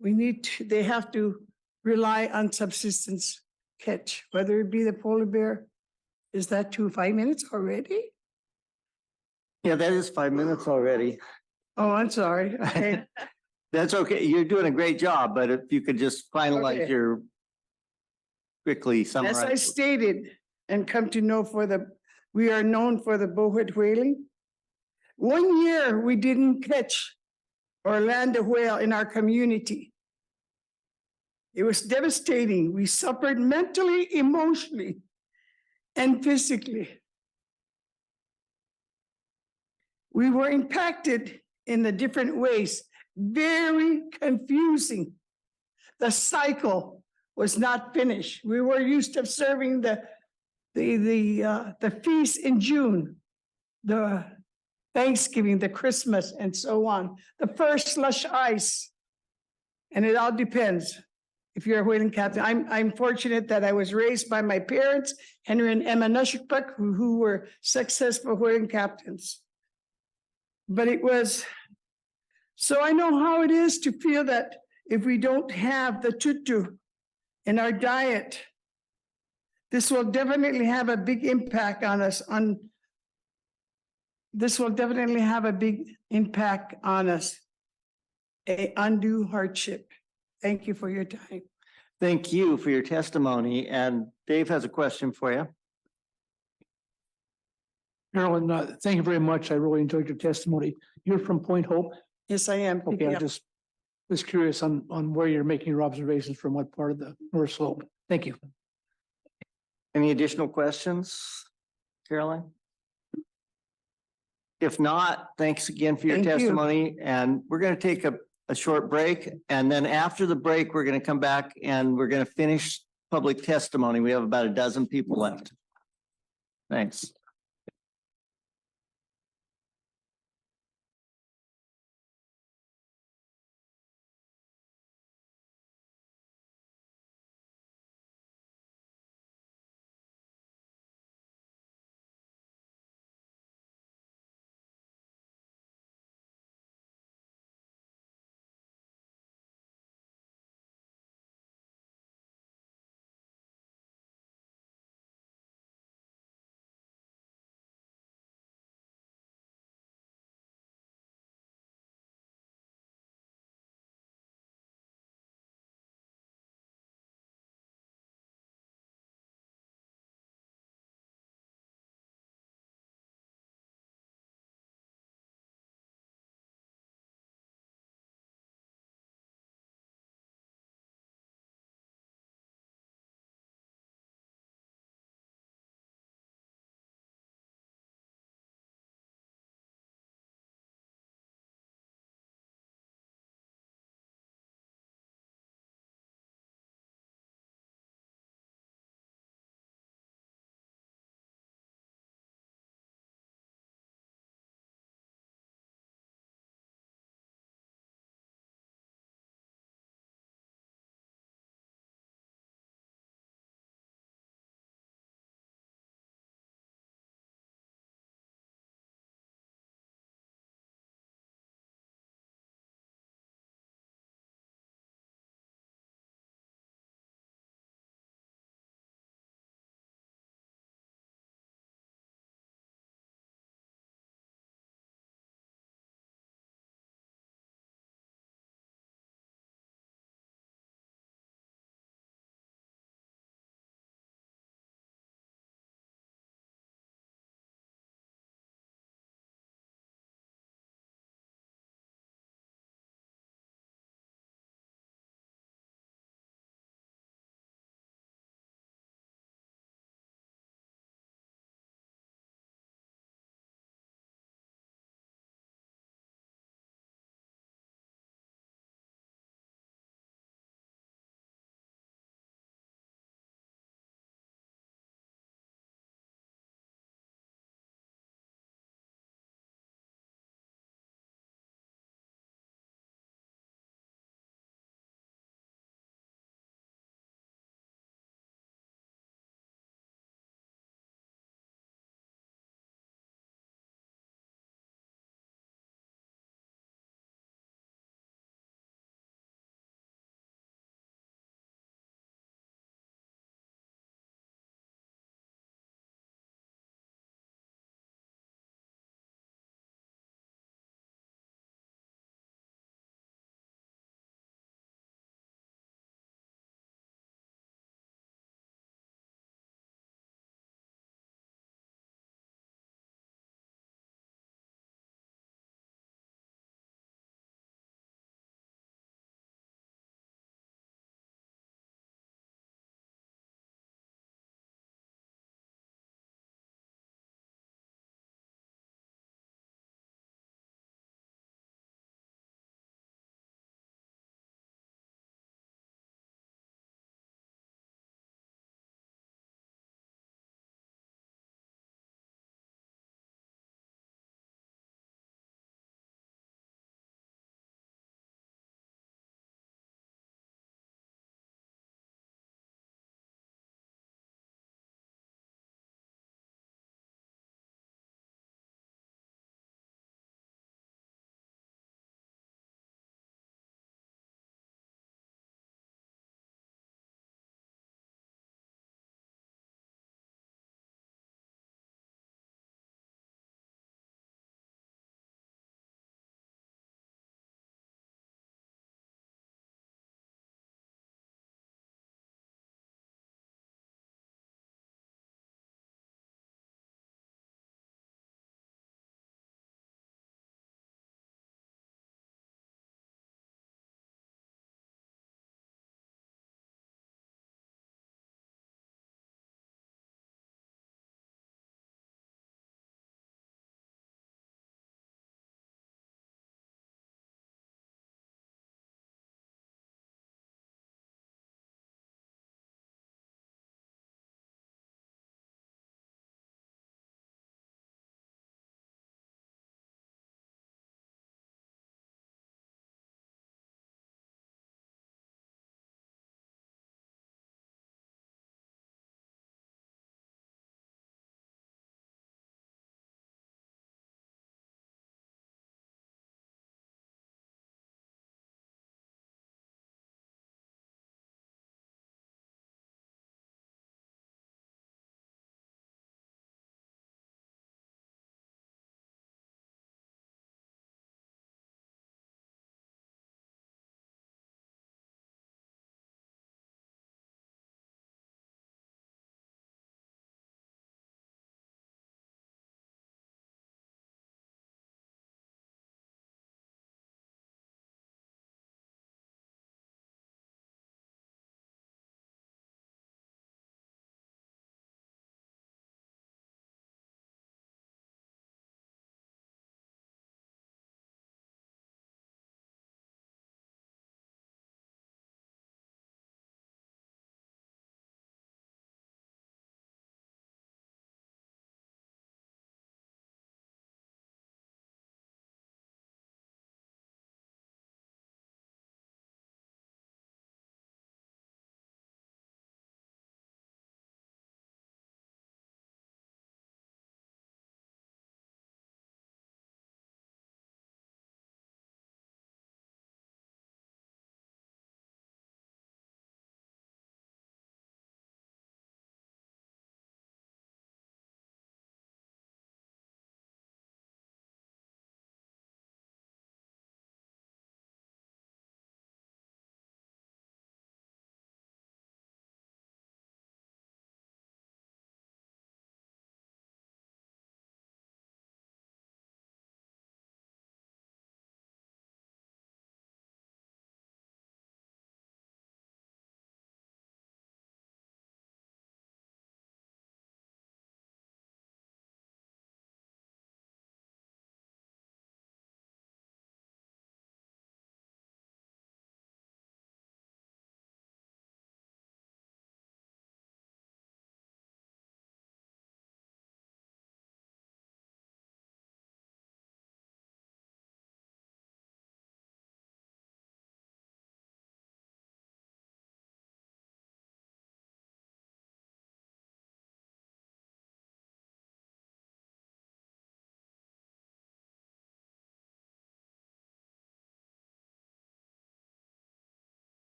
they have to rely on subsistence catch, whether it be the polar bear. Is that 5 minutes already? Yeah, that is 5 minutes already. Oh, I'm sorry. Okay. That's okay. You're doing a great job, but if you could just finalize Okay. quickly summarize. As I stated and come to know we are known for the bowhead whaling. 1 year we didn't catch or land a whale in our community. It was devastating. We suffered mentally, emotionally, and physically. We were impacted in the different ways, very confusing. The cycle was not finished. We were used to serving the feast in June, the Thanksgiving, the Christmas, and so on. The first slush ice. And it all depends if you're a whaling captain. I'm fortunate that I was raised by my parents, Henry and Emma Nushpak, who were successful whaling captains. But it was, so I know how it is to feel that if we don't have the tutu in our diet, this will definitely have a big impact on us this will definitely have a big impact on us, a undue hardship. Thank you for your time. Thank you for your testimony. And Dave has a question for you. Carolyn, thank you very much. I really enjoyed your testimony. You're from Point Hope? Yes, I am. Okay, I just was curious on where you're making your observations from, what part of the North Slope. Thank you. Any additional questions, Caroline? If not, thanks again for your Thank you. testimony. And we're going to take a short break. And then after the break, we're going to come back and we're going to finish public testimony. We have about a dozen people left. Thanks.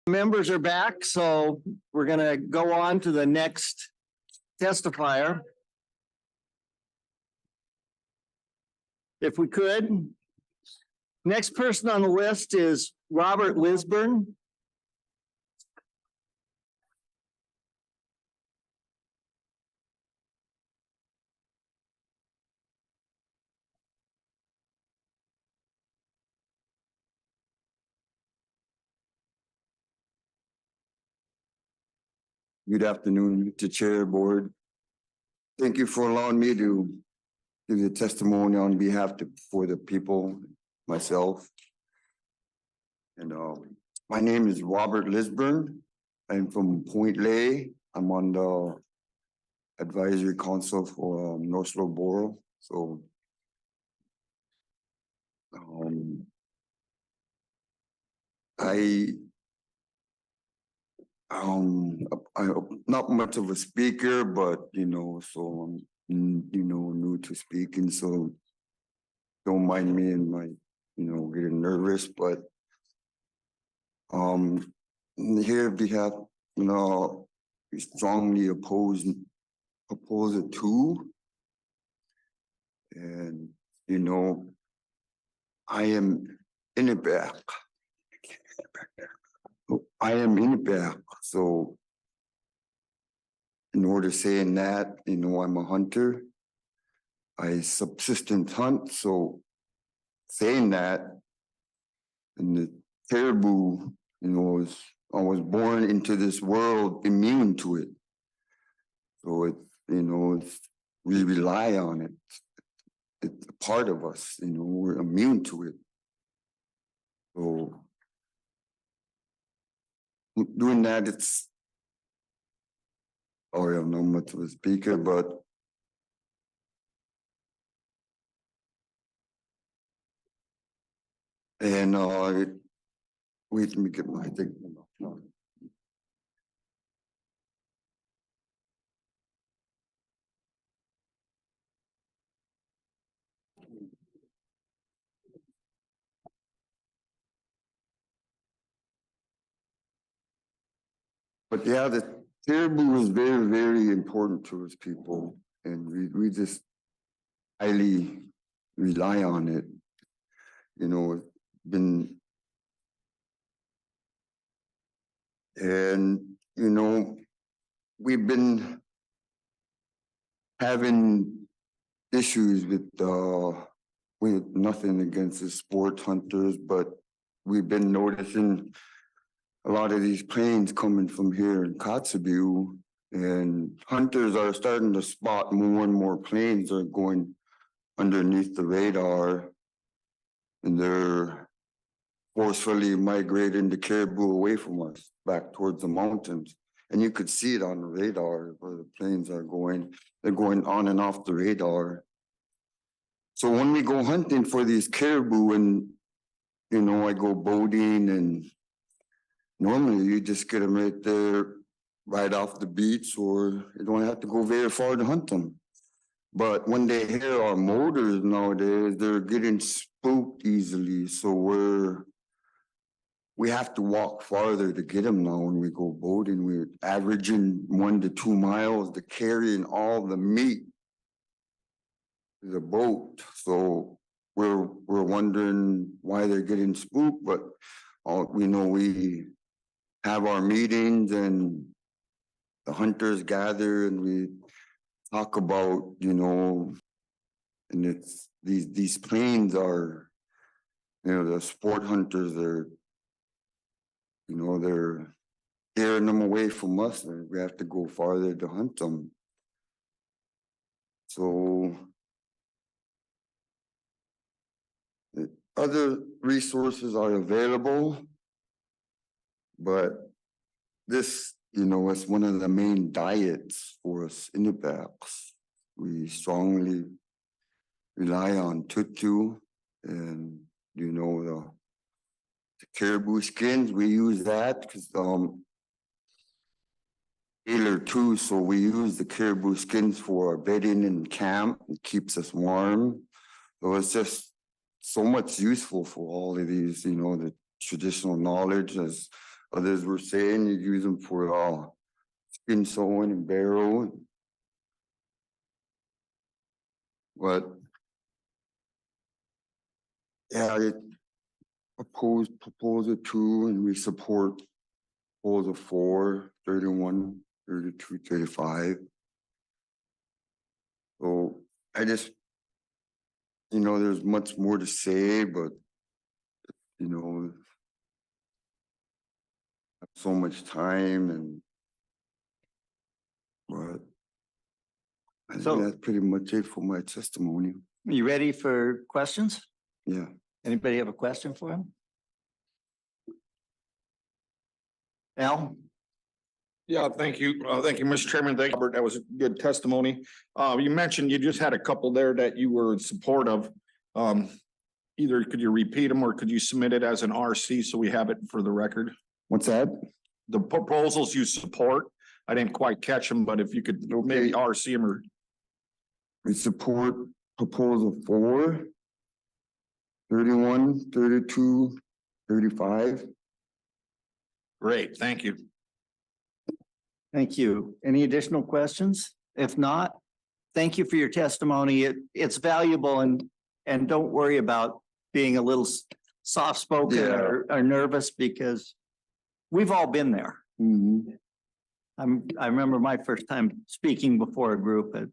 Members are back, so we're gonna go on to the next testifier. If we could. Next person on the list is Robert Lisburn. Good afternoon, Mr. Chair, Board. Thank you for allowing me to give the testimony on behalf for the people, myself. And my name is Robert Lisburn. I'm from Point Lay. I'm on the advisory council for North Slope Borough. So I'm not much of a speaker, but so I'm new to speaking, so don't mind me and my getting nervous, but here we have we strongly oppose proposal 2, and I am in it back. I am in it back, so in order saying that, I'm a hunter. I subsistence hunt, so saying that, and the caribou, I was born into this world immune to it. So we rely on it. It's a part of us, we're immune to it. So doing that, it's, I'm not much of a speaker, but wait, let me get my thing. But yeah, the caribou is very, very important to us people, and we just highly rely on it. It's been, and we've been having issues with nothing against the sport hunters, but we've been noticing a lot of these planes coming from here in Kotzebue, and hunters are starting to spot more and more planes are going underneath the radar, and they're forcefully migrating the caribou away from us back towards the mountains. And you could see it on the radar where the planes are going. They're going on and off the radar. So when we go hunting for these caribou, and I go boating, and normally you just get them right there, right off the beach, or you don't have to go very far to hunt them. But when they hear our motors nowadays, they're getting spooked easily. So we have to walk farther to get them now when we go boating. We're averaging 1 to 2 miles to carrying all the meat to the boat. So we're wondering why they're getting spooked, but we have our meetings, and the hunters gather, and we talk about, and it's these planes are, the sport hunters are, they're tearing them away from us, and we have to go farther to hunt them. So other resources are available, but this, it's one of the main diets for us Inupiaqs. We strongly rely on tutu, and the caribou skins. We use that because Taylor too, so we use the caribou skins for our bedding in camp. It keeps us warm. So it's just so much useful for all of these, the traditional knowledge as Others were saying you use them for skin sewing and barrel. But yeah, it opposed proposal 2 and we support proposal 4, 31, 32, 35. So I just, there's much more to say, but so much time and but I think So- that's pretty much it for my testimony. You ready for questions? Yeah. Anybody have a question for him? Al? Yeah, thank you. Thank you, Mr. Chairman. Thank you, Robert. That was a good testimony. You mentioned you just had a couple there that you were in support of. Either could you repeat them or could you submit it as an RC so we have it for the record? What's that? The proposals you support. I didn't quite catch them, but if you could maybe RC them or. We support proposal 4, 31, 32, 35. Great, thank you. Thank you. Any additional questions? If not, thank you for your testimony. It's valuable and don't worry about being a little soft-spoken Yeah. or nervous because we've all been there. I remember my first time speaking before a group and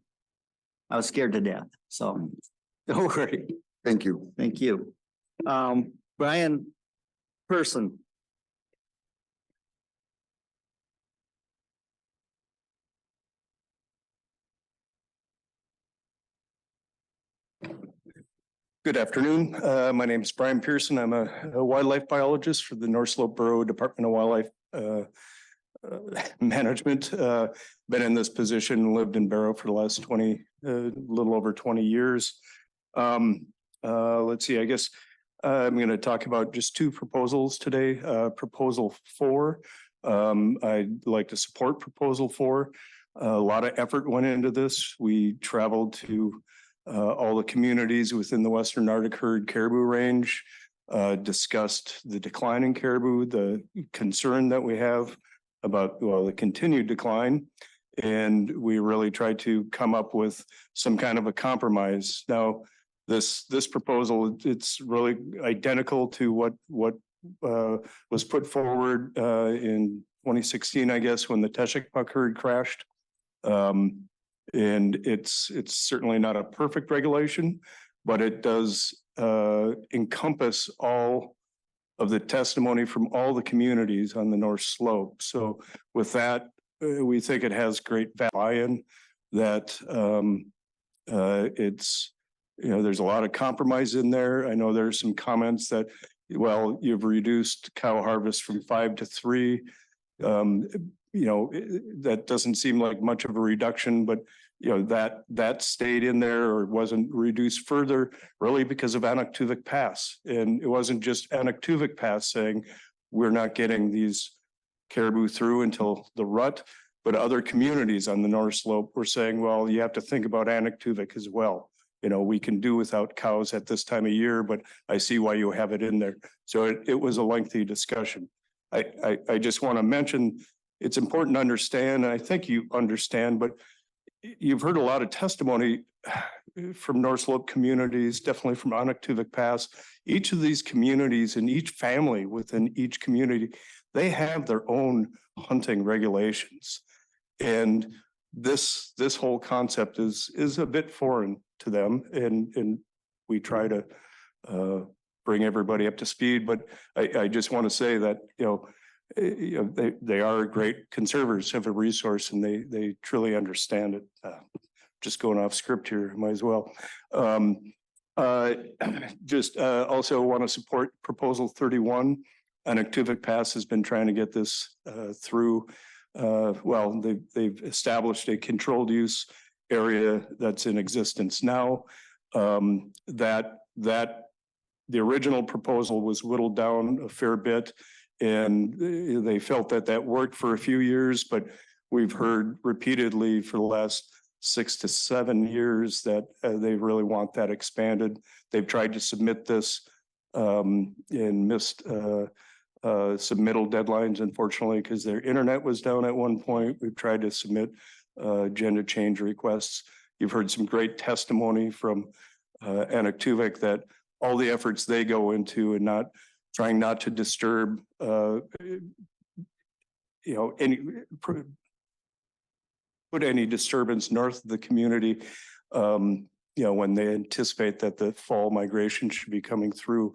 I was scared to death. So don't worry. Thank you. Thank you. Brian Person. Good afternoon. My name is Brian Pearson. I'm a wildlife biologist for the North Slope Borough Department of Wildlife Management. Been in this position, lived in Barrow for the last little over 20 years. Let's see, I guess I'm going to talk about just 2 proposals today. Proposal 4, I'd like to support proposal 4. A lot of effort went into this. We traveled to all the communities within the Western Arctic Herd caribou range, discussed the decline in caribou, the concern that we have about, the continued decline. And we really tried to come up with some kind of a compromise. Now, this proposal, it's really identical to what was put forward in 2016, I guess, when the Teshekpuk herd crashed. And it's certainly not a perfect regulation, but it does encompass all of the testimony from all the communities on the North Slope. So with that, we think it has great buy-in that it's, there's a lot of compromise in there. I know there's some comments that, well, you've reduced cow harvest from 5 to 3. That doesn't seem like much of a reduction, but that stayed in there or wasn't reduced further really because of Anaktuvuk Pass. And it wasn't just Anaktuvuk Pass saying we're not getting these caribou through until the rut, but other communities on the North Slope were saying, well, you have to think about Anaktuvuk as well. We can do without cows at this time of year, but I see why you have it in there. So it was a lengthy discussion. I just want to mention it's important to understand, and I think you understand, but you've heard a lot of testimony from North Slope communities, definitely from Anaktuvuk Pass. Each of these communities and each family within each community, they have their own hunting regulations. And this whole concept is a bit foreign to them. And we try to bring everybody up to speed. But I just want to say that, they are great conservators of a resource and they truly understand it. Just going off script here, might as well. Also want to support proposal 31. Anaktuvuk Pass has been trying to get this through. They've established a controlled use area that's in existence now. That the original proposal was whittled down a fair bit. And they felt that worked for a few years, but we've heard repeatedly for the last 6 to 7 years that they really want that expanded. They've tried to submit this and missed submittal deadlines, unfortunately, because their internet was down at one point. We've tried to submit agenda change requests. You've heard some great testimony from Anaktuvik that all the efforts they go into and trying not to disturb put any disturbance north of the community, when they anticipate that the fall migration should be coming through.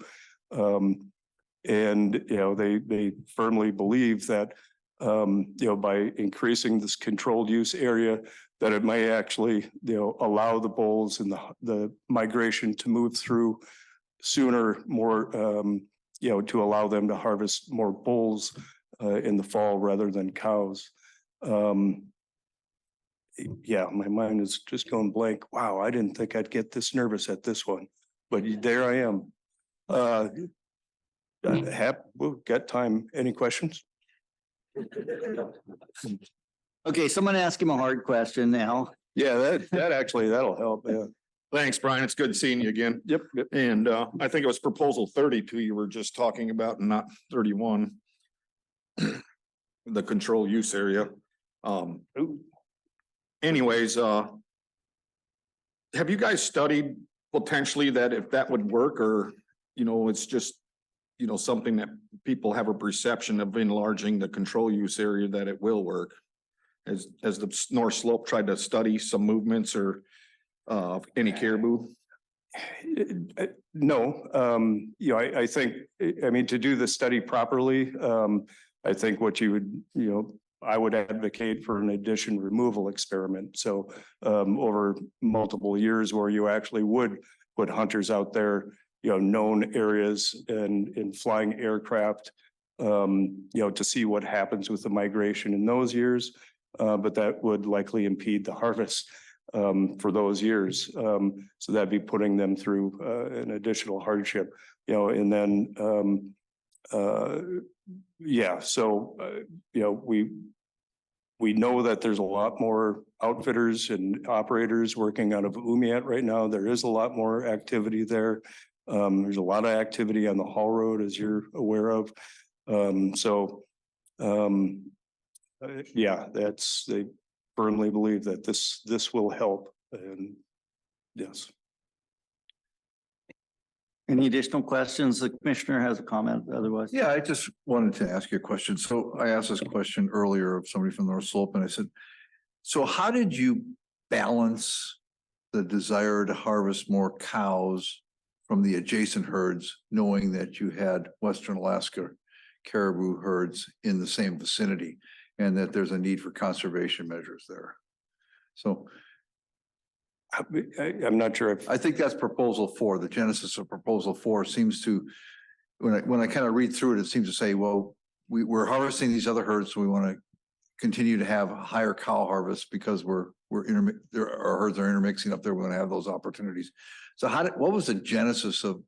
They firmly believe that, by increasing this controlled use area, that it may actually, allow the bulls and the migration to move through sooner, more, to allow them to harvest more bulls in the fall rather than cows. My mind is just going blank. Wow, I didn't think I'd get this nervous at this one, but there I am. We'll get time. Any questions? Okay, someone ask him a hard question now. Yeah, that'll help. Yeah. Thanks, Brian. It's good seeing you again. Yep. And I think it was proposal 32 you were just talking about and not 31. The control use area. Anyways, have you guys studied potentially that if that would work, or, it's just, something that people have a perception of enlarging the control use area, that it will work? Has the North Slope tried to study some movements or any caribou? No, I think, to do the study properly, I think what you would, I would advocate for an addition removal experiment. So over multiple years where you actually would put hunters out there, known areas and in flying aircraft, to see what happens with the migration in those years. But that would likely impede the harvest for those years. So that'd be putting them through an additional hardship, and then we know that there's a lot more outfitters and operators working out of Umiat right now. There is a lot more activity there. There's a lot of activity on the Hall Road, as you're aware of. They firmly believe that this will help. And yes. Any additional questions? The commissioner has a comment otherwise. Yeah, I just wanted to ask you a question. So I asked this question earlier of somebody from North Slope, and I said, so how did you balance the desire to harvest more cows from the adjacent herds, knowing that you had Western Alaska caribou herds in the same vicinity and that there's a need for conservation measures there? So I'm not sure if I think that's proposal 4. The genesis of proposal 4 seems to, when I kind of read through it, it seems to say, well, we're harvesting these other herds, so we want to continue to have higher cow harvest because our herds are intermixing up there. We're going to have those opportunities. So what was the genesis of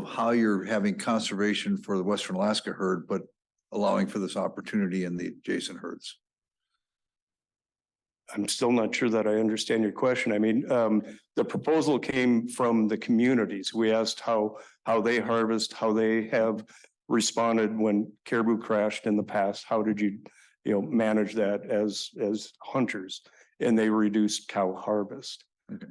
how you're having conservation for the Western Alaska herd, but allowing for this opportunity in the adjacent herds? I'm still not sure that I understand your question. The proposal came from the communities. We asked how they harvest, how they have responded when caribou crashed in the past. How did you, manage that as hunters? And they reduced cow harvest. Okay.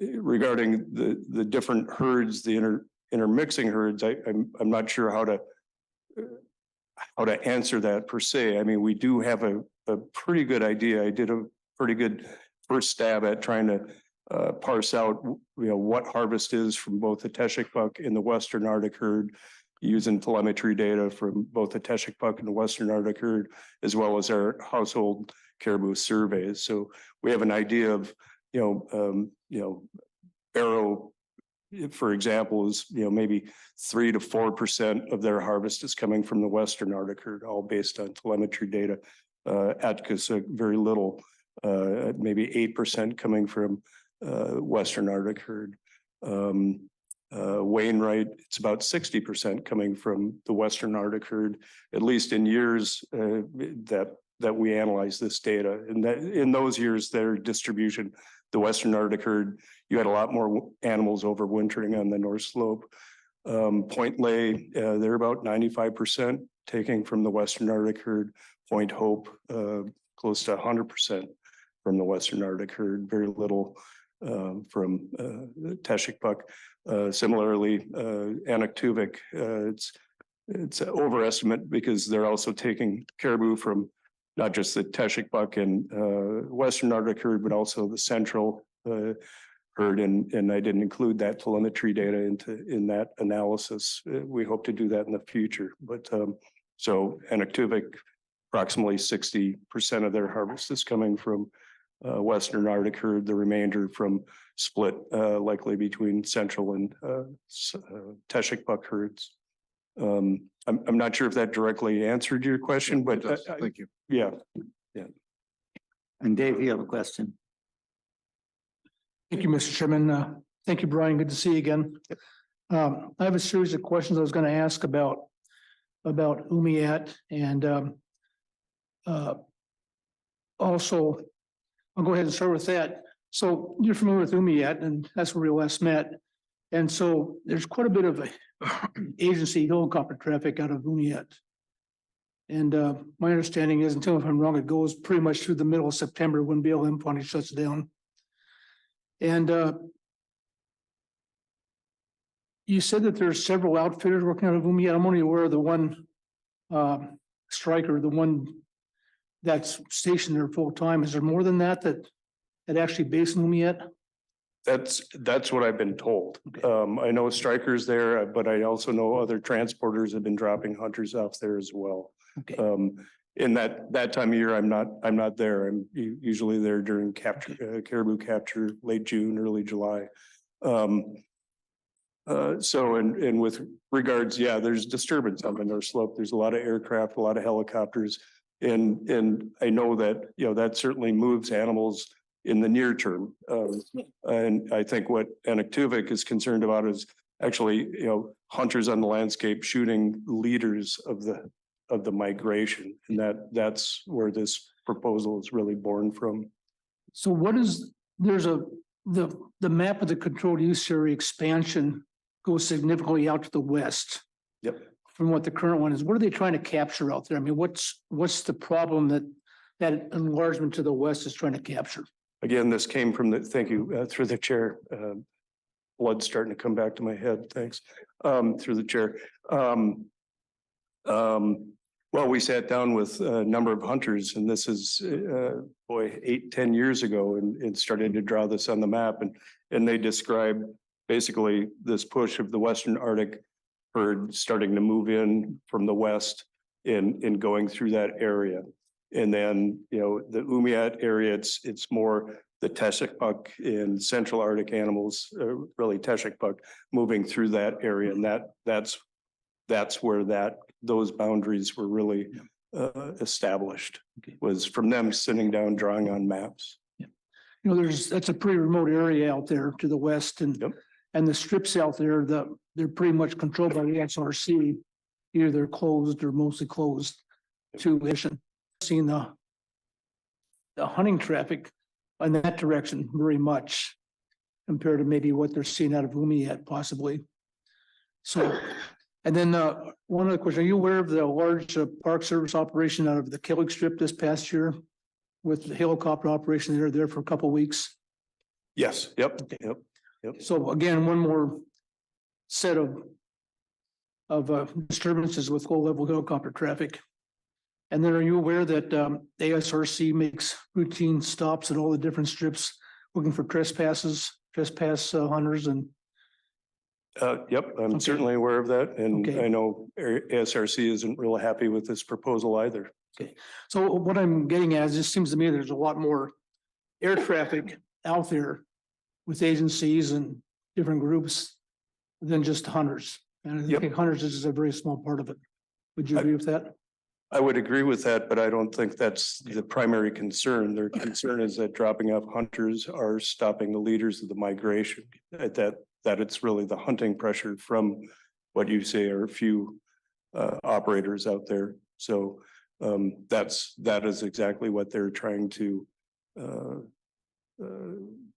Regarding the different herds, the intermixing herds, I'm not sure how to answer that per se. We do have a pretty good idea. I did a pretty good first stab at trying to parse out, what harvest is from both the Teshekpuk and the Western Arctic herd, using telemetry data from both the Teshekpuk and the Western Arctic herd, as well as our household caribou surveys. So we have an idea of, Arrow, for example, is, maybe 3 to 4% of their harvest is coming from the Western Arctic herd, all based on telemetry data. Atticus, very little, maybe 8% coming from Western Arctic herd. Wainwright, it's about 60% coming from the Western Arctic herd, at least in years that we analyze this data. And that in those years, their distribution, the Western Arctic herd, you had a lot more animals overwintering on the North Slope. Point Lay, they're about 95% taking from the Western Arctic herd. Point Hope, close to 100% from the Western Arctic herd, very little from Teshikpuk. Similarly, Anaktuvik, it's an overestimate because they're also taking caribou from not just the Teshikpuk and Western Arctic herd, but also the central herd. And I didn't include that telemetry data in that analysis. We hope to do that in the future. But so Anaktuvik, approximately 60% of their harvest is coming from Western Arctic herd, the remainder from split likely between central and Teshikpuk herds. I'm not sure if that directly answered your question, but Thank you. yeah. And Dave, you have a question? Thank you, Mr. Chairman. Thank you, Brian. Good to see you again. I have a series of questions I was going to ask about Umiat and also, I'll go ahead and start with that. So you're familiar with Umiat, and that's where we last met. And so there's quite a bit of agency helicopter traffic out of Umiat. And my understanding is, and tell me if I'm wrong, it goes pretty much through the middle of September when BLM finally shuts down. And you said that there's several outfitters working out of Umiat. I'm only aware of the one striker, the one that's stationed there full time. Is there more than that actually based in Umiat? That's what I've been told. I know Stryker's there, but I also know other transporters have been dropping hunters off there as well. Okay. In that time of year, I'm not there. I'm usually there during capture, caribou capture, late June, early July. So, and with regards, yeah, there's disturbance on the North Slope. There's a lot of aircraft, a lot of helicopters. And I know that, that certainly moves animals in the near term. And I think what Anaktuvik is concerned about is actually, hunters on the landscape shooting leaders of the migration. And that's where this proposal is really born from. So what is, the map of the controlled use area expansion goes significantly out to the west. Yep. From what the current one is. What are they trying to capture out there? I mean, what's the problem that enlargement to the west is trying to capture? Again, this came from thank you, through the chair. Blood's starting to come back to my head. Thanks. Through the chair. Well, we sat down with a number of hunters, and this is, 8-10 years ago, and started to draw this on the map. And they described basically this push of the Western Arctic herd starting to move in from the west and going through that area. And then, the Umiat area, it's more the Teshikpuk and Central Arctic animals, really Teshikpuk, moving through that area. And that's where those boundaries were really established, was from them sitting down, drawing on maps. That's a pretty remote area out there to the west, and the strips out there, they're pretty much controlled by the SRC. Either they're closed or mostly closed to mission. Seeing the hunting traffic in that direction very much compared to maybe what they're seeing out of Umiat possibly. So, and then one other question, are you aware of the large Park Service operation out of the Killick Strip this past year with the helicopter operation? They're there for a couple of weeks. Yes. Yep. So again, one more set of disturbances with low level helicopter traffic. And then are you aware that ASRC makes routine stops at all the different strips looking for trespass hunters and? Yep, I'm certainly aware of that. And I know ASRC isn't real happy with this proposal either. Okay, so what I'm getting at is it seems to me there's a lot more air traffic out there with agencies and different groups than just hunters. And I think hunters is just a very small part of it. Would you agree with that? I would agree with that, but I don't think that's the primary concern. Their concern is that dropping off hunters are stopping the leaders of the migration. That it's really the hunting pressure from what you say are a few operators out there. So that is exactly what they're trying to.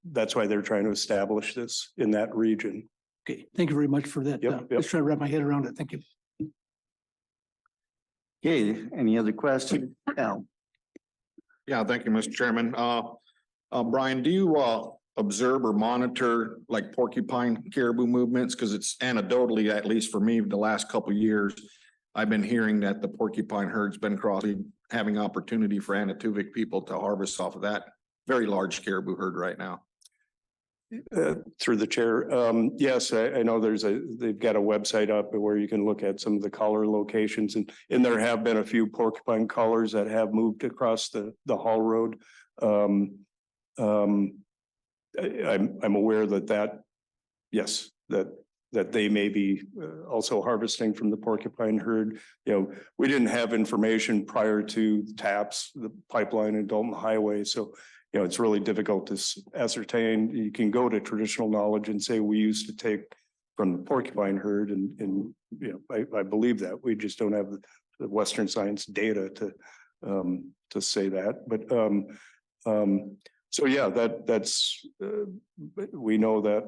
That's why they're trying to establish this in that region, Okay, thank you very much for that. Yep, Uh, yep. Let's try to wrap my head around it. Thank you. Okay, any other questions? Al? Yeah, thank you, Mr. Chairman. Brian, do you, observe or monitor like porcupine caribou movements? Cause it's anecdotally, at least for me, the last couple of years, I've been hearing that the porcupine herd's been crossing, having opportunity for Anatuvik people to harvest off of that very large caribou herd right now. Through the chair, yes, I know they've got a website up where you can look at some of the collar locations and there have been a few porcupine collars that have moved across the Hall Road. I'm aware yes, that they may be also harvesting from the porcupine herd. You know, we didn't have information prior to TAPS, the pipeline and Dalton Highway, so you know, it's really difficult to ascertain. You can go to traditional knowledge and say we used to take from the porcupine herd and you know, I believe that. We just don't have the Western science data to say that. But so yeah, that's we know that,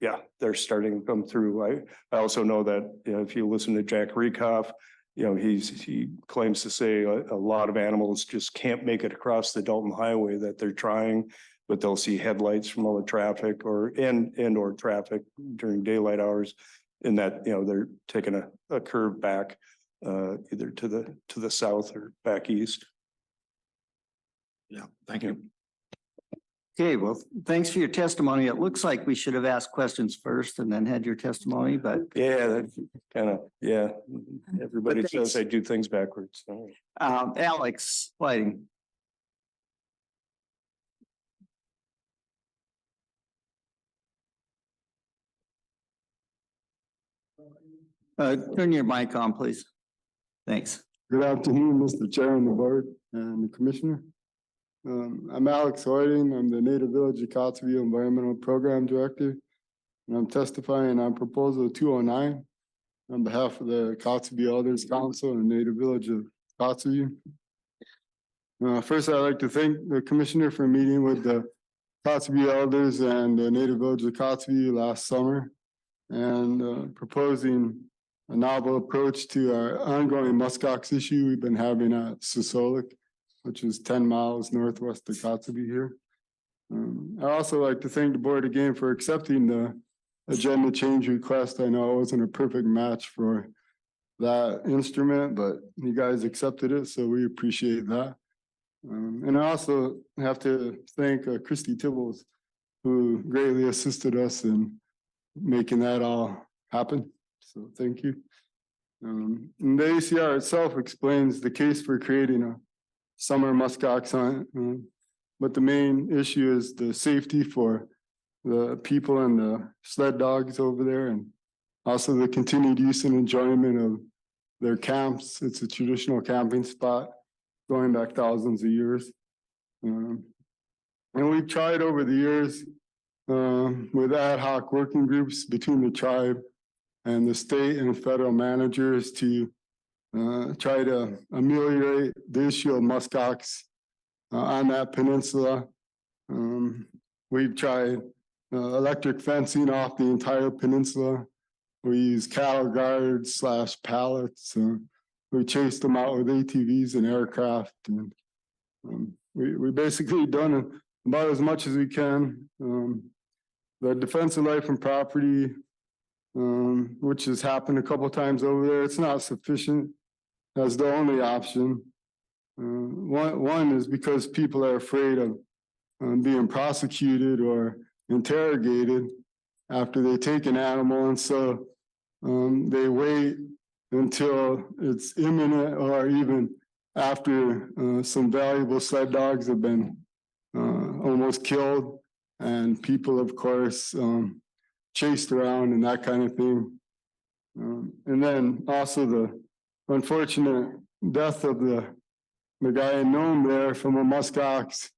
yeah, they're starting to come through. I also know that, you know, if you listen to Jack Rekoff, you know, he claims to say a lot of animals just can't make it across the Dalton Highway, that they're trying, but they'll see headlights from all the traffic or traffic during daylight hours. And that, you know, they're taking a curve back either to the south or back east. Yeah, thank you. Okay, well, thanks for your testimony. It looks like we should have asked questions first and then had your testimony, but Yeah, that kind of, yeah. Everybody But says thanks. I do things backwards. Alex Whiting. Turn your mic on, please. Thanks. Good afternoon, Mr. Chair and the board and the commissioner. I'm Alex Whiting. I'm the Native Village of Kotzebue Environmental Program Director. And I'm testifying on proposal 209 on behalf of the Kotzebue Elders Council and Native Village of Kotzebue. First, I'd like to thank the commissioner for meeting with the Kotzebue Elders and the Native Village of Kotzebue last summer and proposing a novel approach to our ongoing muskox issue we've been having at Sosolik, which is 10 miles northwest of Kotzebue here. I'd also like to thank the board again for accepting the agenda change request. I know it wasn't a perfect match for that instrument, but you guys accepted it, so we appreciate that. And I also have to thank Christy Tibbles, who greatly assisted us in making that all happen. So thank you. And the ACR itself explains the case for creating a summer muskox hunt. But the main issue is the safety for the people and the sled dogs over there, and also the continued use and enjoyment of their camps. It's a traditional camping spot going back thousands of years. And we've tried over the years with ad hoc working groups between the tribe and the state and federal managers to try to ameliorate the issue of muskox on that peninsula. We've tried electric fencing off the entire peninsula. We use cattle guards / pallets. We chased them out with ATVs and aircraft. And we basically done about as much as we can. The Defense of Life and Property, which has happened a couple times over there, it's not sufficient as the only option. One is because people are afraid of being prosecuted or interrogated after they take an animal, and so they wait until it's imminent or even after some valuable sled dogs have been almost killed, and people, of course, chased around and that kind of thing. And then also the unfortunate death of the guy in Nome there from a muskox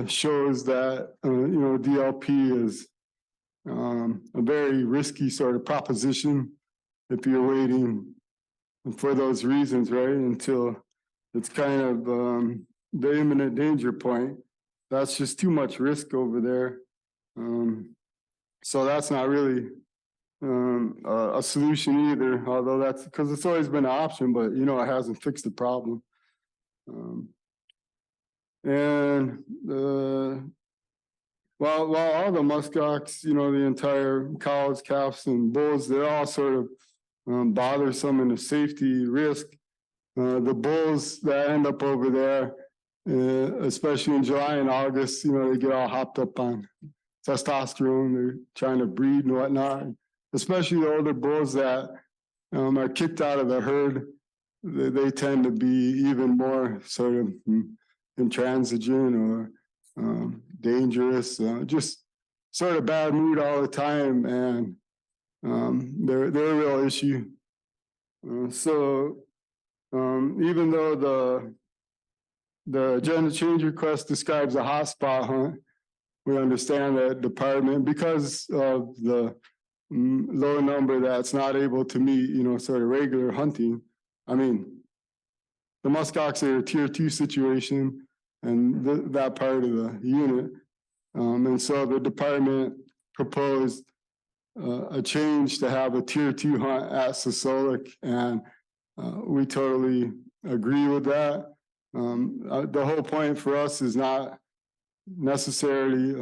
shows that, DLP is a very risky sort of proposition if you're waiting for those reasons, right? Until it's kind of the imminent danger point. That's just too much risk over there. So that's not really a solution either, although that's because it's always been an option, but you know, it hasn't fixed the problem. And while all the muskox, you know, the entire cows, calves and bulls, they're all sort of bothersome and a safety risk. The bulls that end up over there, especially in July and August, you know, they get all hopped up on testosterone. They're trying to breed and whatnot. Especially the older bulls that are kicked out of the herd, they tend to be even more sort of intransigent or dangerous, just sort of bad mood all the time, and they're a real issue. So even though the agenda change request describes a hotspot hunt, we understand that department, because of the low number that's not able to meet, you know, sort of regular hunting. I mean, the muskox are a tier 2 situation and that part of the unit. And so the department proposed a change to have a tier 2 hunt at Sosolik, and we totally agree with that. The whole point for us is not necessarily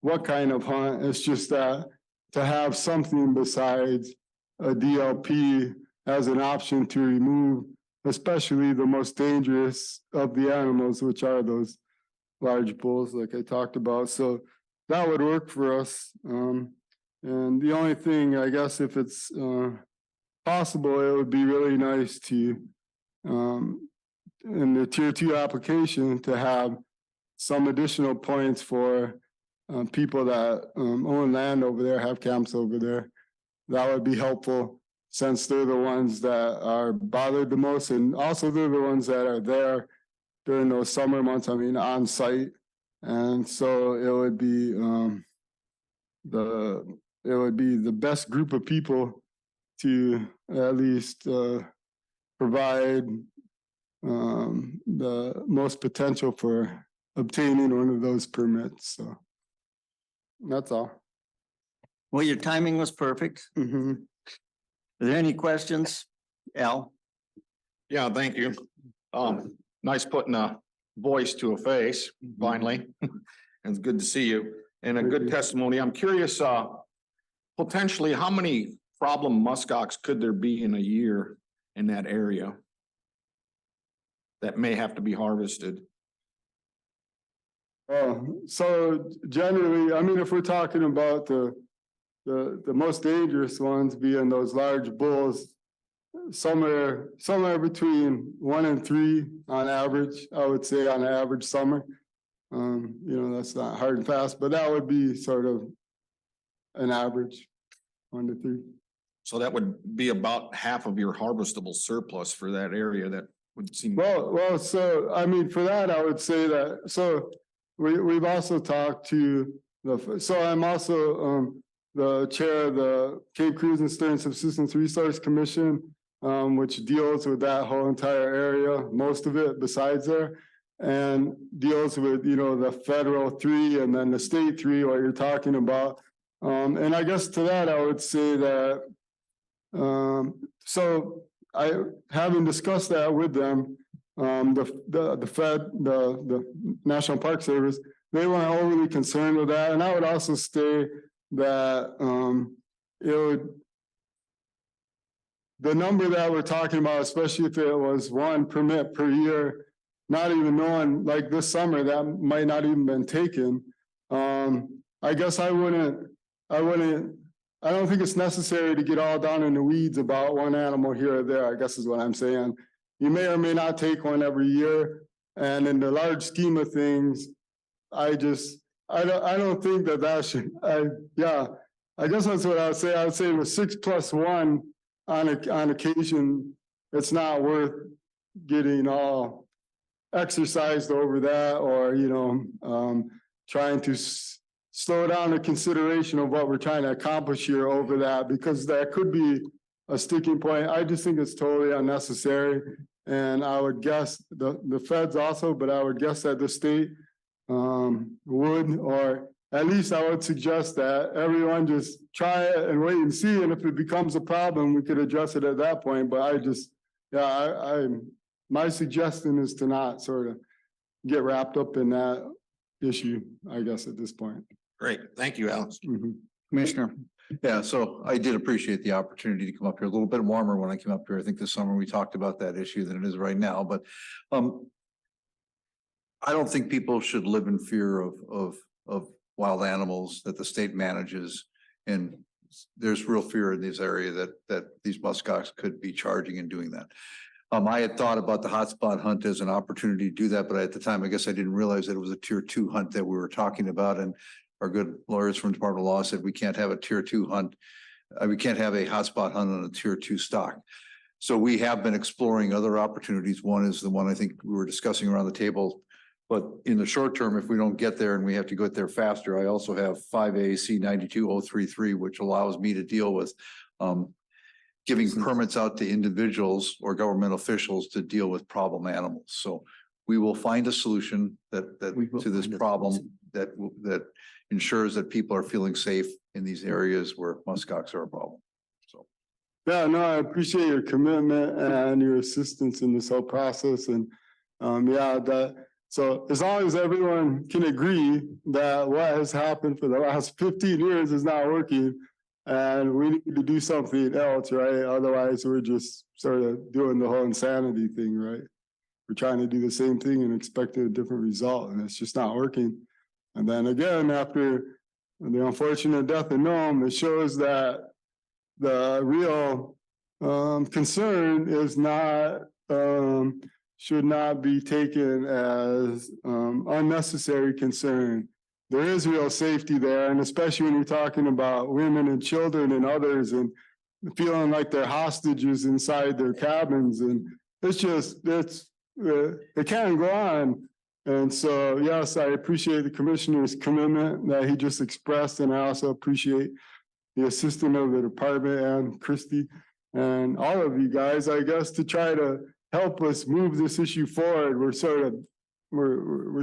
what kind of hunt, it's just that to have something besides a DLP as an option to remove, especially the most dangerous of the animals, which are those large bulls like I talked about. So that would work for us. And the only thing, I guess, if it's possible, it would be really nice to, in the tier 2 application, to have some additional points for people that own land over there, have camps over there. That would be helpful, since they're the ones that are bothered the most, and also they're the ones that are there during those summer months, I mean, on site. And so it would be the best group of people to at least provide the most potential for obtaining one of those permits. So that's all. Well, your timing was perfect. Mm-hmm. Are there any questions? Al? Yeah, thank you. Nice putting a voice to a face, finally. It's good to see you, and a good testimony. I'm curious, potentially, how many problem muskox could there be in a year in that area that may have to be harvested? So generally, I mean, if we're talking about the most dangerous ones being those large bulls, somewhere between 1 and 3 on average, I would say, on average summer. You know, that's not hard and fast, but that would be sort of an average, 1 to 3. So that would be about half of your harvestable surplus for that area. That would seem. Well, so I mean, for that, I would say that, so we've also talked to so I'm also the chair of the Cape Cruise and Stern Subsistence Resource Commission, which deals with that whole entire area, most of it besides there, and deals with, you know, the federal 3 and then the state 3, what you're talking about. And I guess to that, I would say that, so having discussed that with them, the National Park Service, they weren't overly concerned with that. And I would also say that the number that we're talking about, especially if it was 1 permit per year, not even knowing, like this summer, that might not even been taken. I guess I don't think it's necessary to get all down in the weeds about one animal here or there, I guess is what I'm saying. You may or may not take one every year. And in the large scheme of things, I don't think that should, I guess that's what I would say. I would say with 6 + 1 on occasion, it's not worth getting all exercised over that, or, you know, trying to slow down the consideration of what we're trying to accomplish here over that, because that could be a sticking point. I just think it's totally unnecessary. And I would guess the feds also, but I would guess that the state would, or at least I would suggest that everyone just try it and wait and see, and if it becomes a problem, we could address it at that point, but my suggestion is to not sort of get wrapped up in that issue, I guess, at this point. Great, thank you, Alex. Commissioner. Yeah, so I did appreciate the opportunity to come up here. A little bit warmer when I came up here. I think this summer we talked about that issue than it is right now, but I don't think people should live in fear of wild animals that the state manages. And there's real fear in this area that these muskox could be charging and doing that. I had thought about the hotspot hunt as an opportunity to do that, but at the time, I guess I didn't realize that it was a tier 2 hunt that we were talking about. And our good lawyers from the Department of Law said we can't have a tier 2 hunt. We can't have a hotspot hunt on a tier 2 stock. So we have been exploring other opportunities. One is the one I think we were discussing around the table. But in the short term, if we don't get there and we have to get there faster, I also have 5 AAC 92033, which allows me to deal with giving permits out to individuals or government officials to deal with problem animals. So we will find a solution to this problem that ensures that people are feeling safe in these areas where muskox are a problem. So. Yeah, no, I appreciate your commitment and your assistance in this whole process. And so as long as everyone can agree that what has happened for the last 15 years is not working, and we need to do something else, right? Otherwise, we're just sort of doing the whole insanity thing, right? We're trying to do the same thing and expecting a different result, and it's just not working. And then again, after the unfortunate death of Noam, it shows that the real concern is not should not be taken as unnecessary concern. There is real safety there, and especially when you're talking about women and children and others and feeling like they're hostages inside their cabins. And it can't go on. And so, yes, I appreciate the commissioner's commitment that he just expressed, and I also appreciate the assistant of the department and Christy and all of you guys, I guess, to try to help us move this issue forward. We're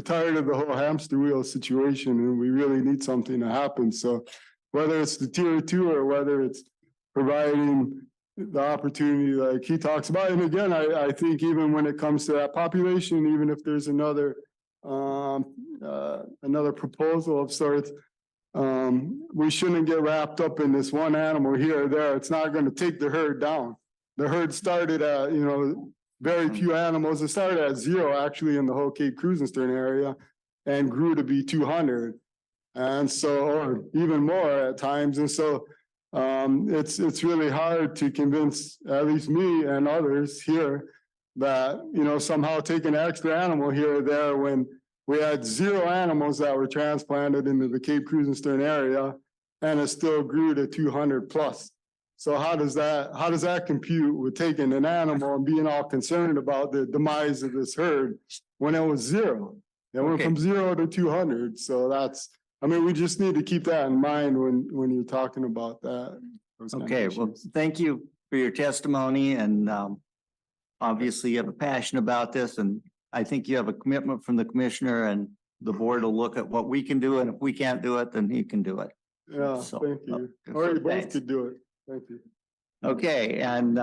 tired of the whole hamster wheel situation, and we really need something to happen. So whether it's the tier 2 or whether it's providing the opportunity like he talks about, and again, I think even when it comes to that population, even if there's another proposal of sorts, we shouldn't get wrapped up in this one animal here or there. It's not going to take the herd down. The herd started at, very few animals. It started at 0 actually in the whole Cape Krusenstern area and grew to be 200. And so, or even more at times. And so it's really hard to convince at least me and others here that, somehow take an extra animal here or there when we had 0 animals that were transplanted into the Cape Krusenstern area, and it still grew to 200 plus. So how does that compute with taking an animal and being all concerned about the demise of this herd when it was 0? It went from 0 to 200. So we just need to keep that in mind when you're talking about that. Okay, well, thank you for your testimony, and obviously you have a passion about this, and I think you have a commitment from the commissioner, and the board will look at what we can do, and if we can't do it, then he can do it. Yeah, So, thank you. Or you both could do it. Thank you. Okay, and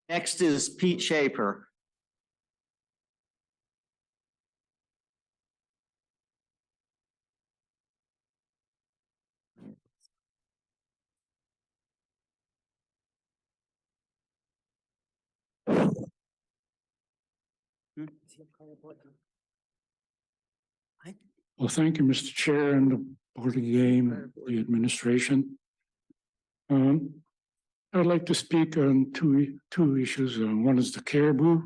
next is Pete Schaefer. Well, thank you, Mr. Chair and the Board of Game, the administration. I'd like to speak on two issues. One is the caribou.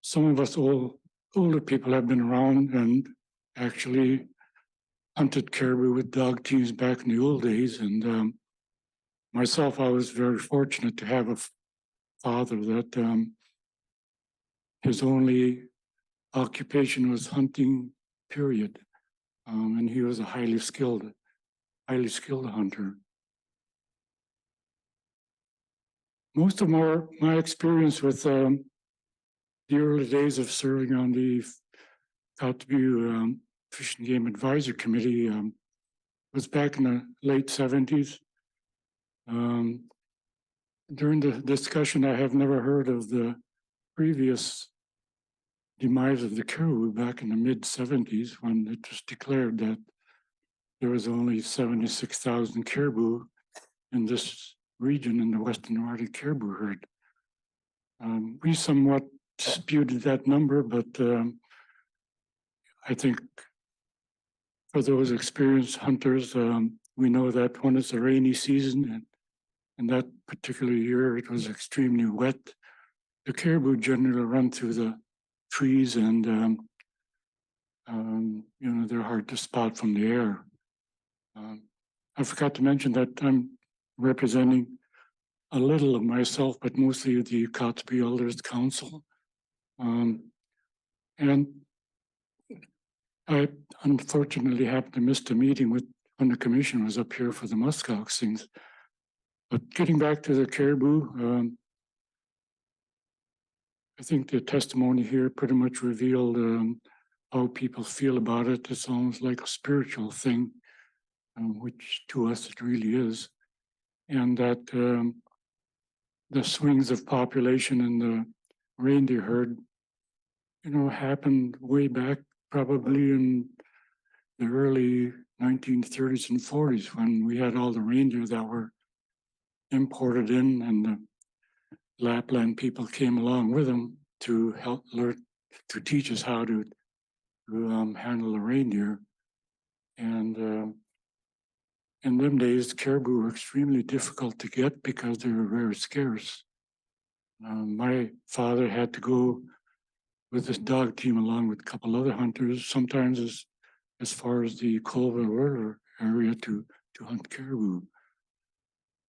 Some of us older people have been around and actually hunted caribou with dog teams back in the old days. And myself, I was very fortunate to have a father that his only occupation was hunting, period. And he was a highly skilled hunter. Most of my experience with the early days of serving on the Kotzebue Fish and Game Advisory Committee was back in the late '70s. During the discussion, I have never heard of the previous demise of the caribou back in the mid '70s when it was declared that there was only 76,000 caribou in this region in the Western Arctic caribou herd. We somewhat disputed that number, but I think for those experienced hunters, we know that when it's a rainy season and that particular year it was extremely wet, the caribou generally run through the trees and you know, they're hard to spot from the air. I forgot to mention that I'm representing a little of myself, but mostly the Kotzebue Elders Council. And I unfortunately happened to miss the meeting when the commission was up here for the muskox things. But getting back to the caribou, I think the testimony here pretty much revealed how people feel about it. It's almost like a spiritual thing, which to us it really is. And that the swings of population in the reindeer herd, you know, happened way back probably in the early 1930s and 40s when we had all the reindeer that were imported in, and the Lapland people came along with them to help learn, to teach us how to handle the reindeer. And in them days, caribou were extremely difficult to get because they were very scarce. My father had to go with his dog team along with a couple other hunters, sometimes as far as the Colville River area to hunt caribou.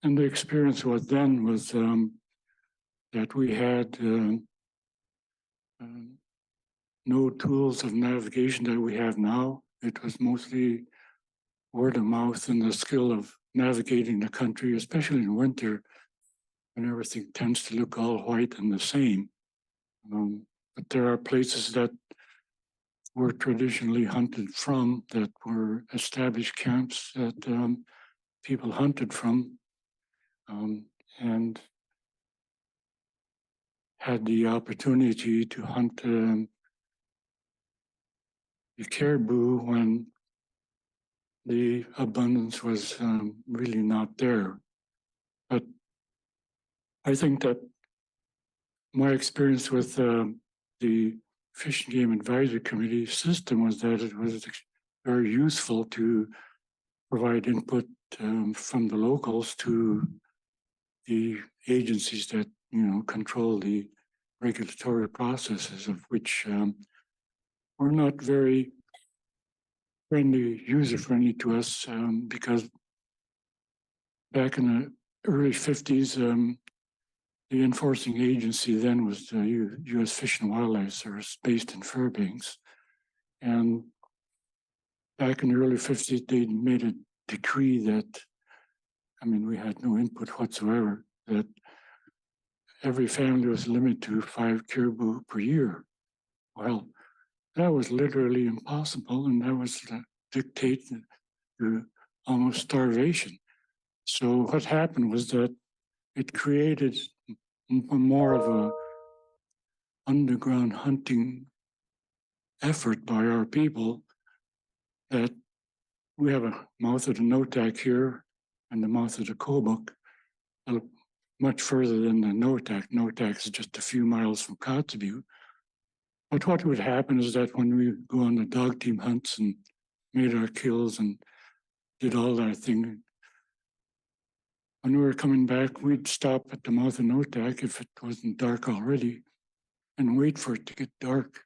And the experience was then was that we had no tools of navigation that we have now. It was mostly word of mouth and the skill of navigating the country, especially in winter when everything tends to look all white and the same. But there are places that were traditionally hunted from, that were established camps that people hunted from, and had the opportunity to hunt the caribou when the abundance was really not there. But I think that my experience with the Fish and Game Advisory Committee system was that it was very useful to provide input from the locals to the agencies that, you know, control the regulatory processes, of which were not very friendly, user-friendly to us, because back in the early '50s, the enforcing agency then was the U.S. Fish and Wildlife Service, based in Fairbanks. And back in the early '50s, they made a decree that, I mean, we had no input whatsoever, that every family was limited to 5 caribou per year. Well, that was literally impossible, and that was dictated to almost starvation. So what happened was that it created more of a underground hunting effort by our people, that we have a mouth of the Noatak here and the mouth of the Kobuk, much further than the Noatak. Noatak is just a few miles from Kotzebue. But what would happen is that when we go on the dog team hunts and made our kills and did all that thing, when we were coming back, we'd stop at the mouth of Noatak if it wasn't dark already and wait for it to get dark.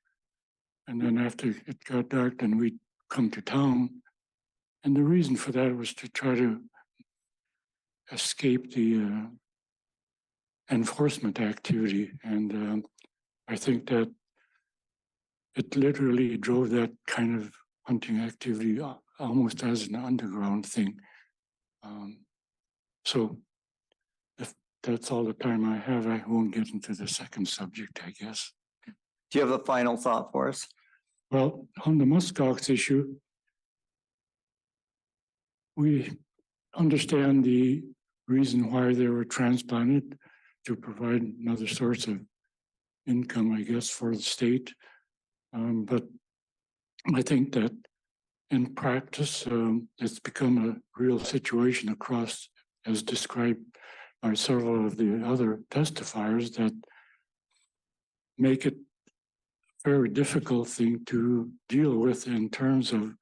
And then after it got dark, then we'd come to town. And the reason for that was to try to escape the enforcement activity. And I think that it literally drove that kind of hunting activity almost as an underground thing. So if that's all the time I have, I won't get into the second subject, I guess. Do you have a final thought for us? Well, on the muskox issue, we understand the reason why they were transplanted to provide another source of income, I guess, for the state. But I think that in practice, it's become a real situation across, as described by several of the other testifiers, that make it a very difficult thing to deal with in terms of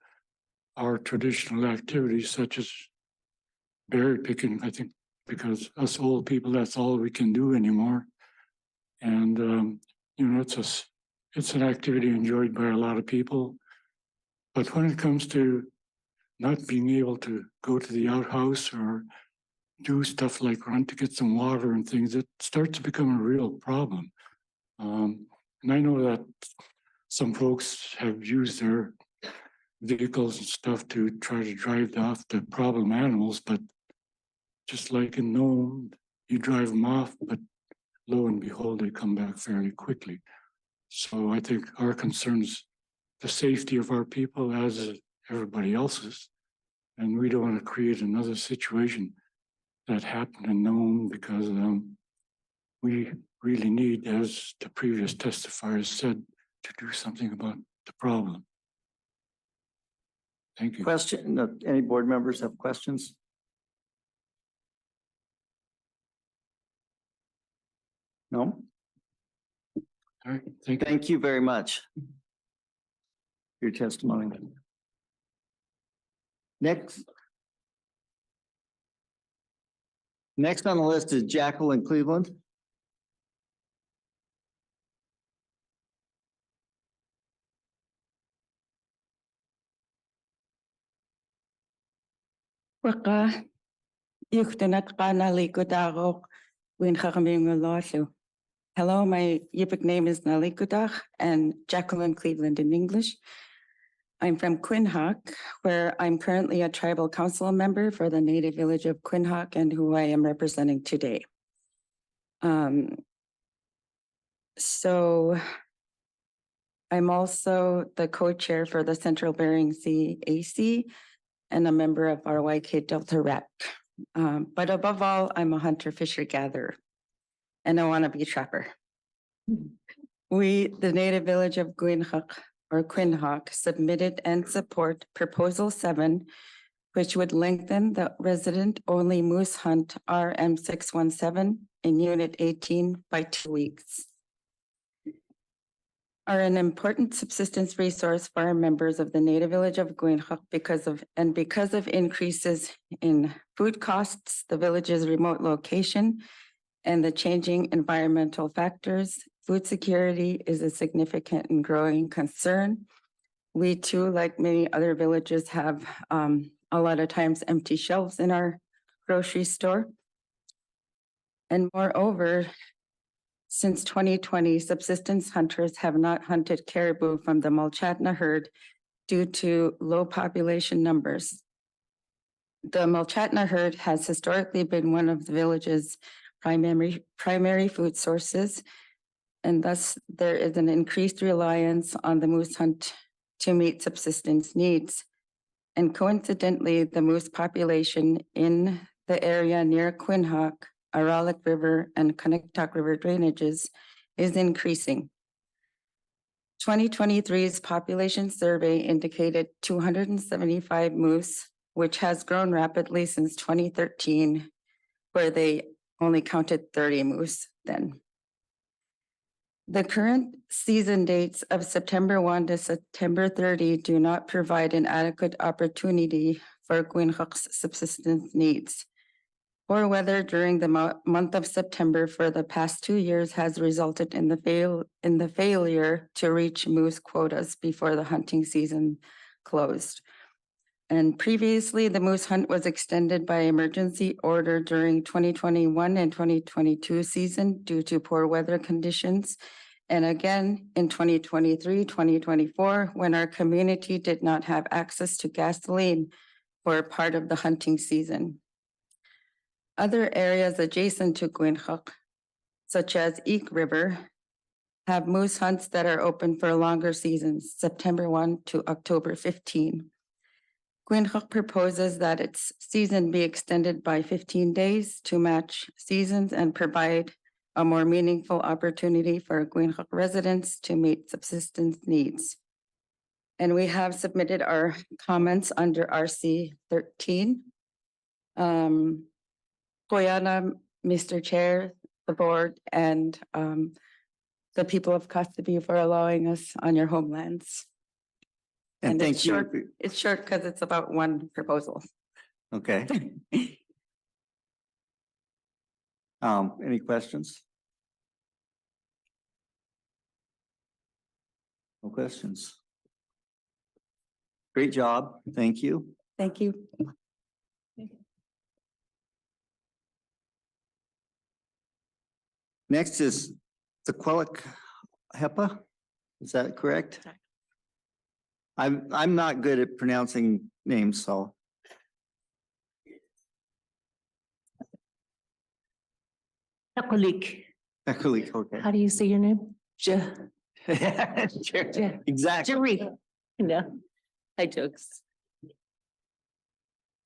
our traditional activities such as berry picking, I think, because us old people, that's all we can do anymore. And, you know, it's an activity enjoyed by a lot of people. But when it comes to not being able to go to the outhouse or do stuff like run to get some water and things, it starts to become a real problem. And I know that some folks have used their vehicles and stuff to try to drive off the problem animals, but just like in Nome, you drive them off, but lo and behold, they come back fairly quickly. So I think our concern is the safety of our people as everybody else's. And we don't want to create another situation that happened in Nome because we really need, as the previous testifiers said, to do something about the problem. Thank you. Question, any board members have questions? No? All right, thank you. Thank you very much for your testimony. Next on the list is Jacqueline Cleveland. Waka, yuchtanat kanali kudaro, win haraming. Hello, my Yupik name is Nali Kudach and Jacqueline Cleveland in English. I'm from Quinhagh, where I'm currently a tribal council member for the native village of Quinhagh and who I am representing today. So I'm also the co-chair for the Central Bering Sea AC and a member of our YK Delta Rep. But above all, I'm a hunter, fisher, gatherer, and I want to be a trapper. We, the native village of Quinhagh, submitted and support Proposal 7, which would lengthen the resident-only moose hunt RM 617 in Unit 18 by 2 weeks. Are an important subsistence resource for our members of the native village of Quinhagh because of increases in food costs, the village's remote location, and the changing environmental factors. Food security is a significant and growing concern. We too, like many other villages, have a lot of times empty shelves in our grocery store. And moreover, since 2020, subsistence hunters have not hunted caribou from the Mulchatna herd due to low population numbers. The Mulchatna herd has historically been one of the village's primary food sources, and thus there is an increased reliance on the moose hunt to meet subsistence needs. And coincidentally, the moose population in the area near Quinhagh, Aralik River, and Connecticut River drainages is increasing. 2023's population survey indicated 275 moose, which has grown rapidly since 2013, where they only counted 30 moose then. The current season dates of September 1 to September 30 do not provide an adequate opportunity for Quinhagh's subsistence needs. Poor weather during the month of September for the past 2 years has resulted in the failure to reach moose quotas before the hunting season closed. And previously, the moose hunt was extended by emergency order during 2021 and 2022 season due to poor weather conditions. And again, in 2023, 2024, when our community did not have access to gasoline for part of the hunting season. Other areas adjacent to Quinhagh, such as Eek River, have moose hunts that are open for longer seasons, September 1 to October 15. Quinhagak proposes that its season be extended by 15 days to match seasons and provide a more meaningful opportunity for Quinhagak residents to meet subsistence needs. And we have submitted our comments under RC 13. Koyana, Mr. Chair, the board, and the people of Kotzebue for allowing us on your homelands. And it's thank you. short- It's short because it's about one proposal. Okay. Any questions? No questions. Great job. Thank you. Thank you. Next is Sequelic HEPA. Is that correct? I'm not good at pronouncing names, so. Teculic. Sequelic, okay. How do you say your name? Exactly. Jerry. No, I jokes.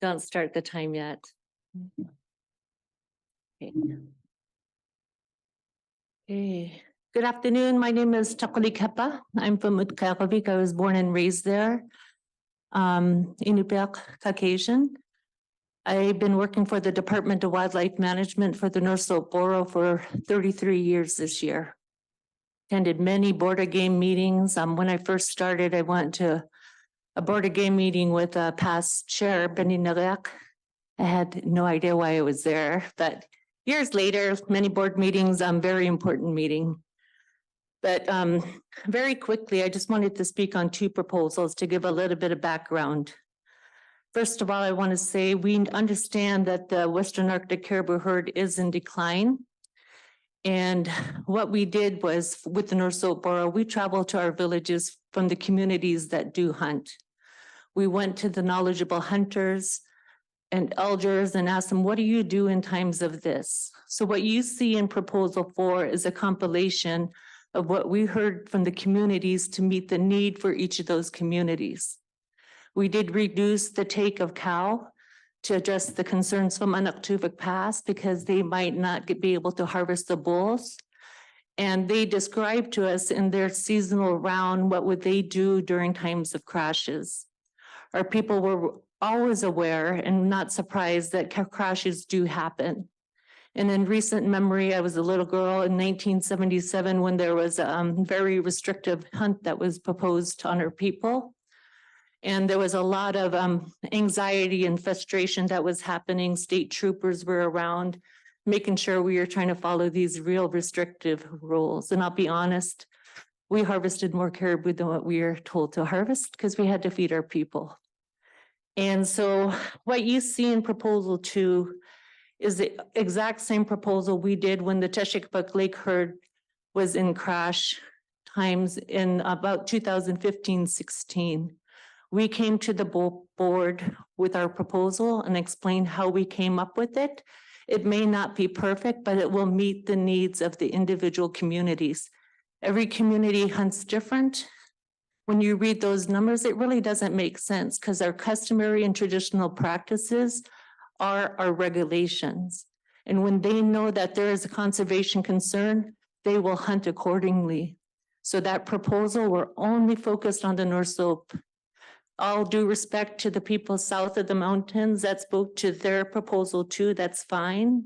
Don't start the time yet. Okay. Okay. Good afternoon. My name is Teculic HEPA. I'm from Utqiagvik. I was born and raised there. Inupiaq Caucasian. I've been working for the Department of Wildlife Management for the North Slope Borough for 33 years this year. Attended many Board of Game meetings. When I first started, I went to a Board of Game meeting with past chair, Benny Nagak. I had no idea why I was there, but years later, many board meetings, very important meeting. But very quickly, I just wanted to speak on two proposals to give a little bit of background. First of all, I want to say we understand that the Western Arctic caribou herd is in decline. And what we did was with the North Slope Borough, we traveled to our villages from the communities that do hunt. We went to the knowledgeable hunters and elders and asked them, what do you do in times of this? So what you see in proposal 4 is a compilation of what we heard from the communities to meet the need for each of those communities. We did reduce the take of cow to address the concerns from Anaktuvuk Pass because they might not be able to harvest the bulls. And they described to us in their seasonal round, what would they do during times of crashes? Our people were always aware and not surprised that crashes do happen. And in recent memory, I was a little girl in 1977 when there was a very restrictive hunt that was proposed on our people. And there was a lot of anxiety and frustration that was happening. State troopers were around, making sure we were trying to follow these real restrictive rules. And I'll be honest, we harvested more caribou than what we were told to harvest because we had to feed our people. And so what you see in proposal 2 is the exact same proposal we did when the Teshekpuk Lake herd was in crash times in about 2015-16. We came to the board with our proposal and explained how we came up with it. It may not be perfect, but it will meet the needs of the individual communities. Every community hunts different. When you read those numbers, it really doesn't make sense because our customary and traditional practices are our regulations. And when they know that there is a conservation concern, they will hunt accordingly. So that proposal, we're only focused on the North Slope. All due respect to the people south of the mountains that spoke to their proposal too, that's fine.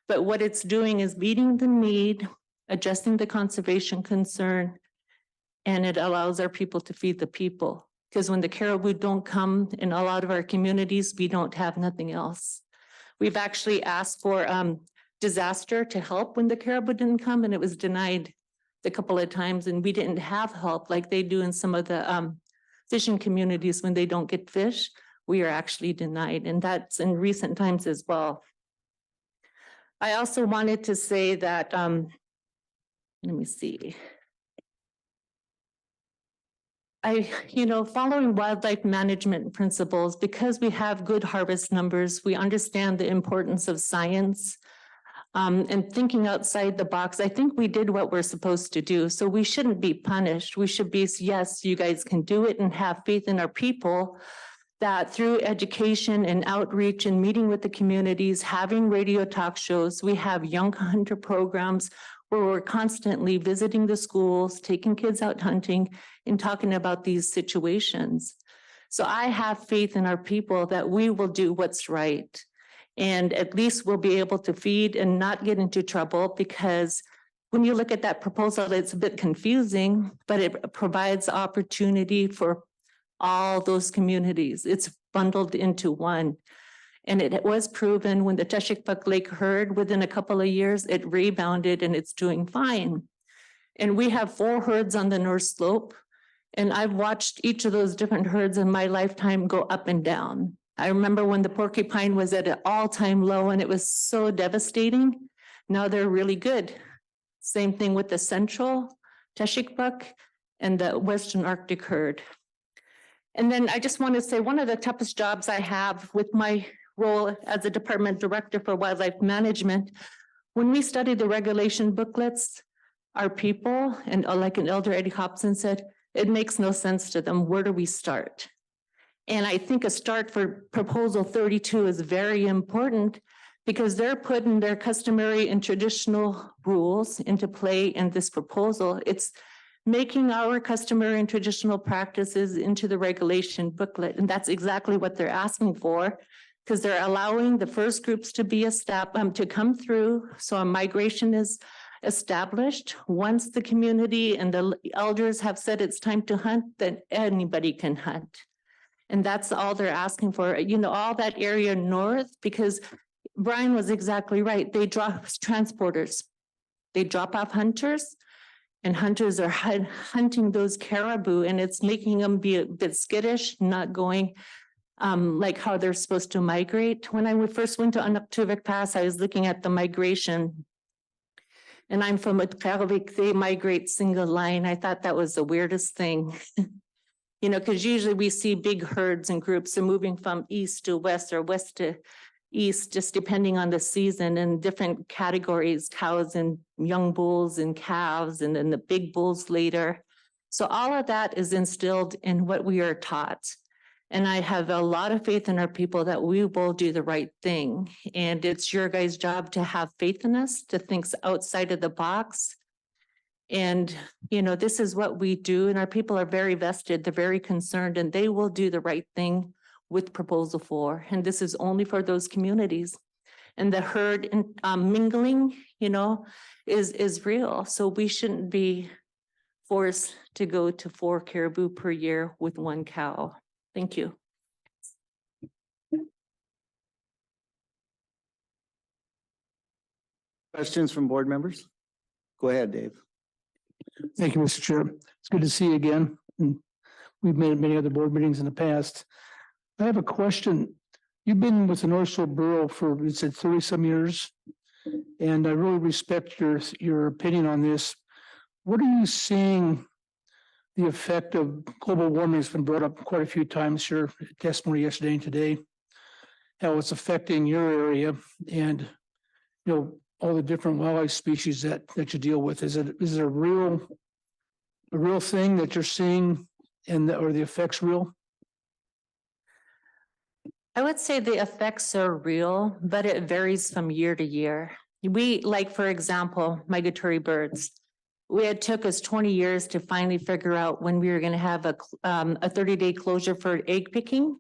But what it's doing is meeting the need, addressing the conservation concern, and it allows our people to feed the people. Because when the caribou don't come in a lot of our communities, we don't have nothing else. We've actually asked for disaster to help when the caribou didn't come, and it was denied a couple of times, and we didn't have help like they do in some of the fishing communities when they don't get fish. We are actually denied, and that's in recent times as well. I also wanted to say that, let me see. Following wildlife management principles, because we have good harvest numbers, we understand the importance of science. And thinking outside the box, I think we did what we're supposed to do. So we shouldn't be punished. We should be, yes, you guys can do it and have faith in our people that through education and outreach and meeting with the communities, having radio talk shows, we have young hunter programs where we're constantly visiting the schools, taking kids out hunting and talking about these situations. So I have faith in our people that we will do what's right. And at least we'll be able to feed and not get into trouble, because when you look at that proposal, it's a bit confusing, but it provides opportunity for all those communities. It's bundled into one. And it was proven when the Teshekpuk Lake herd, within a couple of years, it rebounded and it's doing fine. And we have 4 herds on the North Slope. And I've watched each of those different herds in my lifetime go up and down. I remember when the porcupine was at an all-time low and it was so devastating. Now they're really good. Same thing with the Central Teshekpuk and the Western Arctic herd. And then I just want to say one of the toughest jobs I have with my role as a department director for wildlife management, when we study the regulation booklets, our people, and like an Elder Eddie Hobson said, it makes no sense to them. Where do we start? And I think a start for proposal 32 is very important because they're putting their customary and traditional rules into play in this proposal. It's making our customary and traditional practices into the regulation booklet. And that's exactly what they're asking for, because they're allowing the first groups to be to come through. So a migration is established. Once the community and the elders have said it's time to hunt, then anybody can hunt. And that's all they're asking for, you know, all that area north, because Brian was exactly right. They drop transporters. They drop off hunters, and hunters are hunting those caribou, and it's making them be a bit skittish, not going like how they're supposed to migrate. When I first went to Anaktuvik Pass, I was looking at the migration. And I'm from Utkharvik, they migrate single line. I thought that was the weirdest thing. You know, because usually we see big herds and groups are moving from east to west or west to east, just depending on the season and different categories, cows and young bulls and calves, and then the big bulls later. So all of that is instilled in what we are taught. And I have a lot of faith in our people that we will do the right thing. And it's your guys' job to have faith in us, to think outside of the box. And, you know, this is what we do, and our people are very vested, they're very concerned, and they will do the right thing with proposal 4. And this is only for those communities. And the herd mingling, you know, is real. So we shouldn't be forced to go to 4 caribou per year with 1 cow. Thank you. Questions from board members? Go ahead, Dave. Thank you, Mr. Chair. It's good to see you again. And we've made many other board meetings in the past. I have a question. You've been with the North Slope Borough for, you said 30-some years, and I really respect your opinion on this. What are you seeing the effect of global warming has been brought up quite a few times here, testimony yesterday and today, how it's affecting your area and, you know, all the different wildlife species that you deal with. Is it a real thing that you're seeing, and or the effects real? I would say the effects are real, but it varies from year to year. We, like, for example, migratory birds. It took us 20 years to finally figure out when we were going to have a 30-day closure for egg picking,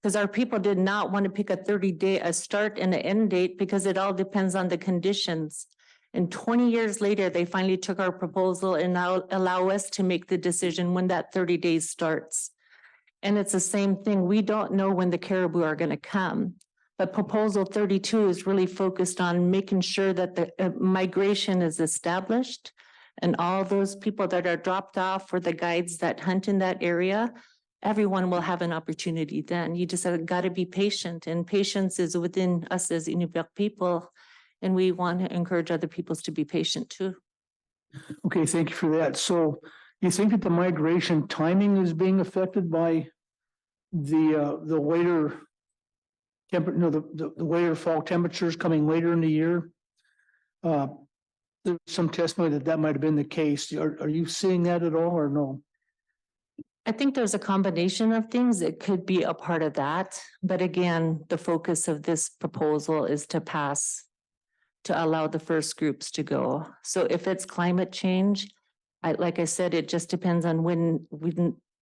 because our people did not want to pick a 30-day, a start and an end date, because it all depends on the conditions. And 20 years later, they finally took our proposal and now allow us to make the decision when that 30 days starts. And it's the same thing. We don't know when the caribou are going to come. But proposal 32 is really focused on making sure that the migration is established, and all those people that are dropped off or the guides that hunt in that area, everyone will have an opportunity then. You just have got to be patient, and patience is within us as Inupiaq people. And we want to encourage other peoples to be patient too. Okay, thank you for that. So you think that the migration timing is being affected by the later the later fall temperatures coming later in the year? There's some testimony that that might have been the case. Are you seeing that at all or no? I think there's a combination of things. It could be a part of that. But again, the focus of this proposal is to pass, to allow the first groups to go. So if it's climate change, like I said, it just depends on when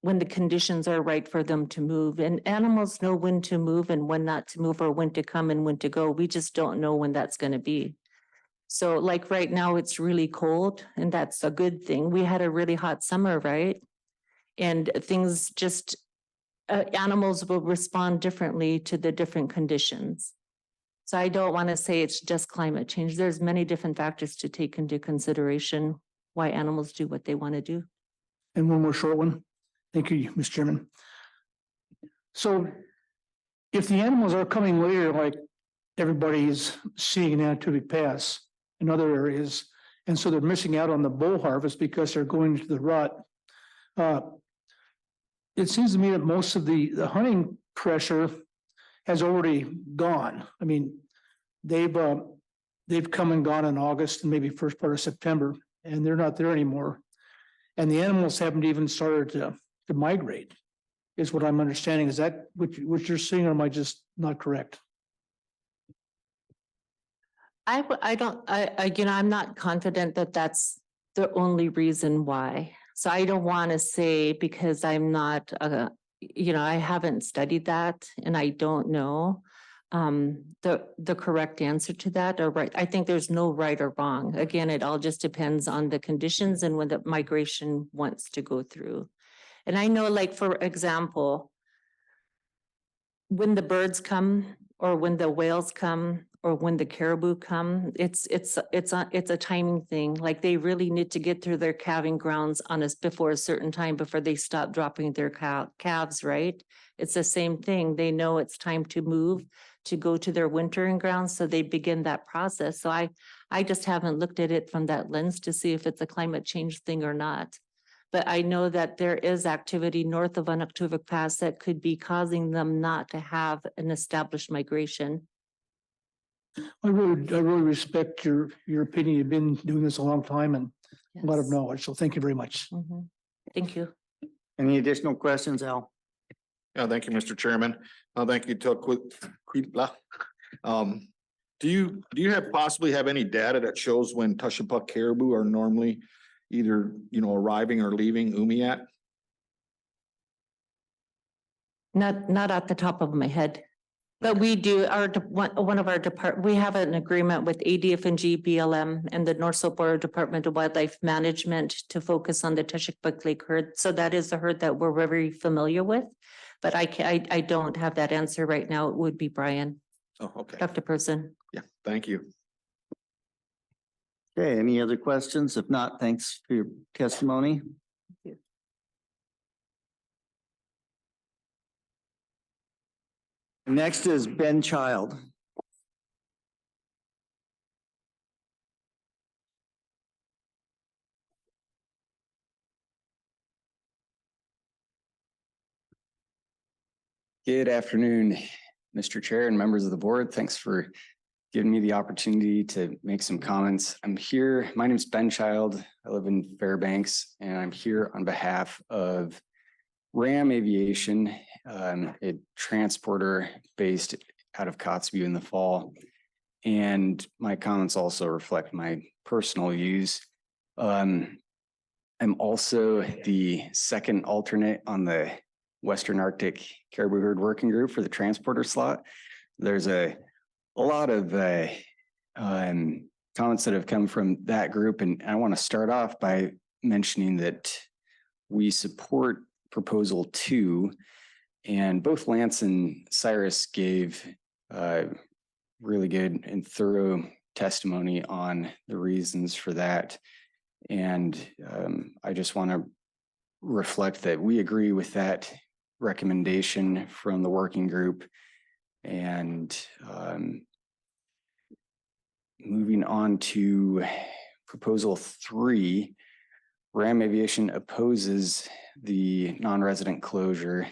the conditions are right for them to move. And animals know when to move and when not to move, or when to come and when to go. We just don't know when that's going to be. So like right now, it's really cold, and that's a good thing. We had a really hot summer, right? And things just, animals will respond differently to the different conditions. So I don't want to say it's just climate change. There's many different factors to take into consideration why animals do what they want to do. And one more short one. Thank you, Mr. Chairman. So if the animals are coming later, like everybody is seeing in Anaktuvuk Pass in other areas, and so they're missing out on the bull harvest because they're going to the rut. It seems to me that most of the hunting pressure has already gone. I mean, they've come and gone in August and maybe first part of September, and they're not there anymore. And the animals haven't even started to migrate, is what I'm understanding. Is that what you're seeing, or am I just not correct? I'm not confident that that's the only reason why. So I don't want to say, because I'm not, I haven't studied that and I don't know the correct answer to that, or right. I think there's no right or wrong. Again, it all just depends on the conditions and when the migration wants to go through. And I know, like, for example, when the birds come, or when the whales come, or when the caribou come, it's a timing thing. Like, they really need to get through their calving grounds before a certain time before they stop dropping their calves, right? It's the same thing. They know it's time to move, to go to their wintering grounds, so they begin that process. So I just haven't looked at it from that lens to see if it's a climate change thing or not. But I know that there is activity north of Anaktuvuk Pass that could be causing them not to have an established migration. I really respect your opinion. You've been doing this a long time and a lot of knowledge. So thank you very much. Mm-hmm. Thank you. Any additional questions, Al? Yeah, thank you, Mr. Chairman. Thank you to Quidla. Do you possibly have any data that shows when Tushipuk caribou are normally either, arriving or leaving Umiat? Not at the top of my head, but we do. One of our we have an agreement with ADF&G, BLM, and the North Borough Department of Wildlife Management to focus on the Tushipuk Lake herd. So that is a herd that we're very familiar with, but I don't have that answer right now. It would be Brian. Oh, okay. Dr. Person. Yeah, thank you. Okay, any other questions? If not, thanks for your testimony. Next is Ben Child. Good afternoon, Mr. Chair and members of the board. Thanks for giving me the opportunity to make some comments. I'm here. My name is Ben Child. I live in Fairbanks, and I'm here on behalf of Ram Aviation, a transporter based out of Kotzebue in the fall. And my comments also reflect my personal views. I'm also the second alternate on the Western Arctic Caribou Herd Working Group for the transporter slot. There's a lot of comments that have come from that group, and I want to start off by mentioning that we support Proposal 2, and both Lance and Cyrus gave really good and thorough testimony on the reasons for that. And I just want to reflect that we agree with that recommendation from the working group. And moving on to Proposal 3, Ram Aviation opposes the non-resident closure.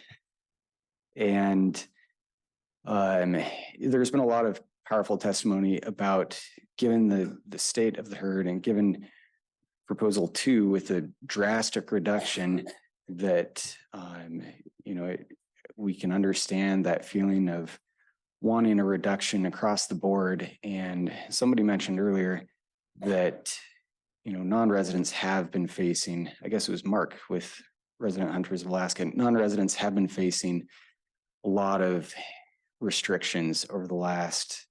And there's been a lot of powerful testimony about, given the state of the herd and given proposal 2 with a drastic reduction, that, we can understand that feeling of wanting a reduction across the board. And somebody mentioned earlier that, non-residents have been facing, I guess it was Mark with Resident Hunters of Alaska, non-residents have been facing a lot of restrictions over the last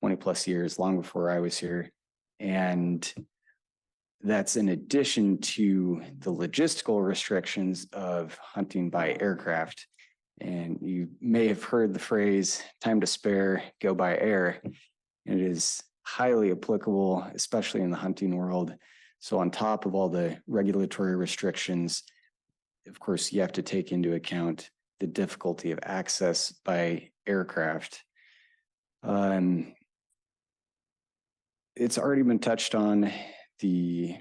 20+ years, long before I was here. And that's in addition to the logistical restrictions of hunting by aircraft. And you may have heard the phrase, time to spare, go by air. And it is highly applicable, especially in the hunting world. So on top of all the regulatory restrictions, of course, you have to take into account the difficulty of access by aircraft. It's already been touched on, the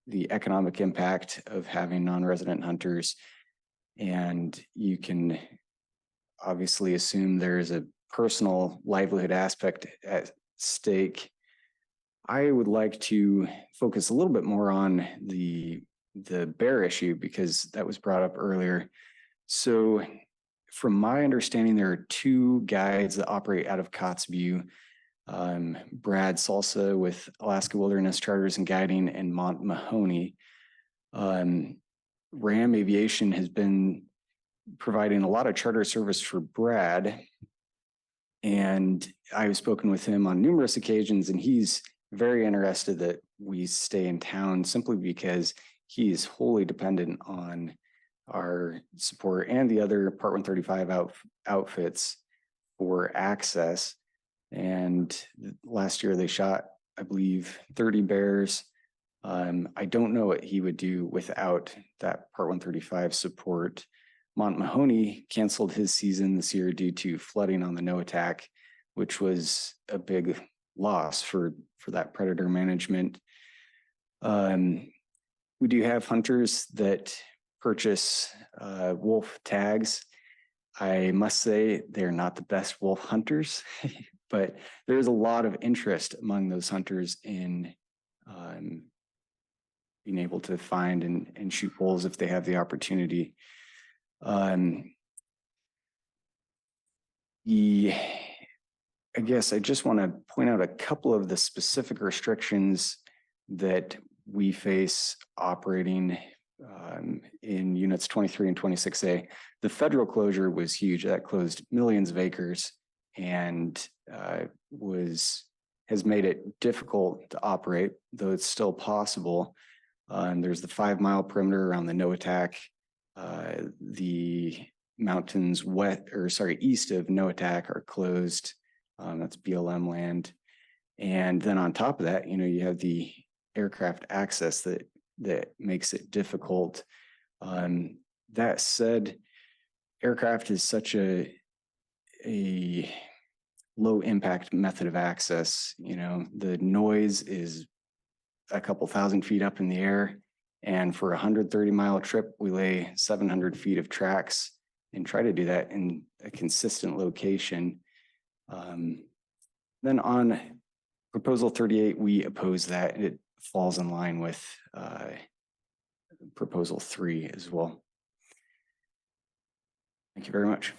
economic impact of having non-resident hunters. And you can obviously assume there's a personal livelihood aspect at stake. I would like to focus a little bit more on the bear issue, because that was brought up earlier. So from my understanding, there are 2 guides that operate out of Kotzebue, Brad Salsa with Alaska Wilderness Charters and Guiding, and Mont Mahoney. Ram Aviation has been providing a lot of charter service for Brad. And I've spoken with him on numerous occasions, and he's very interested that we stay in town, simply because he is wholly dependent on our support and the other Part 135 outfits for access. And last year they shot, I believe, 30 bears. I don't know what he would do without that Part 135 support. Mont Mahoney canceled his season this year due to flooding on the Noatak, which was a big loss for that predator management. We do have hunters that purchase wolf tags. I must say they're not the best wolf hunters, but there's a lot of interest among those hunters in being able to find and shoot wolves if they have the opportunity. I guess I just want to point out a couple of the specific restrictions that we face operating in units 23 and 26A. The federal closure was huge. That closed millions of acres and has made it difficult to operate, though it's still possible. There's the 5-mile perimeter around the Noatak, the mountains east of Noatak are closed. That's BLM land. And then on top of that, you have the aircraft access that makes it difficult. That said, aircraft is such a low impact method of access. The noise is a couple thousand feet up in the air. And for a 130-mile trip, we lay 700 feet of tracks and try to do that in a consistent location. Then on proposal 38, we oppose that. It falls in line with proposal 3 as well. Thank you very much.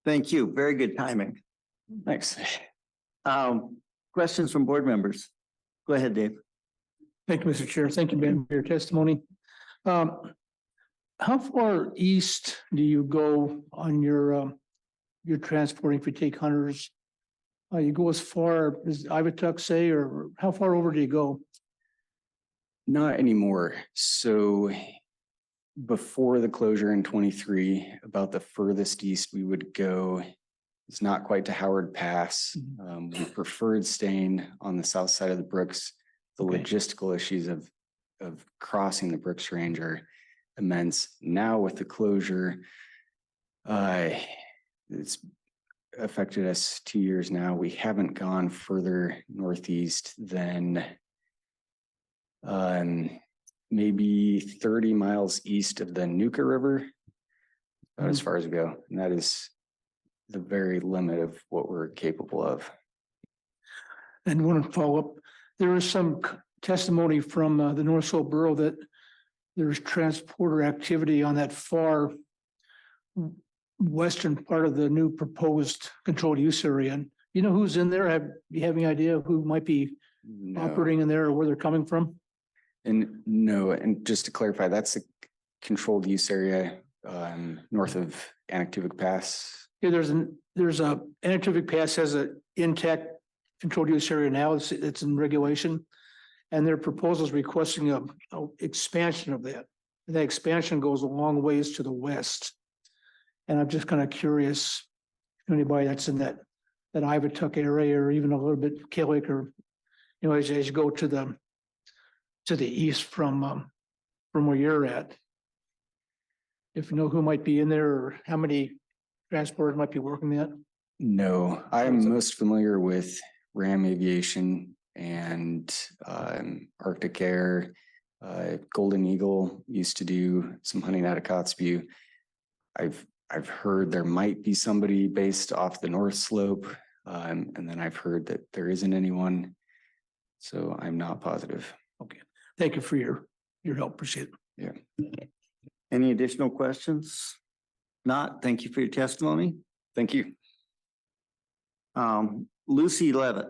Thank you. Very good timing. Thanks. Questions from board members? Go ahead, Dave. Thank you, Mr. Chair. Thank you, Ben, for your testimony. How far east do you go on your transporting if you take hunters? You go as far as Ivatuck, say, or how far over do you go? Not anymore. So before the closure in 23, about the furthest east we would go is not quite to Howard Pass. We preferred staying on the south side of the Brooks. The logistical issues of crossing the Brooks Range are immense. Now with the closure, it's affected us 2 years now. We haven't gone further northeast than maybe 30 miles east of the Nuka River, about as far as we go. And that is the very limit of what we're capable of. And want to follow up, there was some testimony from the North Slope Borough that there's transporter activity on that far western part of the new proposed controlled use area. And you know who's in there? Do you have any idea who might be No. operating in there or where they're coming from? And no, and just to clarify, that's a controlled use area north of Anactuvic Pass. Yeah, there's a Anactuvic Pass has a intact controlled use area now. It's in regulation. And their proposal is requesting a expansion of that. And that expansion goes a long ways to the west. And I'm just kind of curious, anybody that's in that Ivatuck area or even a little bit Killick or, you know, as you go to the east from where you're at. If you know who might be in there or how many transporters might be working that? No, I'm most familiar with Ram Aviation and Arctic Air. Golden Eagle used to do some hunting out of Kotzebue. I've heard there might be somebody based off the North Slope, and then I've heard that there isn't anyone. So I'm not positive. Okay, thank you for your help. Appreciate it. Yeah. Any additional questions? Not, thank you for your testimony. Thank you. Lucy Levitt.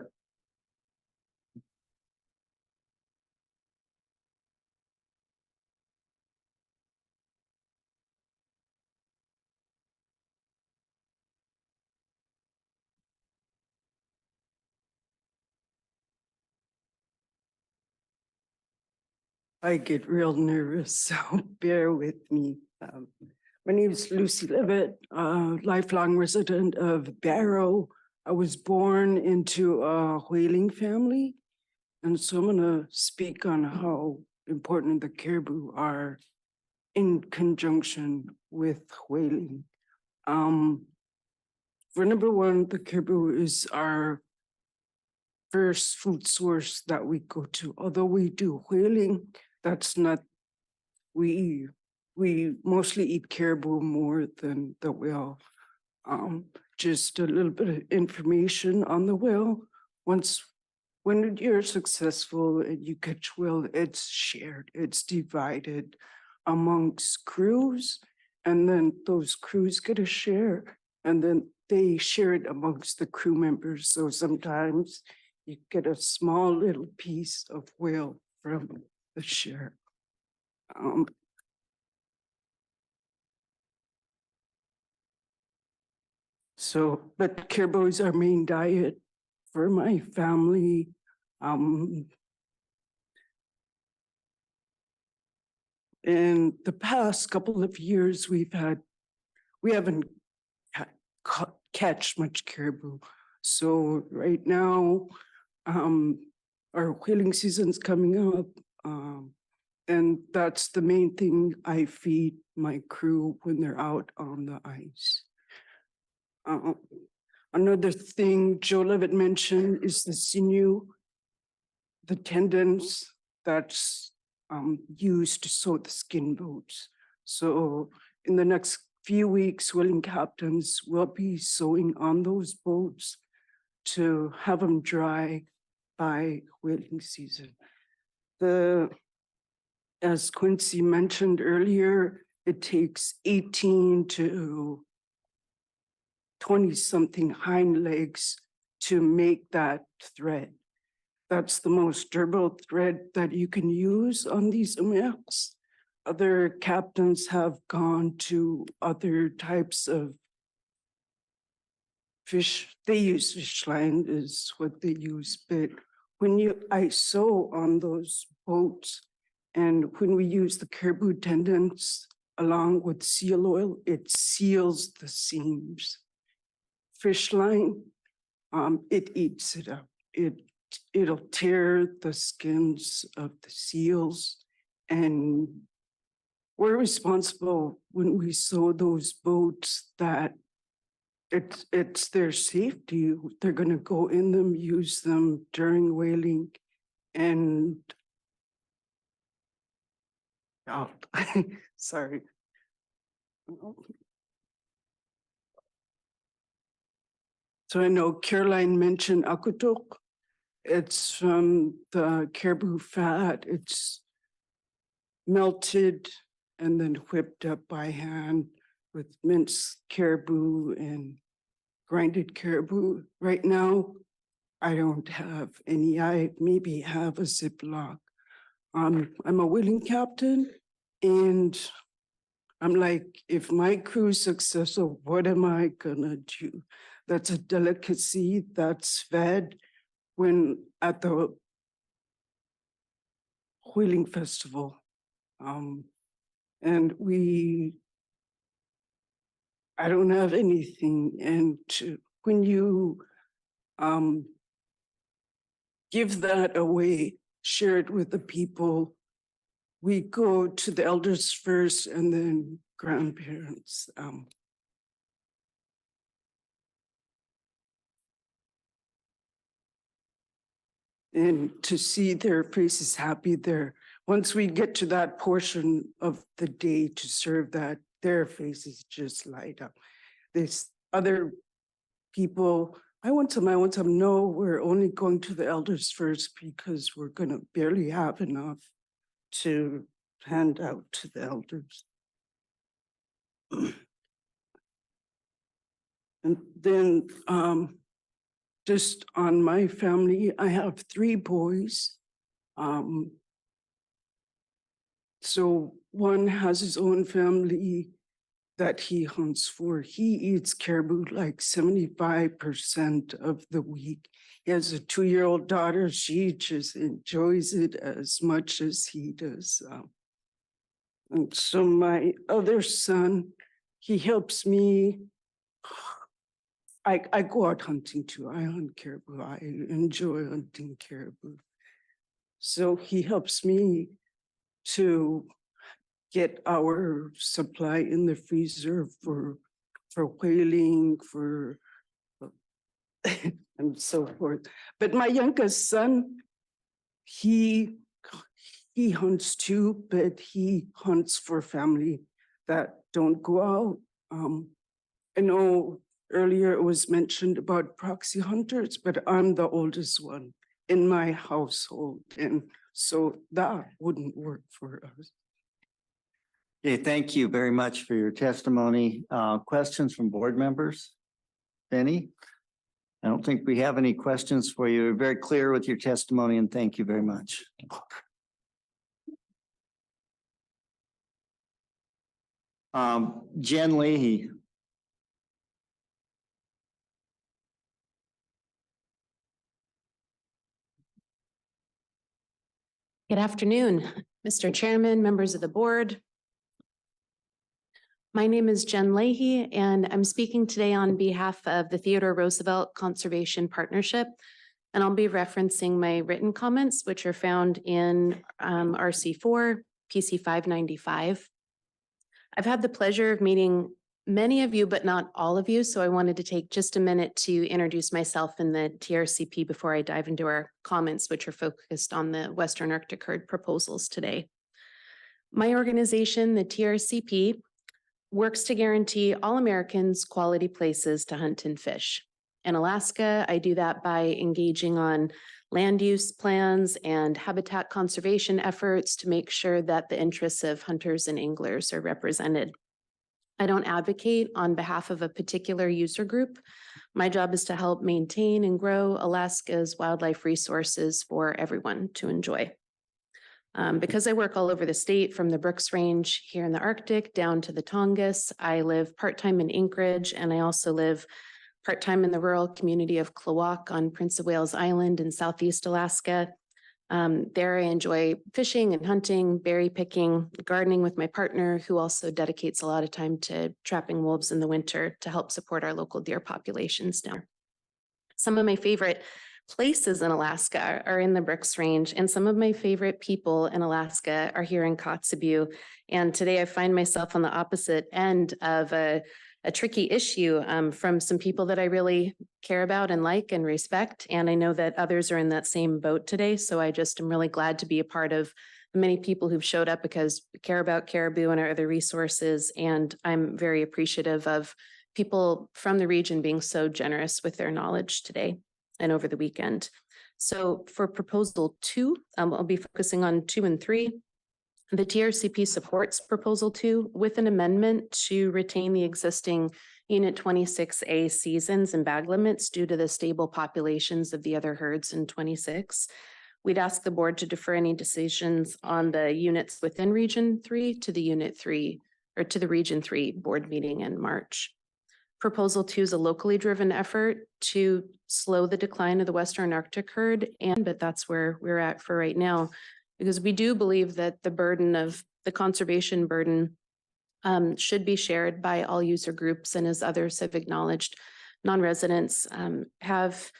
I get real nervous, so bear with me. My name is Lucy Levitt, lifelong resident of Barrow. I was born into a whaling family, and so I'm gonna speak on how important the caribou are in conjunction with whaling. For number one, the caribou is our first food source that we go to. Although we do whaling, that's not, we mostly eat caribou more than the whale. Just a little bit of information on the whale. When you're successful and you catch whale, it's shared, it's divided amongst crews, and then those crews get a share, and then they share it amongst the crew members. So sometimes you get a small little piece of whale from the share. But caribou is our main diet for my family. In the past couple of years, we haven't catch much caribou. So right now, our whaling season's coming up. And that's the main thing I feed my crew when they're out on the ice. Another thing Joe Levitt mentioned is the sinew, the tendons that's used to sew the skin boats. So in the next few weeks, whaling captains will be sewing on those boats to have them dry by whaling season. As Quincy mentioned earlier, it takes 18 to 20-something hind legs to make that thread. That's the most durable thread that you can use on these umeks. Other captains have gone to other types of fish. They use fish line is what they use, but when I sew on those boats, and when we use the caribou tendons along with seal oil, it seals the seams. Fish line, it eats it up. It'll tear the skins of the seals, and we're responsible when we sew those boats that it's their safety. They're gonna go in them, use them during whaling, and oh, sorry. So I know Caroline mentioned akutuk. It's from the caribou fat. It's melted and then whipped up by hand with minced caribou and grinded caribou. Right now, I don't have any. I maybe have a Ziploc. I'm a whaling captain, and I'm like, if my crew's successful, what am I gonna do? That's a delicacy that's fed when at the whaling festival. And I don't have anything. And when you give that away, share it with the people, we go to the elders first and then grandparents. And to see their faces happy there. Once we get to that portion of the day to serve that, their faces just light up. There's other people, I want them, no, we're only going to the elders first because we're gonna barely have enough to hand out to the elders. And then just on my family, I have 3 boys. So one has his own family that he hunts for. He eats caribou like 75% of the week. He has a 2-year-old daughter. She just enjoys it as much as he does. And so my other son, he helps me. I go out hunting too. I hunt caribou. I enjoy hunting caribou. So he helps me to get our supply in the freezer for whaling, for and so forth. But my youngest son, he hunts too, but he hunts for family that don't go out. I know earlier it was mentioned about proxy hunters, but I'm the oldest one in my household. And so that wouldn't work for us. Okay, thank you very much for your testimony. Questions from board members? Any? I don't think we have any questions for you. You're very clear with your testimony, and thank you very much. Jen Leahy. Good afternoon, Mr. Chairman, members of the board. My name is Jen Leahy, and I'm speaking today on behalf of the Theodore Roosevelt Conservation Partnership. And I'll be referencing my written comments, which are found in RC4, PC 595. I've had the pleasure of meeting many of you, but not all of you. So I wanted to take just a minute to introduce myself and the TRCP before I dive into our comments, which are focused on the Western Arctic herd proposals today. My organization, the TRCP, works to guarantee all Americans quality places to hunt and fish. In Alaska, I do that by engaging on land use plans and habitat conservation efforts to make sure that the interests of hunters and anglers are represented. I don't advocate on behalf of a particular user group. My job is to help maintain and grow Alaska's wildlife resources for everyone to enjoy. Because I work all over the state, from the Brooks Range here in the Arctic down to the Tongass, I live part-time in Anchorage, and I also live part-time in the rural community of Klawock on Prince of Wales Island in Southeast Alaska. There I enjoy fishing and hunting, berry picking, gardening with my partner, who also dedicates a lot of time to trapping wolves in the winter to help support our local deer populations down. Some of my favorite places in Alaska are in the Brooks Range, and some of my favorite people in Alaska are here in Kotzebue. And today I find myself on the opposite end of a tricky issue from some people that I really care about and like and respect. And I know that others are in that same boat today. So I just am really glad to be a part of the many people who've showed up because we care about caribou and our other resources. And I'm very appreciative of people from the region being so generous with their knowledge today and over the weekend. So for proposal 2, I'll be focusing on 2 and 3. The TRCP supports proposal 2 with an amendment to retain the existing Unit 26A seasons and bag limits due to the stable populations of the other herds in 26. We'd ask the board to defer any decisions on the units within Region 3 to the Unit 3 or to the Region 3 board meeting in March. Proposal 2 is a locally driven effort to slow the decline of the Western Arctic herd, but that's where we're at for right now, because we do believe that the burden of the conservation burden should be shared by all user groups, and as others have acknowledged, non-residents have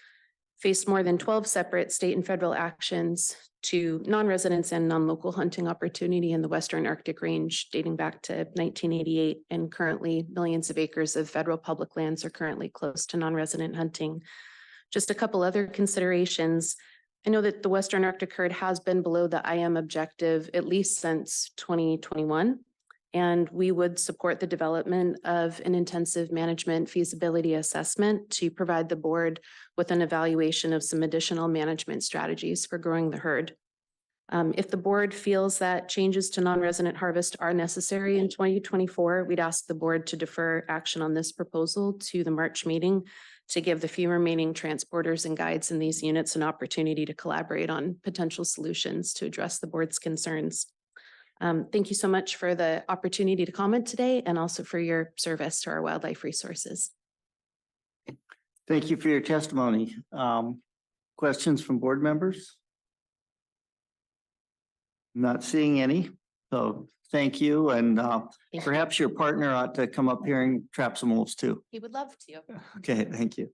faced more than 12 separate state and federal actions to non-residents and non-local hunting opportunity in the Western Arctic range dating back to 1988. And currently millions of acres of federal public lands are currently close to non-resident hunting. Just a couple other considerations. I know that the Western Arctic herd has been below the IM objective at least since 2021. And we would support the development of an intensive management feasibility assessment to provide the board with an evaluation of some additional management strategies for growing the herd. If the board feels that changes to non-resident harvest are necessary in 2024, we'd ask the board to defer action on this proposal to the March meeting to give the few remaining transporters and guides in these units an opportunity to collaborate on potential solutions to address the board's concerns. Thank you so much for the opportunity to comment today and also for your service to our wildlife resources. Thank you for your testimony. Questions from board members? Not seeing any, so thank you. And perhaps your partner ought to come up here and trap some wolves too. He would love to. Okay, thank you.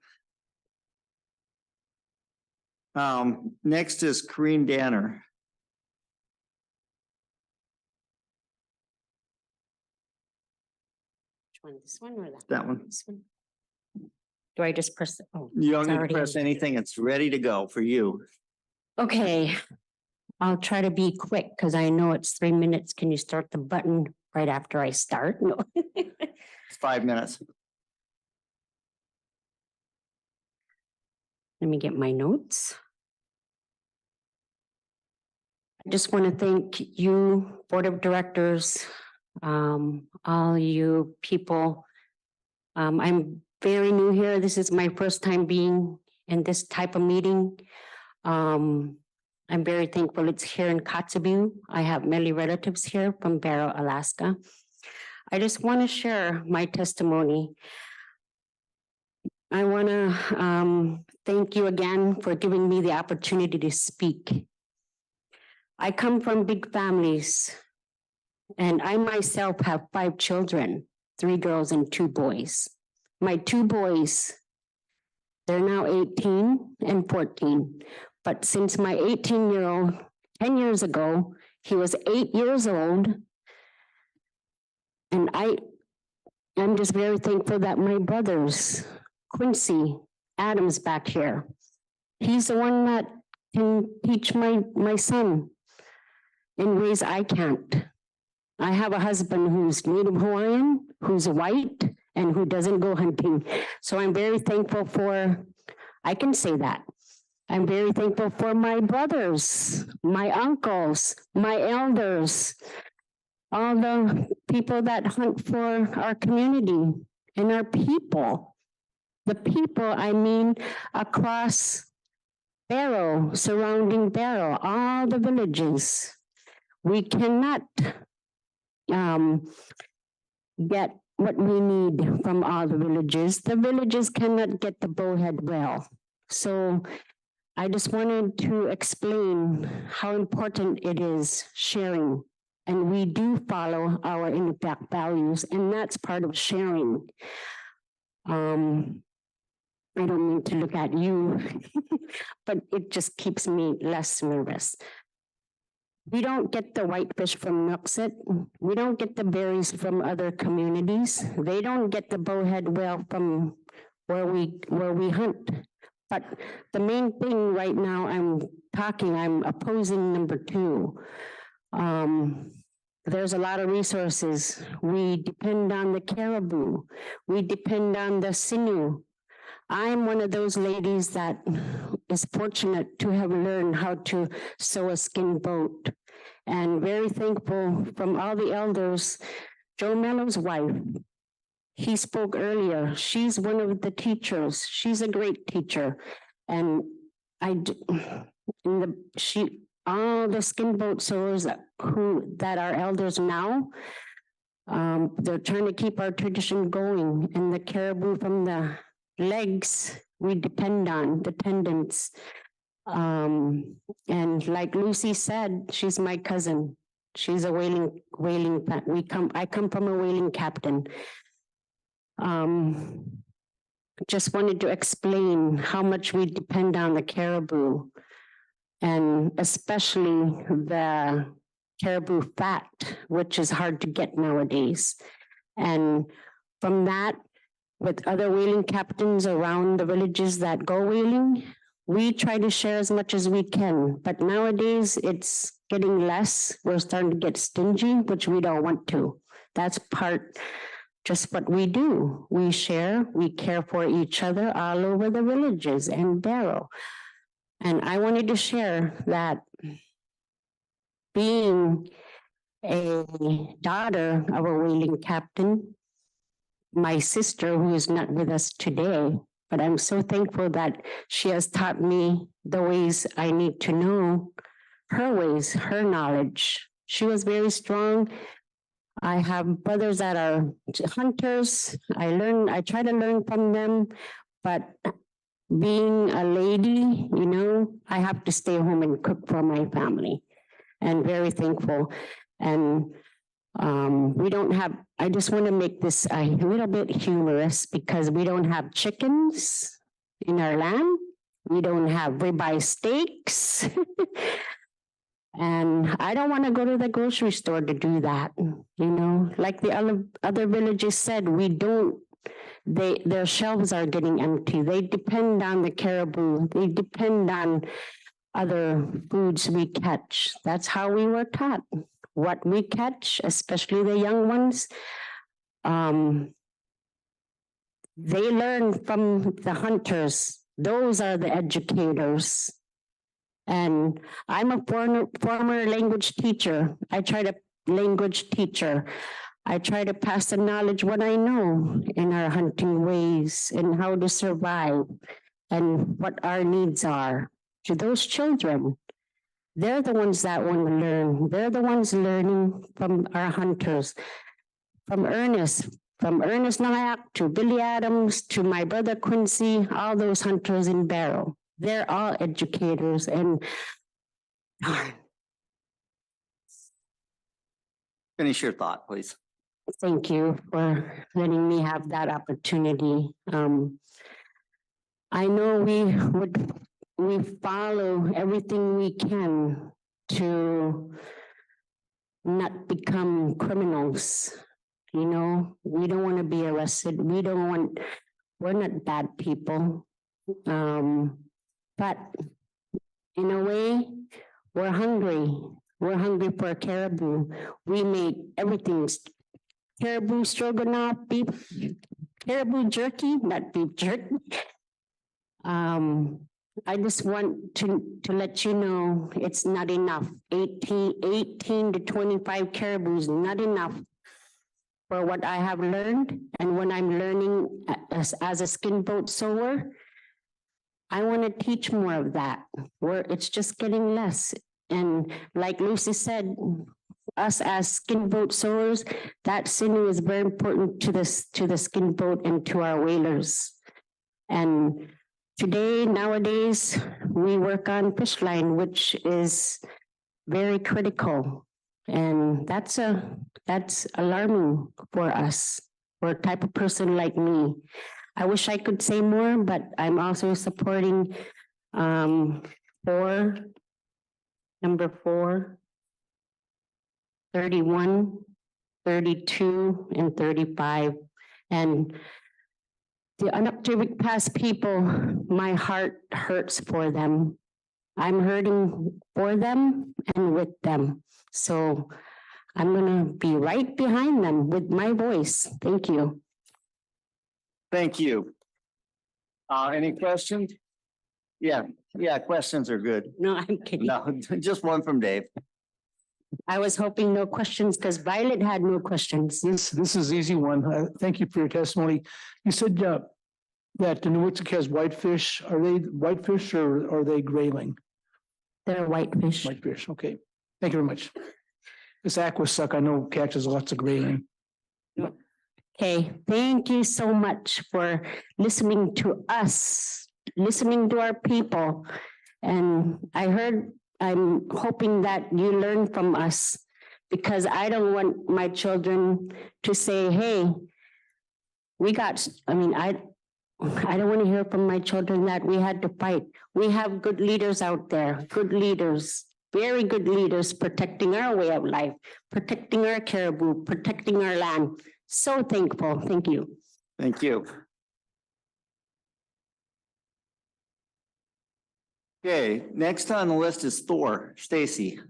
Next is Corinne Danner. This one or that? That one. This one. Do I just press? Oh, You don't it's need to already- press anything. It's ready to go for you. Okay, I'll try to be quick because I know it's 3 minutes. Can you start the button right after I start? No. It's 5 minutes. Let me get my notes. I just want to thank you, Board of Directors, all you people. I'm very new here. This is my first time being in this type of meeting. I'm very thankful it's here in Kotzebue. I have many relatives here from Barrow, Alaska. I just want to share my testimony. I want to thank you again for giving me the opportunity to speak. I come from big families, and I myself have 5 children, 3 girls and 2 boys. My 2 boys, they're now 18 and 14. But since my 18-year-old, 10 years ago, he was 8 years old. And I'm just very thankful that my brothers, Quincy Adams back here, he's the one that can teach my son in ways I can't. I have a husband who's Native Hawaiian, who's white, and who doesn't go hunting. So I'm very thankful for, I can say that. I'm very thankful for my brothers, my uncles, my elders, all the people that hunt for our community and our people. The people, I mean, across Barrow, surrounding Barrow, all the villages. We cannot get what we need from all the villages. The villages cannot get the bowhead well. So I just wanted to explain how important it is sharing. And we do follow our impact values, and that's part of sharing. I don't mean to look at you, but it just keeps me less nervous. We don't get the whitefish from Nuxit. We don't get the berries from other communities. They don't get the bowhead well from where we hunt. But the main thing right now I'm opposing number 2. there's a lot of resources. We depend on the caribou. We depend on the sinew. I'm one of those ladies that is fortunate to have learned how to sew a skin boat, and very thankful from all the elders. Joe Mello's wife, he spoke earlier. She's one of the teachers. She's a great teacher. And all the skin boat sewers that are elders now, they're trying to keep our tradition going, and the caribou from the legs, we depend on the tendons. And like Lucy said, she's my cousin. She's a whaling, I come from a whaling captain. Just wanted to explain how much we depend on the caribou, and especially the caribou fat, which is hard to get nowadays. And from that, with other whaling captains around the villages that go whaling, we try to share as much as we can. But nowadays, it's getting less. We're starting to get stingy, which we don't want to. That's just what we do. We share, we care for each other all over the villages and Barrow. And I wanted to share that being a daughter of a whaling captain, my sister, who is not with us today, but I'm so thankful that she has taught me the ways I need to know, her ways, her knowledge. She was very strong. I have brothers that are hunters. I try to learn from them, but being a lady, I have to stay home and cook for my family, and very thankful. And we don't have, I just want to make this a little bit humorous, because we don't have chickens in our land. We don't have ribeye steaks. And I don't want to go to the grocery store to do that. Like the other villages said, their shelves are getting empty. They depend on the caribou. They depend on other foods we catch. That's how we were taught. What we catch, especially the young ones, they learn from the hunters. Those are the educators. And I'm a former language teacher. I try to pass the knowledge, what I know in our hunting ways and how to survive and what our needs are to those children. They're the ones that want to learn. They're the ones learning from our hunters, from Ernest Nayak to Billy Adams to my brother Quincy, all those hunters in Barrow. They're all educators. And finish your thought, please. Thank you for letting me have that opportunity. I know we follow everything we can to not become criminals. We don't want to be arrested. We're not bad people. But in a way, we're hungry. We're hungry for caribou. We make everything caribou stroganoff, beef, caribou jerky, not beef jerky. I just want to let you know it's not enough. 18 to 25 caribou is not enough for what I have learned. And when I'm learning as a skin boat sewer, I want to teach more of that, where it's just getting less. And like Lucy said, us as skin boat sewers, that sinew is very important to the skin boat and to our whalers. And nowadays, we work on fish line, which is very critical. And that's alarming for us, for a type of person like me. I wish I could say more, but I'm also supporting number 4, 31, 32, and 35. And the Unactivic Past people, my heart hurts for them. I'm hurting for them and with them. So I'm gonna be right behind them with my voice. Thank you. Thank you. Any questions? Yeah, questions are good. No, I'm kidding. No, just one from Dave. I was hoping no questions because Violet had no questions. This is easy one. Thank you for your testimony. You said that the Newitzik has whitefish. Are they whitefish or are they grayling? They're whitefish. Whitefish, okay. Thank you very much. This aqua suck I know catches lots of grayling. Okay, thank you so much for listening to us, listening to our people. And I'm hoping that you learn from us because I don't want my children to say, hey, I don't want to hear from my children that we had to fight. We have good leaders out there, good leaders, very good leaders protecting our way of life, protecting our caribou, protecting our land. So thankful. Thank you. Thank you. Okay, next on the list is Thor, Stacy.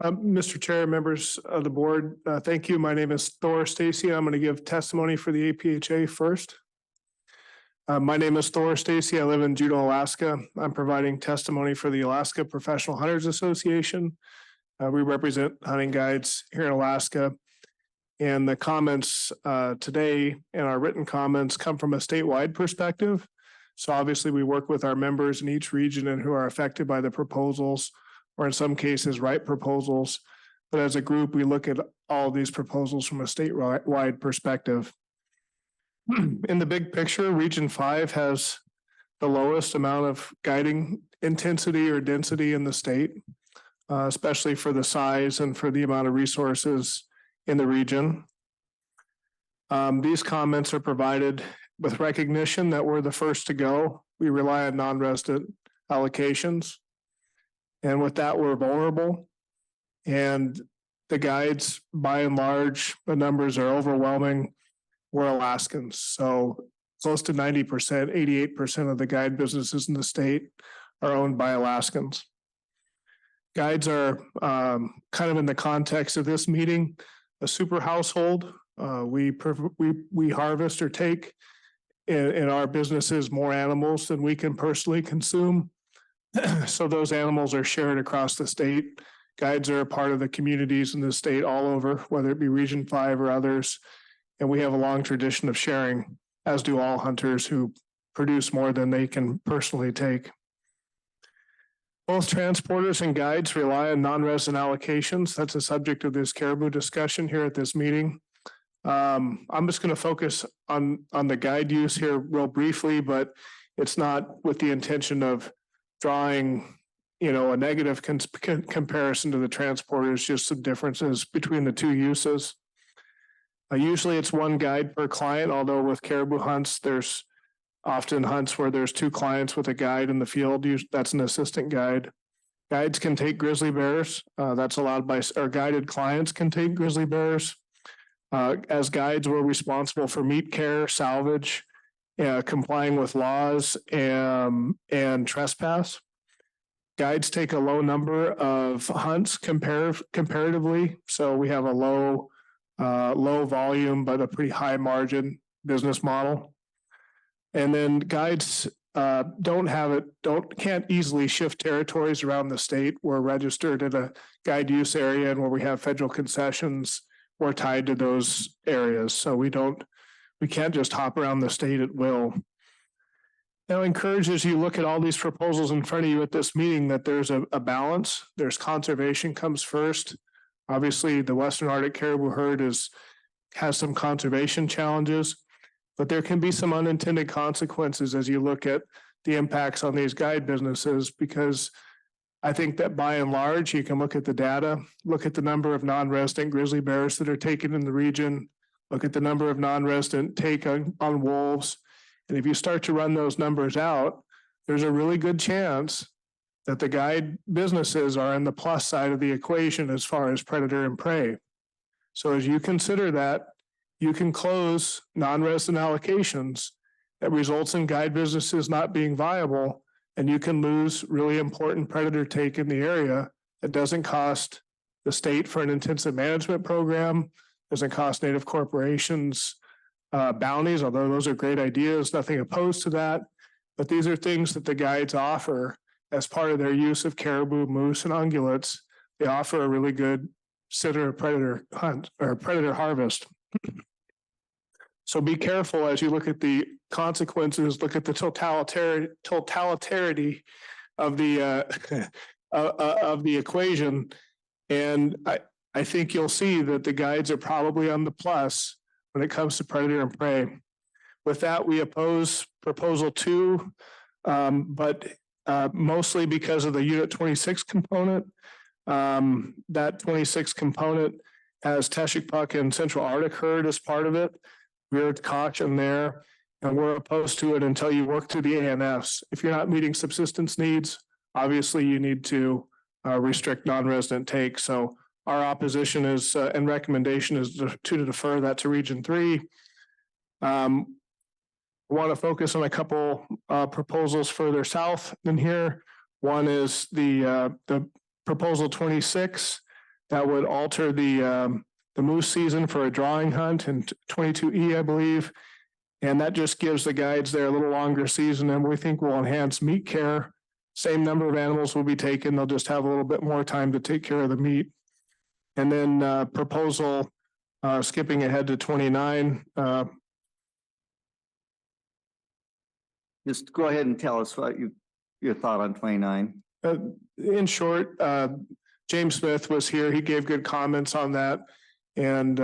Mr. Chair, members of the board, thank you. My name is Thor Stacy. I'm going to give testimony for the APHA first. My name is Thor Stacy. I live in Juneau, Alaska. I'm providing testimony for the Alaska Professional Hunters Association. We represent hunting guides here in Alaska. And the comments today and our written comments come from a statewide perspective. So obviously we work with our members in each region and who are affected by the proposals, or in some cases, write proposals. But as a group, we look at all of these proposals from a statewide perspective. In the big picture, Region 5 has the lowest amount of guiding intensity or density in the state, especially for the size and for the amount of resources in the region. These comments are provided with recognition that we're the first to go. We rely on non-resident allocations. And with that, we're vulnerable. And the guides, by and large, the numbers are overwhelming. We're Alaskans. So close to 90%, 88% of the guide businesses in the state are owned by Alaskans. Guides are kind of in the context of this meeting, a super household. We harvest or take in our businesses more animals than we can personally consume. So those animals are shared across the state. Guides are a part of the communities in the state all over, whether it be Region 5 or others. And we have a long tradition of sharing, as do all hunters who produce more than they can personally take. Both transporters and guides rely on non-resident allocations. That's the subject of this caribou discussion here at this meeting. I'm just going to focus on the guide use here real briefly, but it's not with the intention of drawing, a negative comparison to the transporters, just some differences between the two uses. Usually it's one guide per client, although with caribou hunts, there's often hunts where there's two clients with a guide in the field. That's an assistant guide. Guides can take grizzly bears. That's allowed by our guided clients can take grizzly bears. As guides, we're responsible for meat care, salvage, complying with laws and trespass. Guides take a low number of hunts comparatively. So we have a low volume, but a pretty high margin business model. And then guides can't easily shift territories around the state. We're registered in a guide use area, and where we have federal concessions, we're tied to those areas. So we can't just hop around the state at will. Now, I encourage as you look at all these proposals in front of you at this meeting that there's a balance. There's conservation comes first. Obviously, the Western Arctic caribou herd has some conservation challenges, but there can be some unintended consequences as you look at the impacts on these guide businesses, because I think that by and large, you can look at the data, look at the number of non-resident grizzly bears that are taken in the region, look at the number of non-resident take on wolves. And if you start to run those numbers out, there's a really good chance that the guide businesses are on the plus side of the equation as far as predator and prey. So as you consider that, you can close non-resident allocations that results in guide businesses not being viable, and you can lose really important predator take in the area. It doesn't cost the state for an intensive management program, doesn't cost native corporations bounties, although those are great ideas, nothing opposed to that. But these are things that the guides offer as part of their use of caribou, moose, and ungulates. They offer a really good center predator hunt or predator harvest. So be careful as you look at the consequences, look at the totalitarity of the of the equation. And I think you'll see that the guides are probably on the plus when it comes to predator and prey. With that, we oppose proposal 2, but mostly because of the Unit 26 component. That 26 component has Teshikpuk and Central Arctic herd as part of it. We're caution there, and we're opposed to it until you work through the ANFs. If you're not meeting subsistence needs, obviously you need to restrict non-resident take. So our opposition is and recommendation is to defer that to Region 3. I want to focus on a couple proposals further south than here. One is the proposal 26 that would alter the moose season for a drawing hunt in 22E, I believe. And that just gives the guides there a little longer season, and we think will enhance meat care. Same number of animals will be taken. They'll just have a little bit more time to take care of the meat. And then proposal skipping ahead to 29. Just go ahead and tell us what your thought on 29. In short, James Smith was here. He gave good comments on that. And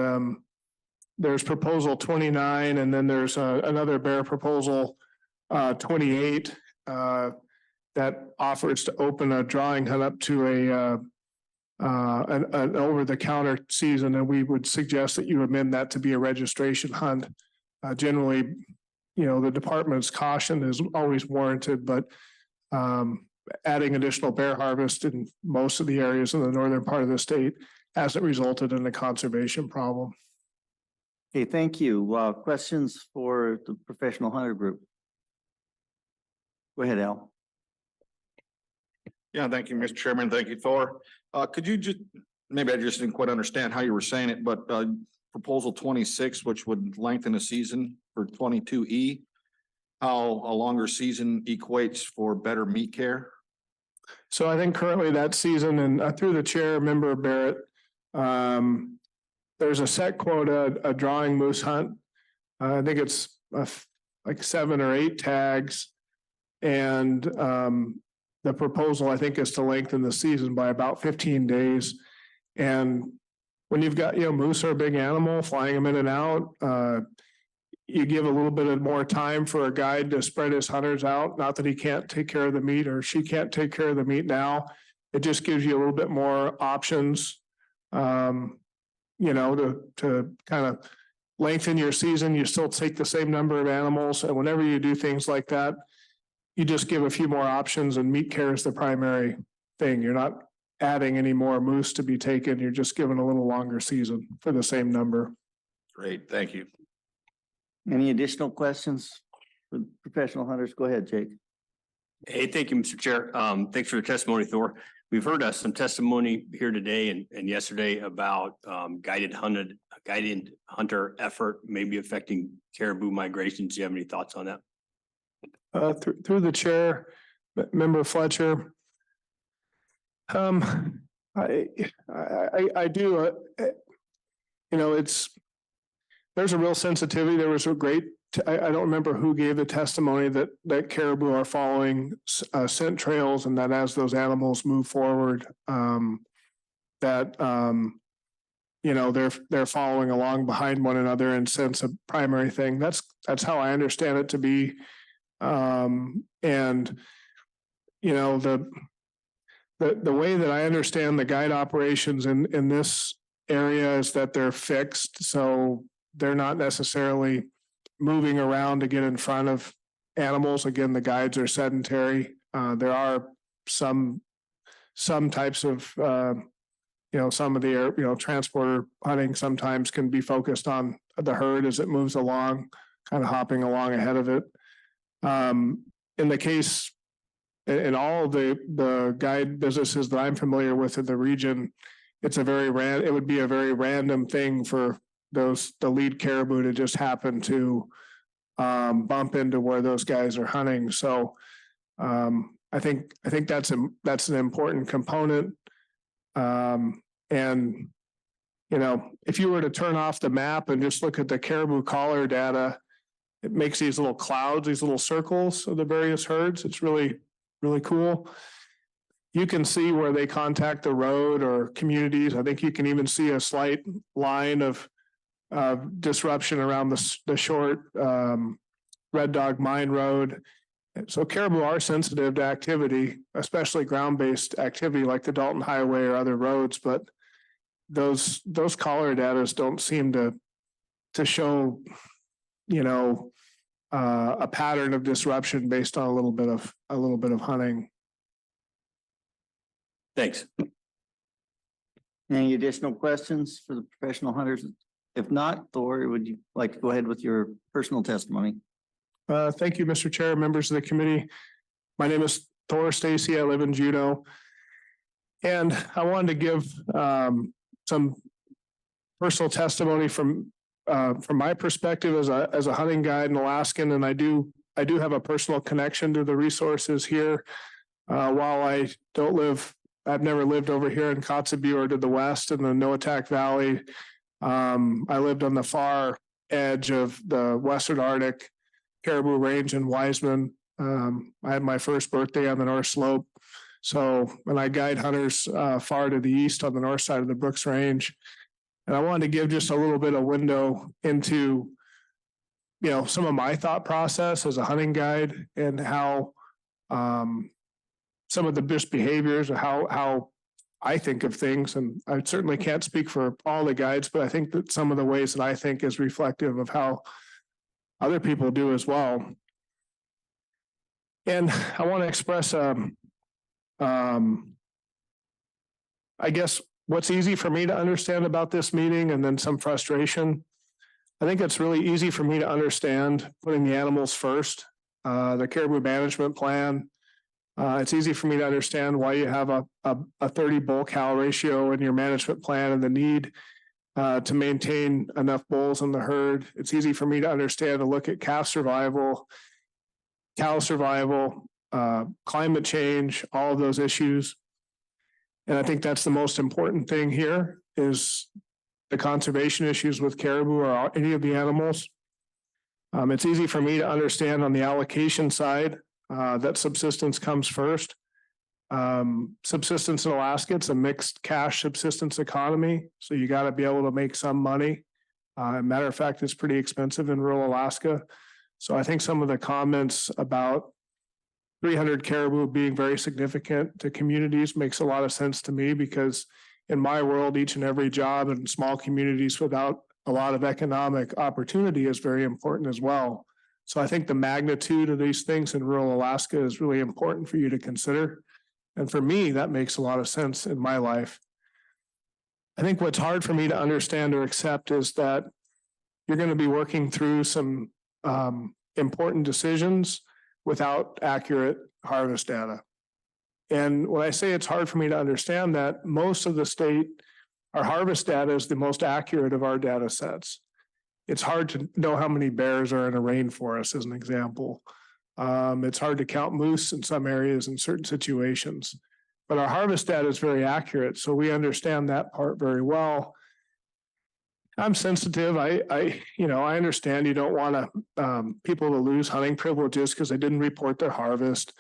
there's proposal 29, and then there's another bear proposal 28 that offers to open a drawing hunt up to an over-the-counter season, and we would suggest that you amend that to be a registration hunt. Generally, you know, the department's caution is always warranted, but adding additional bear harvest in most of the areas in the northern part of the state hasn't resulted in a conservation problem. Okay, thank you. Questions for the professional hunter group? Go ahead, Al. Yeah, thank you, Mr. Chairman. Thank you, Thor. Could you just, maybe I just didn't quite understand how you were saying it, but proposal 26, which would lengthen the season for 22E, how a longer season equates for better meat care? So I think currently that season, and through the chair, Member Barrett, there's a set quota, a drawing moose hunt. I think it's like 7 or 8 tags. And the proposal, I think, is to lengthen the season by about 15 days. And when you've got, you know, moose are a big animal, flying them in and out, you give a little bit of more time for a guide to spread his hunters out. Not that he can't take care of the meat or she can't take care of the meat now. It just gives you a little bit more options, you know, to kind of lengthen your season. You still take the same number of animals. And whenever you do things like that, you just give a few more options, and meat care is the primary thing. You're not adding any more moose to be taken. You're just giving a little longer season for the same number. Great, thank you. Any additional questions for professional hunters? Go ahead, Jake. Hey, thank you, Mr. Chair. Thanks for the testimony, Thor. We've heard some testimony here today and yesterday about guided hunter effort maybe affecting caribou migrations. Do you have any thoughts on that? Through the chair, Member Fletcher. I do, you know, there's a real sensitivity. There was a great, I don't remember who gave the testimony that caribou are following scent trails, and that as those animals move forward, that you know, they're following along behind one another, and scent's a primary thing. That's how I understand it to be. And you know, the way that I understand the guide operations in this area is that they're fixed, so they're not necessarily moving around to get in front of animals. Again, the guides are sedentary. There are some types of you know, some of the transporter hunting sometimes can be focused on the herd as it moves along, kind of hopping along ahead of it. In the case, in all the guide businesses that I'm familiar with in the region, it would be a very random thing for the lead caribou to just happen to bump into where those guys are hunting. So I think that's an important component. And if you were to turn off the map and just look at the caribou collar data, it makes these little clouds, these little circles of the various herds. It's really, really cool. You can see where they contact the road or communities. I think you can even see a slight line of disruption around the short Red Dog Mine Road. So caribou are sensitive to activity, especially ground-based activity like the Dalton Highway or other roads, but those collar data don't seem to show, a pattern of disruption based on a little bit of hunting. Thanks. Any additional questions for the professional hunters? If not, Thor, would you like to go ahead with your personal testimony? Thank you, Mr. Chair, members of the committee. My name is Thor Stacy. I live in Juneau. And I wanted to give some personal testimony from my perspective as a hunting guide in Alaskan. And I do have a personal connection to the resources here. While I've never lived over here in Kotzebue or to the west in the Noatak Valley. I lived on the far edge of the Western Arctic Caribou Range in Wiseman. I had my first birthday on the North Slope. And I guide hunters far to the east on the north side of the Brooks Range. And I wanted to give just a little bit of window into, some of my thought process as a hunting guide and how some of the best behaviors or how I think of things. And I certainly can't speak for all the guides, but I think that some of the ways that I think is reflective of how other people do as well. And I want to express, I guess, what's easy for me to understand about this meeting and then some frustration. I think it's really easy for me to understand putting the animals first, the caribou management plan. It's easy for me to understand why you have a 30 bull cow ratio in your management plan and the need to maintain enough bulls in the herd. It's easy for me to understand to look at calf survival, cow survival, climate change, all of those issues. And I think that's the most important thing here is the conservation issues with caribou or any of the animals. It's easy for me to understand on the allocation side that subsistence comes first. Subsistence in Alaska, it's a mixed cash subsistence economy. So you got to be able to make some money. Matter of fact, it's pretty expensive in rural Alaska. So I think some of the comments about 300 caribou being very significant to communities makes a lot of sense to me because in my world, each and every job in small communities without a lot of economic opportunity is very important as well. So I think the magnitude of these things in rural Alaska is really important for you to consider. And for me, that makes a lot of sense in my life. I think what's hard for me to understand or accept is that you're going to be working through some important decisions without accurate harvest data. And when I say it's hard for me to understand that, most of the state, our harvest data is the most accurate of our data sets. It's hard to know how many bears are in a rainforest, as an example. It's hard to count moose in some areas in certain situations, but our harvest data is very accurate. So we understand that part very well. I'm sensitive. I understand you don't want people to lose hunting privileges because they didn't report their harvest.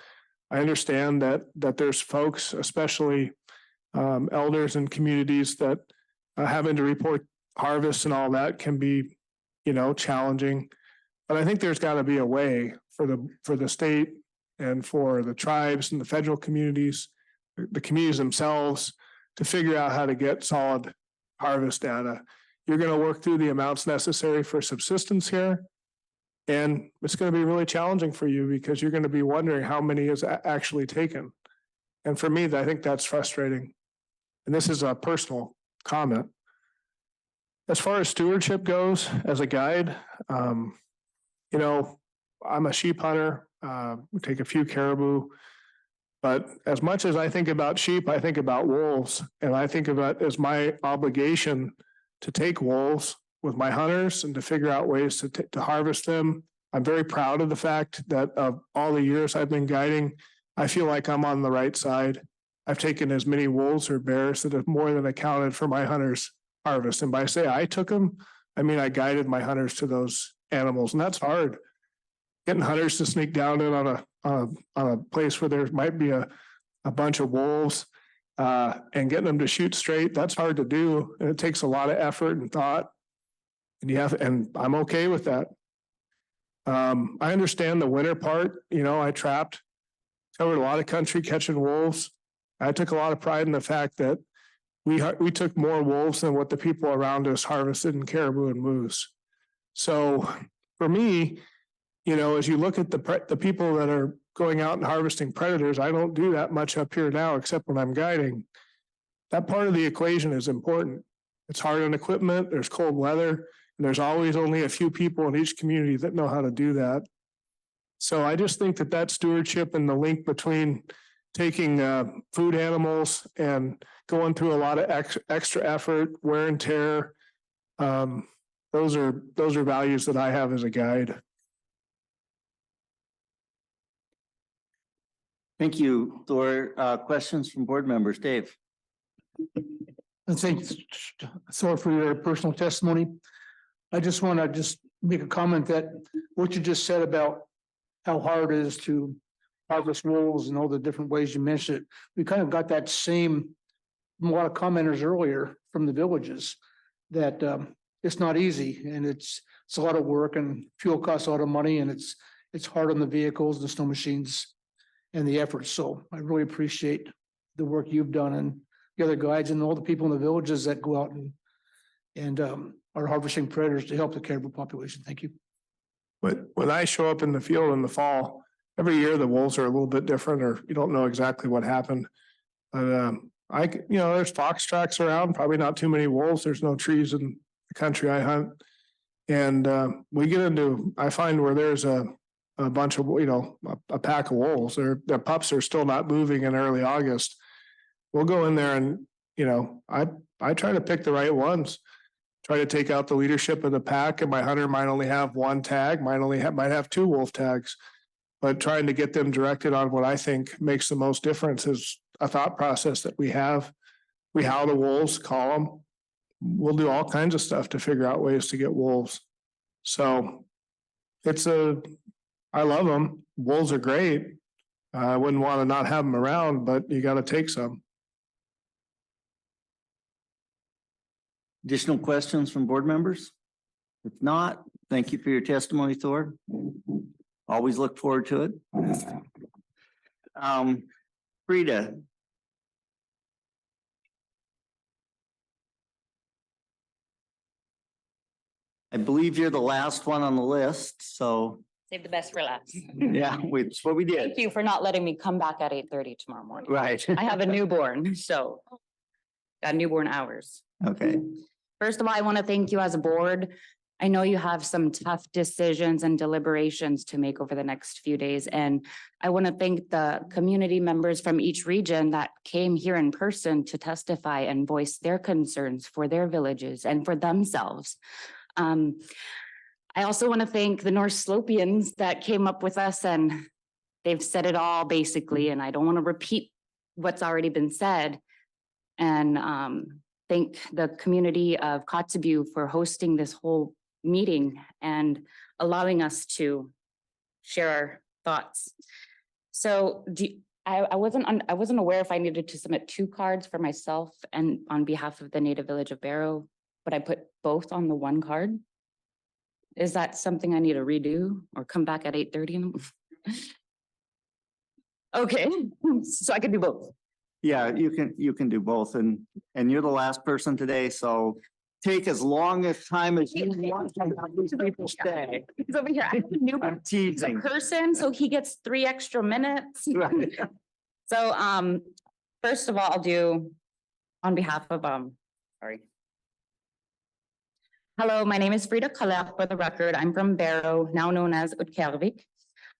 I understand that there's folks, especially elders in communities that having to report harvest and all that can be, challenging. But I think there's got to be a way for the state and for the tribes and the federal communities, the communities themselves, to figure out how to get solid harvest data. You're going to work through the amounts necessary for subsistence here. And it's going to be really challenging for you because you're going to be wondering how many is actually taken. And for me, I think that's frustrating. And this is a personal comment. As far as stewardship goes, as a guide, you know, I'm a sheep hunter, we take a few caribou. But as much as I think about sheep, I think about wolves, and I think of it as my obligation to take wolves with my hunters and to figure out ways to harvest them. I'm very proud of the fact that of all the years I've been guiding, I feel like I'm on the right side. I've taken as many wolves or bears that have more than accounted for my hunters' harvest. And by say I took them, I mean I guided my hunters to those animals, and that's hard. Getting hunters to sneak down in on a place where there might be a bunch of wolves and getting them to shoot straight, that's hard to do. And it takes a lot of effort and thought. And I'm okay with that. I understand the winter part. You know, I covered a lot of country catching wolves. I took a lot of pride in the fact that we took more wolves than what the people around us harvested in caribou and moose. So for me, you know, as you look at the people that are going out and harvesting predators, I don't do that much up here now, except when I'm guiding. That part of the equation is important. It's hard on equipment, there's cold weather, and there's always only a few people in each community that know how to do that. So I just think that stewardship and the link between taking food animals and going through a lot of extra effort, wear and tear, those are values that I have as a guide. Thank you. Thor, questions from board members? Dave? And thanks, Thor, for your personal testimony. I just want to make a comment that what you just said about how hard it is to harvest wolves and all the different ways you mentioned it. We kind of got that same from a lot of commenters earlier from the villages that it's not easy and it's a lot of work and fuel costs a lot of money and it's hard on the vehicles, the snow machines and the effort. So I really appreciate the work you've done and the other guides and all the people in the villages that go out and are harvesting predators to help the caribou population. Thank you. But when I show up in the field in the fall, every year the wolves are a little bit different, or you don't know exactly what happened. But there's fox tracks around, probably not too many wolves. There's no trees in the country I hunt. And I find where there's a bunch of, a pack of wolves, their pups are still not moving in early August. We'll go in there and, I try to pick the right ones, try to take out the leadership of the pack, and my hunter might only have one tag, might have two wolf tags, but trying to get them directed on what I think makes the most difference is a thought process that we have. We howl the wolves, call them. We'll do all kinds of stuff to figure out ways to get wolves. So I love them. Wolves are great. I wouldn't want to not have them around, but you got to take some. Additional questions from board members? If not, thank you for your testimony, Thor. Always look forward to it. Frida. I believe you're the last one on the list, so. Save the best for last. Yeah, it's what we did. Thank you for not letting me come back at 8:30 tomorrow morning. Right. I have a newborn, so got newborn hours. Okay. First of all, I want to thank you as a board. I know you have some tough decisions and deliberations to make over the next few days. And I want to thank the community members from each region that came here in person to testify and voice their concerns for their villages and for themselves. I also want to thank the North Slopians that came up with us, and they've said it all basically, and I don't want to repeat what's already been said. And thank the community of Kotzebue for hosting this whole meeting and allowing us to share our thoughts. So I wasn't aware if I needed to submit 2 cards for myself and on behalf of the Native Village of Barrow, but I put both on the 1 card. Is that something I need to redo or come back at 8:30? Okay, so I can do both. Yeah, you can do both, and you're the last person today, so take as long as time as you want to have these people stay. He's over here. I have a new I'm teasing. person, so he gets 3 extra minutes. Right. So first of all, I'll do on behalf of sorry. Hello, my name is Frida Kalef for the record. I'm from Barrow, now known as Utkervik.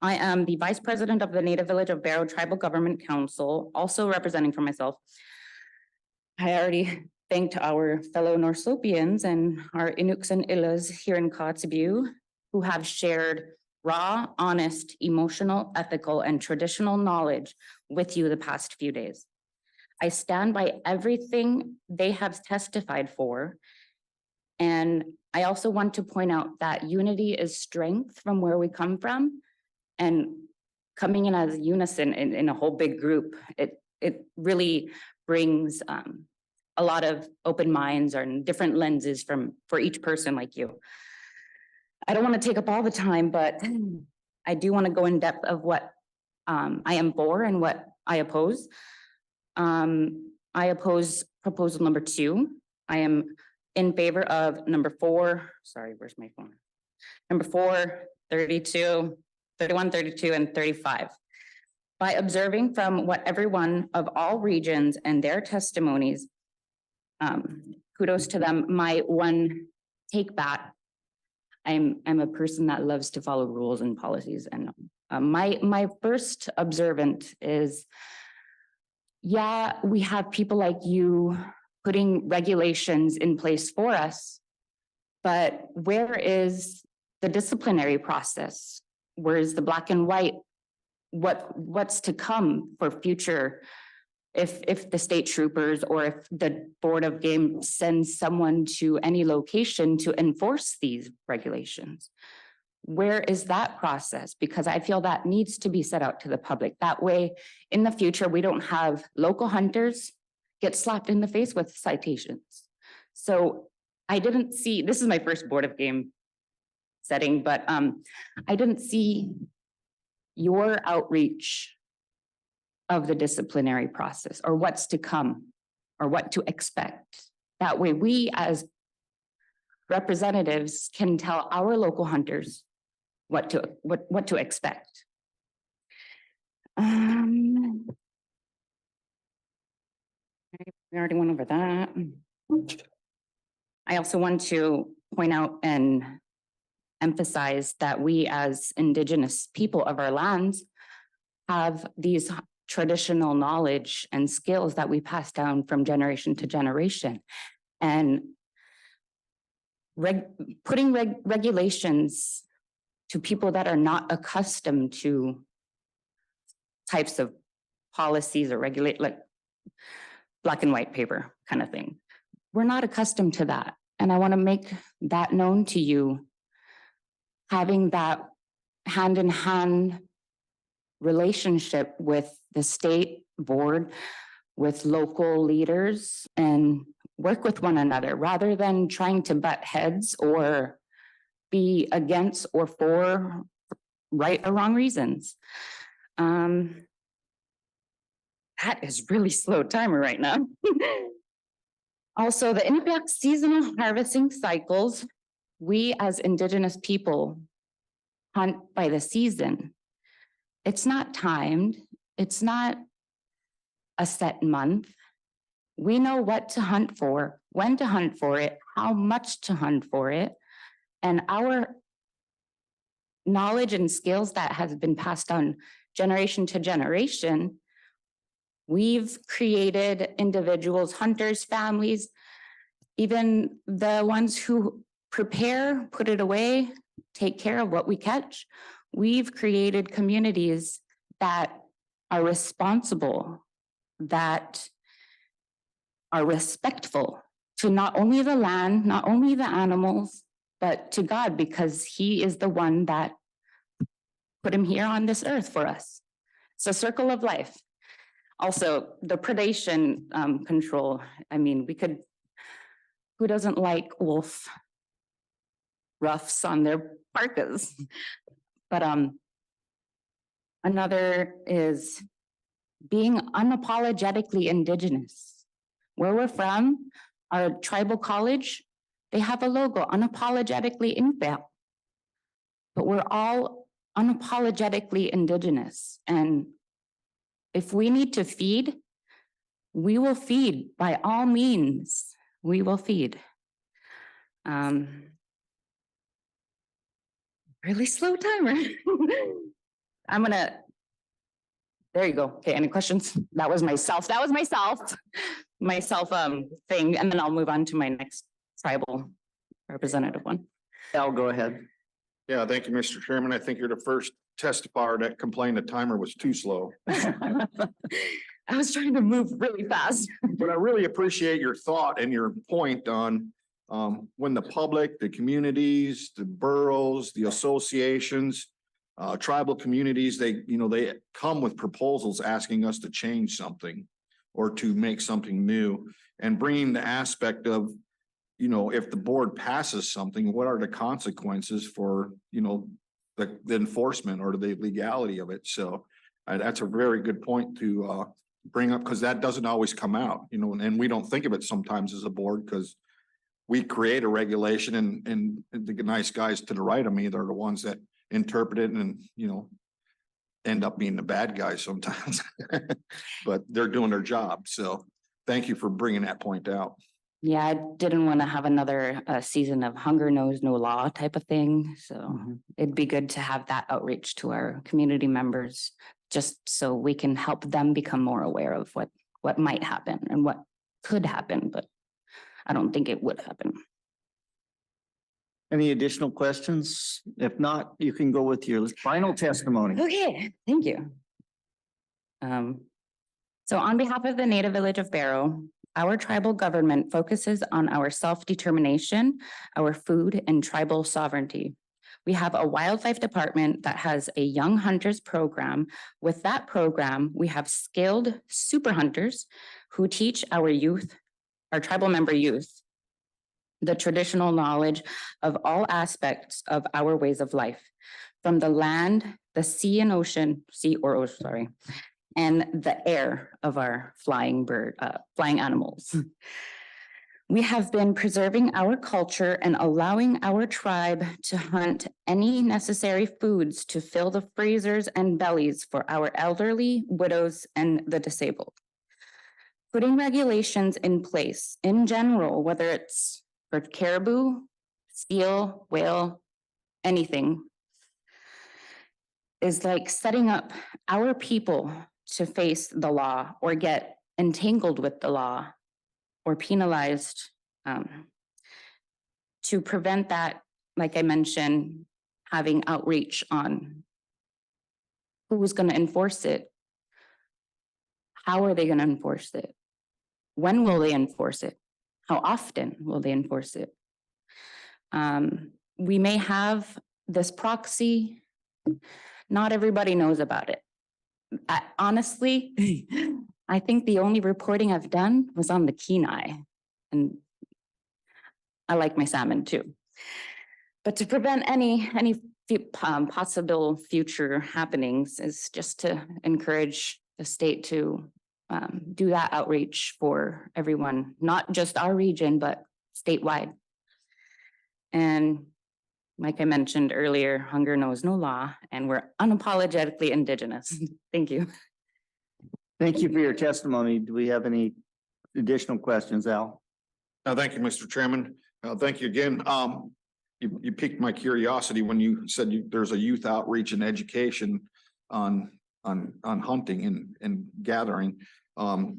I am the Vice President of the Native Village of Barrow Tribal Government Council, also representing for myself. I already thanked our fellow North Slopians and our Inuks and Illas here in Kotzebue who have shared raw, honest, emotional, ethical, and traditional knowledge with you the past few days. I stand by everything they have testified for. And I also want to point out that unity is strength from where we come from, and coming in as unison in a whole big group, it really brings a lot of open minds and different lenses for each person like you. I don't want to take up all the time, but I do want to go in depth of what I am for and what I oppose. I oppose proposal number 2. I am in favor of number 4. Sorry, where's my phone? Number 4, 32, 31, 32, and 35. By observing from what everyone of all regions and their testimonies, kudos to them. My one take back, I'm a person that loves to follow rules and policies, and my first observant is, yeah, we have people like you putting regulations in place for us, but where is the disciplinary process? Where is the black and white? What's to come for future? If the state troopers or if the Board of Game sends someone to any location to enforce these regulations, where is that process? Because I feel that needs to be set out to the public. That way, in the future, we don't have local hunters get slapped in the face with citations. So I didn't see, this is my first Board of Game setting, but I didn't see your outreach of the disciplinary process or what's to come or what to expect. That way we as representatives can tell our local hunters what to expect. We already went over that. I also want to point out and emphasize that we as Indigenous people of our lands have these traditional knowledge and skills that we pass down from generation to generation. And putting regulations to people that are not accustomed to types of policies or regulate, like black and white paper kind of thing. We're not accustomed to that. And I want to make that known to you, having that hand in hand relationship with the state board, with local leaders, and work with one another rather than trying to butt heads or be against or for right or wrong reasons. That is really slow timer right now. Also, the Inupiaq seasonal harvesting cycles, we as Indigenous people hunt by the season. It's not timed. It's not a set month. We know what to hunt for, when to hunt for it, how much to hunt for it. And our knowledge and skills that has been passed on generation to generation, we've created individuals, hunters, families, even the ones who prepare, put it away, take care of what we catch. We've created communities that are responsible, that are respectful to not only the land, not only the animals, but to God, because He is the one that put him here on this earth for us. It's a circle of life. Also, the predation control. I mean, who doesn't like wolf ruffs on their parkas? But another is being unapologetically Indigenous. Where we're from, our tribal college, they have a logo, unapologetically Inupiaq. But we're all unapologetically Indigenous. And if we need to feed, we will feed. By all means, we will feed. Really slow timer. I'm gonna. There you go. Okay, any questions? That was myself. Myself thing, and then I'll move on to my next tribal representative one. Al, go ahead. Yeah, thank you, Mr. Chairman. I think you're the first testifier that complained the timer was too slow. I was trying to move really fast. But I really appreciate your thought and your point on when the public, the communities, the boroughs, the associations, tribal communities, they come with proposals asking us to change something or to make something new, and bringing the aspect of, if the board passes something, what are the consequences for, the enforcement or the legality of it? So that's a very good point to bring up, because that doesn't always come out, and we don't think of it sometimes as a board, because we create a regulation and the nice guys to the right of me, they're the ones that interpret it and, end up being the bad guys sometimes. But they're doing their job. So thank you for bringing that point out. Yeah, I didn't want to have another season of hunger knows no law type of thing. So it'd be good to have that outreach to our community members, just so we can help them become more aware of what might happen and what could happen, but I don't think it would happen. Any additional questions? If not, you can go with your final testimony. Okay, thank you. So on behalf of the Native Village of Barrow, our tribal government focuses on our self-determination, our food, and tribal sovereignty. We have a wildlife department that has a young hunters program. With that program, we have skilled super hunters who teach our youth, our tribal member youth, the traditional knowledge of all aspects of our ways of life, from the land, the sea and ocean, and the air of our flying animals. We have been preserving our culture and allowing our tribe to hunt any necessary foods to fill the freezers and bellies for our elderly, widows, and the disabled. Putting regulations in place in general, whether it's for caribou, seal, whale, anything, is like setting up our people to face the law or get entangled with the law or penalized, to prevent that, like I mentioned, having outreach on who's going to enforce it, how are they going to enforce it, when will they enforce it, how often will they enforce it. We may have this proxy, not everybody knows about it. Honestly, I think the only reporting I've done was on the Kenai, and I like my salmon too. But to prevent any possible future happenings is just to encourage the state to do that outreach for everyone, not just our region, but statewide. And like I mentioned earlier, hunger knows no law, and we're unapologetically Indigenous. Thank you. Thank you for your testimony. Do we have any additional questions, Al? Thank you, Mr. Chairman. Thank you again. You piqued my curiosity when you said there's a youth outreach and education on hunting and gathering.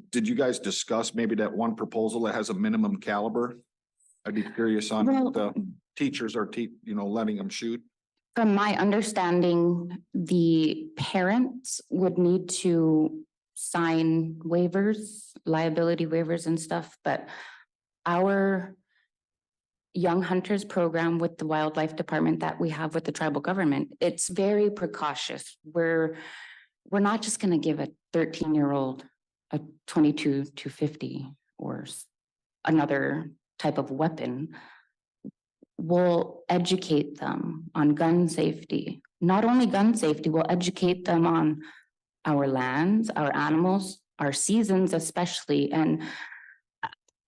Did you guys discuss maybe that one proposal that has a minimum caliber? I'd be curious on the teachers are letting them shoot. From my understanding, the parents would need to sign waivers, liability waivers and stuff, but our young hunters program with the wildlife department that we have with the tribal government, it's very precautious. We're not just going to give a 13-year-old a 22-50 or another type of weapon. We'll educate them on gun safety. Not only gun safety, we'll educate them on our lands, our animals, our seasons especially. And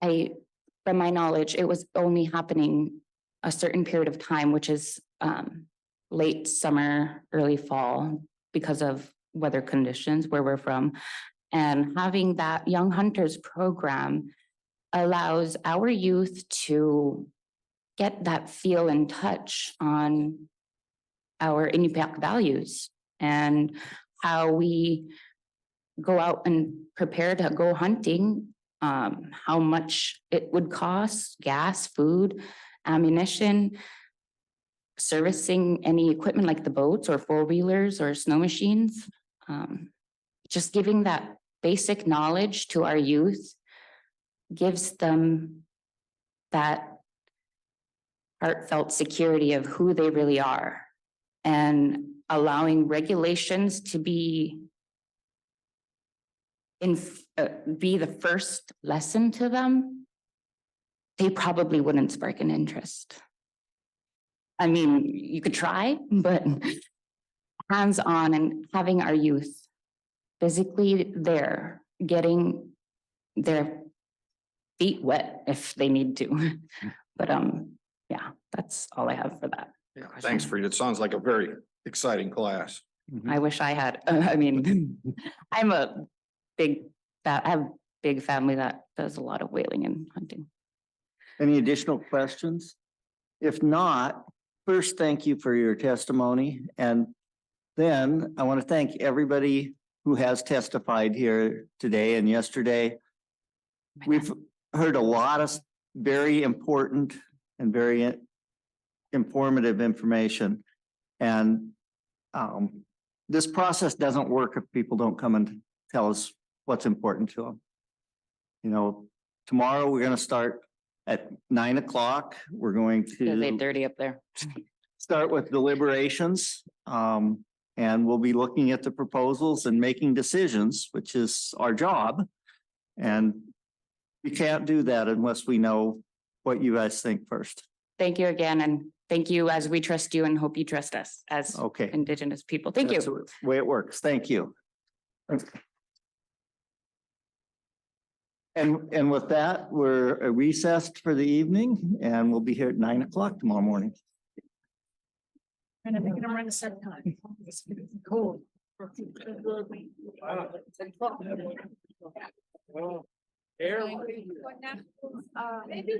from my knowledge, it was only happening a certain period of time, which is late summer, early fall, because of weather conditions where we're from. And having that young hunters program allows our youth to get that feel and touch on our Inupiaq values and how we go out and prepare to go hunting, how much it would cost, gas, food, ammunition, servicing any equipment like the boats or four-wheelers or snow machines. Just giving that basic knowledge to our youth gives them that heartfelt security of who they really are, and allowing regulations to be be the first lesson to them, they probably wouldn't spark an interest. I mean, you could try, but hands-on and having our youth physically there, getting their feet wet if they need to. But yeah, that's all I have for that. Thanks, Frida. It sounds like a very exciting class. I wish I had, I mean, I'm a I have a big family that does a lot of whaling and hunting. Any additional questions? If not, first, thank you for your testimony. And then I want to thank everybody who has testified here today and yesterday. We've heard a lot of very important and very informative information. And this process doesn't work if people don't come and tell us what's important to them. You know, tomorrow we're going to start at 9 o'clock. We're going It's to 8:30 up there. start with deliberations. And we'll be looking at the proposals and making decisions, which is our job. And we can't do that unless we know what you guys think first. Thank you again, and thank you as we trust you and hope you trust us as Okay. Indigenous people. Thank That's you. the way it works. Thank you. And with that, we're recessed for the evening and we'll be here at 9 o'clock tomorrow morning. And I'm making them run a second time. It's cold. Maybe